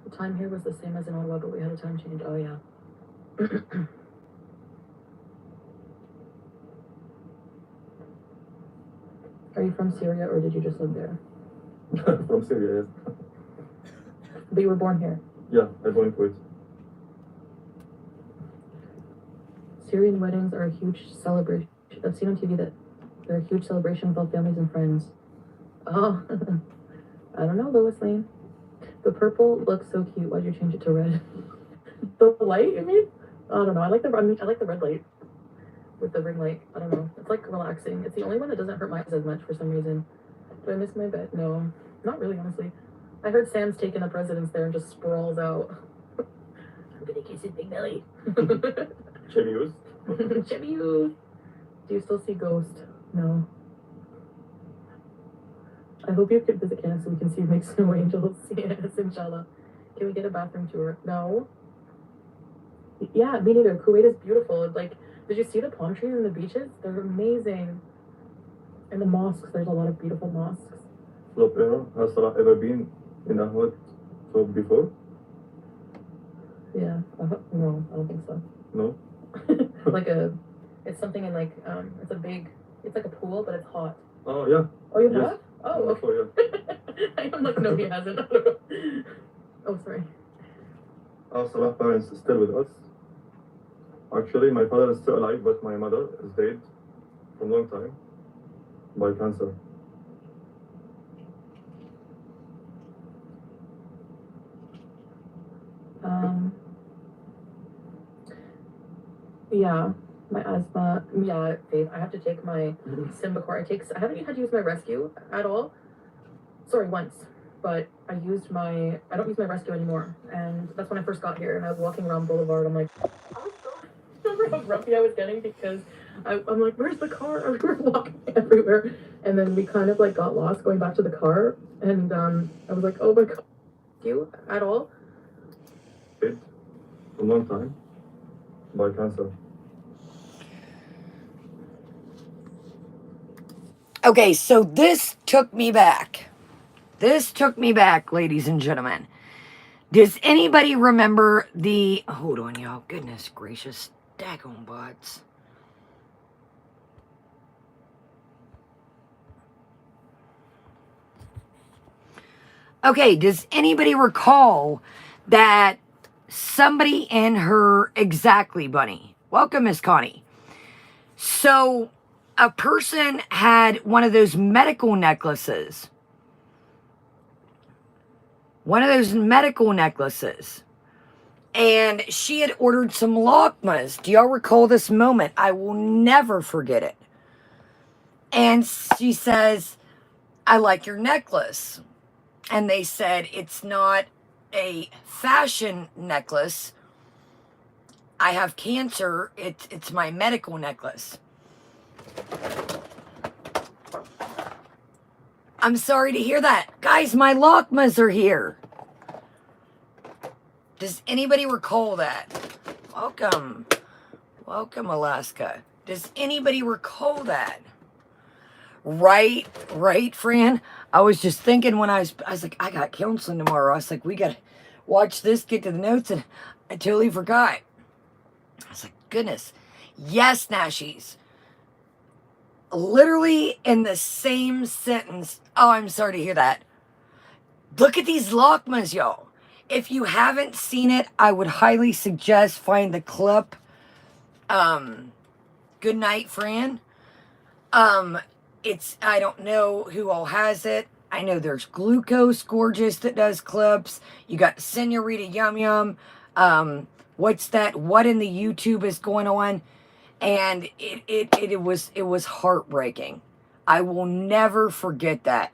The time here was the same as in Ottawa, but we had a time change. Oh yeah. Are you from Syria or did you just live there? From Syria, yes. But you were born here. Yeah, I born in Kuwait. Syrian weddings are a huge celebration. I've seen on TV that they're a huge celebration with all families and friends. Oh, I don't know, Lois Lane. The purple looks so cute. Why'd you change it to red? The light, you mean? I don't know. I like the red light with the ring light. I don't know. It's like relaxing. It's the only one that doesn't hurt my eyes as much for some reason. Do I miss my bed? No, not really, honestly. I heard Sam's taking up residence there and just sprawls out. I'm gonna kiss his big belly. Chevios. Chevios. Do you still see Ghost? No. I hope you could visit Canada so we can see you make snow angels. Yes, inshallah. Can we get a bathroom tour? No. Yeah, me neither. Kuwait is beautiful. Like, did you see the palm trees and the beaches? They're amazing. And the mosques. There's a lot of beautiful mosques. Slope era. Has Salah ever been in a hot tub before? Yeah. No, I don't think so. No. It's something in like, it's like a pool, but it's hot. Oh yeah. Oh, you Yes. have? Oh, okay. Oh yeah. I'm like, no, he hasn't. Oh, sorry. Our Salah parents is still with us. Actually, my father is still alive, but my mother is dead for a long time by cancer. Yeah, my asthma. Yeah, Faith, I have to take my Symbicort. I haven't had to use my rescue at all. Sorry, once. But I don't use my rescue anymore. And that's when I first got here and I was walking around Boulevard. I'm like, remember how grumpy I was getting because I'm like, where's the car? We were walking everywhere. And then we kind of like got lost going back to the car. And I was like, oh my God, you at all? Dead for a long time by cancer. Okay, so this took me back. This took me back, ladies and gentlemen. Does anybody remember the... Hold on, y'all. Goodness gracious. Daggone butts. Okay, does anybody recall that somebody in her... Exactly, Bunny. Welcome, Miss Connie. So, a person had one of those medical necklaces. One of those medical necklaces. And she had ordered some lakmas. Do y'all recall this moment? I will never forget it. And she says, I like your necklace. And they said, it's not a fashion necklace. I have cancer. It's my medical necklace. I'm sorry to hear that. Guys, my lakmas are here. Does anybody recall that? Welcome. Welcome, Alaska. Does anybody recall that? Right, Fran? I was just thinking when I was like, I got counseling tomorrow. I was like, we got to watch this, get to the notes, and I totally forgot. I was like, goodness. Yes, Nashies. Literally in the same sentence. Oh, I'm sorry to hear that. Look at these lakmas, y'all. If you haven't seen it, I would highly suggest find the clip. Good night, Fran. I don't know who all has it. I know there's Glucose Gorgeous that does clips. You got Senorita Yum Yum. What's that? What in the YouTube is going on? And it was heartbreaking. I will never forget that.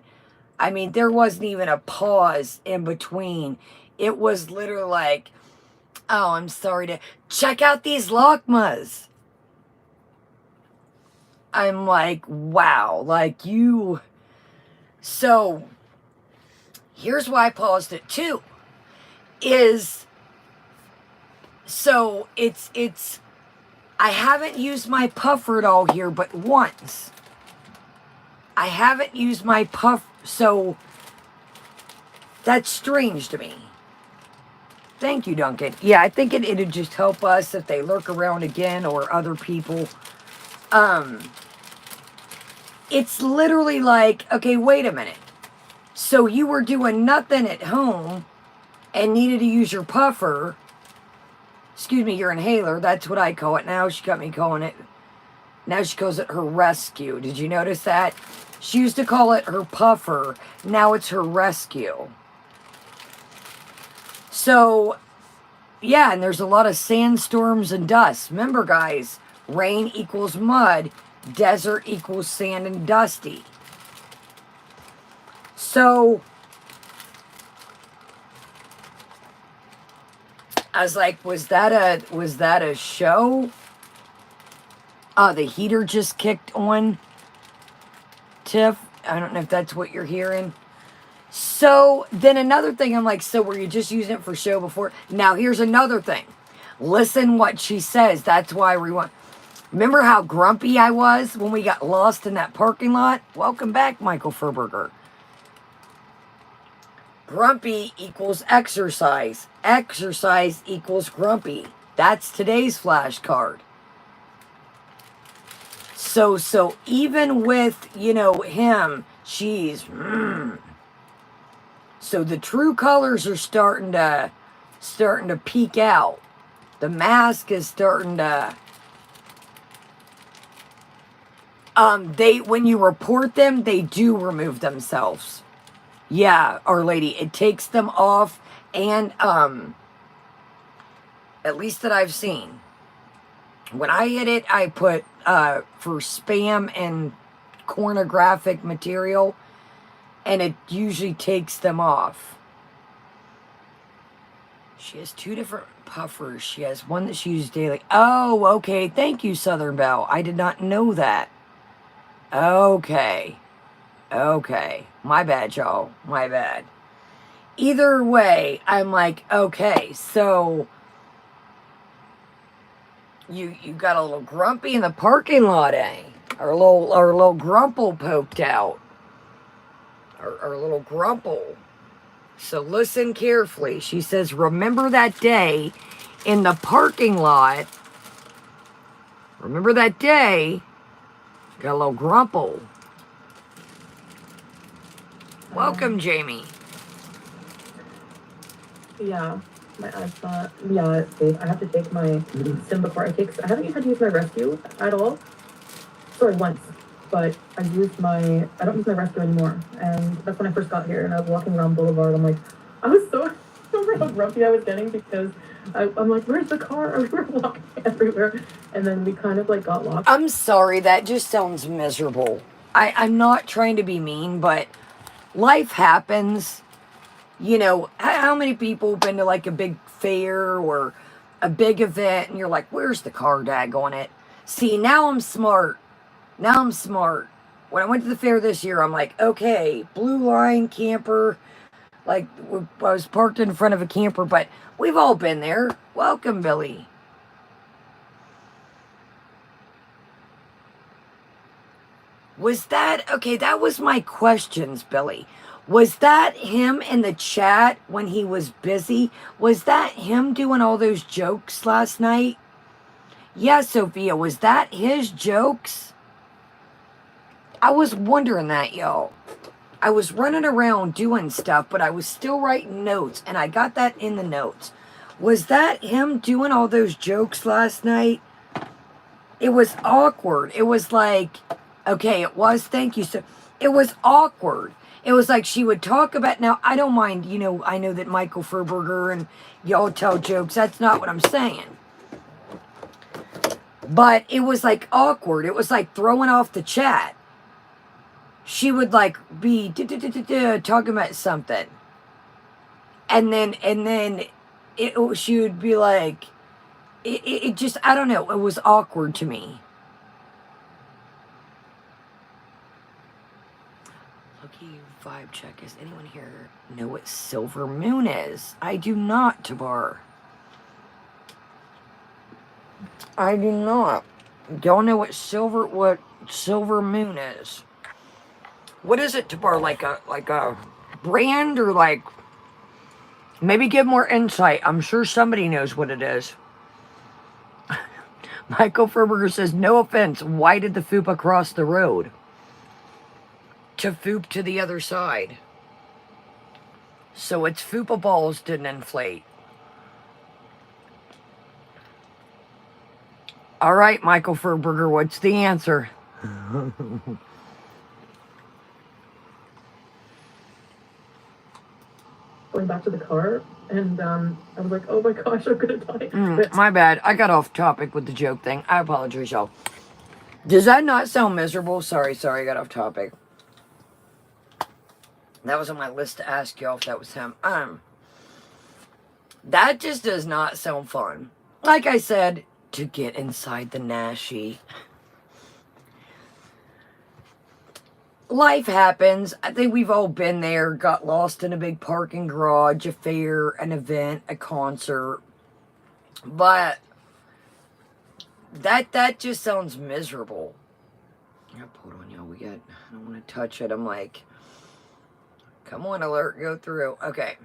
I mean, there wasn't even a pause in between. It was literally like, oh, I'm sorry to check out these lakmas. I'm like, wow, like you. So here's why I paused it too. So it's I haven't used my puffer at all here but once. I haven't used my puff, so that's strange to me. Thank you, Duncan. Yeah, I think it'd just help us if they lurk around again or other people. It's literally like, okay, wait a minute. So you were doing nothing at home and needed to use your puffer. Excuse me, your inhaler. That's what I call it now. She got me calling it. Now she calls it her rescue. Did you notice that? She used to call it her puffer. Now it's her rescue. So Yeah, and there's a lot of sandstorms and dust. Remember, guys, rain equals mud, desert equals sand and dusty. So I was like, was that a show? The heater just kicked on, Tiff. I don't know if that's what you're hearing. So then another thing, I'm like, so were you just using it for show before? Now here's another thing. Listen what she says. That's why we want. Remember how grumpy I was when we got lost in that parking lot? Welcome back, Michael Furberger. Grumpy equals exercise. Exercise equals grumpy. That's today's flashcard. So even with, him, she's, So the true colors are starting to peek out. The mask is starting to, when you report them, they do remove themselves. Yeah, Our Lady, it takes them off, and, at least that I've seen. When I hit it, I put, for spam and pornographic material, and it usually takes them off. She has 2 different puffers. She has one that she uses daily. Oh, okay. Thank you, Southern Belle. I did not know that. Okay. My bad, y'all. My bad. Either way, I'm like, okay, so you got a little grumpy in the parking lot, eh? Our little grumple poked out. Our little grumple. So listen carefully. She says, remember that day in the parking lot. Remember that day. Got a little grumple. Welcome, Jamie. Yeah, my iPhone. Yeah, it's safe. I have to take my SIM before I take. I haven't even had to use my rescue at all. Sorry, once. But I don't use my rescue anymore. And that's when I first got here, and I was walking around Boulevard. I'm like, I was so, remember how grumpy I was getting because I'm like, where's the car? We were walking everywhere. And then we kind of like got lost. I'm sorry, that just sounds miserable. I'm not trying to be mean, but life happens. How many people have been to like a big fair or a big event and you're like, where's the car, daggone it? See, now I'm smart. When I went to the fair this year, I'm like, okay, blue line camper. Like, I was parked in front of a camper, but we've all been there. Welcome, Billy. Was that, okay, that was my questions, Billy. Was that him in the chat when he was busy? Was that him doing all those jokes last night? Yeah, Sophia, was that his jokes? I was wondering that, y'all. I was running around doing stuff, but I was still writing notes, and I got that in the notes. Was that him doing all those jokes last night? It was awkward. It was like, okay, it was, thank you. So it was awkward. It was like she would talk about, now I don't mind, I know that Michael Furberger and y'all tell jokes. That's not what I'm saying. But it was like awkward. It was like throwing off the chat. She would like be talking about something. And then she would be like, it just, I don't know. It was awkward to me. Lucky vibe check. Does anyone here know what silver moon is? I do not, Tabar. I do not. Don't know what silver moon is. What is it, Tabar? Like a brand or like? Maybe give more insight. I'm sure somebody knows what it is. Michael Furberger says, no offense, why did the fupa cross the road? To foop to the other side. So its fupa balls didn't inflate. All right, Michael Furberger, what's the answer? going back to the car, and I was like, oh my gosh, I'm gonna die. My bad. I got off topic with the joke thing. I apologize, y'all. Does that not sound miserable? Sorry, I got off topic. That was on my list to ask y'all if that was him. That just does not sound fun. Like I said, to get inside the Nashi. Life happens. I think we've all been there, got lost in a big parking garage, a fair, an event, a concert. But that just sounds miserable. Yep, hold on, y'all. I don't want to touch it. I'm like, come on, alert, go through. Okay.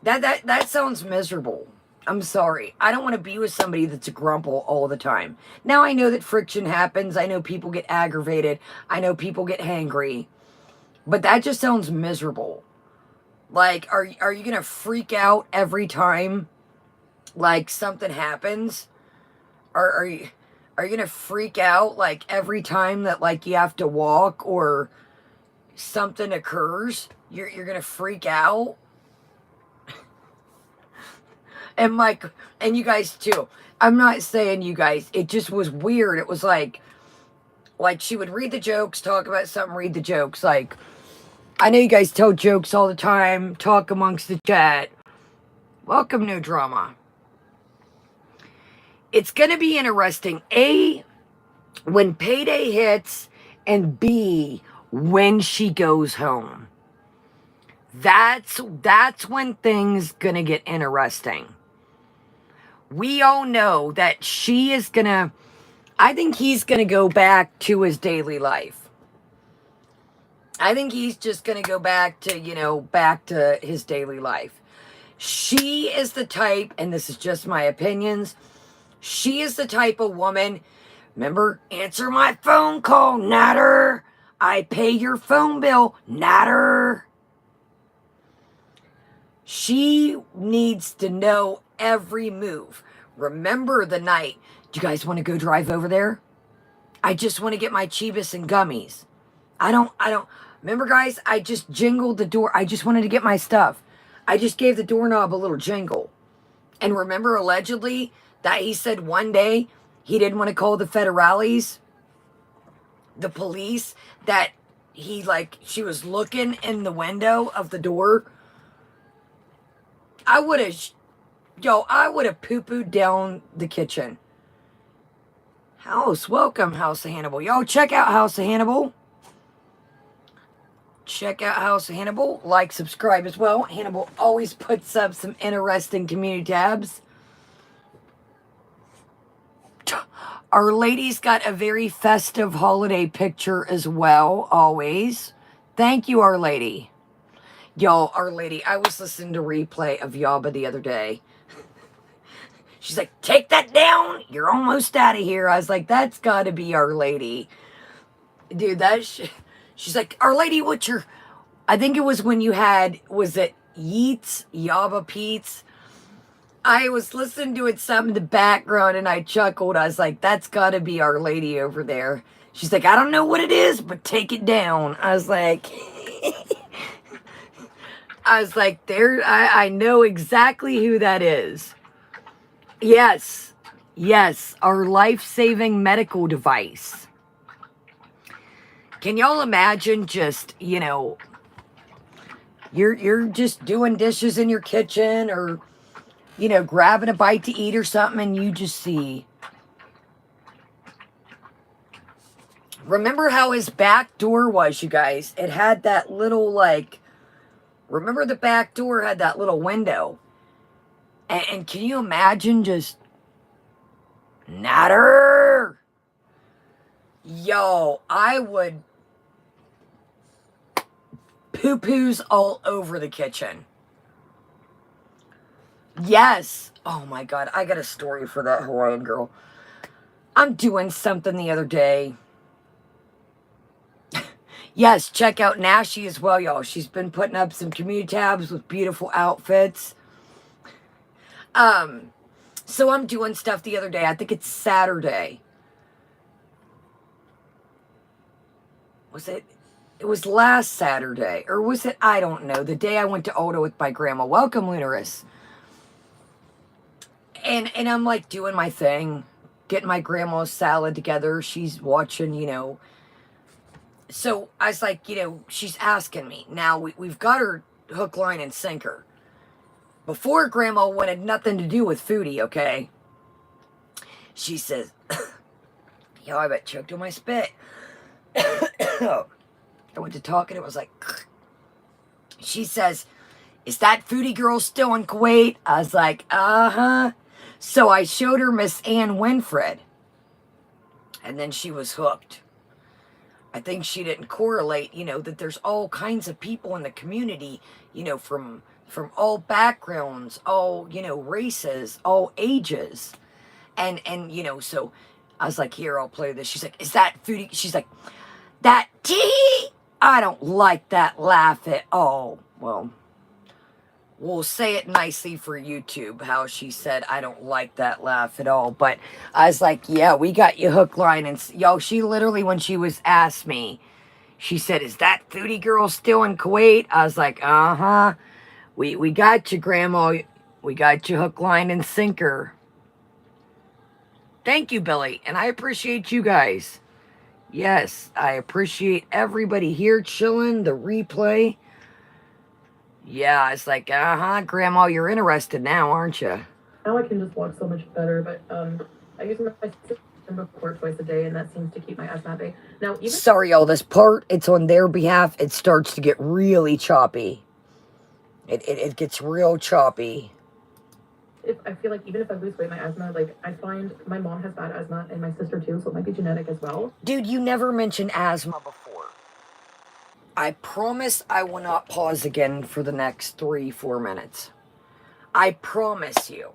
That sounds miserable. I'm sorry. I don't want to be with somebody that's a grumple all the time. Now I know that friction happens. I know people get aggravated. I know people get hangry. But that just sounds miserable. Like, are you going to freak out every time, like, something happens? Are you going to freak out, like, every time that, like, you have to walk or something occurs? You're going to freak out? And Mike, and you guys too. I'm not saying you guys. It just was weird. It was like she would read the jokes, talk about something, read the jokes. Like, I know you guys tell jokes all the time, talk amongst the chat. Welcome, No Drama. It's going to be interesting. A, when payday hits, and B, when she goes home. That's when things going to get interesting. We all know that she is going to, I think he's going to go back to his daily life. I think he's just going to go back to, back to his daily life. She is the type, and this is just my opinions, she is the type of woman, remember, answer my phone call, natter. I pay your phone bill, natter. She needs to know every move. Remember the night, do you guys want to go drive over there? I just want to get my Chibis and gummies. I don't, remember guys, I just jingled the door. I just wanted to get my stuff. I just gave the doorknob a little jingle. And remember allegedly that he said one day he didn't want to call the federales, the police, that she was looking in the window of the door. I would have poo-pooed down the kitchen. Welcome, House of Hannibal. Y'all check out House of Hannibal. Check out House of Hannibal. Like, subscribe as well. Hannibal always puts up some interesting community tabs. Our Lady's got a very festive holiday picture as well, always. Thank you, Our Lady. Y'all, Our Lady, I was listening to replay of Yaba the other day. She's like, take that down. You're almost out of here. I was like, that's got to be Our Lady. Dude, she's like, Our Lady, what's your... I think it was when you had... Was it Yeats? Yaba Pete's? I was listening to it some in the background and I chuckled. I was like, that's got to be Our Lady over there. She's like, I don't know what it is, but take it down. I was like... there, I know exactly who that is. Yes, our life-saving medical device. Can y'all imagine just, you're just doing dishes in your kitchen or, grabbing a bite to eat or something and you just see. Remember how his back door was, you guys? It had that little, remember the back door had that little window? And can you imagine just... Natter! Yo, I would... Poo-poos all over the kitchen. Yes! Oh my god, I got a story for that Hawaiian girl. I'm doing something the other day. Yes, check out Nashi as well, y'all. She's been putting up some community tabs with beautiful outfits. So I'm doing stuff the other day. I think it's Saturday. Was it? It was last Saturday, or was it? I don't know. The day I went to Oda with my grandma. Welcome, Lunaris. And I'm like doing my thing, getting my grandma's salad together. She's watching, you know. So I was like, you know, she's asking me. Now we've got her hook, line, and sinker. Before grandma wanted nothing to do with Foodie, okay? She says, yo, I bet choked on my spit. I went to talk and it was like, she says, is that Foodie girl still in Kuwait? I was like, uh-huh. So I showed her Miss Ann Winfred. And then she was hooked. I think she didn't correlate, you know, that there's all kinds of people in the community, you know, from all backgrounds, all, you know, races, all ages. And you know, so I was like, here, I'll play this. She's like, is that Foodie? She's like, that tea? I don't like that laugh at all. Well, we'll say it nicely for YouTube, how she said, I don't like that laugh at all. But I was like, yeah, we got you hook, line, and... Yo, she literally, when she was asked me, she said, is that Foodie girl still in Kuwait? I was like, uh-huh. We got you, Grandma. We got you hook, line, and sinker. Thank you, Billy. And I appreciate you guys. Yes, I appreciate everybody here chilling, the replay. Yeah, it's like, uh-huh, Grandma, you're interested now, aren't you? Now I can just walk so much better, but I use my system before twice a day, and that seems to keep my asthma at bay. Now, even sorry, y'all, this part, it's on their behalf. It starts to get really choppy. It gets real choppy. if I feel like even if I lose weight, my asthma, like I find my mom has bad asthma and my sister too, so it might be genetic as well. Dude, you never mentioned asthma before. I promise I will not pause again for the next 3-4 minutes. I promise you.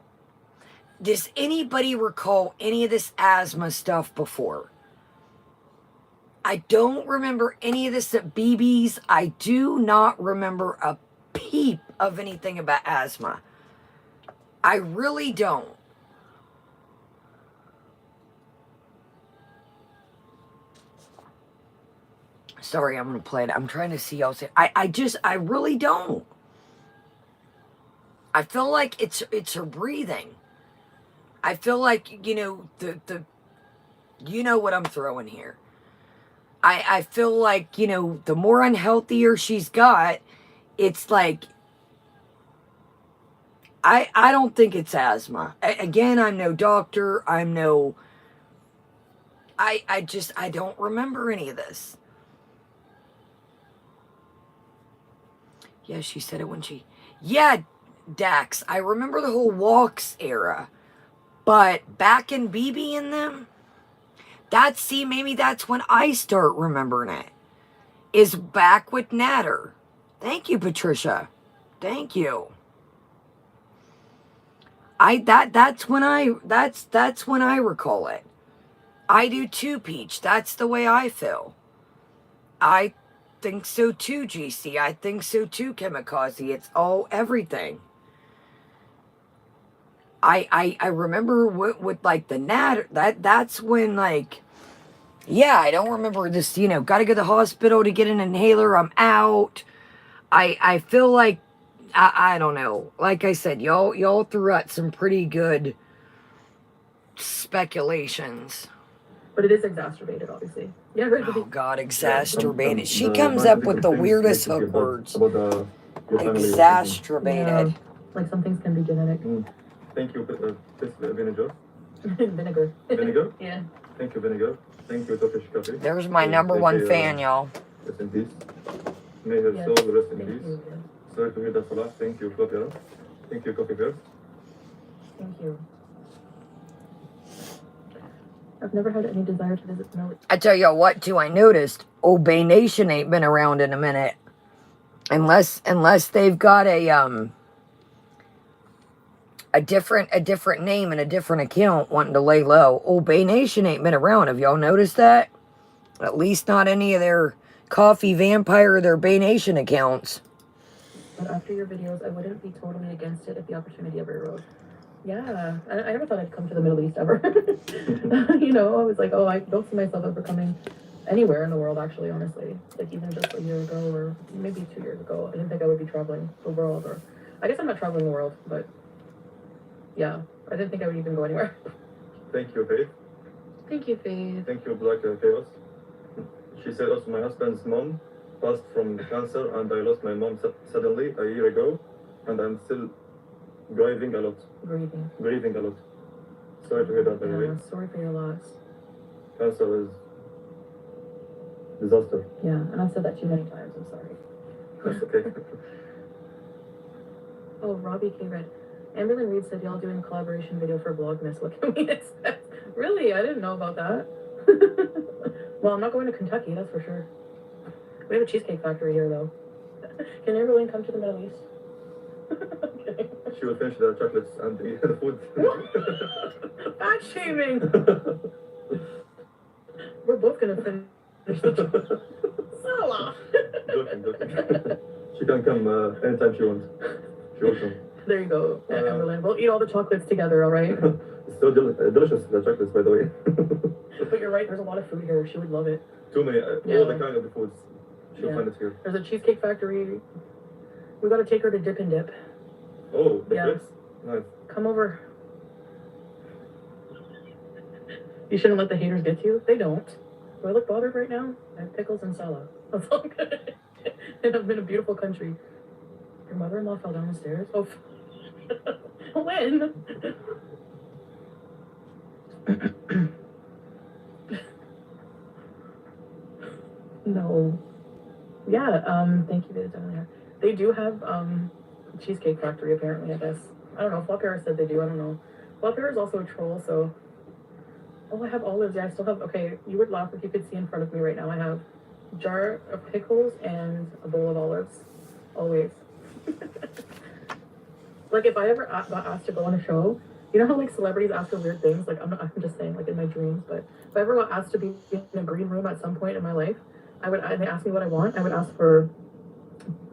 Does anybody recall any of this asthma stuff before? I don't remember any of this at BB's. I do not remember a peep of anything about asthma. I really don't. Sorry, I'm going to play it. I'm trying to see y'all say. I really don't. I feel like it's her breathing. I feel like, you know, you know what I'm throwing here. I feel like, you know, the more unhealthier she's got, it's like, I don't think it's asthma. Again, I'm no doctor. I'm no, I don't remember any of this. Yeah, she said it when she, yeah, Dax, I remember the whole walks era. But back in BB and them, maybe that's when I start remembering it. Is back with Natter. Thank you, Patricia. Thank you. That's when I recall it. I do too, Peach. That's the way I feel. I think so too, GC. I think so too, Kamikaze. It's all everything. I remember with like the Natter, that's when, like, yeah, I don't remember this, you know, gotta go to the hospital to get an inhaler, I'm out. I feel like, I don't know. Like I said, y'all threw out some pretty good speculations. But it is exacerbated, obviously. Yeah, right. Oh, God, exacerbated. She The comes up with the things weirdest make you hook feel words. about your family. Exacerbated. Yeah. Like some things can be genetic. Thank you, vinegar. Vinegar. Vinegar? Yeah. Thank you, vinegar. Thank you, Turkish coffee. There's my number one fan, y'all. Rest in peace. May her Yes. soul rest in Thank peace. you. Yeah. Sorry to hear that, Salah. Thank you, Flavia. Thank you, Coffee Girl. Thank you. I've never had any desire to visit Mil. I tell y'all what, too, I noticed Obey Nation ain't been around in a minute. Unless they've got a different name and a different account wanting to lay low. Obey Nation ain't been around. Have y'all noticed that? At least not any of their Coffee Vampire or their Bay Nation accounts. But after your videos, I wouldn't be totally against it if the opportunity ever arose. Yeah, I never thought I'd come to the Middle East ever. You know, I was like, oh, I don't see myself ever coming. anywhere in the world, actually, honestly. Like, even just a year ago or maybe 2 years ago, I didn't think I would be traveling the world. Or, I guess I'm not traveling the world, but yeah, I didn't think I would even go anywhere. Thank you, Faith. Thank you, Faith. Thank you, Black Chaos. She said also my husband's mom passed from cancer, and I lost my mom suddenly a year ago, and I'm still grieving a lot. Grieving a lot. Sorry to hear that, by the way. Yeah, sorry for your loss. Cancer is disaster. Yeah, and I've said that too many times. I'm sorry. That's okay. Oh, Robbie K. Red. Amberlyn Reed said y'all doing a collaboration video for Vlogmas. What can we expect? Really? I didn't know about that. Well, I'm not going to Kentucky, that's for sure. We have a cheesecake factory here, though. Can Amberlyn come to the Middle East? Okay. She will finish the chocolates and the food. Fat shaming! We're both gonna finish the chocolate. Salah! Joking. She can come anytime she wants. She will come. There you go, Amberlyn. We'll eat all the chocolates together, alright? It's so delicious, the chocolates, by the way. But you're right, there's a lot of food here. She would love it. Too many, all the kind of the foods. She'll find it here. There's a cheesecake factory. We gotta take her to Dip and Dip. Oh, the place? Nice. Come over. You shouldn't let the haters get to you. They don't. Do I look bothered right now? I have pickles and salad. That's all good. And I'm in a beautiful country. Your mother-in-law fell down the stairs? Oh, when? No. Yeah, thank you for the here. They do have Cheesecake Factory apparently, I guess. I don't know. Flopera said they do, I don't know. Flopera is also a troll, so. Oh, I have olives. Yeah, I still have, okay, you would laugh if you could see in front of me right now. I have a jar of pickles and a bowl of olives. Always. Like, if I ever got asked to go on a show, you know how, like, celebrities ask for weird things? Like, I'm just saying, like, in my dreams, but if I ever got asked to be in a green room at some point in my life, and they ask me what I want, I would ask for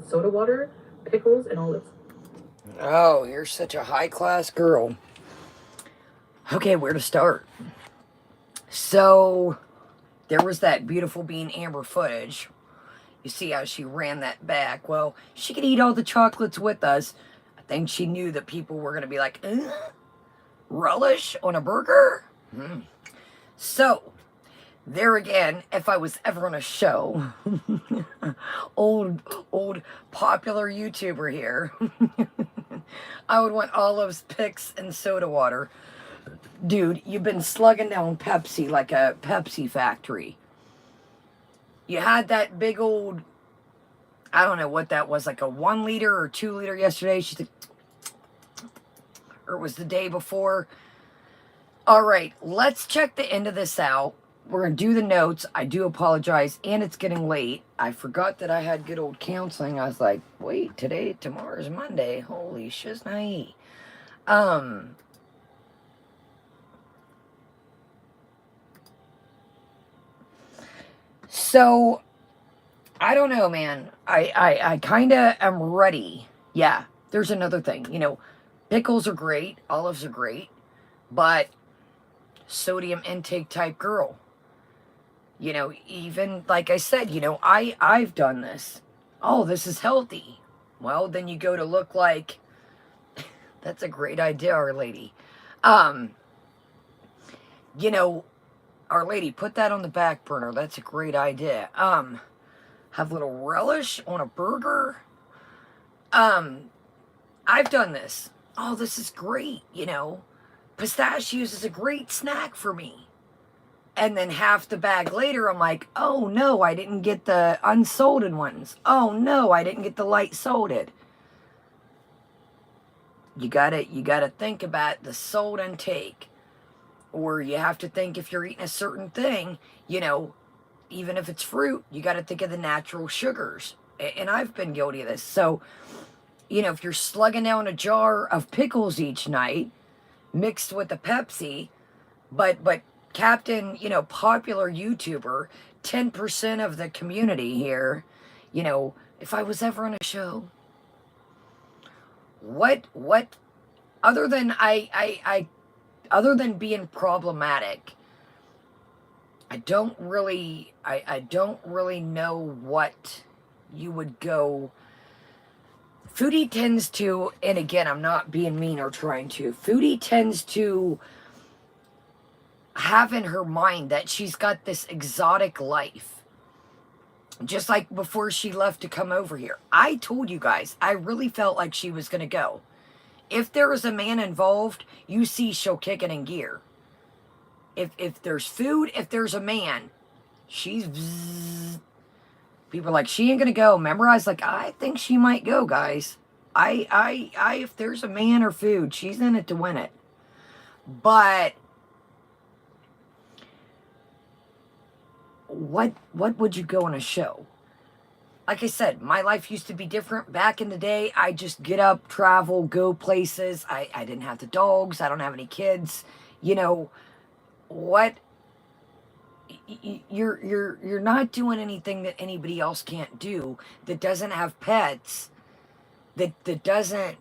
soda water, pickles, and olives. Oh, you're such a high-class girl. Okay, where to start? So, there was that beautiful being Amber footage. You see how she ran that back. Well, she could eat all the chocolates with us. I think she knew that people were going to be like, relish on a burger? So, there again, if I was ever on a show, old popular YouTuber here, I would want olives, picks, and soda water. Dude, you've been slugging down Pepsi like a Pepsi factory. You had that big old, I don't know what that was, like a 1 liter or 2 liter yesterday. She said, or it was the day before. All right, let's check the end of this out. We're going to do the notes. I do apologize, and it's getting late. I forgot that I had good old counseling. I was like, wait, tomorrow's Monday. Holy shiznai. So, I don't know, man. I kind of am ready. Yeah, there's another thing. You know, pickles are great. Olives are great. But sodium intake type girl. You know, even, like I said, you know, I've done this. Oh, this is healthy. Well, then you go to look like, that's a great idea, Our Lady. You know, Our Lady, put that on the back burner. That's a great idea. Have a little relish on a burger. I've done this. Oh, this is great, you know. Pistachios is a great snack for me. And then half the bag later, I'm like, oh no, I didn't get the unsalted ones. Oh no, I didn't get the light salted. You gotta think about the salt intake. Or you have to think if you're eating a certain thing, you know, even if it's fruit, you gotta think of the natural sugars. And I've been guilty of this. So, you know, if you're slugging down a jar of pickles each night, mixed with a Pepsi, but Captain, you know, popular YouTuber, 10% of the community here, you know, if I was ever on a show, what, other than other than being problematic, I don't really know what you would go. Foodie tends to, and again, I'm not being mean or trying to, Foodie tends to have in her mind that she's got this exotic life. Just like before she left to come over here. I told you guys, I really felt like she was going to go. If there is a man involved, you see she'll kick it in gear. If there's food, if there's a man, she's... Bzzz. People are like, she ain't going to go. Remember, I was like, I think she might go, guys. If there's a man or food, she's in it to win it. But what would you go on a show? Like I said, my life used to be different. Back in the day, I just get up, travel, go places. I didn't have the dogs. I don't have any kids. You know, what? You're not doing anything that anybody else can't do, that doesn't have pets, that doesn't,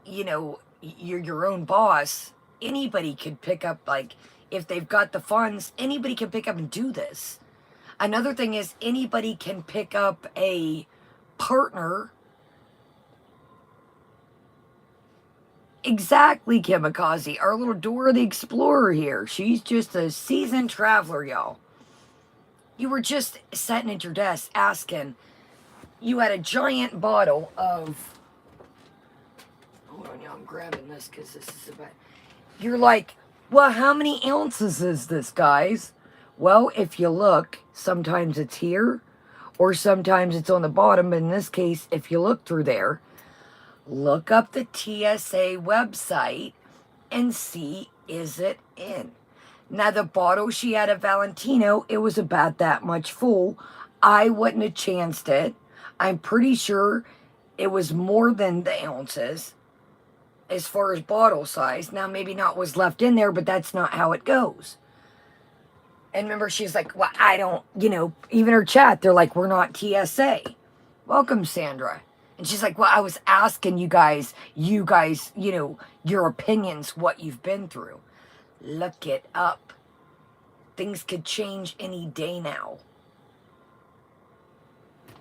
you know, you're your own boss. Anybody could pick up, like, if they've got the funds, anybody can pick up and do this. Another thing is, anybody can pick up a partner. Exactly, Kamikaze. Our little Dora the Explorer here. She's just a seasoned traveler, y'all. You were just sitting at your desk asking. You had a giant bottle of... Hold on, y'all. I'm grabbing this because this is about... You're like, well, how many ounces is this, guys? Well, if you look, sometimes it's here, or sometimes it's on the bottom. But in this case, if you look through there, look up the TSA website and see, is it in? Now, the bottle she had at Valentino, it was about that much full. I wouldn't have chanced it. I'm pretty sure it was more than the ounces as far as bottle size. Now, maybe not what's left in there, but that's not how it goes. And remember, she's like, well, I don't, you know, even her chat, they're like, we're not TSA. Welcome, Sandra. And she's like, well, I was asking you guys, you know, your opinions, what you've been through. Look it up. Things could change any day now.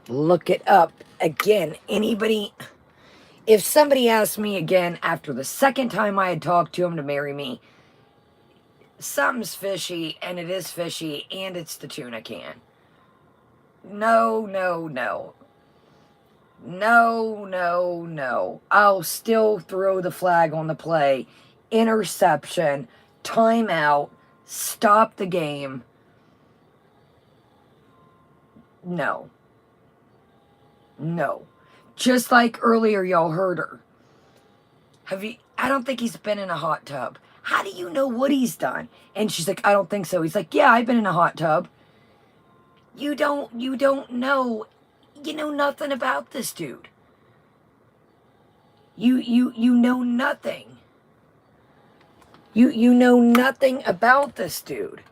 Look it up. Again, anybody, if somebody asked me again after the second time I had talked to him to marry me, something's fishy, and it is fishy, and it's the tuna can. No, no, no. No, no, no. I'll still throw the flag on the play. Interception, timeout, stop the game. No. No. Just like earlier, y'all heard her. I don't think he's been in a hot tub. How do you know what he's done? And she's like, I don't think so. He's like, yeah, I've been in a hot tub. You don't know. You know nothing about this dude. You know nothing. You know nothing about this dude.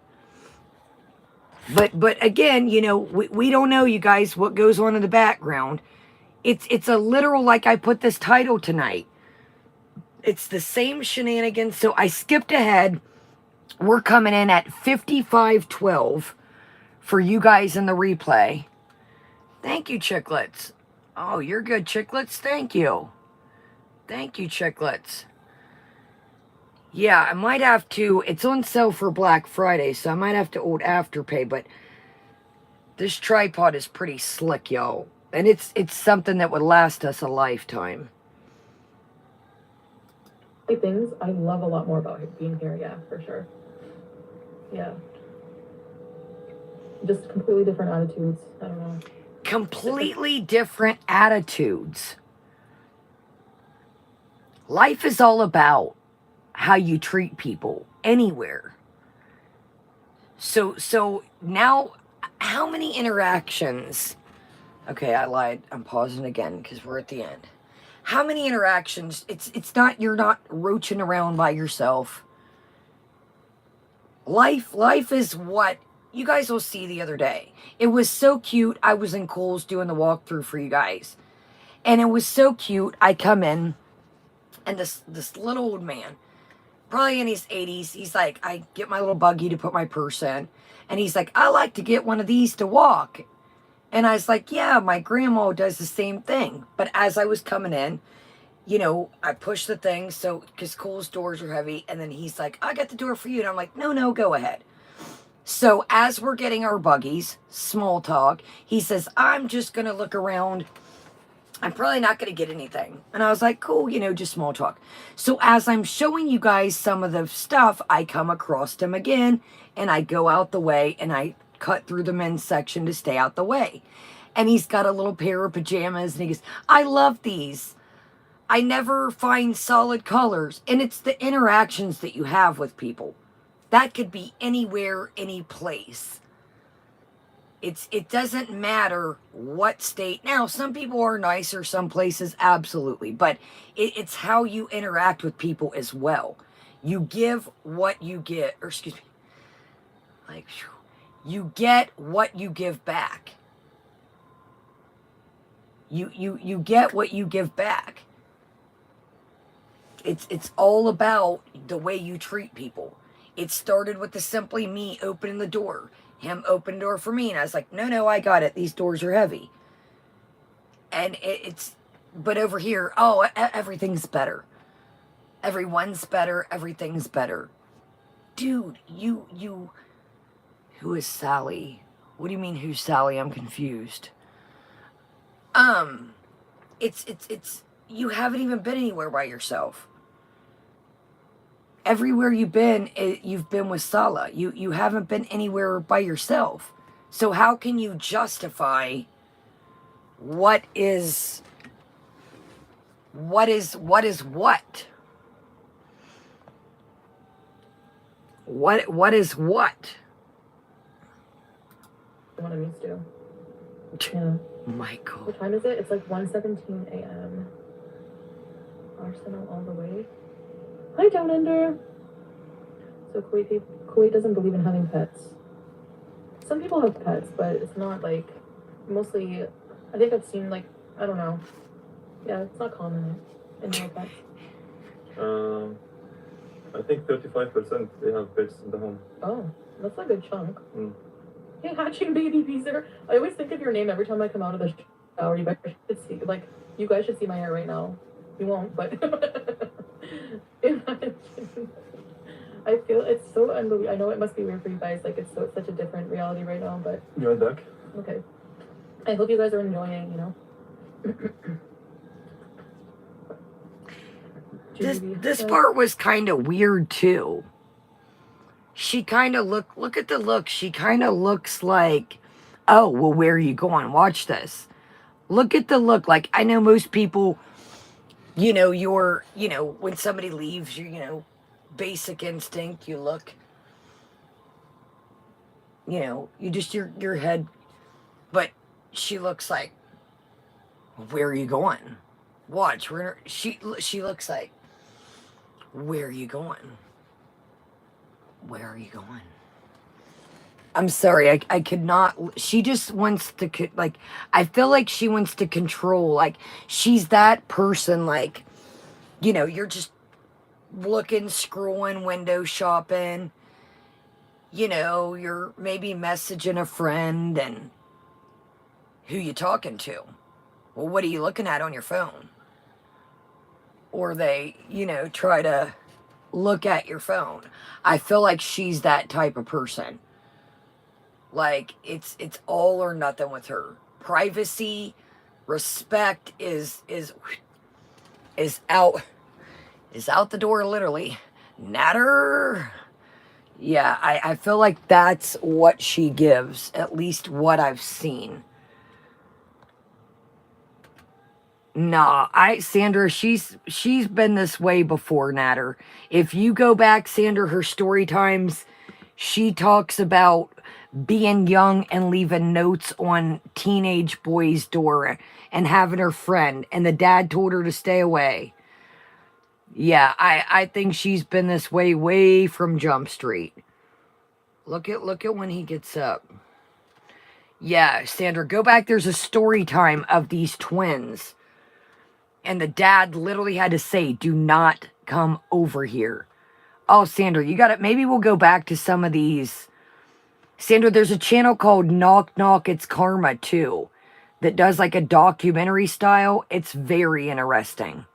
But again, you know, we don't know, you guys, what goes on in the background. It's a literal, like I put this title tonight. It's the same shenanigans. So I skipped ahead. We're coming in at 55:12 for you guys in the replay. Thank you, Chicklets. Oh, you're good, Chicklets. Thank you. Thank you, Chicklets. Yeah, I might have to... It's on sale for Black Friday, so I might have to old Afterpay, but this tripod is pretty slick, y'all. And it's something that would last us a lifetime. Things I love a lot more about being here, yeah, for sure. Yeah. Just completely different attitudes. I don't know. Completely different attitudes. Life is all about how you treat people anywhere. So now, how many interactions? Okay, I lied. I'm pausing again because we're at the end. How many interactions? It's not, you're not roaching around by yourself. Life is what you guys will see the other day. It was so cute. I was in Kohl's doing the walkthrough for you guys. And it was so cute. I come in and this little old man, probably in his 80s. He's like, I get my little buggy to put my purse in. And he's like, I like to get one of these to walk. And I was like, yeah, my grandma does the same thing. But as I was coming in, you know, I pushed the thing, so, because Cole's doors are heavy. And then he's like, I got the door for you. And I'm like, no, no, go ahead. So as we're getting our buggies, small talk, he says, I'm just going to look around. I'm probably not going to get anything. And I was like, cool, you know, just small talk. So as I'm showing you guys some of the stuff, I come across him again and I go out the way and I cut through the men's section to stay out the way. And he's got a little pair of pajamas and he goes, I love these. I never find solid colors. And it's the interactions that you have with people. That could be anywhere, any place. It doesn't matter what state. Now, some people are nicer, some places, absolutely. But it's how you interact with people as well. You give what you get, or excuse me, like, you get what you give back. You get what you give back. It's all about the way you treat people. It started with the simply me opening the door. Him opened the door for me. And I was like, no, no, I got it. These doors are heavy. And but over here, oh, everything's better. Everyone's better. Everything's better. Dude, who is Sally? What do you mean, who's Sally? I'm confused. It's, you haven't even been anywhere by yourself. Everywhere you've been with Sala. You haven't been anywhere by yourself. So how can you justify what is what? What is what? What I'm used to. Yeah. Michael. What time is it? It's like 1:17 a.m. Arsenal all the way. Hi, Down Under. So Kuwait doesn't believe in having pets. Some people have pets, but it's not like, mostly, I think I've seen like, I don't know. Yeah, it's not common in no pets. I think 35% they have pets in the home. Oh, that's a good chunk. Mm. Hey, hatching baby Beezer. I always think of your name every time I come out of the shower. You guys should see, like, you guys should see my hair right now. You won't, but imagine. I feel it's so unbelievable. I know it must be weird for you guys. Like, it's such a different reality right now, but. You're back. Okay. I hope you guys are enjoying, you know. This part was kind of weird too. She kind of look at the look. She kind of looks like, oh, well, where are you going? Watch this. Look at the look. Like, I know most people, you know, when somebody leaves, basic instinct, you look, you just, your head, but she looks like, where are you going? Watch, she looks like, where are you going? Where are you going? I'm sorry, I could not. She just wants to, like, I feel like she wants to control. Like, she's that person, like, you're just looking, scrolling, window shopping. You're maybe messaging a friend, and who you talking to? Well, what are you looking at on your phone? Or they, try to look at your phone. I feel like she's that type of person. Like, it's all or nothing with her. Privacy, respect is out the door, literally. Natter. Yeah, I feel like that's what she gives, at least what I've seen. Nah, Sandra, she's been this way before, Natter. If you go back, Sandra, her story times, she talks about being young and leaving notes on teenage boys' door and having her friend, and the dad told her to stay away. Yeah, I think she's been this way from Jump Street. Look at when he gets up. Yeah, Sandra, go back. There's a story time of these twins. And the dad literally had to say, do not come over here. Oh, Sandra, you got it. Maybe we'll go back to some of these. Sandra, there's a channel called Knock Knock It's Karma too that does like a documentary style. It's very interesting.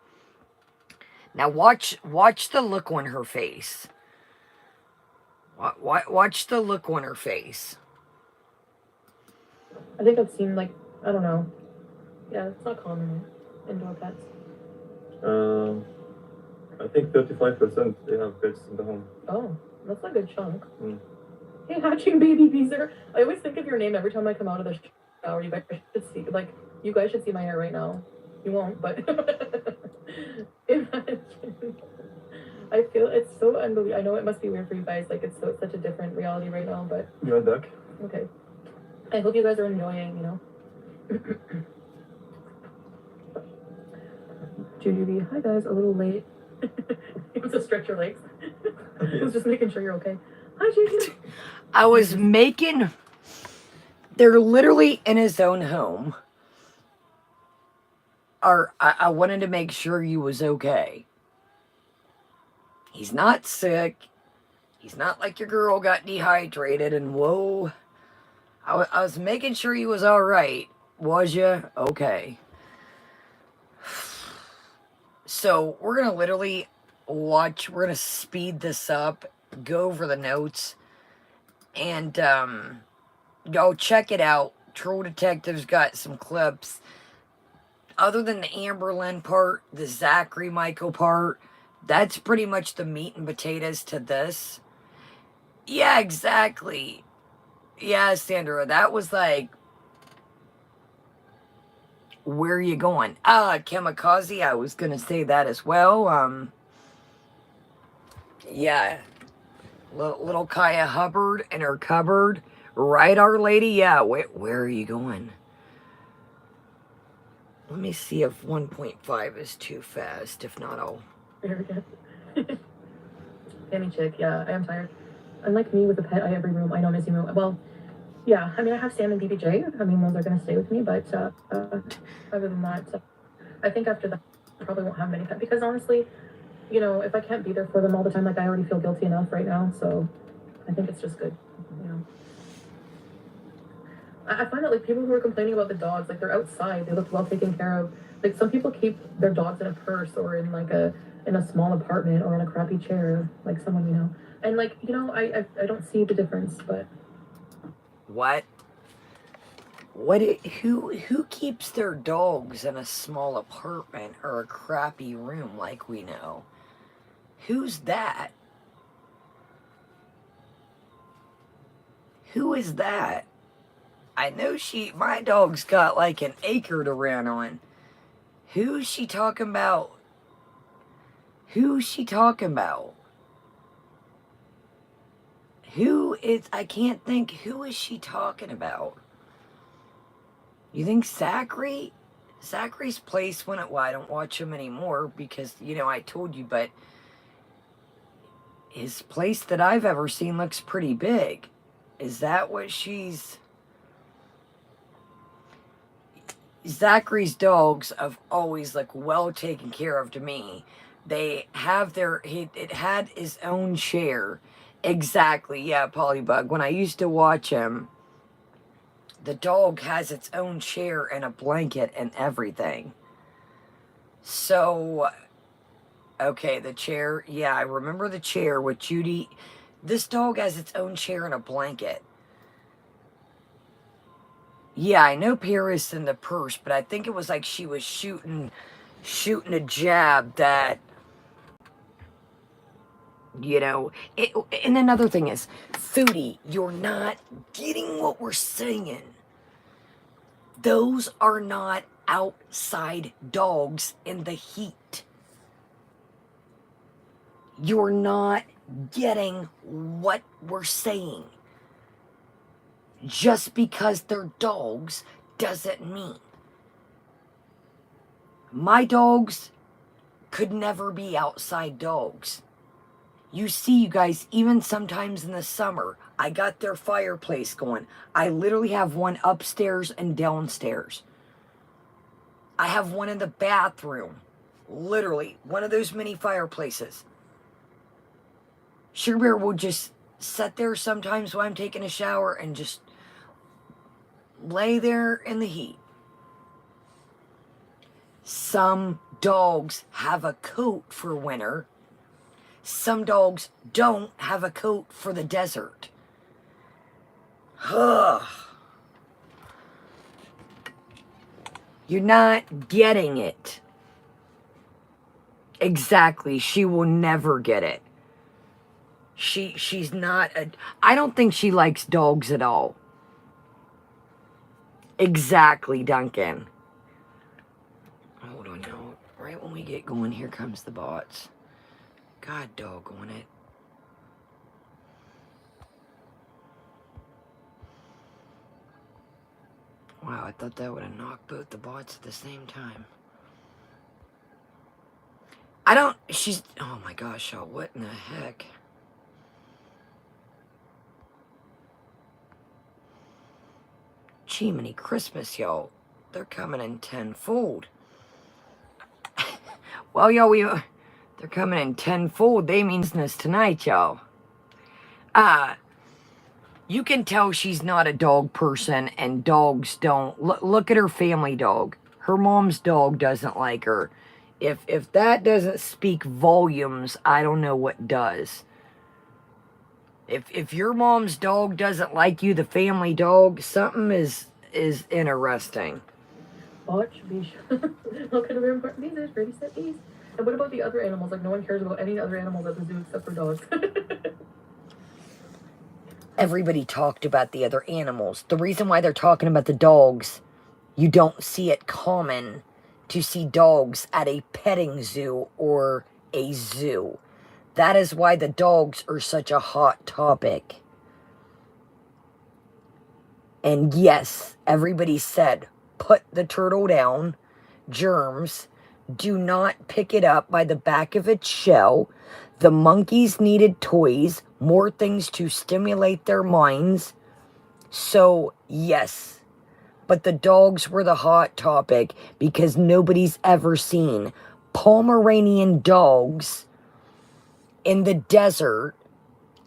Now watch the look on her face. Watch the look on her face. I think I've seen, like, I don't know. Yeah, it's not common indoor pets. I think 35% they have pets in the home. Oh, that's a good chunk. Hey, hatching baby bees are. I always think of your name every time I come out of the shower. You guys should see, like, you guys should see my hair right now. You won't, but imagine. I feel it's so unbelievable. I know it must be weird for you guys. Like, it's such a different reality right now, but. You're a duck. Okay. I hope you guys are enjoying, you know. Judy, hi guys, a little late. You have to stretch your legs. I was just making sure you're okay. Hi, Judy. I was making. They're literally in his own home. I wanted to make sure you was okay. He's not sick. He's not like your girl got dehydrated and whoa. I was making sure you was all right. Was you? Okay. So we're going to literally watch. We're going to speed this up. Go over the notes. And go check it out. Troll Detective's got some clips. Other than the Amber Lynn part, the Zachary Michael part, that's pretty much the meat and potatoes to this. Yeah, exactly. Yeah, Sandra, that was like, where are you going? Kamikaze, I was going to say that as well. Yeah. Little Kaya Hubbard in her cupboard. Right, Our Lady? Yeah, where are you going? Let me see if 1.5 is too fast. If not, I'll... There we go. Penny chick, yeah, I am tired. Unlike me with a pet, I have every room. I know, Missy Moo. Well, yeah, I mean, I have Sam and BBJ. I mean, those are going to stay with me, but other than that, I think after that, I probably won't have many pets. Because honestly, you know, if I can't be there for them all the time, like, I already feel guilty enough right now, so I think it's just good, you know. I find that, like, people who are complaining about the dogs, like, they're outside, they look well taken care of. Like, some people keep their dogs in a purse or in, like, in a small apartment or in a crappy chair, like someone you know. And, like, you know, I don't see the difference, but... What? Who keeps their dogs in a small apartment or a crappy room like we know? Who's that? Who is that? I know my dog's got like an acre to run on. Who's she talking about? Who's she talking about? I can't think, who is she talking about? You think Zachary? Zachary's place well, I don't watch him anymore because, you know, I told you, but his place that I've ever seen looks pretty big. Is that what she's... Zachary's dogs have always looked well taken care of to me. They have it had his own chair. Exactly, yeah, Polybug. When I used to watch him, the dog has its own chair and a blanket and everything. So, okay, the chair, yeah, I remember the chair with Judy. This dog has its own chair and a blanket. Yeah, I know Paris in the purse, but I think it was like she was shooting a jab that, you know, and another thing is, Foodie, you're not getting what we're saying. Those are not outside dogs in the heat. You're not getting what we're saying. Just because they're dogs doesn't mean. My dogs could never be outside dogs. You see, you guys, even sometimes in the summer, I got their fireplace going. I literally have one upstairs and downstairs. I have one in the bathroom. Literally, one of those mini fireplaces. Sugar Bear will just sit there sometimes while I'm taking a shower and just lay there in the heat. Some dogs have a coat for winter. Some dogs don't have a coat for the desert. Ugh. You're not getting it. Exactly. She will never get it. She's not a... I don't think she likes dogs at all. Exactly, Duncan. Hold on now. Right when we get going, here comes the bots. God doggone it. Wow, I thought that would have knocked both the bots at the same time. I don't... She's... Oh my gosh, y'all. What in the heck? Jiminy Christmas, y'all. They're coming in tenfold. Well, y'all, they're coming in tenfold. They mean business tonight, y'all. You can tell she's not a dog person, and dogs don't. Look at her family dog. Her mom's dog doesn't like her. If that doesn't speak volumes, I don't know what does. If your mom's dog doesn't like you, the family dog, something is interesting. Watch, be sure. Look at the very important. These are pretty set these. And what about the other animals? Like, no one cares about any other animals at the zoo except for dogs. Everybody talked about the other animals. The reason why they're talking about the dogs, you don't see it common to see dogs at a petting zoo or a zoo. That is why the dogs are such a hot topic. And yes, everybody said, put the turtle down. Germs. Do not pick it up by the back of its shell. The monkeys needed toys, more things to stimulate their minds. So, yes. But the dogs were the hot topic because nobody's ever seen Pomeranian dogs in the desert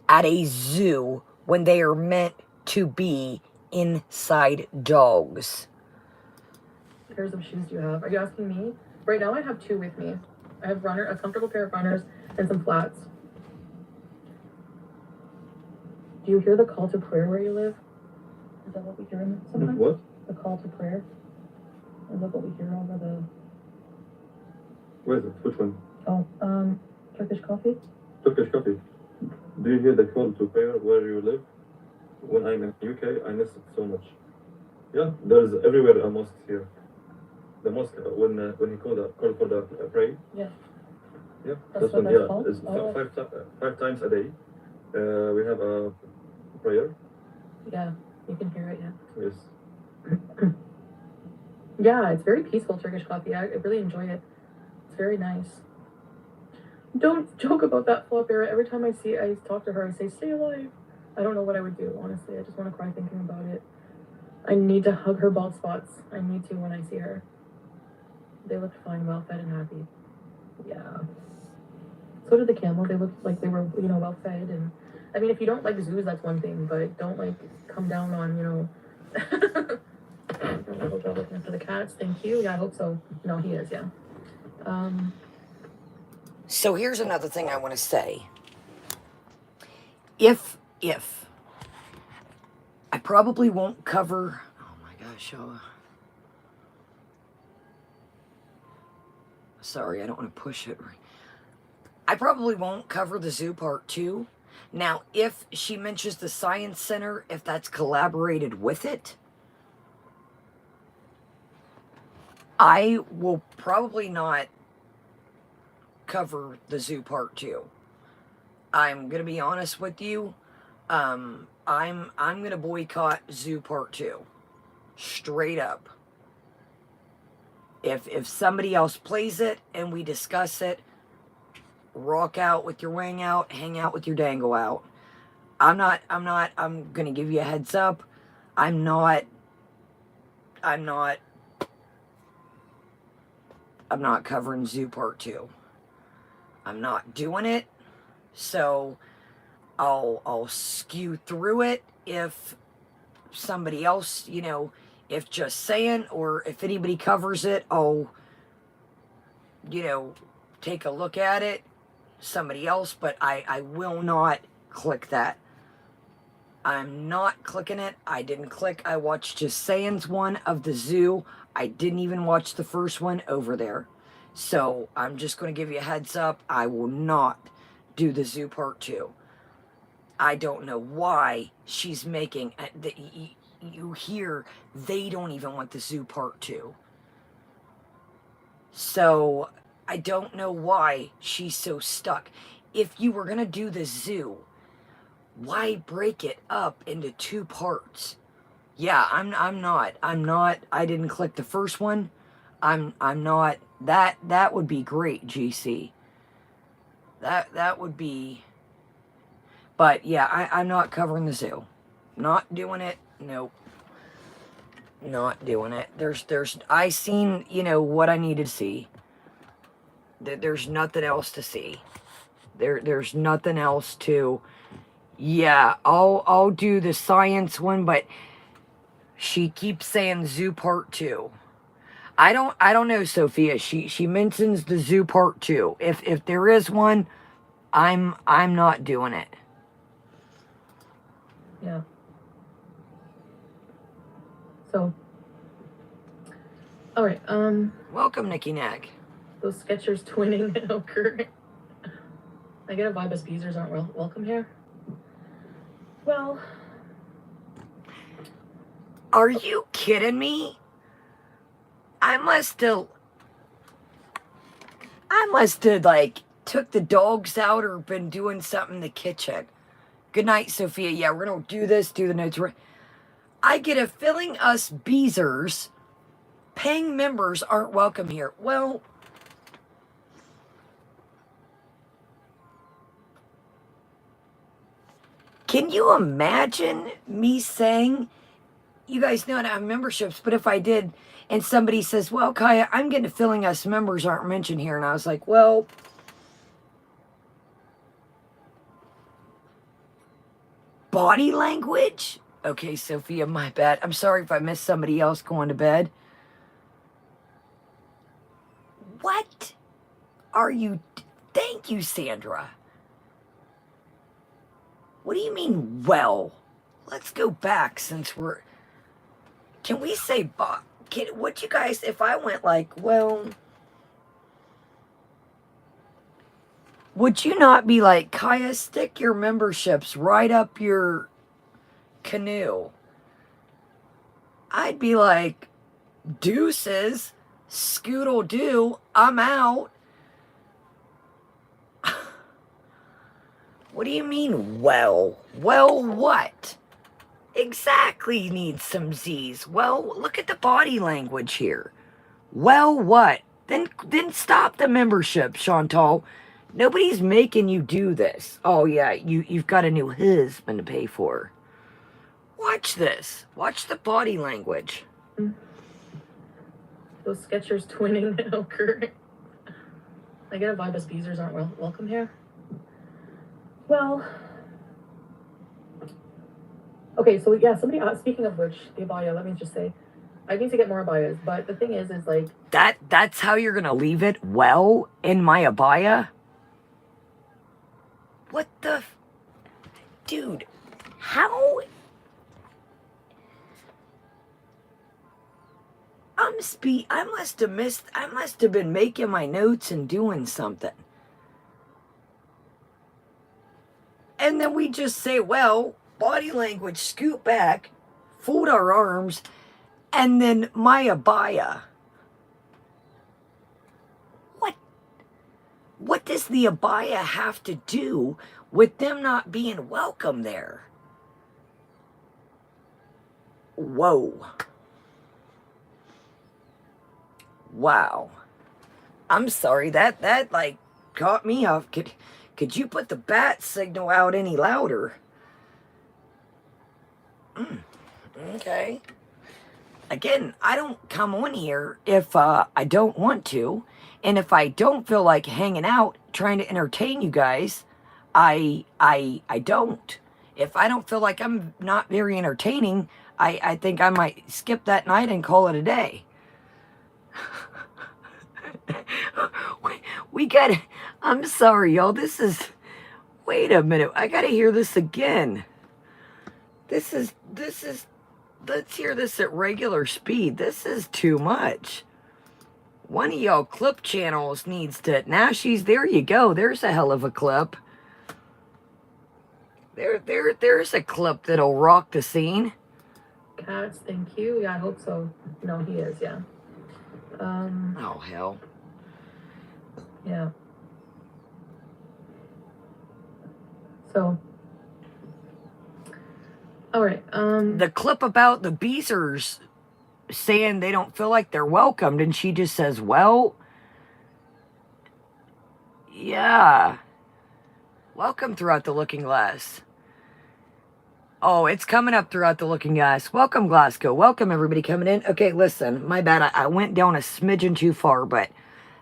at a zoo when they are meant to be inside dogs. What pairs of shoes do you have? Are you asking me? Right now I have two with me. I have a comfortable pair of runners and some flats. Do you hear the call to prayer where you live? Is that what we hear in sometimes? What? The call to prayer? Is that what we hear over the... Where is it? Which one? Oh, Turkish coffee? Turkish coffee. Do you hear the call to prayer where you live? When I'm in UK, I miss it so much. Yeah, there's everywhere a mosque here. The mosque, when he call for the pray. Yeah. Yeah, That's one. what Yeah, that's called? it's Oh. five times a day. We have a prayer. Yeah, you can hear it, yeah. Yes. Yeah, it's very peaceful, Turkish coffee. I really enjoy it. It's very nice. Don't joke about that flop era. Every time I talk to her, I say, stay alive. I don't know what I would do, honestly. I just want to cry thinking about it. I need to hug her bald spots. I need to when I see her. They looked fine, well-fed, and happy. Yeah. So did the camel. They looked like they were, well-fed. And I mean, if you don't like zoos, that's one thing. But don't, come down on, little job looking for the cats. Thank you. Yeah, I hope so. No, he is, yeah. So here's another thing I want to say. If I probably won't cover... Oh my gosh, sorry, I don't want to push it. I probably won't cover the zoo part 2. Now, if she mentions the Science Center, if that's collaborated with it, I will probably not cover the zoo part 2. I'm gonna be honest with you. I'm gonna boycott zoo part 2. Straight up. If somebody else plays it and we discuss it, rock out with your wing out, hang out with your dangle out. I'm gonna give you a heads up. I'm not covering zoo part 2. I'm not doing it. So I'll skew through it if somebody else, you know, if just saying, or if anybody covers it, I'll, you know, take a look at it, somebody else, but I will not click that. I'm not clicking it. I didn't click. I watched just saying's one of the zoo. I didn't even watch the first one over there. So I'm just going to give you a heads up. I will not do the zoo part 2. I don't know why she's making that. You hear they don't even want the zoo part 2. So I don't know why she's so stuck. If you were going to do the zoo, why break it up into 2 parts? Yeah, I'm not. I didn't click the first one. I'm not. That would be great, GC. That would be. But yeah, I'm not covering the zoo. Not doing it. Nope. Not doing it. I seen, you know, what I needed to see. There's nothing else to see. There's nothing else to. Yeah, I'll do the science one, but she keeps saying zoo part 2. I don't know, Sophia. She mentions the zoo part 2. If there is one, I'm not doing it. Yeah. So, all right. Welcome, Nikki Nack. Those Skechers twinning occur. I get a vibe as beezers aren't welcome here. Well, are you kidding me? I must have like took the dogs out or been doing something in the kitchen. Good night, Sophia. Yeah, we're gonna do this, do the notes. I get a feeling us beezers, paying members, aren't welcome here. Well, can you imagine me saying, you guys know I don't have memberships, but if I did, and somebody says, well, Kaya, I'm getting a feeling us members aren't mentioned here. And I was like, well, body language? Okay, Sophia, my bad. I'm sorry if I missed somebody else going to bed. What are you? Thank you, Sandra. What do you mean, well? Let's go back since we're... Can we say, what you guys, if I went like, well... Would you not be like, Kaya, stick your memberships right up your canoe? I'd be like, deuces, scoodle doo, I'm out. What do you mean, well? Well, what? Exactly needs some Z's. Well, look at the body language here. Well, what? Then stop the membership, Chantal. Nobody's making you do this. Oh, yeah, you've got a new husband to pay for. Watch this. Watch the body language. those Skechers twinning occur. I get a vibe as beezers aren't welcome here. Well, okay, so yeah, somebody, speaking of which, the abaya, let me just say, I need to get more abayas, but the thing is like... That's how you're gonna leave it? Well, in my abaya? What the... Dude, how... I must have been making my notes and doing something. And then we just say, well, body language, scoot back, fold our arms, and then my abaya. What does the abaya have to do with them not being welcome there? Whoa. Wow. I'm sorry, that like caught me off. Could you put the bat signal out any louder? Okay. Again, I don't come on here if I don't want to. And if I don't feel like hanging out, trying to entertain you guys, I don't. If I don't feel like I'm not very entertaining, I think I might skip that night and call it a day. we got, I'm sorry, y'all. This is, wait a minute. I got to hear this again. This is, let's hear this at regular speed. This is too much. One of y'all clip channels needs to, there you go. There's a hell of a clip. There's a clip that'll rock the scene. Cats, thank you. Yeah, I hope so. No, he is, yeah. Oh, hell. Yeah. So, all right. The clip about the Beezers saying they don't feel like they're welcomed, and she just says, well, yeah. Welcome throughout the looking glass. Oh, it's coming up throughout the looking glass. Welcome, Glasgow. Welcome, everybody coming in. Okay, listen, my bad. I went down a smidgen too far, but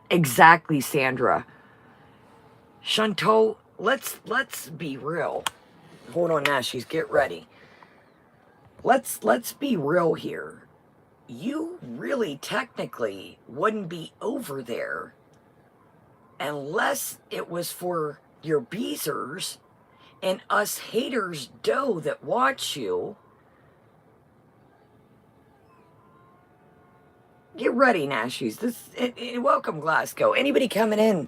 exactly, Sandra. Chantal, let's be real. Hold on, Nashies, get ready. Let's be real here. You really technically wouldn't be over there unless it was for your Beezers and us haters dough that watch you. Get ready, Nashies. Welcome, Glasgow. Anybody coming in?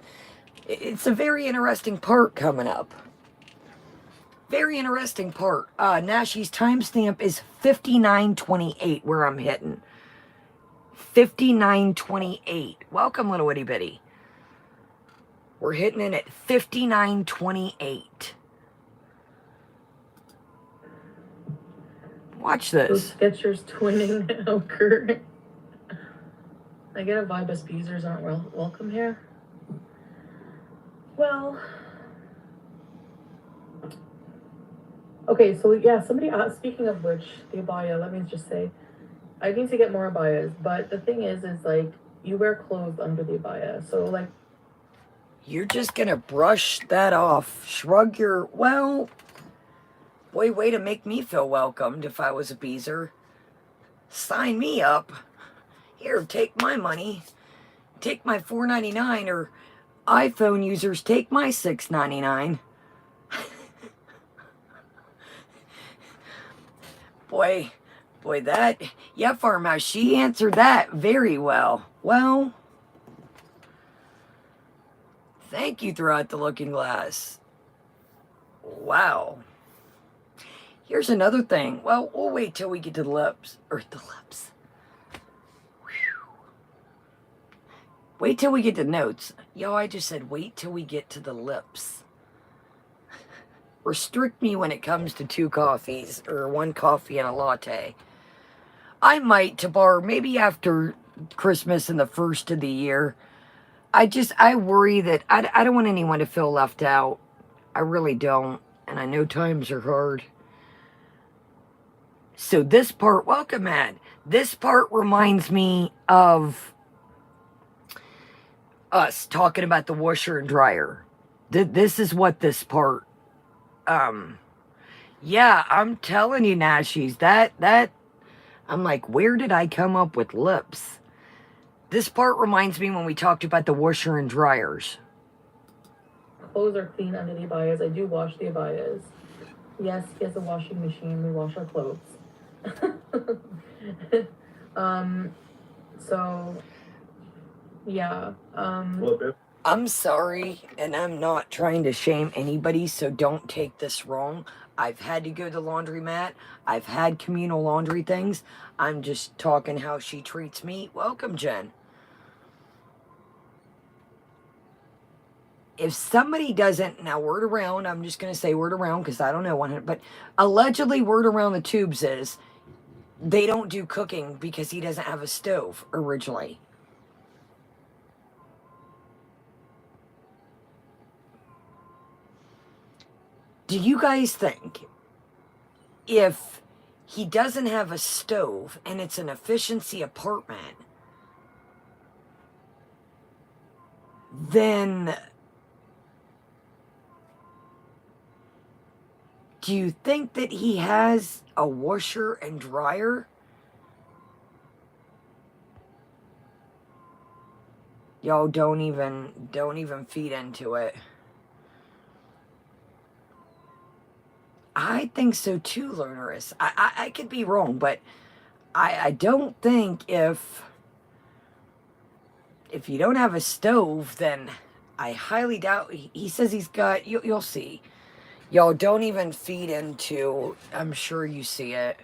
It's a very interesting part coming up. Very interesting part. Nashi's timestamp is 59:28 where I'm hitting. 59:28. Welcome, little itty bitty. We're hitting in at 59:28. Watch this. Skechers twinning now, Kurt. I get a vibe as Beezers aren't welcome here. Well, okay, so yeah, somebody asked, speaking of which, the abaya, let me just say, I need to get more abayas, but the thing is like, you wear clothes under the abaya, so like... You're just gonna brush that off, shrug your, well, boy, way to make me feel welcomed if I was a Beezer. Sign me up. Here, take my money. Take my $4.99, or iPhone users, take my $6.99. Boy, that, yeah, Farmhouse, she answered that very well. Well, thank you throughout the looking glass. Wow. Here's another thing. Well, we'll wait till we get to the lips. Or the lips. Whew. Wait till we get to notes. Yo, I just said wait till we get to the lips. Restrict me when it comes to 2 coffees. Or 1 coffee and a latte. I might, Tabar, maybe after Christmas and the first of the year. I worry that I don't want anyone to feel left out. I really don't. And I know times are hard. So this part, welcome, Ed. This part reminds me of us talking about the washer and dryer. This is what this part, yeah, I'm telling you, Nashies, that, I'm like, where did I come up with lips? This part reminds me when we talked about the washer and dryers. Clothes are clean under the abayas. I do wash the abayas. Yes, he has a washing machine. We wash our clothes. So, yeah. I'm sorry, and I'm not trying to shame anybody, so don't take this wrong. I've had to go to the laundromat. I've had communal laundry things. I'm just talking how she treats me. Welcome, Jen. If somebody doesn't, now word around, I'm just going to say word around because I don't know 100, but allegedly word around the tubes is they don't do cooking because he doesn't have a stove originally. Do you guys think if he doesn't have a stove and it's an efficiency apartment, then Do you think that he has a washer and dryer? Yo, don't even feed into it. I think so too, Learnerous. I could be wrong, but I don't think if you don't have a stove, then I highly doubt. He says he's got. You'll see. Y'all don't even feed into. I'm sure you see it.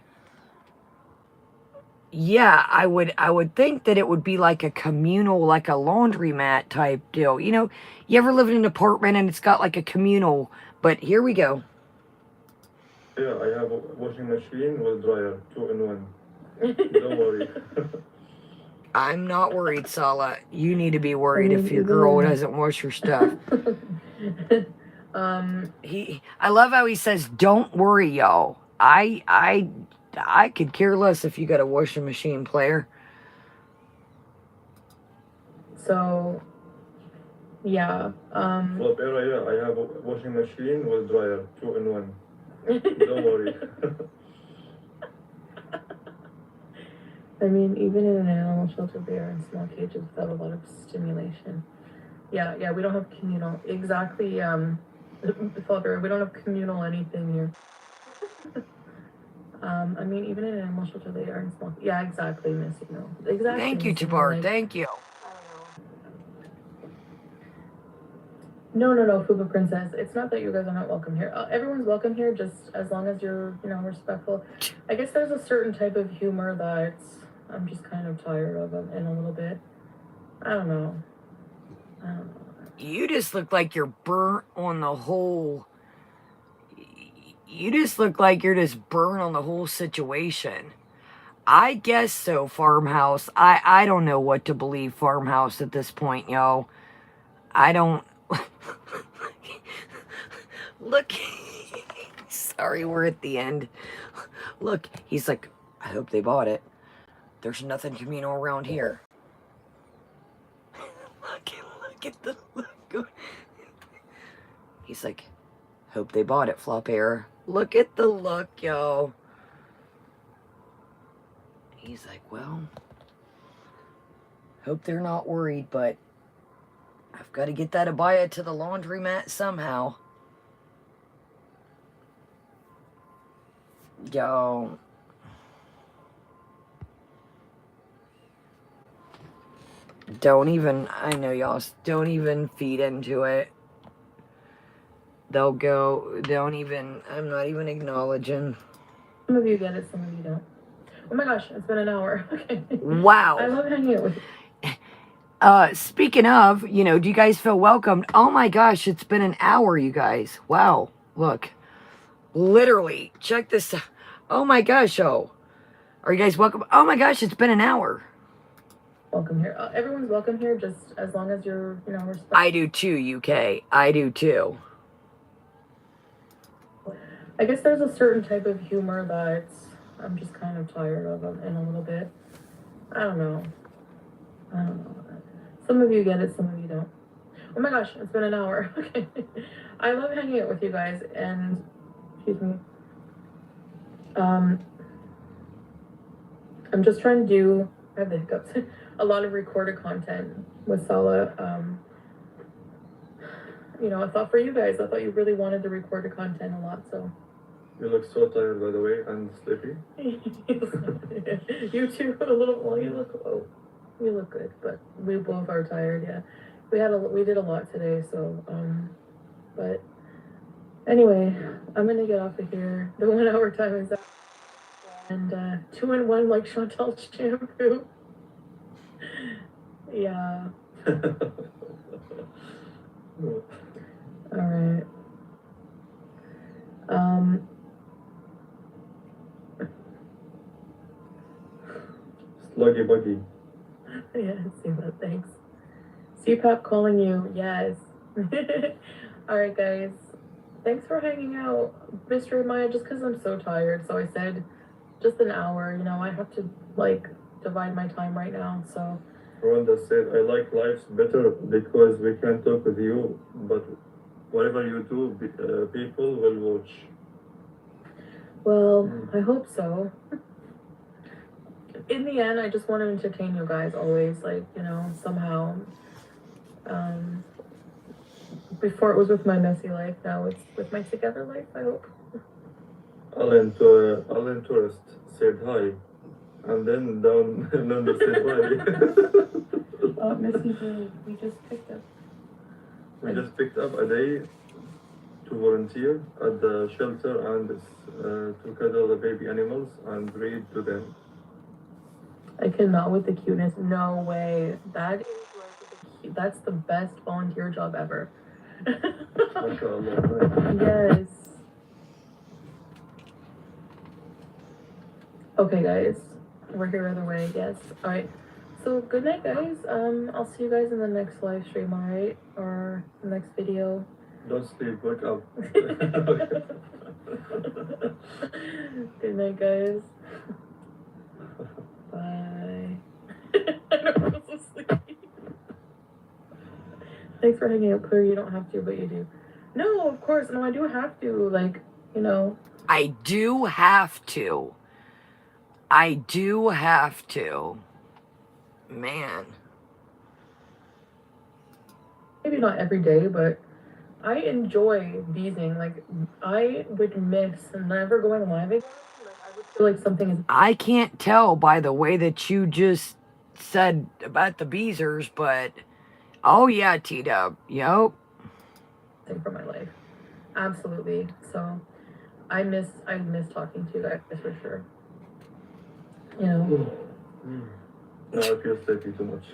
Yeah, I would think that it would be like a communal, like a laundromat type deal. You know, you ever live in an apartment and it's got like a communal, but here we go. Yeah, I have a washing machine with dryer, 2-in-1. Don't worry. I'm not worried, Sala. You need to be worried if your girl doesn't wash her stuff. I love how he says, "Don't worry, y'all." I could care less if you got a washing machine, player. So, yeah. Flop era, yeah, I have a washing machine with dryer, 2-in-1. Don't worry. I mean, even in an animal shelter, they are in small cages without a lot of stimulation. Yeah, we don't have communal. Exactly, Father, we don't have communal anything here. I mean, even in an animal shelter, they are in small. Yeah, exactly, Miss. You know, exactly. Thank you, Miss, Tabar. like, Thank you. No, Fuba Princess. It's not that you guys are not welcome here. Everyone's welcome here, just as long as you're, respectful. I guess there's a certain type of humor that I'm just kind of tired of in a little bit. I don't know. You just look like you're burnt on the whole. You just look like you're just burnt on the whole situation. I guess so, Farmhouse. I don't know what to believe, Farmhouse, at this point, yo. I don't. Look. Sorry, we're at the end. Look, he's like, I hope they bought it. There's nothing communal around here. Look at the look. He's like, hope they bought it, Flop Air. Look at the look, yo. He's like, well, hope they're not worried, but I've got to get that abaya to the laundromat somehow. Yo. Don't even, I know y'all, don't even feed into it. They'll go, don't even, I'm not even acknowledging. Some of you get it, some of you don't. Oh my gosh, it's been an hour. Okay. Wow. I love hanging out with you. Speaking of, do you guys feel welcomed? Oh my gosh, it's been an hour, you guys. Wow. Look. Literally. Check this out. Oh my gosh, oh. Are you guys welcome? Oh my gosh, it's been an hour. Welcome here. Everyone's welcome here, just as long as you're, respectful. I do too, UK. I do too. I guess there's a certain type of humor that I'm just kind of tired of in a little bit. I don't know. Some of you get it, some of you don't. Oh my gosh, it's been an hour. Okay. I love hanging out with you guys, and excuse me. I'm just trying to do, I have the hiccups, a lot of recorded content with Sala. I thought for you guys, I thought you really wanted the recorded content a lot, so. You look so tired, by the way, and sleepy. You too, a little, well, you look good, but we both are tired, yeah. We did a lot today, so, but anyway, I'm gonna get off of here. The 1 hour time is up. And 2-in-1 like Chantal shampoo. Yeah. All right. Sluggy buggy. Yeah, see that. Thanks. CPAP calling you. Yes. All right, guys. Thanks for hanging out, Mr. Maya. Just because I'm so tired, so I said just an hour. I have to divide my time right now. So. Rhonda said, I like lives better because we can talk with you, but whatever you do, people will watch. Well, I hope so. In the end, I just want to entertain you guys always, like, you know, somehow. Um, Before it was with my messy life, now it's with my together life, I hope. Alan Tourist said hi, and then down London said bye. Oh, Missy Boo, we just picked up. We just picked up a day to volunteer at the shelter and to cuddle the baby animals and read to them. I cannot with the cuteness. No way. That is like that's the best volunteer job ever. Yes. Okay, guys. We're here either way, yes. Alright. So good night, guys. I'll see you guys in the next live stream, alright? Or the next video. Don't sleep, wake up. Good night, guys. Bye. I don't feel so sleepy. Thanks for hanging out, Claire. You don't have to, but you do. No, of course. No, I do have to. Like, you know. I do have to. I do have to. Man. Maybe not every day, but I enjoy beezing. Like, I would miss never going live again. Like, I would feel like something is. I can't tell by the way that you just said about the Beezers, but oh yeah, T-Dub. Yep. For my life. Absolutely. So I miss talking to you guys for sure. You know. No, I feel sleepy too much.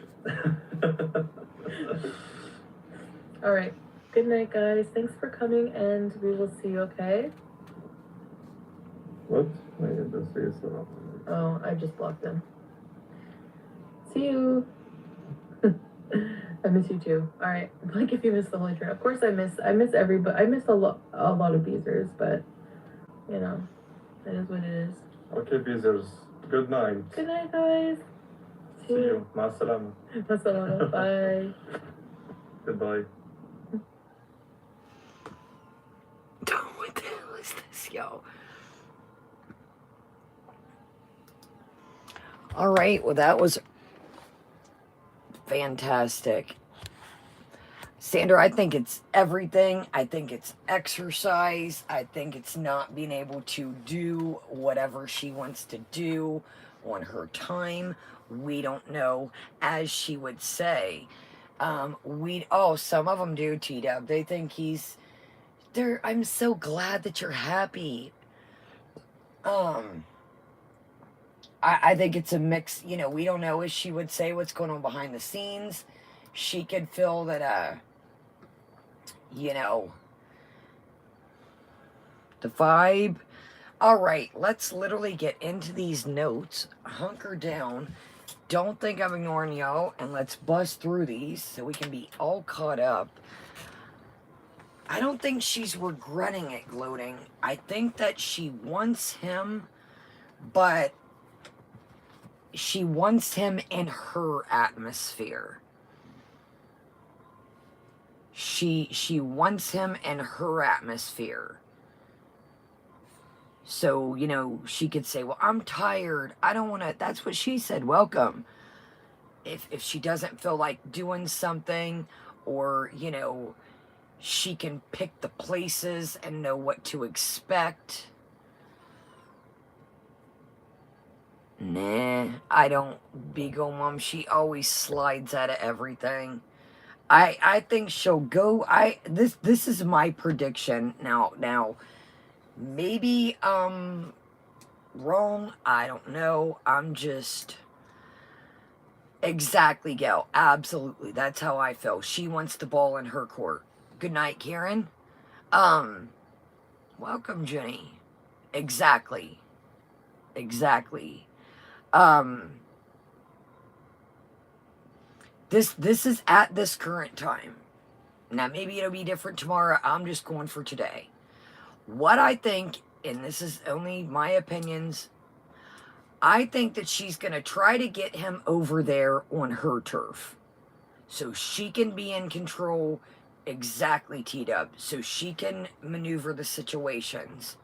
All right. Good night, guys. Thanks for coming, and we will see you, okay? What? I didn't say so. Oh, I just blocked them. See you. I miss you too. All right. Like if you miss the Holy Trinity. Of course I miss everybody. I miss a lot of Beezers, but you know, it is what it is. Okay, Beezers. Good night. Good night, guys. See you. Ma salama. Bye. Goodbye. What the hell is this, yo? All right, well, that was fantastic. Sandra, I think it's everything. I think it's exercise. I think it's not being able to do whatever she wants to do on her time. We don't know, as she would say. Some of them do, T-Dub. They think I'm so glad that you're happy. I think it's a mix, you know, we don't know, as she would say, what's going on behind the scenes. She could feel that, you know, the vibe. All right, let's literally get into these notes. Hunker down. Don't think I'm ignoring y'all, and let's bust through these so we can be all caught up. I don't think she's regretting it, gloating. I think that she wants him, but she wants him in her atmosphere. She wants him in her atmosphere. So, you know, she could say, well, I'm tired. I don't want to. That's what she said. Welcome. If she doesn't feel like doing something, or, you know, she can pick the places and know what to expect. Nah, I don't. Beagle Mom, she always slides out of everything. I think she'll go. This is my prediction. Now maybe wrong. I don't know. I'm just exactly, Gail. Absolutely. That's how I feel. She wants the ball in her court. Good night, Karen. Welcome, Jenny. Exactly. This is at this current time. Now maybe it'll be different tomorrow. I'm just going for today. What I think, and this is only my opinions, I think that she's going to try to get him over there on her turf, so she can be in control. Exactly, T-Dub. So she can maneuver the situations.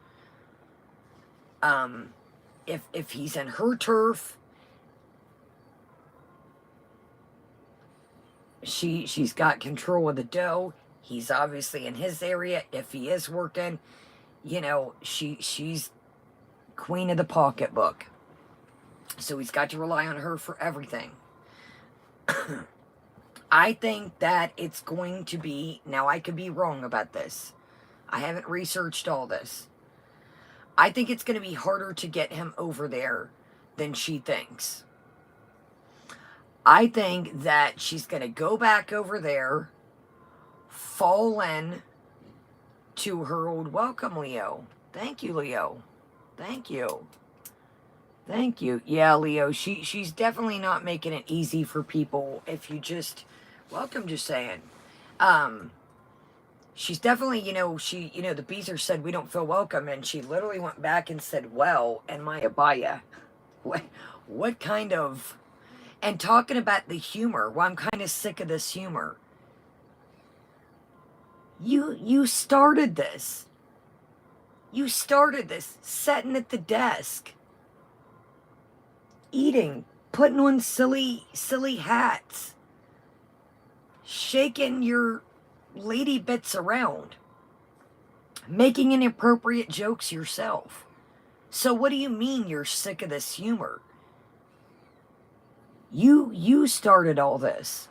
If he's in her turf, she's got control of the dough. He's obviously in his area. If he is working, you know, she's queen of the pocketbook. So he's got to rely on her for everything. I think that it's going to be, now I could be wrong about this. I haven't researched all this. I think it's going to be harder to get him over there than she thinks. I think that she's going to go back over there, fall in to her old welcome, Leo. Thank you, Leo. Thank you. Thank you. Yeah, Leo, she's definitely not making it easy for people if you just, welcome, just saying. She's definitely, the Beezer said we don't feel welcome, and she literally went back and said, well, and my abaya. What kind of, and talking about the humor, well, I'm kind of sick of this humor. You started this. You started this, sitting at the desk, eating, putting on silly hats, shaking your lady bits around, making inappropriate jokes yourself. So what do you mean you're sick of this humor? You started all this.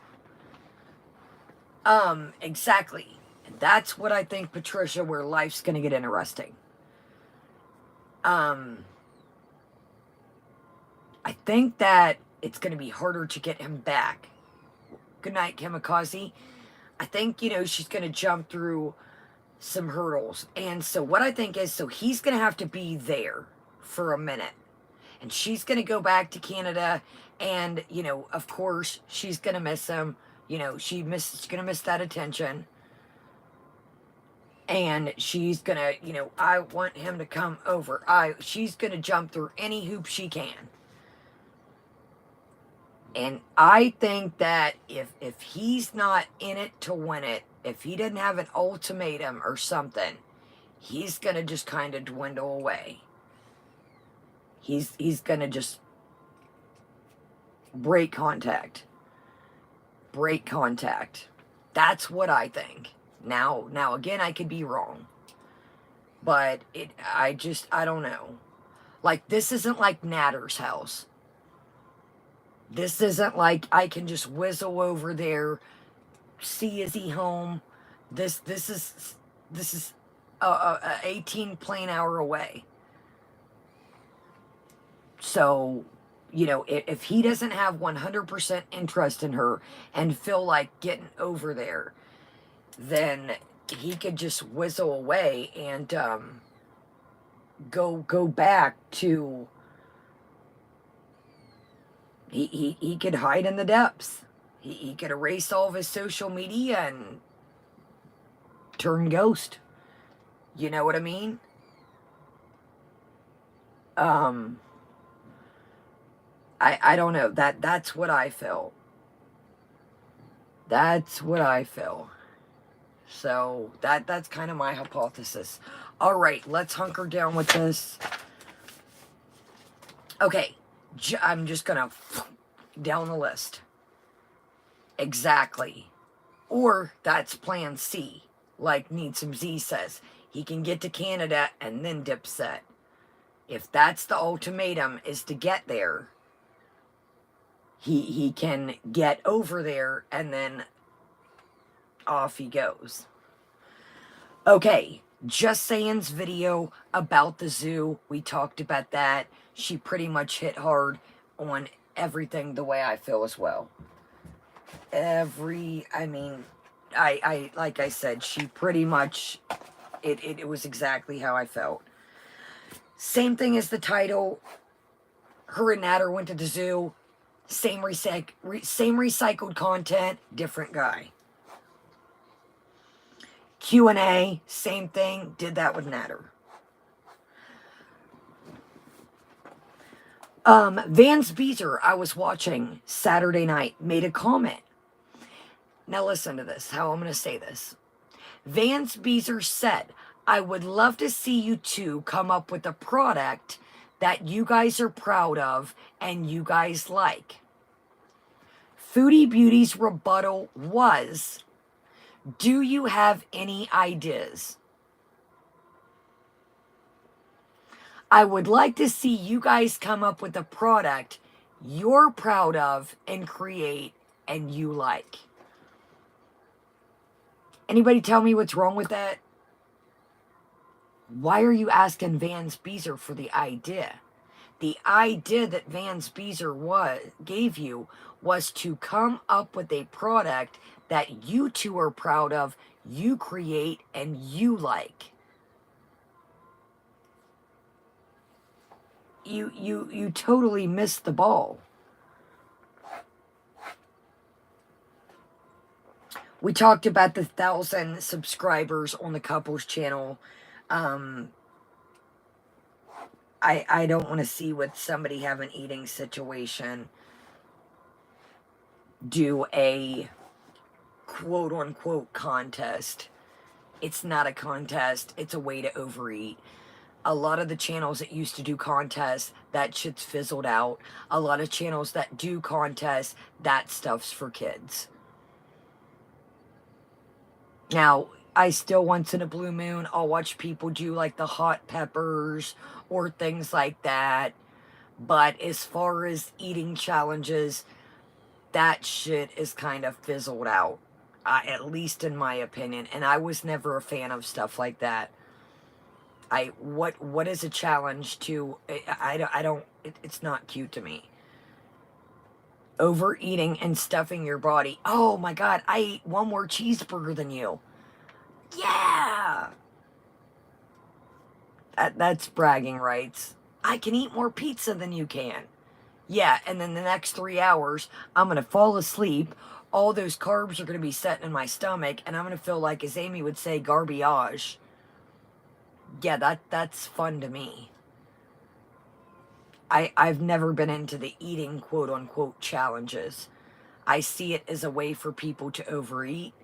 Exactly. And that's what I think, Patricia, where life's gonna get interesting. I think that it's gonna be harder to get him back. Good night, Kamikaze. I think, she's gonna jump through some hurdles. And so what I think is, so he's gonna have to be there for a minute. And she's gonna go back to Canada, and, of course, she's gonna miss him. She's gonna miss that attention. And she's gonna, I want him to come over. She's gonna jump through any hoop she can. And I think that if he's not in it to win it, if he doesn't have an ultimatum or something, he's gonna just kind of dwindle away. He's gonna just break contact. Break contact. That's what I think. Now again, I could be wrong. But I don't know. Like, this isn't like Natter's house. This isn't like I can just whizzle over there, see is he home. This is a 18 plane hour away. So, if he doesn't have 100% interest in her and feel like getting over there, then he could just whizzle away and go back to, he could hide in the depths. He could erase all of his social media and turn ghost. You know what I mean? I don't know. That's what I feel. That's what I feel. So that's kind of my hypothesis. All right, let's hunker down with this. Okay, I'm just gonna down the list. Exactly. Or that's plan C, like Need Some Z says. He can get to Canada and then Dipset. If that's the ultimatum, is to get there, he can get over there and then off he goes. Okay, Just Saying's video about the zoo, we talked about that. She pretty much hit hard on everything the way I feel as well. I like I said, she pretty much, it was exactly how I felt. Same thing as the title. Her and Natter went to the zoo. Same recycled content, different guy. Q&A, same thing, did that with Natter. Vance Beezer, I was watching Saturday night, made a comment. Now listen to this, how I'm going to say this. Vance Beezer said, I would love to see you two come up with a product that you guys are proud of and you guys like. Foodie Beauty's rebuttal was, do you have any ideas? I would like to see you guys come up with a product you're proud of and create and you like. Anybody tell me what's wrong with that? Why are you asking Vance Beezer for the idea? The idea that Vance Beezer gave you was to come up with a product that you two are proud of, you create, and you like. You totally missed the ball. We talked about the 1,000 subscribers on the couples channel. I don't want to see with somebody have an eating situation do a quote unquote contest. It's not a contest, it's a way to overeat. A lot of the channels that used to do contests, that shit's fizzled out. A lot of channels that do contests, that stuff's for kids. Now, I still, once in a blue moon, I'll watch people do like the hot peppers or things like that. But as far as eating challenges, that shit is kind of fizzled out. At least in my opinion. And I was never a fan of stuff like that. What is a challenge to, it's not cute to me. Overeating and stuffing your body. Oh my God, I ate one more cheeseburger than you. Yeah! That's bragging rights. I can eat more pizza than you can. Yeah, and then the next 3 hours, I'm going to fall asleep. All those carbs are going to be setting in my stomach, and I'm going to feel like, as Amy would say, garbage. Yeah, that's fun to me. I've never been into the eating quote-unquote challenges. I see it as a way for people to overeat.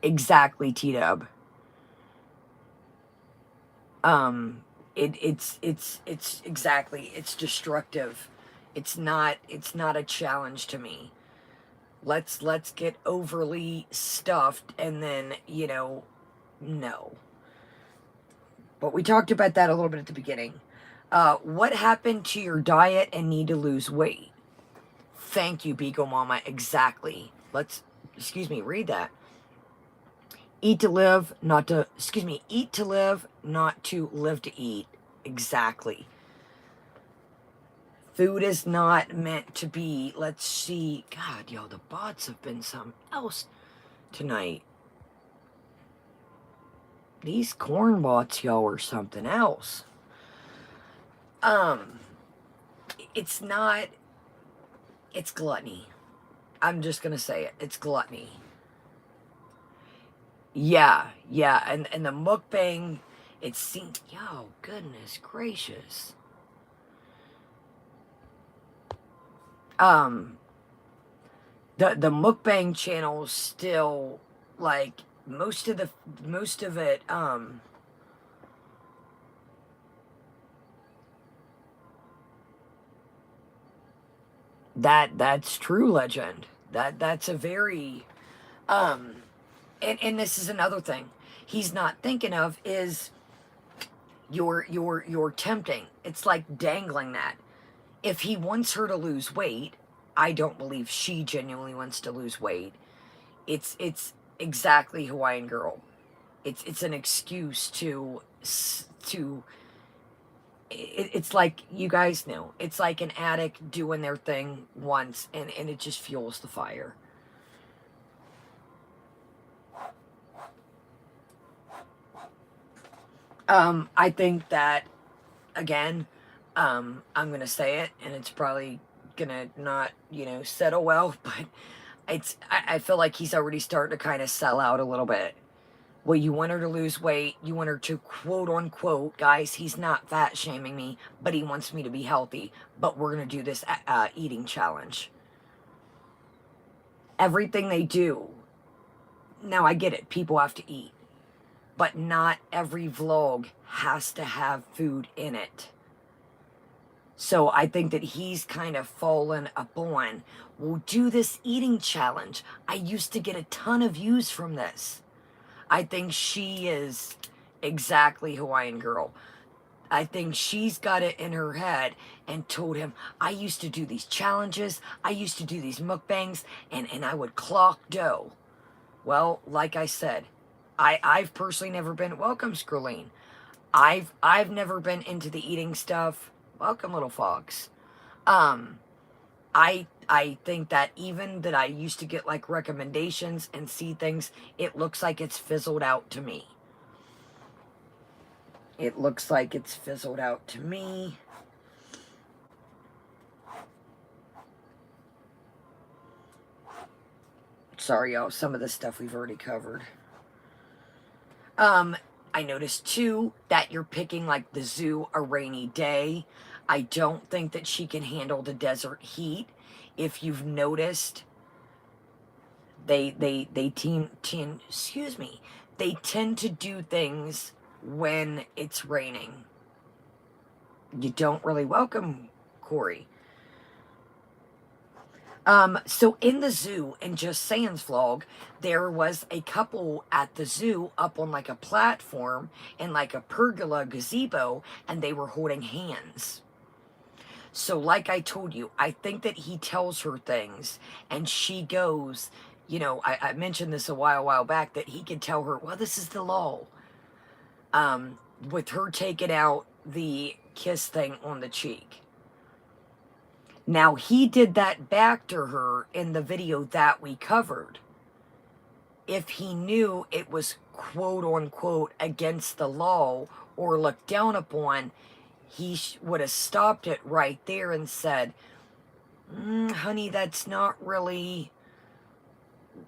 Exactly, T-Dub. It's exactly, it's destructive. It's not a challenge to me. Let's get overly stuffed and then, no. But we talked about that a little bit at the beginning. What happened to your diet and need to lose weight? Thank you, Beagle Mama. Exactly. Read that. Eat to live, not to live to eat. Exactly. Food is not meant to be, let's see. God, yo, the bots have been something else tonight. These corn bots, yo, are something else. It's gluttony. I'm just gonna say it. It's gluttony. Yeah, and the mukbang, it seems, yo, goodness gracious. The mukbang channels still, like, most of it, that's true, Legend. That's a very, and this is another thing he's not thinking of is you're tempting. It's like dangling that. If he wants her to lose weight, I don't believe she genuinely wants to lose weight. It's exactly Hawaiian Girl. It's an excuse to it's like, you guys know, it's like an addict doing their thing once and it just fuels the fire. I think that, again, I'm going to say it, and it's probably going to not, settle well, but I feel like he's already starting to kind of sell out a little bit. Well, you want her to lose weight, you want her to quote unquote, guys, he's not fat shaming me, but he wants me to be healthy, but we're going to do this eating challenge. Everything they do, now I get it, people have to eat, but not every vlog has to have food in it. So I think that he's kind of fallen upon, we'll do this eating challenge. I used to get a ton of views from this. I think she is exactly Hawaiian Girl. I think she's got it in her head and told him, I used to do these challenges, I used to do these mukbangs, and I would clock dough. Well, like I said, I've personally never been, welcome Scrolline. I've never been into the eating stuff. Welcome, little fox. I think that even that I used to get like recommendations and see things, it looks like it's fizzled out to me. It looks like it's fizzled out to me. Sorry, y'all. Some of this stuff we've already covered. I noticed too that you're picking like the zoo a rainy day. I don't think that she can handle the desert heat. If you've noticed, they tend to do things when it's raining. You don't really welcome Corey. So in the zoo, in Just Saying's vlog, there was a couple at the zoo up on like a platform in like a pergola gazebo, and they were holding hands. So like I told you, I think that he tells her things, and she goes, you know, I mentioned this a while back, that he could tell her, well, this is the law. With her taking out the kiss thing on the cheek. Now, he did that back to her in the video that we covered. If he knew it was quote-unquote against the law or looked down upon, he would have stopped it right there and said, honey, that's not really,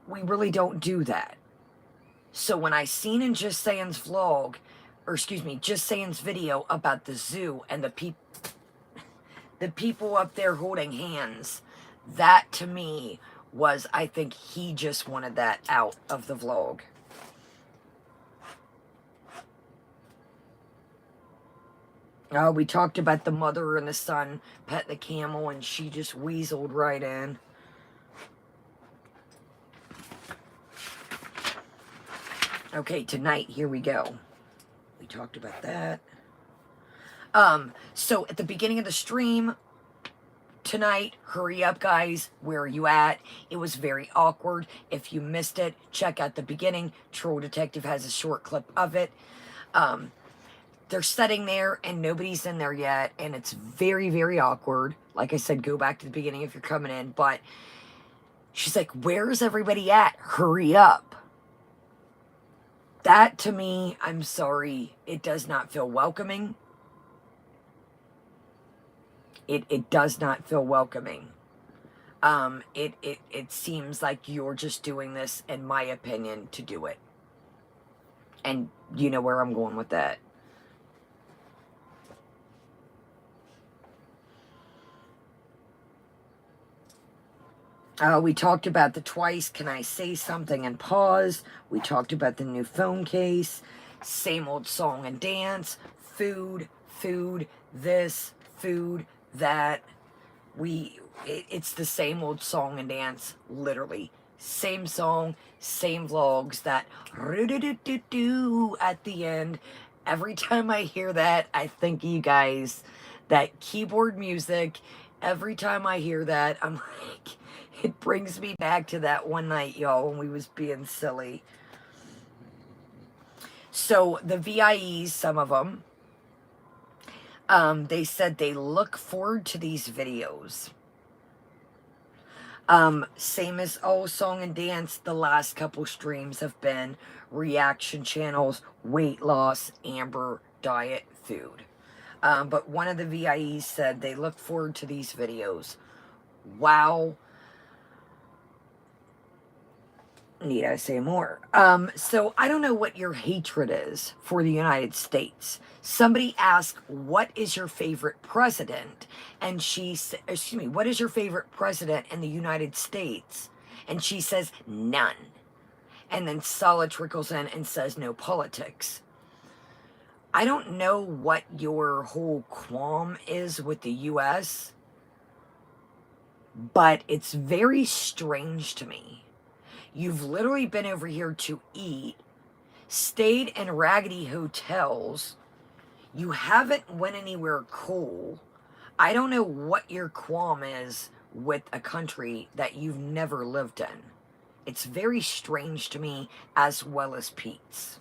we really don't do that. So when I seen in Just Saying's vlog, or excuse me, Just Saying's video about the zoo and the people up there holding hands, that to me was, I think he just wanted that out of the vlog. We talked about the mother and the son pet the camel, and she just weaseled right in. Okay, tonight, here we go. We talked about that. So at the beginning of the stream tonight, hurry up guys, where are you at? It was very awkward. If you missed it, check out the beginning. Troll Detective has a short clip of it. They're sitting there and nobody's in there yet, and it's very, very awkward. Like I said, go back to the beginning if you're coming in, but she's like, where's everybody at? Hurry up. That to me, I'm sorry, it does not feel welcoming. It does not feel welcoming. It seems like you're just doing this, in my opinion, to do it. And you know where I'm going with that. We talked about the twice, can I say something and pause? We talked about the new phone case, same old song and dance, food, this, food, that. It's the same old song and dance, literally. Same song, same vlogs, that do at the end. Every time I hear that, I think you guys, that keyboard music, every time I hear that, I'm like, it brings me back to that one night, y'all, when we was being silly. So the VIEs, some of them, they said they look forward to these videos. Same as Song and Dance, the last couple streams have been reaction channels, weight loss, Amber, diet, food. But one of the VIEs said they look forward to these videos. Wow. Need I say more? So I don't know what your hatred is for the United States. Somebody asked, what is your favorite president? And she said, excuse me, what is your favorite president in the United States? And she says, none. And then Sala trickles in and says no politics. I don't know what your whole qualm is with the US, but it's very strange to me. You've literally been over here to eat, stayed in raggedy hotels. You haven't went anywhere cool. I don't know what your qualm is with a country that you've never lived in. It's very strange to me, as well as Pete's.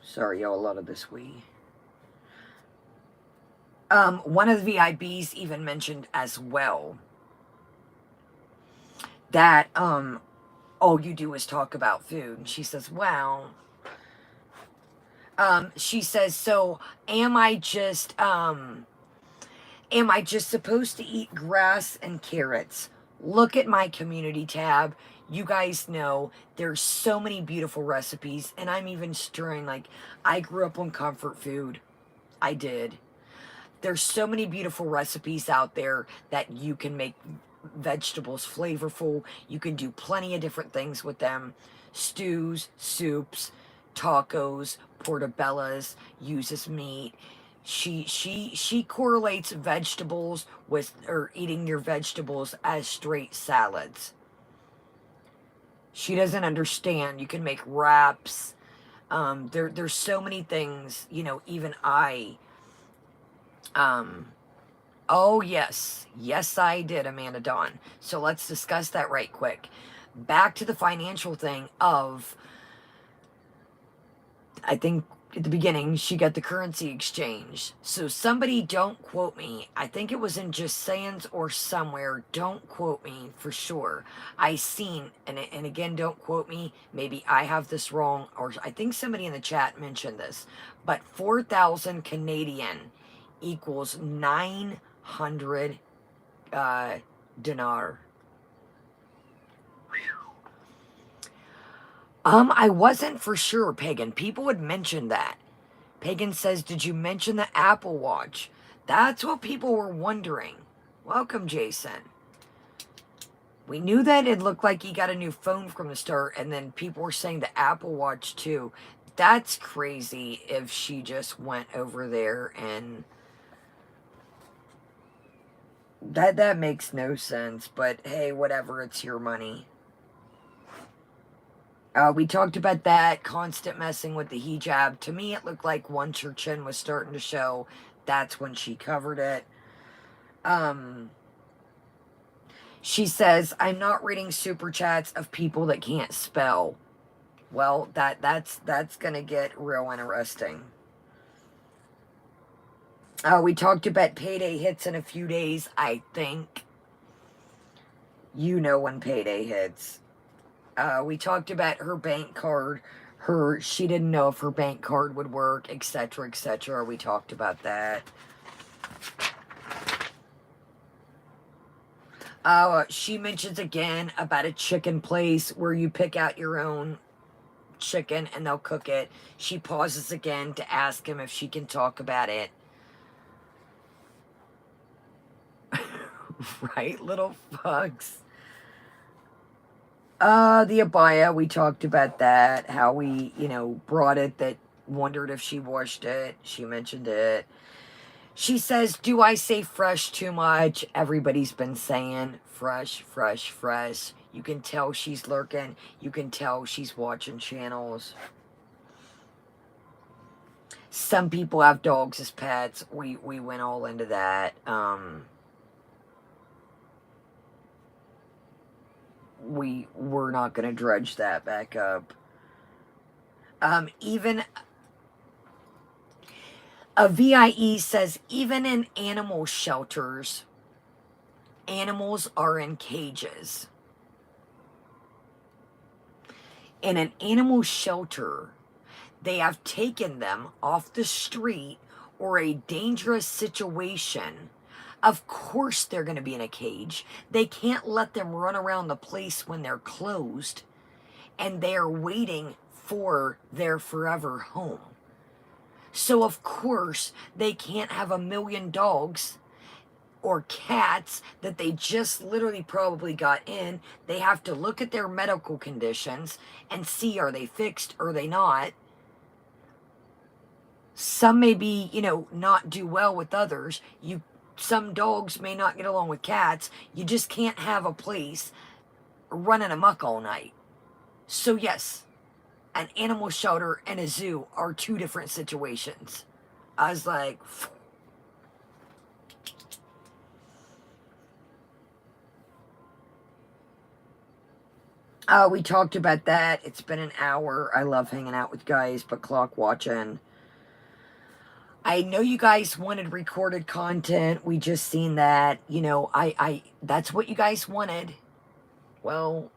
Sorry, y'all, a lot of this we. One of the VIBs even mentioned as well that all you do is talk about food. And she says, wow. She says, so am I just supposed to eat grass and carrots? Look at my community tab. You guys know there's so many beautiful recipes, and I'm even stirring, like, I grew up on comfort food. I did. There's so many beautiful recipes out there that you can make vegetables flavorful. You can do plenty of different things with them. Stews, soups, tacos, portobellas, uses meat. She correlates vegetables with, or eating your vegetables as straight salads. She doesn't understand. You can make wraps. There's so many things, you know, even I, oh yes, I did, Amanda Dawn. So let's discuss that right quick. Back to the financial thing of, I think at the beginning, she got the currency exchange. So somebody, don't quote me, I think it was in Just Sayins or somewhere, don't quote me for sure. I seen, and again, don't quote me, maybe I have this wrong, or I think somebody in the chat mentioned this, but 4,000 Canadian equals 900 dinar. I wasn't for sure, Pagan. People would mention that. Pagan says, did you mention the Apple Watch? That's what people were wondering. Welcome, Jason. We knew that it looked like he got a new phone from the start, and then people were saying the Apple Watch too. That's crazy if she just went over there and... That makes no sense, but hey, whatever, it's your money. We talked about that, constant messing with the hijab. To me, it looked like once her chin was starting to show, that's when she covered it. She says, I'm not reading super chats of people that can't spell. Well, that's going to get real interesting. We talked about payday hits in a few days, I think. You know when payday hits. We talked about her bank card. She didn't know if her bank card would work, etc., etc. We talked about that. She mentions again about a chicken place where you pick out your own chicken and they'll cook it. She pauses again to ask him if she can talk about it. Right, little fucks. The abaya, we talked about that, how we, you know, brought it, that wondered if she washed it. She mentioned it. She says, do I say fresh too much? Everybody's been saying fresh, fresh, fresh. You can tell she's lurking. You can tell she's watching channels. Some people have dogs as pets. We went all into that. We're not going to dredge that back up. Even a VIE says, even in animal shelters, animals are in cages. In an animal shelter, they have taken them off the street or a dangerous situation. Of course they're going to be in a cage. They can't let them run around the place when they're closed, and they are waiting for their forever home. So, of course, they can't have 1,000,000 dogs or cats that they just literally probably got in. They have to look at their medical conditions and see, are they fixed or are they not. Some may be, not do well with others. Some dogs may not get along with cats. You just can't have a place running amok all night. So yes, an animal shelter and a zoo are two different situations. I was like, we talked about that. It's been an hour. I love hanging out with guys, but clock watching. I know you guys wanted recorded content. We just seen that. That's what you guys wanted. Well,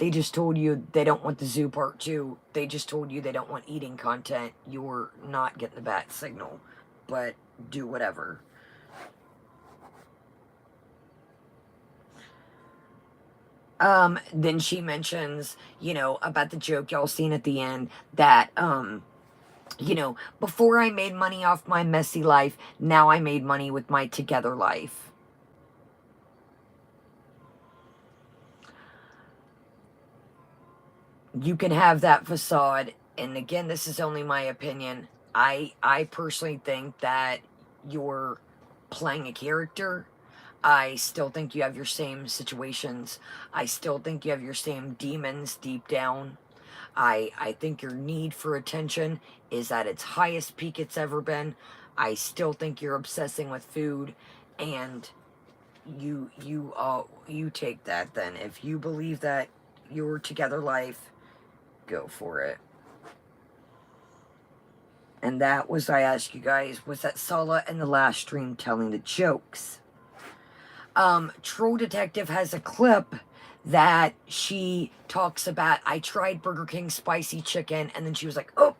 they just told you they don't want the zoo part 2. They just told you they don't want eating content. You're not getting the bat signal. But do whatever. Then she mentions, about the joke y'all seen at the end that, before I made money off my messy life, now I made money with my together life. You can have that facade, and again, this is only my opinion. I personally think that you're playing a character. I still think you have your same situations. I still think you have your same demons deep down. I think your need for attention is at its highest peak it's ever been. I still think you're obsessing with food, and you take that then. If you believe that your together life, go for it. And that was, I asked you guys, was that Sala in the last stream telling the jokes? Troll Detective has a clip that she talks about, I tried Burger King spicy chicken, and then she was like, oh.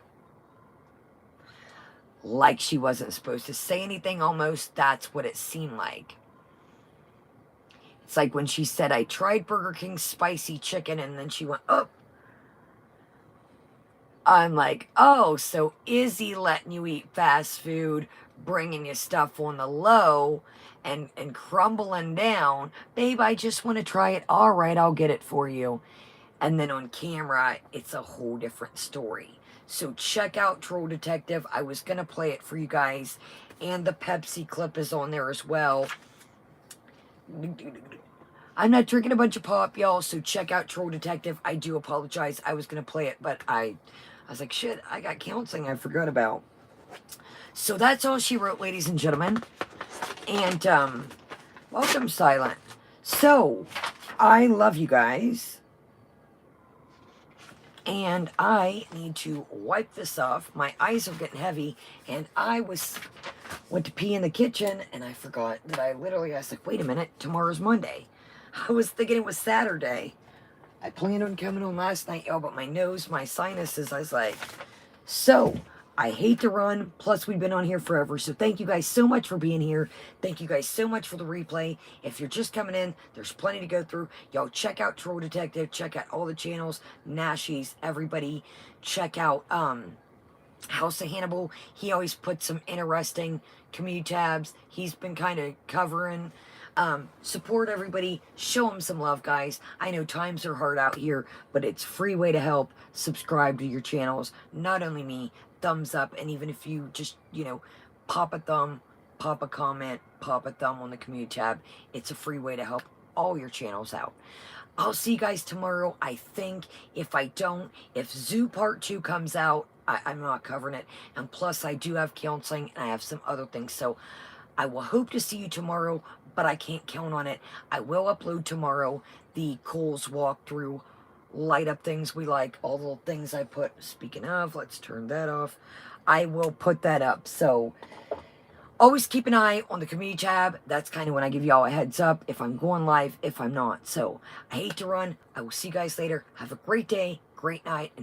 Like she wasn't supposed to say anything almost. That's what it seemed like. It's like when she said, I tried Burger King spicy chicken, and then she went, oh. I'm like, oh, so is he letting you eat fast food, bringing you stuff on the low, and crumbling down? Babe, I just want to try it. All right, I'll get it for you. And then on camera, it's a whole different story. So check out Troll Detective. I was going to play it for you guys. And the Pepsi clip is on there as well. I'm not drinking a bunch of pop, y'all, so check out Troll Detective. I do apologize. I was going to play it, but I was like, shit, I got counseling I forgot about. So that's all she wrote, ladies and gentlemen. And, welcome, Silent. So, I love you guys. And I need to wipe this off. My eyes are getting heavy. And I went to pee in the kitchen, and I forgot that I was like, wait a minute, tomorrow's Monday. I was thinking it was Saturday. I planned on coming on last night, y'all, but my nose, my sinuses, I was like, so, I hate to run, plus we've been on here forever, so thank you guys so much for being here. Thank you guys so much for the replay. If you're just coming in, there's plenty to go through. Y'all check out Troll Detective, check out all the channels, Nashies, everybody. Check out House of Hannibal. He always puts some interesting community tabs. He's been kind of covering. Support everybody. Show them some love, guys. I know times are hard out here, but it's a free way to help. Subscribe to your channels. Not only me, thumbs up, and even if you just, pop a thumb, pop a comment, pop a thumb on the community tab, it's a free way to help all your channels out. I'll see you guys tomorrow. I think if Zoo Part 2 comes out, I'm not covering it. And plus, I do have counseling, and I have some other things. So, I will hope to see you tomorrow, but I can't count on it. I will upload tomorrow the Kohl's walkthrough, light up things we like, all the little things I put. Speaking of, let's turn that off. I will put that up. So, always keep an eye on the community tab. That's kind of when I give y'all a heads up if I'm going live, if I'm not. So, I hate to run. I will see you guys later. Have a great day, great night, and